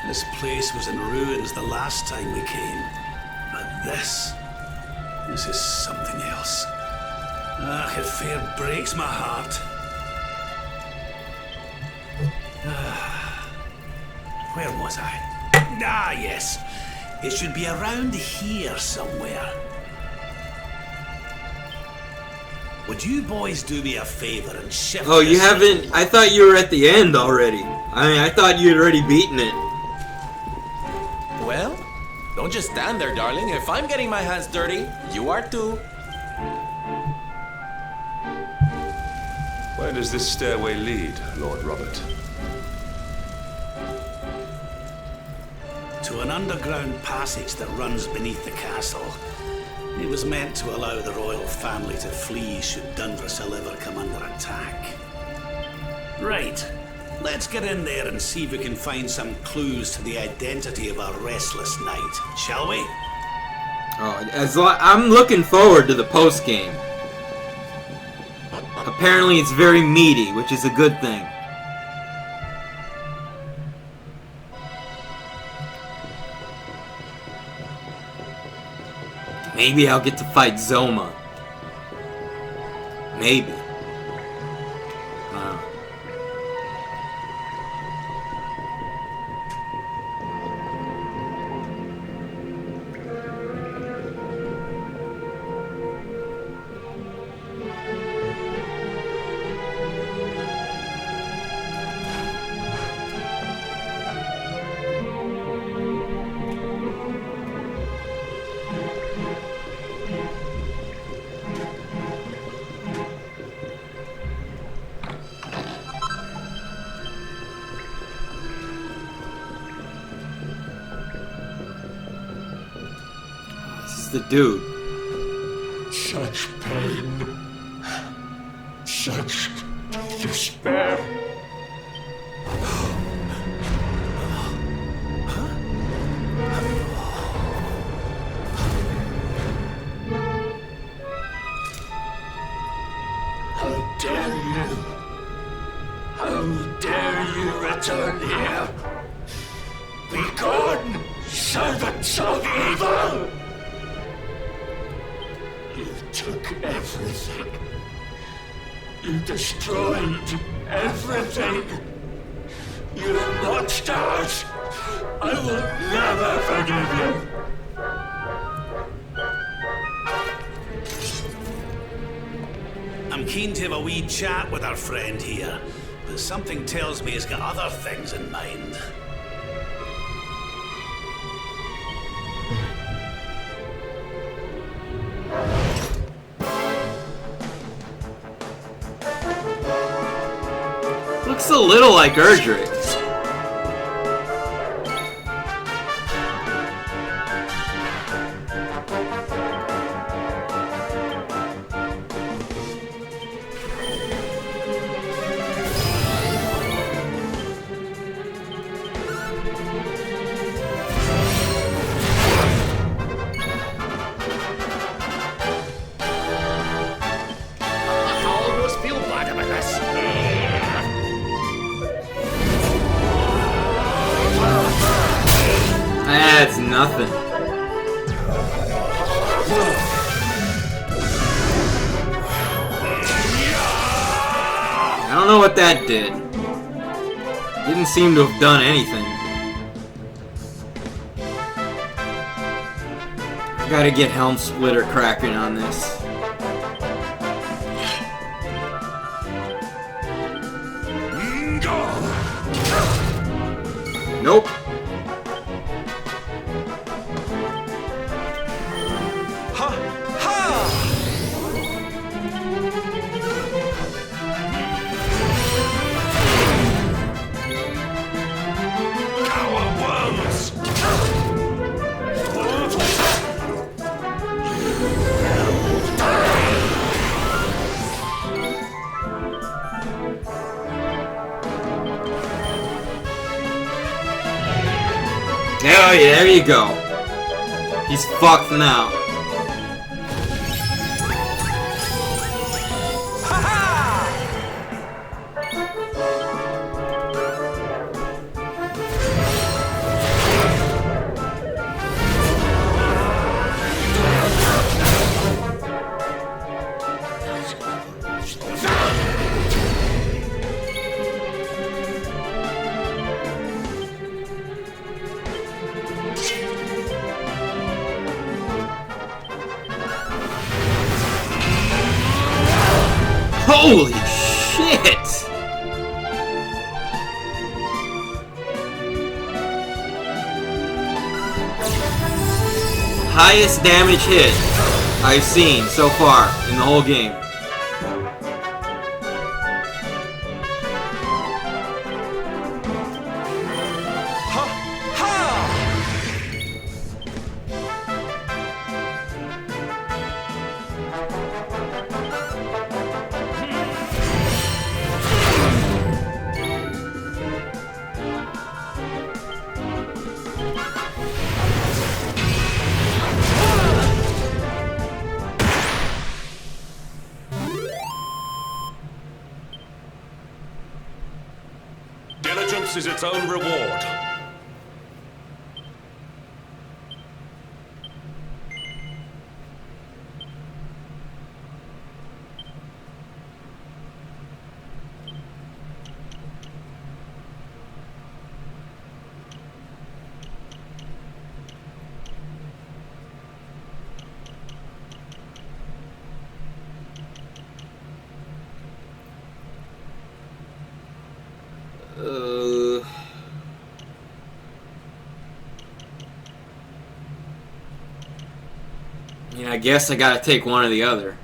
This place was in ruins the last time we came. But this is something else. It fair breaks my heart. Where was I? Ah, yes. It should be around here somewhere. Would you boys do me a favor and shift Oh, you this- haven't... I thought you were at the end already. I mean, I thought you'd already beaten it. Well, don't just stand there, darling. If I'm getting my hands dirty, you are too. Where does this stairway lead, Lord Robert? To an underground passage that runs beneath the castle. It was meant to allow the royal family to flee should Dundrasil ever come under attack. Right. Let's get in there and see if we can find some clues to the identity of our restless knight, shall we? Oh, I'm looking forward to the post game. Apparently, it's very meaty, which is a good thing. Maybe I'll get to fight Zoma. Maybe. The dude. Such pain. Such despair. How dare you? How dare you return here? Be gone, servants of evil! You took everything. You destroyed everything. You monsters! I will never forgive you! I'm keen to have a wee chat with our friend here, but something tells me he's got other things in mind. Looks a little like Erdrick. That's nothing. I don't know what that did. Didn't seem to have done anything. I gotta get Helm Splitter cracking on this. Nope. Oh yeah, there you go. He's fucked now. Holy shit! Highest damage hit I've seen so far in the whole game. Diligence is its own reward. I guess I gotta take one or the other.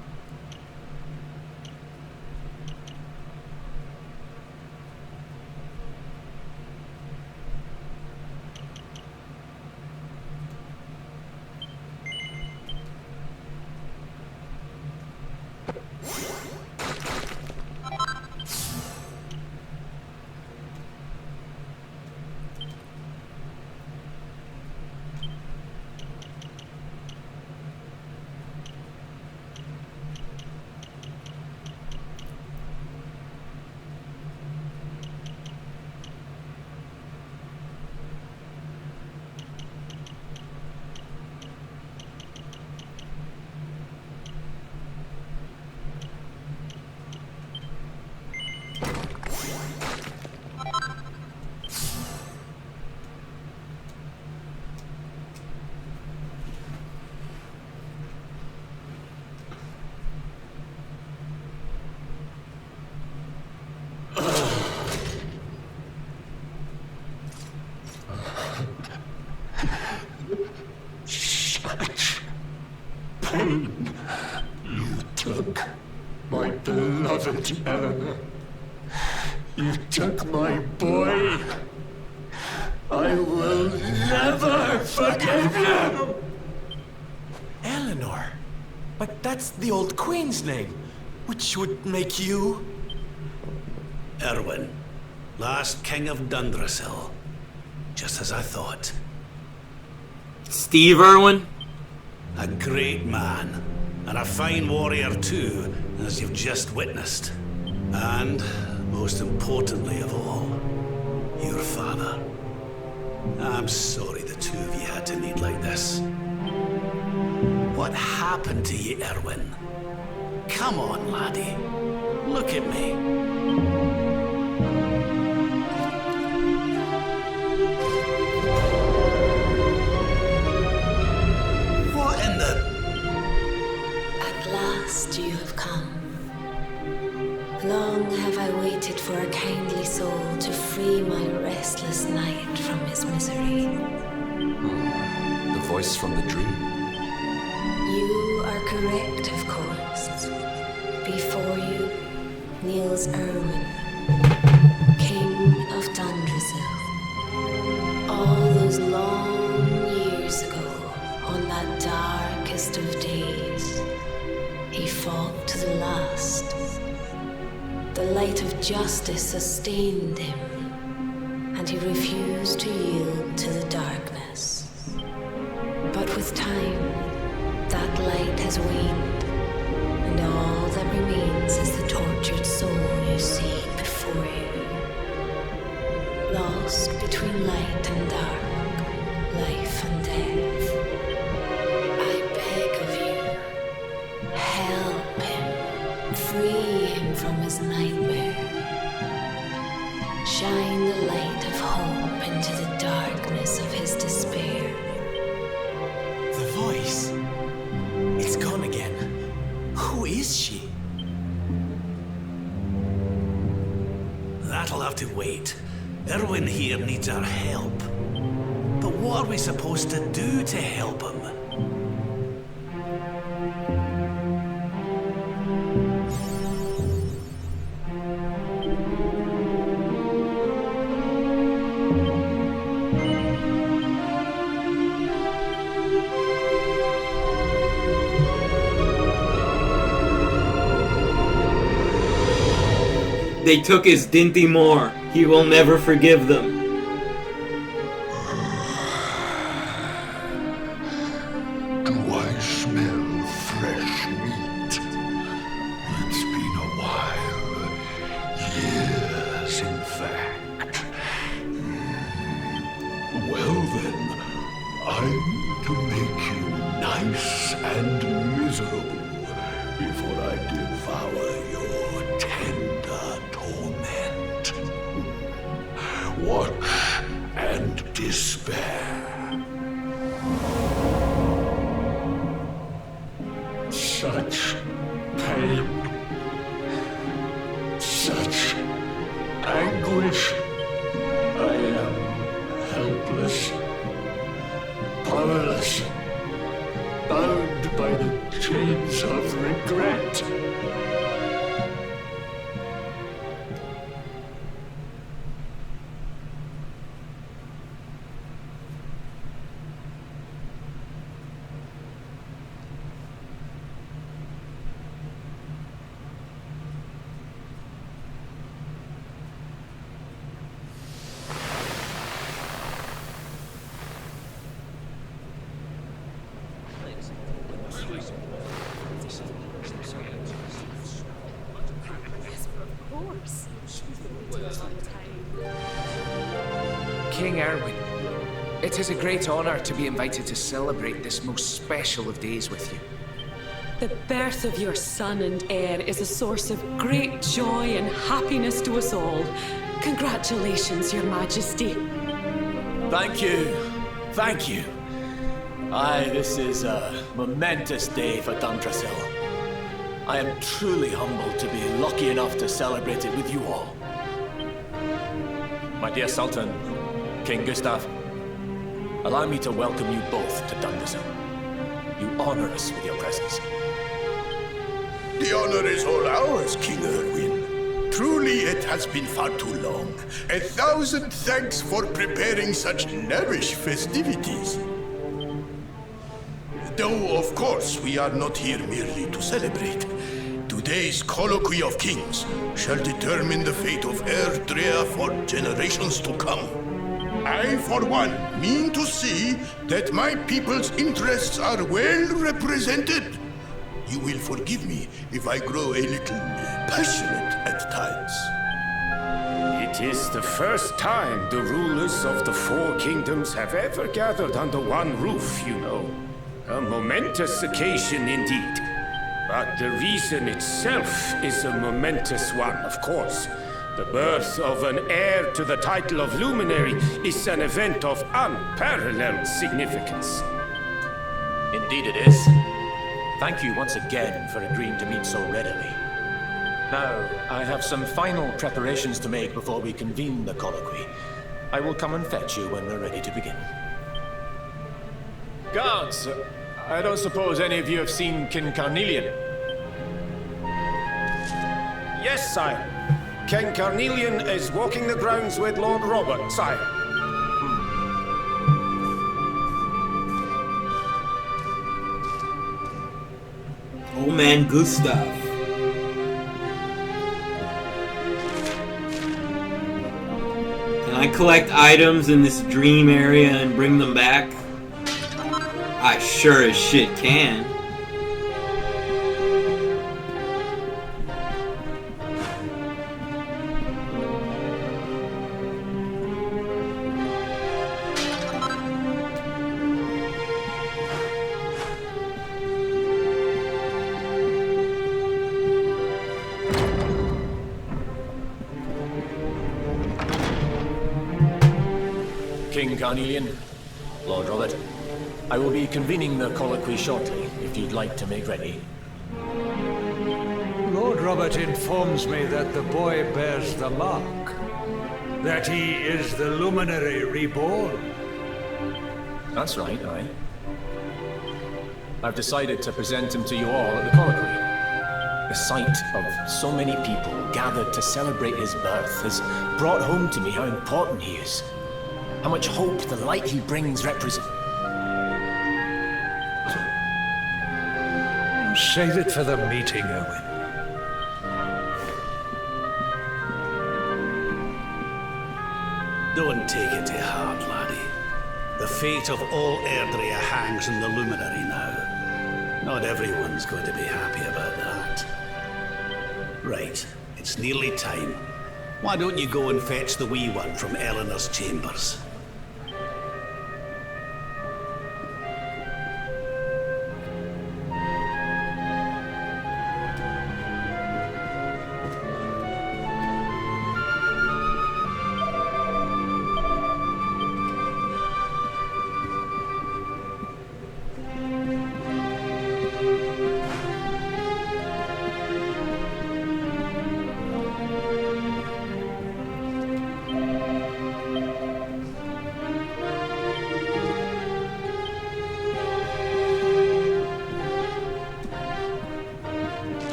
Pain you took, my beloved Eleanor. You took my boy. I will never forgive you. Eleanor? But that's the old queen's name, which would make you... Erwin, last king of Dundrasil. Just as I thought. Steve Irwin? A great man, and a fine warrior too, as you've just witnessed. And, most importantly of all, your father. I'm sorry the two of you had to meet like this. What happened to you, Erwin? Come on, laddie. Look at me. At last you have come. Long have I waited for a kindly soul to free my restless night from his misery. The voice from the dream. You are correct, of course. Before you, kneels Erwin, King of Dundrasil. All those long years ago, on that darkest of days, he fought to the last. The light of justice sustained him, and he refused to yield to the darkness. But with time, that light has waned, and all that remains is the tortured soul you see before you. Lost between light and dark, life and death. I beg of you, help him, free him from his nightmare. Shine the light of hope into the darkness of his despair. The voice. It's gone again. Who is she? have to wait. Erwin here needs our help. But what are we supposed to do to help him? They took his Dinty Moore. He will never forgive them. Do I smell fresh meat? It's been a while. Years, in fact. Well then, I'm to make you nice and miserable before I devour your tender torment. Watch and despair. Such pain, such anguish. I am helpless, powerless, bound by the chains of regret. King Erwin, it is a great honor to be invited to celebrate this most special of days with you. The birth of your son and heir is a source of great joy and happiness to us all. Congratulations, Your Majesty. Thank you. Thank you. Aye, this is a momentous day for Dundrasil. I am truly humbled to be lucky enough to celebrate it with you all. My dear Sultan, King Gustav, allow me to welcome you both to Dundrasil. You honor us with your presence. The honor is all ours, King Erwin. Truly, it has been far too long. 1,000 thanks for preparing such lavish festivities. Though, of course, we are not here merely to celebrate. Today's Colloquy of Kings shall determine the fate of Erdrea for generations to come. I, for one, mean to see that my people's interests are well represented. You will forgive me if I grow a little passionate at times. It is the first time the rulers of the Four Kingdoms have ever gathered under one roof, you know. A momentous occasion indeed. But the reason itself is a momentous one, of course. The birth of an heir to the title of Luminary is an event of unparalleled significance. Indeed it is. Thank you once again for agreeing to meet so readily. Now, I have some final preparations to make before we convene the colloquy. I will come and fetch you when we're ready to begin. Guards, I don't suppose any of you have seen King Carnelian? Yes, sire. King Carnelian is walking the grounds with Lord Robert, sire. Old man Gustav. Can I collect items in this dream area and bring them back? I sure as shit can. King Carnelian, Lord Robert, I will be convening the colloquy shortly, if you'd like to make ready. Lord Robert informs me that the boy bears the mark. That he is the Luminary reborn. That's right, aye. I've decided to present him to you all at the colloquy. The sight of so many people gathered to celebrate his birth has brought home to me how important he is. How much hope the light he brings represents. Save it for the meeting, Owen. Don't take it to heart, laddie. The fate of all Erdrea hangs in the Luminary now. Not everyone's going to be happy about that. Right, it's nearly time. Why don't you go and fetch the wee one from Eleanor's chambers?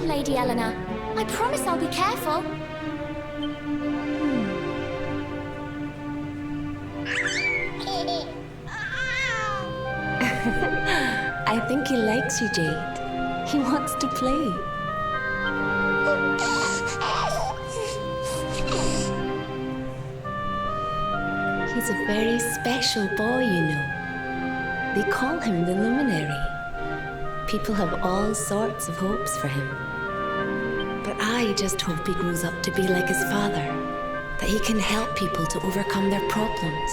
Lady Eleanor. I promise I'll be careful. I think he likes you, Jade. He wants to play. He's a very special boy, you know. They call him the Luminary. People have all sorts of hopes for him. But I just hope he grows up to be like his father. That he can help people to overcome their problems.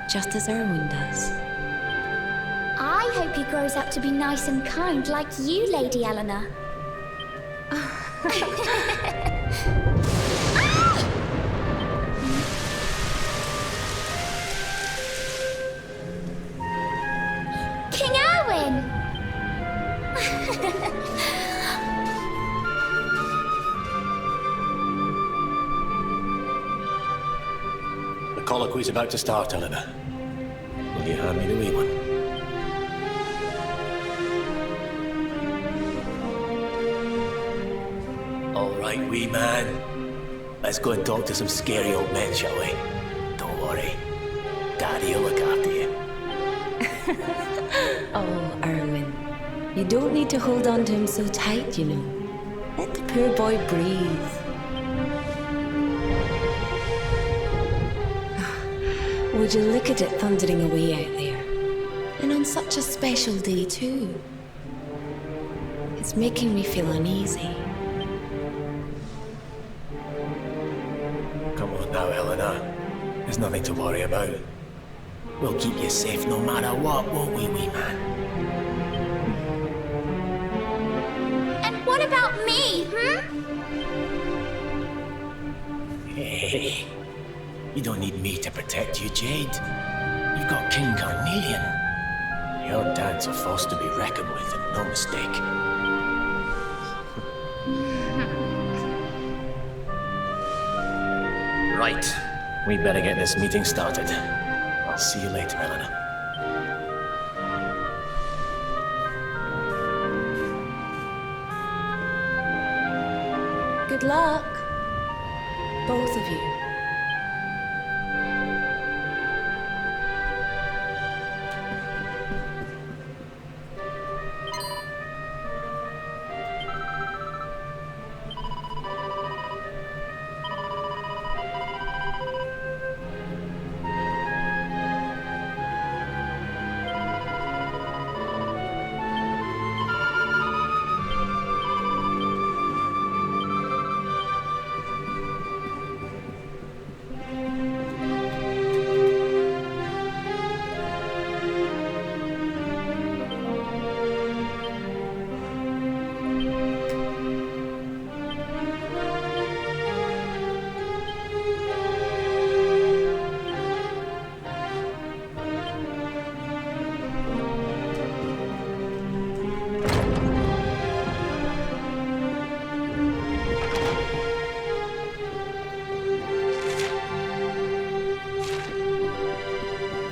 Just as Erwin does. I hope he grows up to be nice and kind like you, Lady Eleanor. King Erwin! The colloquy's about to start, Eleanor. Will you hand me the wee one? All right, wee man. Let's go and talk to some scary old men, shall we? Don't worry. Daddy will look after you. Oh, Erwin. You don't need to hold on to him so tight, you know. Let the poor boy breathe. Would you look at it thundering away out there? And on such a special day, too. It's making me feel uneasy. Come on now, Eleanor. There's nothing to worry about. We'll keep you safe no matter what, won't we, wee man? And what about me, Hey, you don't need me to protect you, Jade. You've got King Carnelian. Your dad's a force to be reckoned with, and no mistake. Right. We better get this meeting started. I'll see you later, Eleanor. Good luck. Both of you.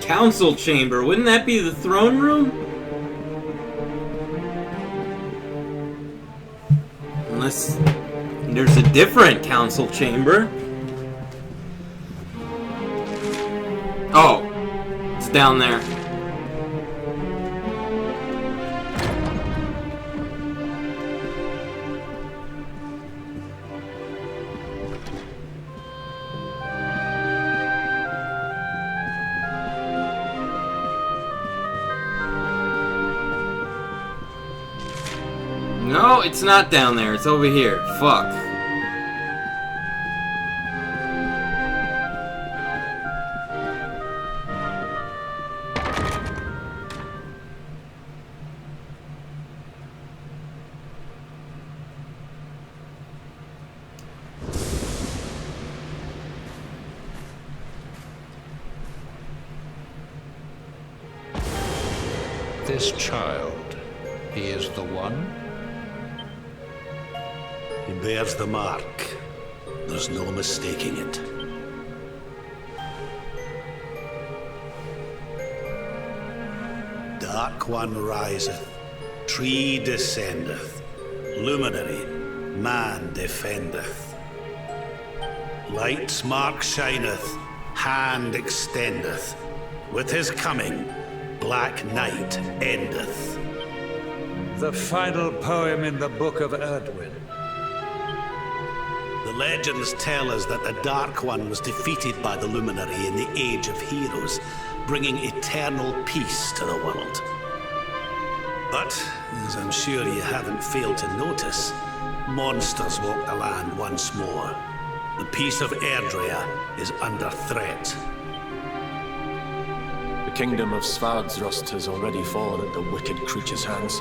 Council chamber. Wouldn't that be the throne room? Unless there's a different council chamber. Oh, it's down there. No, it's not down there. It's over here. Fuck. This child, he is the one? He bears the mark. There's no mistaking it. Dark One riseth, tree descendeth, luminary, man defendeth. Light's mark shineth, hand extendeth. With his coming, black night endeth. The final poem in the Book of Erdwin. The legends tell us that the Dark One was defeated by the Luminary in the Age of Heroes, bringing eternal peace to the world. But, as I'm sure you haven't failed to notice, monsters walk the land once more. The peace of Erdrea is under threat. The kingdom of Svardsrust has already fallen at the wicked creature's hands,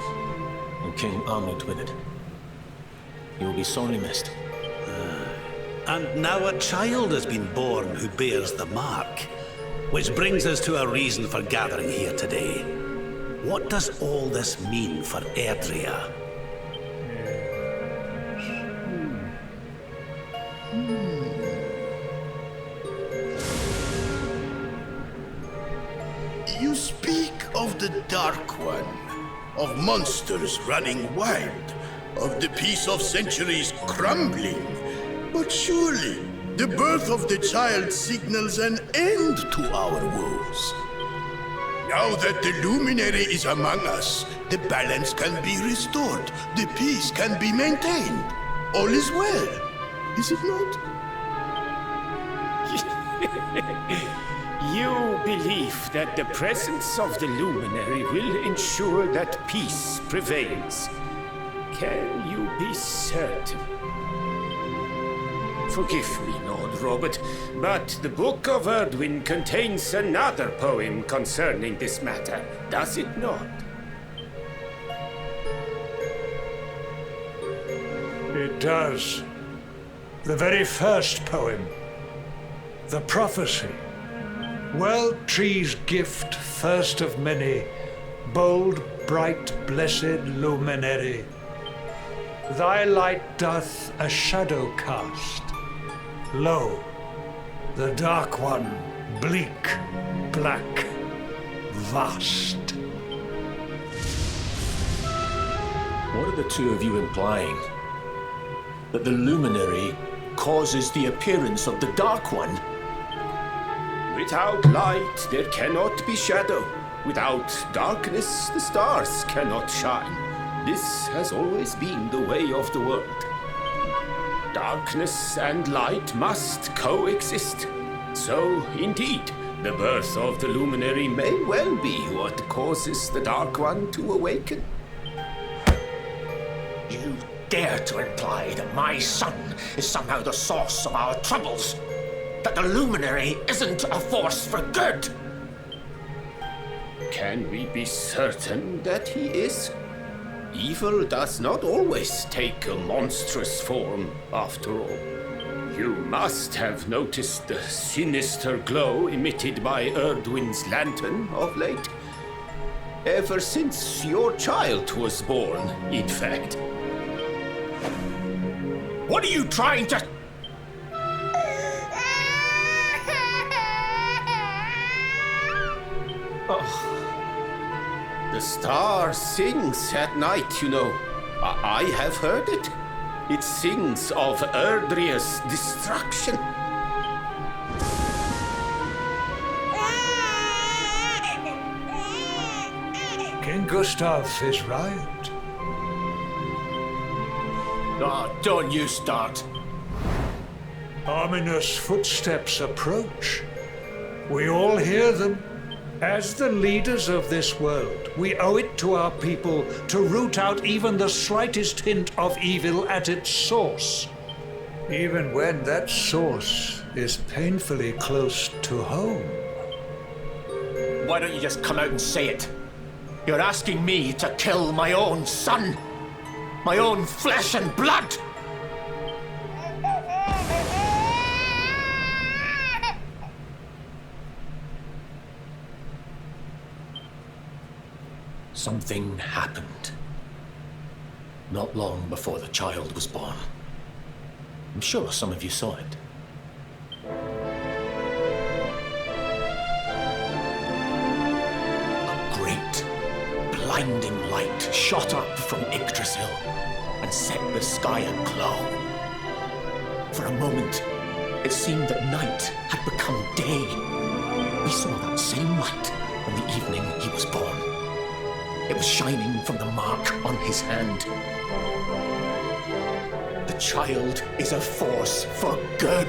and King Arnud with it. He will be sorely missed. And now a child has been born who bears the mark. Which brings us to a reason for gathering here today. What does all this mean for Erdrea? You speak of the Dark One, of monsters running wild, of the peace of centuries crumbling. But surely, the birth of the child signals an end to our woes. Now that the Luminary is among us, the balance can be restored, the peace can be maintained. All is well, is it not? You believe that the presence of the Luminary will ensure that peace prevails. Can you be certain? Forgive me, Lord Robert, but the Book of Erdwin contains another poem concerning this matter, does it not? It does. The very first poem. The prophecy. World tree's gift, first of many, bold, bright, blessed luminary. Thy light doth a shadow cast. Lo, the Dark One, bleak, black, vast. What are the two of you implying? That the Luminary causes the appearance of the Dark One? Without light, there cannot be shadow. Without darkness, the stars cannot shine. This has always been the way of the world. Darkness and light must coexist. So, indeed, the birth of the Luminary may well be what causes the Dark One to awaken. You dare to imply that my son is somehow the source of our troubles? That the Luminary isn't a force for good? Can we be certain that he is? Evil does not always take a monstrous form, after all. You must have noticed the sinister glow emitted by Erdwin's lantern of late. Ever since your child was born, in fact. What are you trying to... The star sings at night, you know. I have heard it. It sings of Erdrea's destruction. King Gustav is right. Oh, don't you start. Ominous footsteps approach. We all hear them. As the leaders of this world, we owe it to our people to root out even the slightest hint of evil at its source. Even when that source is painfully close to home. Why don't you just come out and say it? You're asking me to kill my own son. My own flesh and blood. Something happened. Not long before the child was born. I'm sure some of you saw it. A great, blinding light shot up from Yggdrasil and set the sky aglow. For a moment, it seemed that night had become day. We saw that same light on the evening he was born. It was shining from the mark on his hand. The child is a force for good.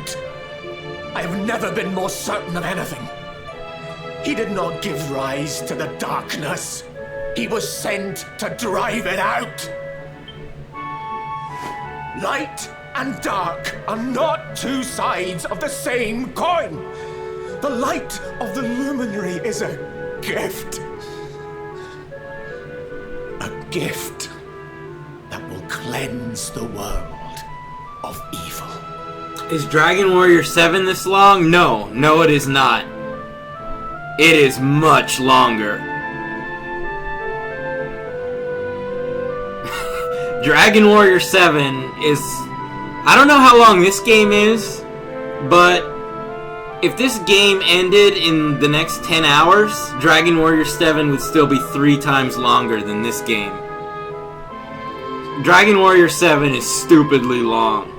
I have never been more certain of anything. He did not give rise to the darkness. He was sent to drive it out. Light and dark are not two sides of the same coin. The light of the luminary is a gift. A gift that will cleanse the world of evil. Is Dragon Warrior 7 this long? No. No, it is not. It is much longer. Dragon Warrior 7 is... I don't know how long this game is, but if this game ended in the next 10 hours, Dragon Warrior 7 would still be 3 times longer than this game. Dragon Warrior 7 is stupidly long.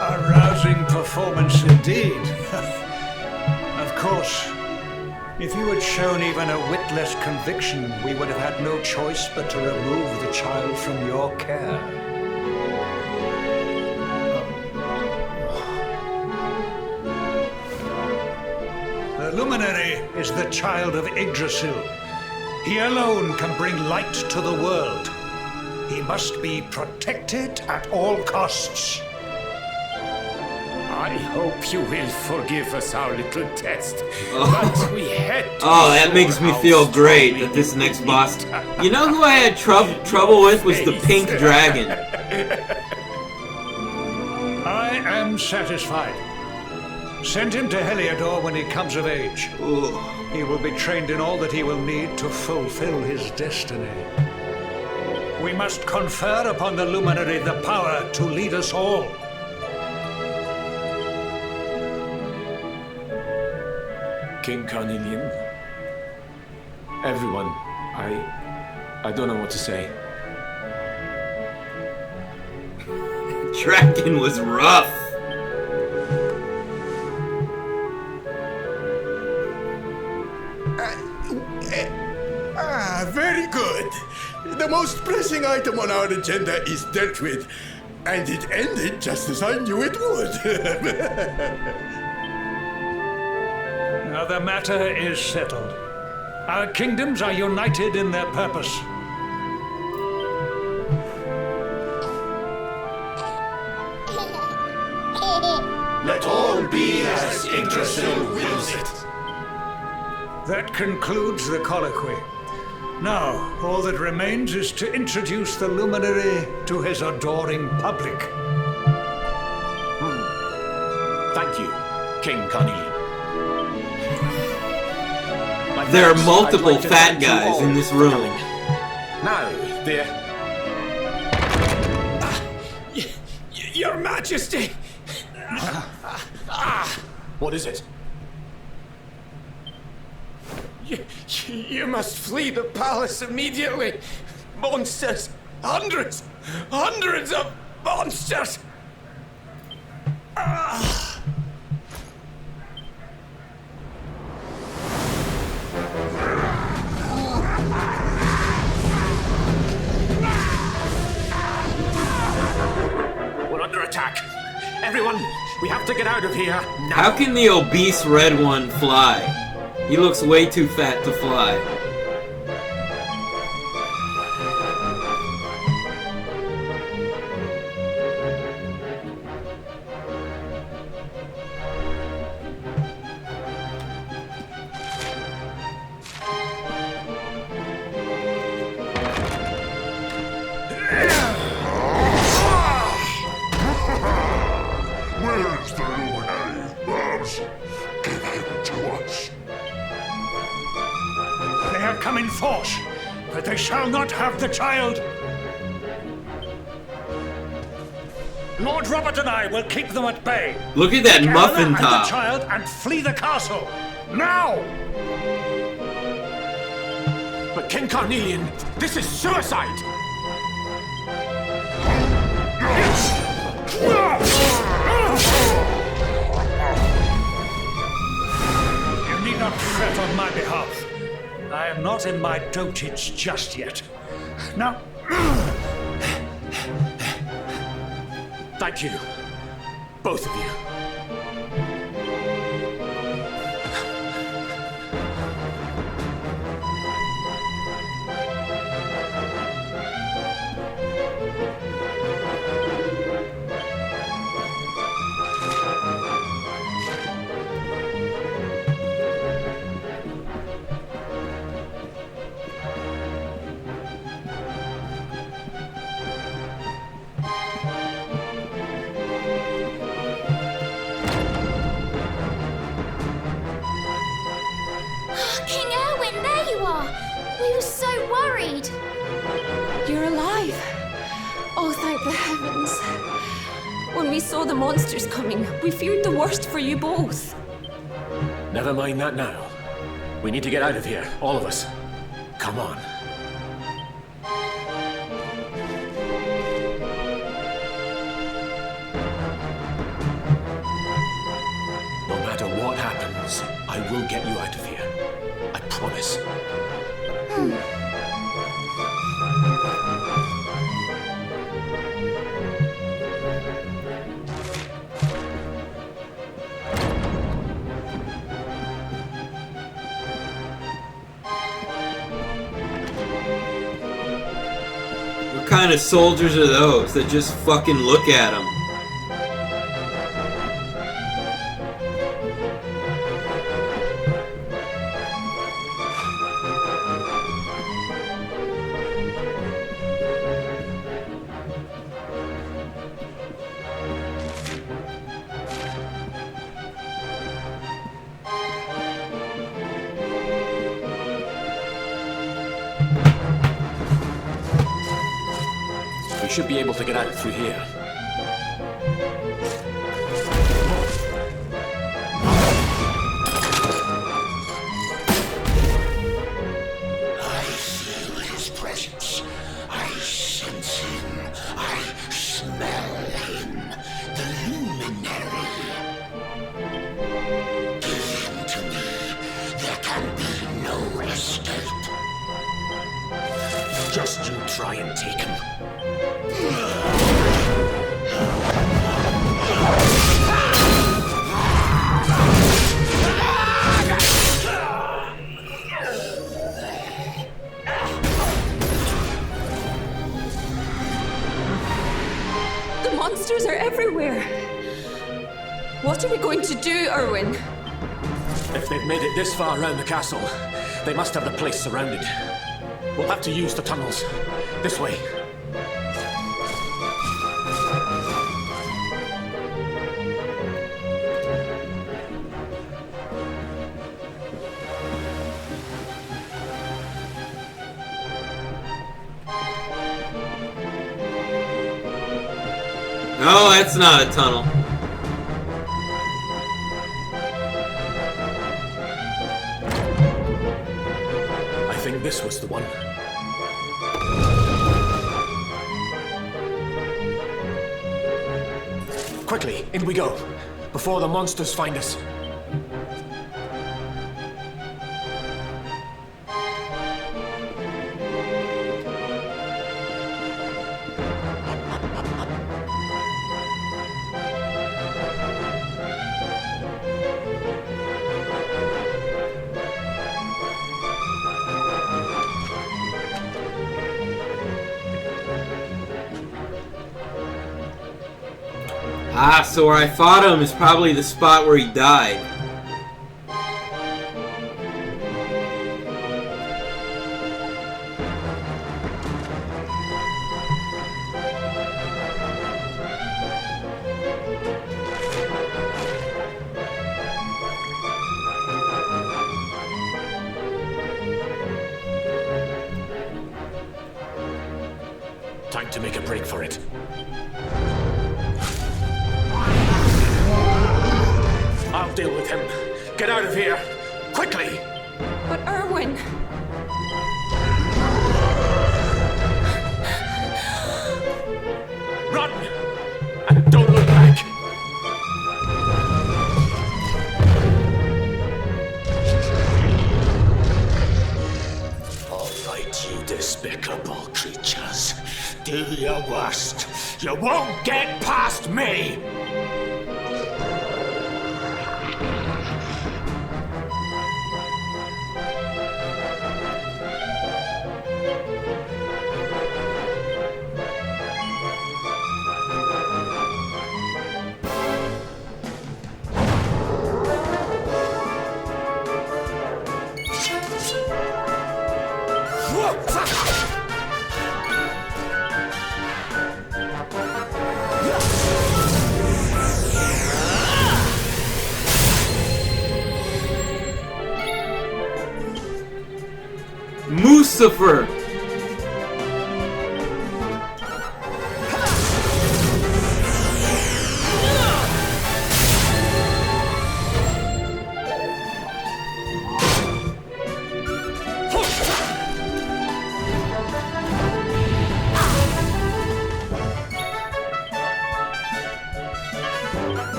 A rousing performance indeed. Of course, if you had shown even a whit less conviction, we would have had no choice but to remove the child from your care. The Luminary is the child of Yggdrasil. He alone can bring light to the world. He must be protected at all costs. I hope you will forgive us our little test, but we had to. Oh, that makes me feel great that this next boss... You know who I had trouble with was the pink dragon. I am satisfied. Send him to Heliodor when he comes of age. Ooh. He will be trained in all that he will need to fulfill his destiny. We must confer upon the Luminary the power to lead us all. King Carnelian, everyone, I don't know what to say. Dragon was rough. Very good. The most pressing item on our agenda is dealt with, and it ended just as I knew it would. Now the matter is settled. Our kingdoms are united in their purpose. Let all be as Yggdrasil wills it. That concludes the colloquy. Now, all that remains is to introduce the Luminary to his adoring public. Thank you, King Carnelian. There are multiple fat guys in this room. Now, dear. Your Majesty! Majesty! What is it? You must flee the palace immediately. Monsters! Hundreds of monsters! We're under attack. Everyone, we have to get out of here now. How can the obese red one fly? He looks way too fat to fly. Where's the luminary? Babs, give him to us. They have come in force, but they shall not have the child. Lord Robert and I will keep them at bay. Look at that Gather muffin and top. the child and flee the castle. Now! But King Carnelian, this is suicide! You need not fret on my behalf. I am not in my dotage just yet. Now, Thank you. Both of you. King Erwin, there you are! We were so worried! You're alive! Oh, thank the heavens. When we saw the monsters coming, we feared the worst for you both. Never mind that now. We need to get out of here, all of us. Come on. No matter what happens, I will get you out of here. I promise. What kind of soldiers are those that just fucking look at him? We should be able to get out through here. I feel his presence. I sense him. I smell him. The luminary. Give him to me. There can be no escape. Just you try and take him. The monsters are everywhere. What are we going to do, Erwin? If they've made it this far around the castle, they must have the place surrounded. We'll have to use the tunnels. This way. Oh, that's not a tunnel. I think this was the one. Quickly, in we go, before the monsters find us. Ah, so where I fought him is probably the spot where he died. Time to make a break for it. I'll deal with him. Get out of here! Quickly! But Erwin... Run! And don't look back! All right, you despicable creatures. Do your worst. You won't get past me! Lucifer!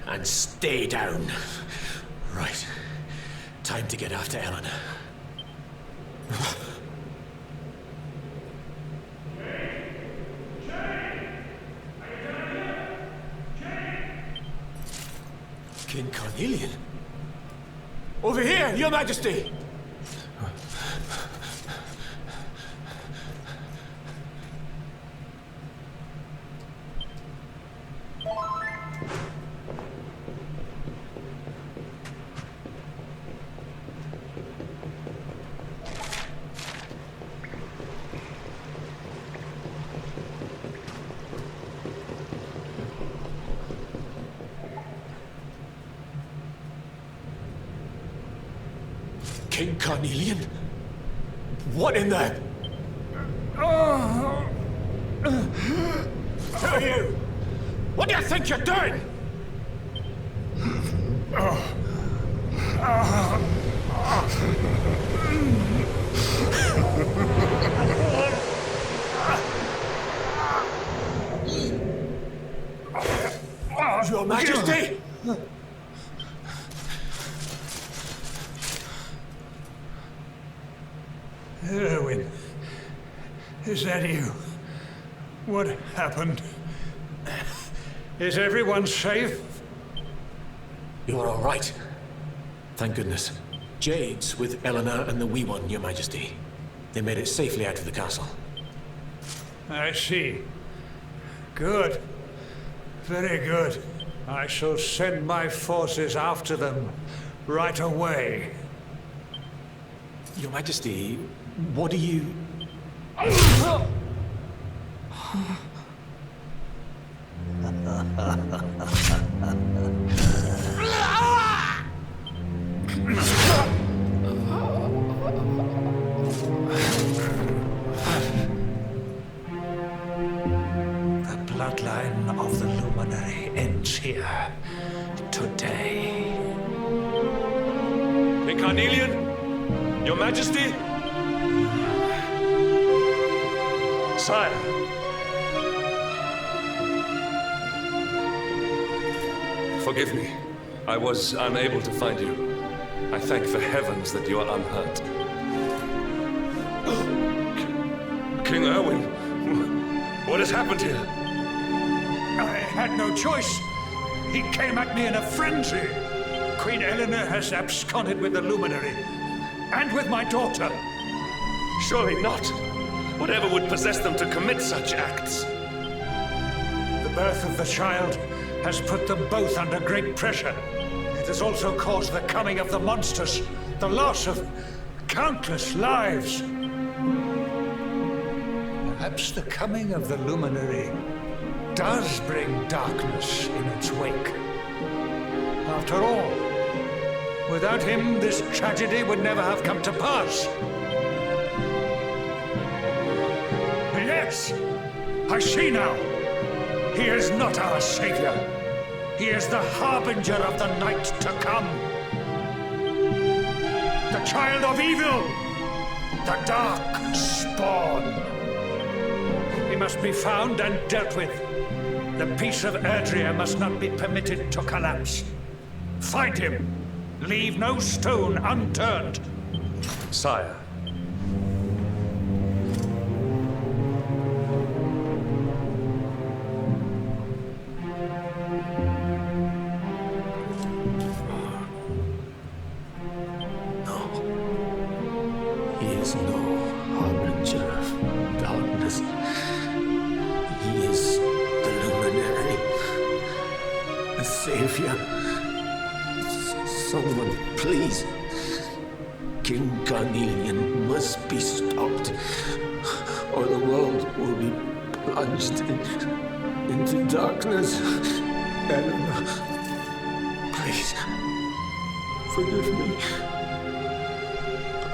And stay down. Right. Time to get after Ellen. King Carnelian? Over here, Your Majesty! King Carnelian? What in the... Who are you? What do you think you're doing? Your Majesty? Erwin, is that you? What happened? Is everyone safe? You're all right. Thank goodness. Jade's with Eleanor and the Wee One, Your Majesty. They made it safely out of the castle. I see. Good. Very good. I shall send my forces after them right away. Your Majesty, what do you... The bloodline of the Luminary ends here today. King Carnelian? Your Majesty? Sire. Forgive me. I was unable to find you. I thank the heavens that you are unhurt. King Erwin, what has happened here? I had no choice. He came at me in a frenzy. Queen Eleanor has absconded with the Luminary, and with my daughter. Surely not. Whatever would possess them to commit such acts? The birth of the child has put them both under great pressure. It has also caused the coming of the monsters, the loss of countless lives. Perhaps the coming of the Luminary does bring darkness in its wake. After all, without him, this tragedy would never have come to pass. Yes, I see now. He is not our savior. He is the harbinger of the night to come. The child of evil. The dark spawn. He must be found and dealt with. The peace of Erdrea must not be permitted to collapse. Find him. Leave no stone unturned. Sire. He is no harbinger of darkness. He is the Luminary, the Savior. Someone, please. King Carnelian must be stopped, or the world will be plunged into darkness. Eleanor, please, forgive me.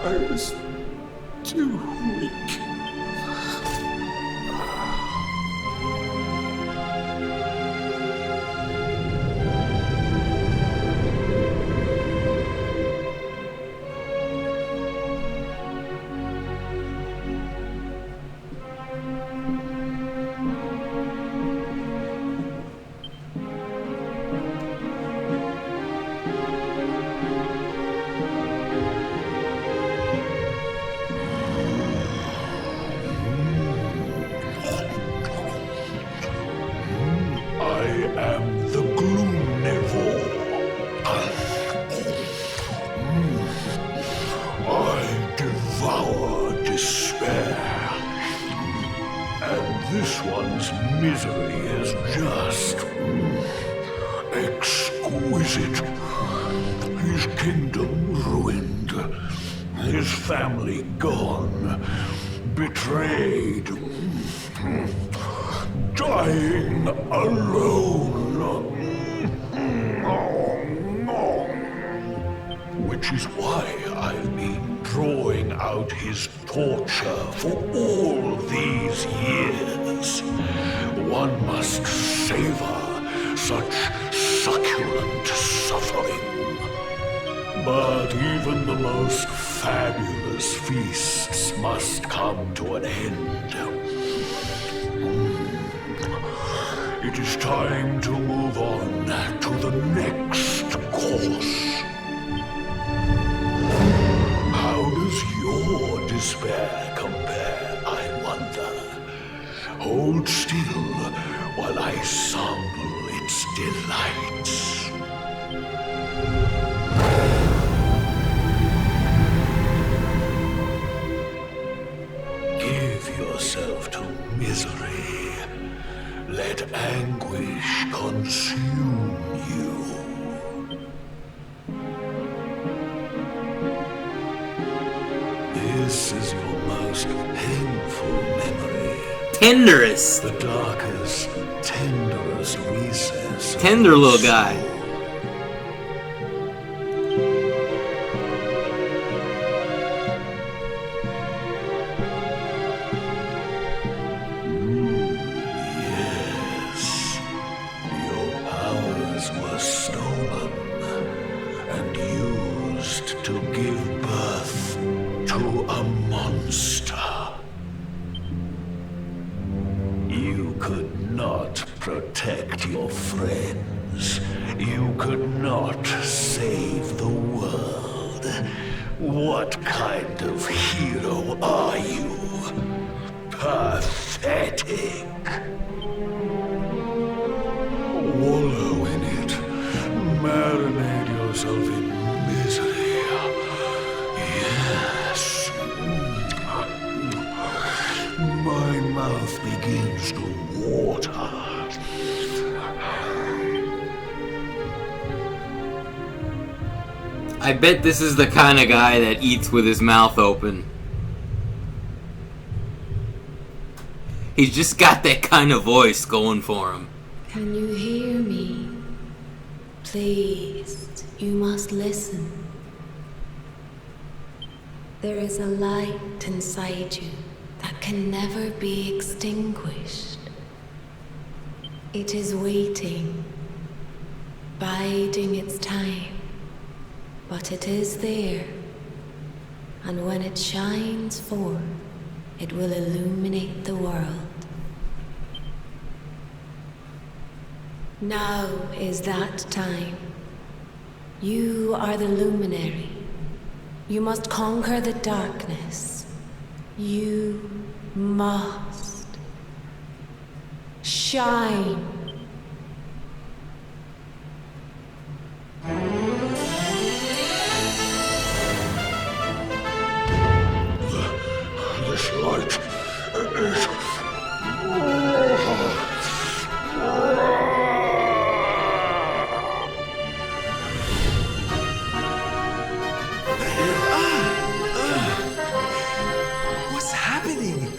I was too weak. Misery is just exquisite. His kingdom ruined, his family gone, betrayed, dying alone. Which is why I've been drawing out his torture for all these years. One must savor such succulent suffering. But even the most fabulous feasts must come to an end. It is time to move on to the next course. How does your despair compare, I wonder? Hold still while I sample its delights. Let anguish consume you. This is your most painful memory. Tenderest. The darkest, tenderest recess. Tender little guy. Yes. Your powers were stolen and used to give birth to a monster. You could not protect your friends. You could not save the world. What kind of hero are you? Pathetic. Wallow in it. Marinate yourself in misery. Yes. My mouth begins to water. I bet this is the kind of guy that eats with his mouth open. He's just got that kind of voice going for him. Can you hear me? Please, you must listen. There is a light inside you that can never be extinguished. It is waiting, biding its time. But it is there, and when it shines forth, it will illuminate the world. Now is that time. You are the luminary. You must conquer the darkness. You must shine. This light is... What's happening?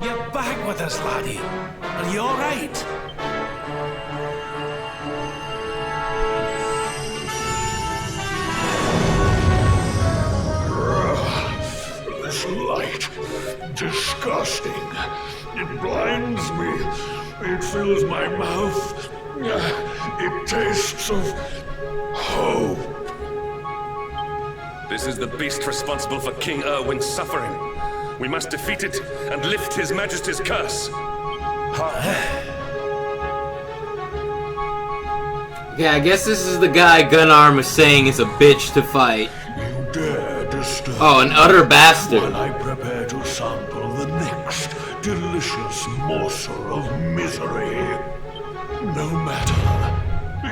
You're back with us, laddie. Are you all right? This light, disgusting. It blinds me. It fills my mouth. It tastes of hope. This is the beast responsible for King Erwin's suffering. We must defeat it and lift His Majesty's curse. Yeah, I guess this is the guy Gunarm was saying is a bitch to fight. You dare disturb Oh, an utter bastard. while I prepare to sample the next delicious morsel of misery. No matter.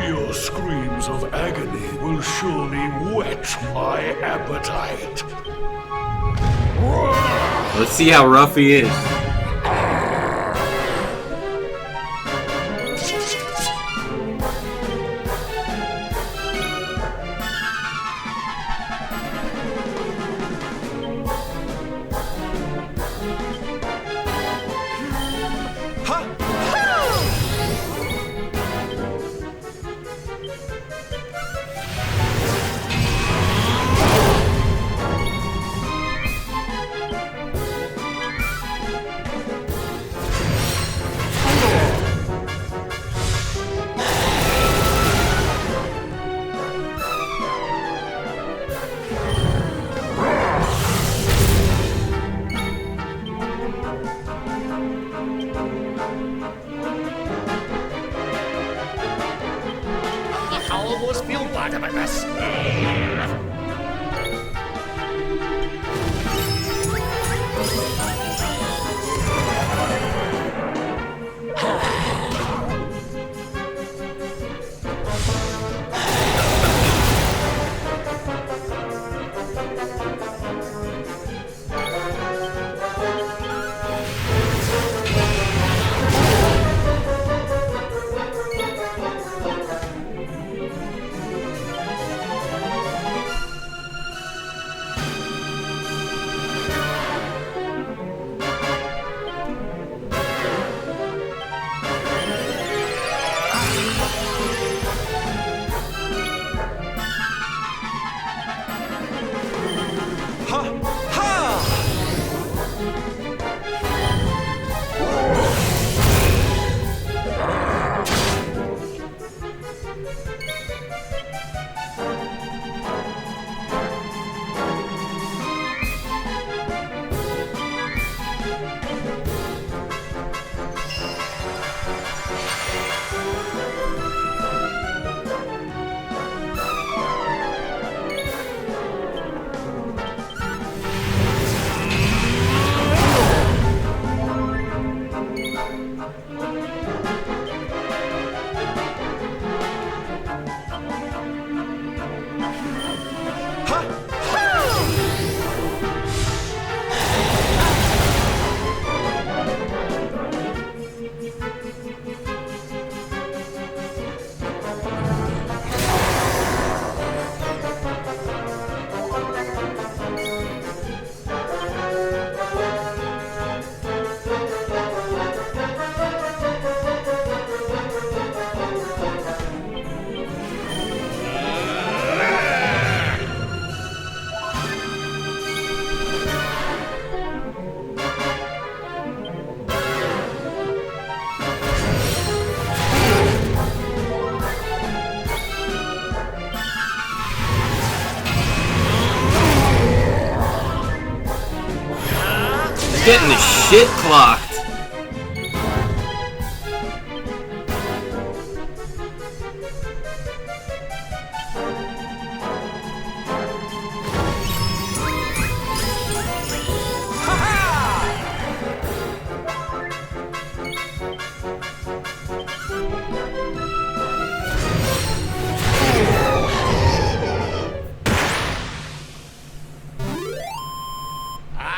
Your screams of agony will surely whet my appetite. Let's see how rough he is. getting the shit clocked.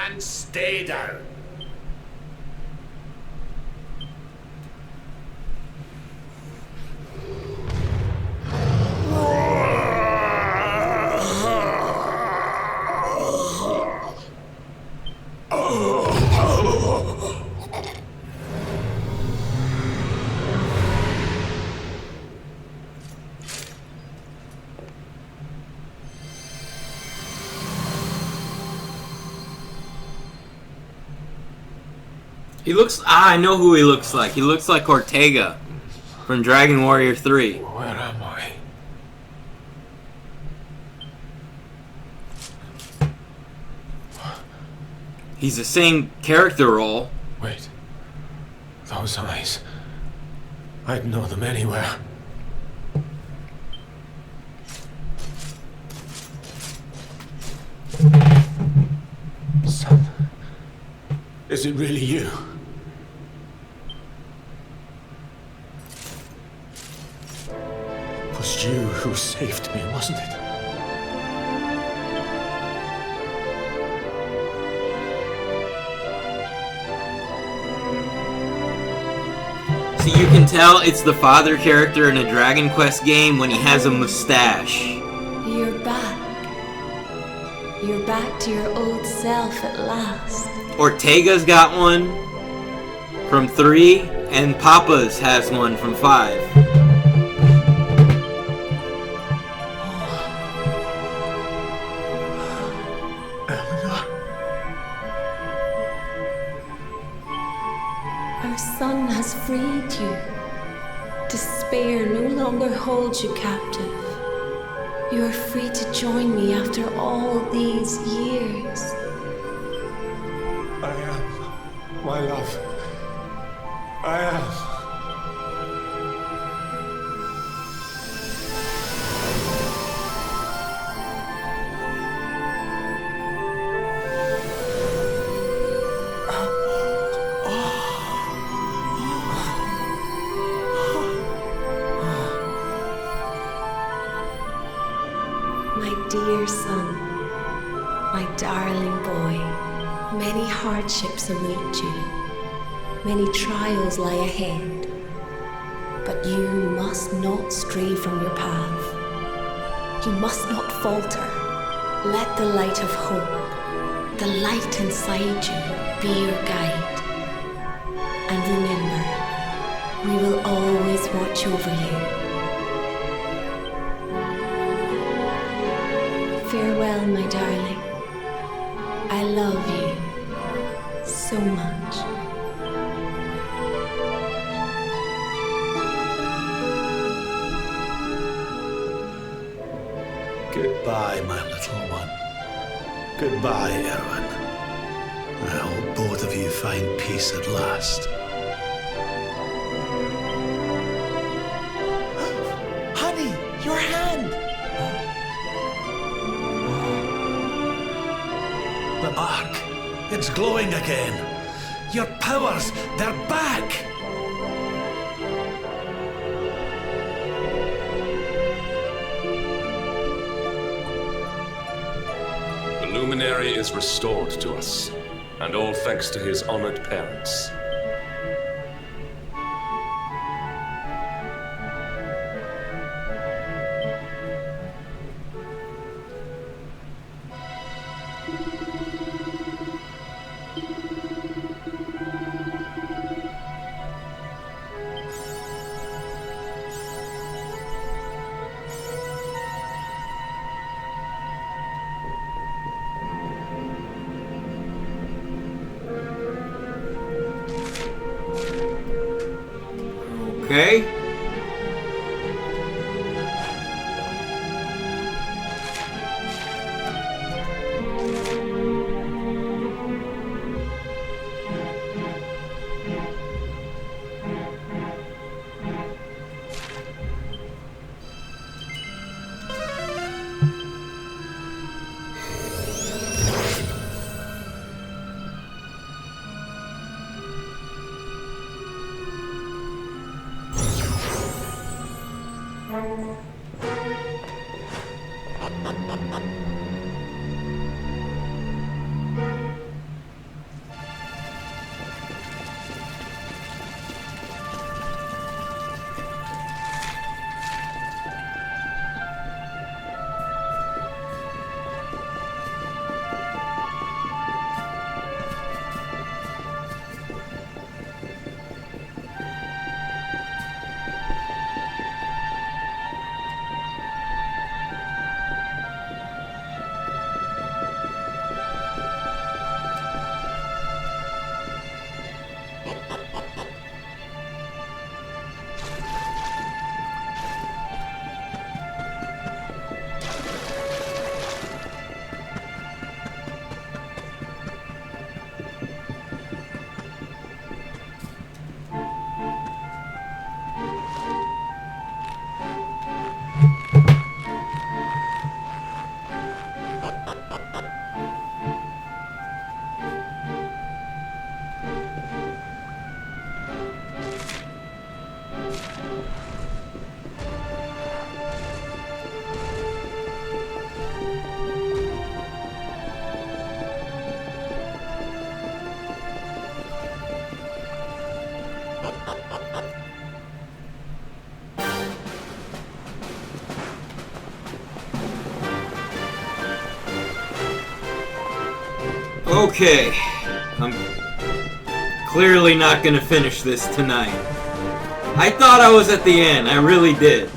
And stay down. He looks... I know who he looks like. He looks like Ortega from Dragon Warrior 3. Where am I? He's the same character role. Wait. Those eyes. I'd know them anywhere. Son. Is it really you? It was you who saved me, wasn't it? So you can tell it's the father character in a Dragon Quest game when he has a mustache. You're back. You're back to your old self at last. Ortega's got one from 3, and Papa's has one from 5. Our son has freed you. Despair no longer holds you captive. You are free to join me after all these years. I am, my love. I am. My dear son, my darling boy, many hardships await you. Many trials lie ahead. But you must not stray from your path. You must not falter. Let the light of hope, the light inside you, be your guide. And remember, we will always watch over you. Farewell, my darling. I love you so much. Goodbye, my little one. Goodbye, Erwin. I hope both of you find peace at last. Honey, your hand! The mark. It's glowing again. Your powers, they're back! The Luminary is restored to us, and all thanks to his honored parents. Okay. Okay. I'm clearly not gonna finish this tonight. I thought I was at the end. I really did.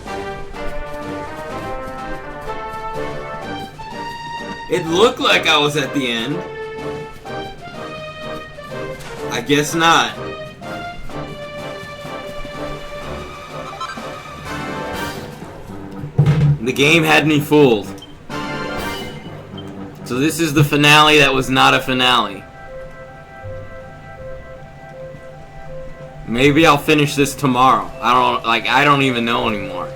It looked like I was at the end. I guess not. The game had me fooled. So this is the finale that was not a finale. Maybe I'll finish this tomorrow. I don't even know anymore.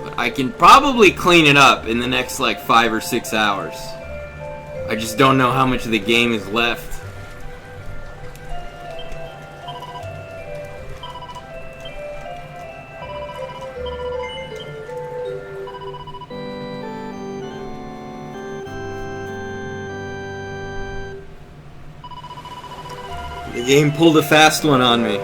But I can probably clean it up in the next like 5 or 6 hours. I just don't know how much of the game is left. The game pulled a fast one on me.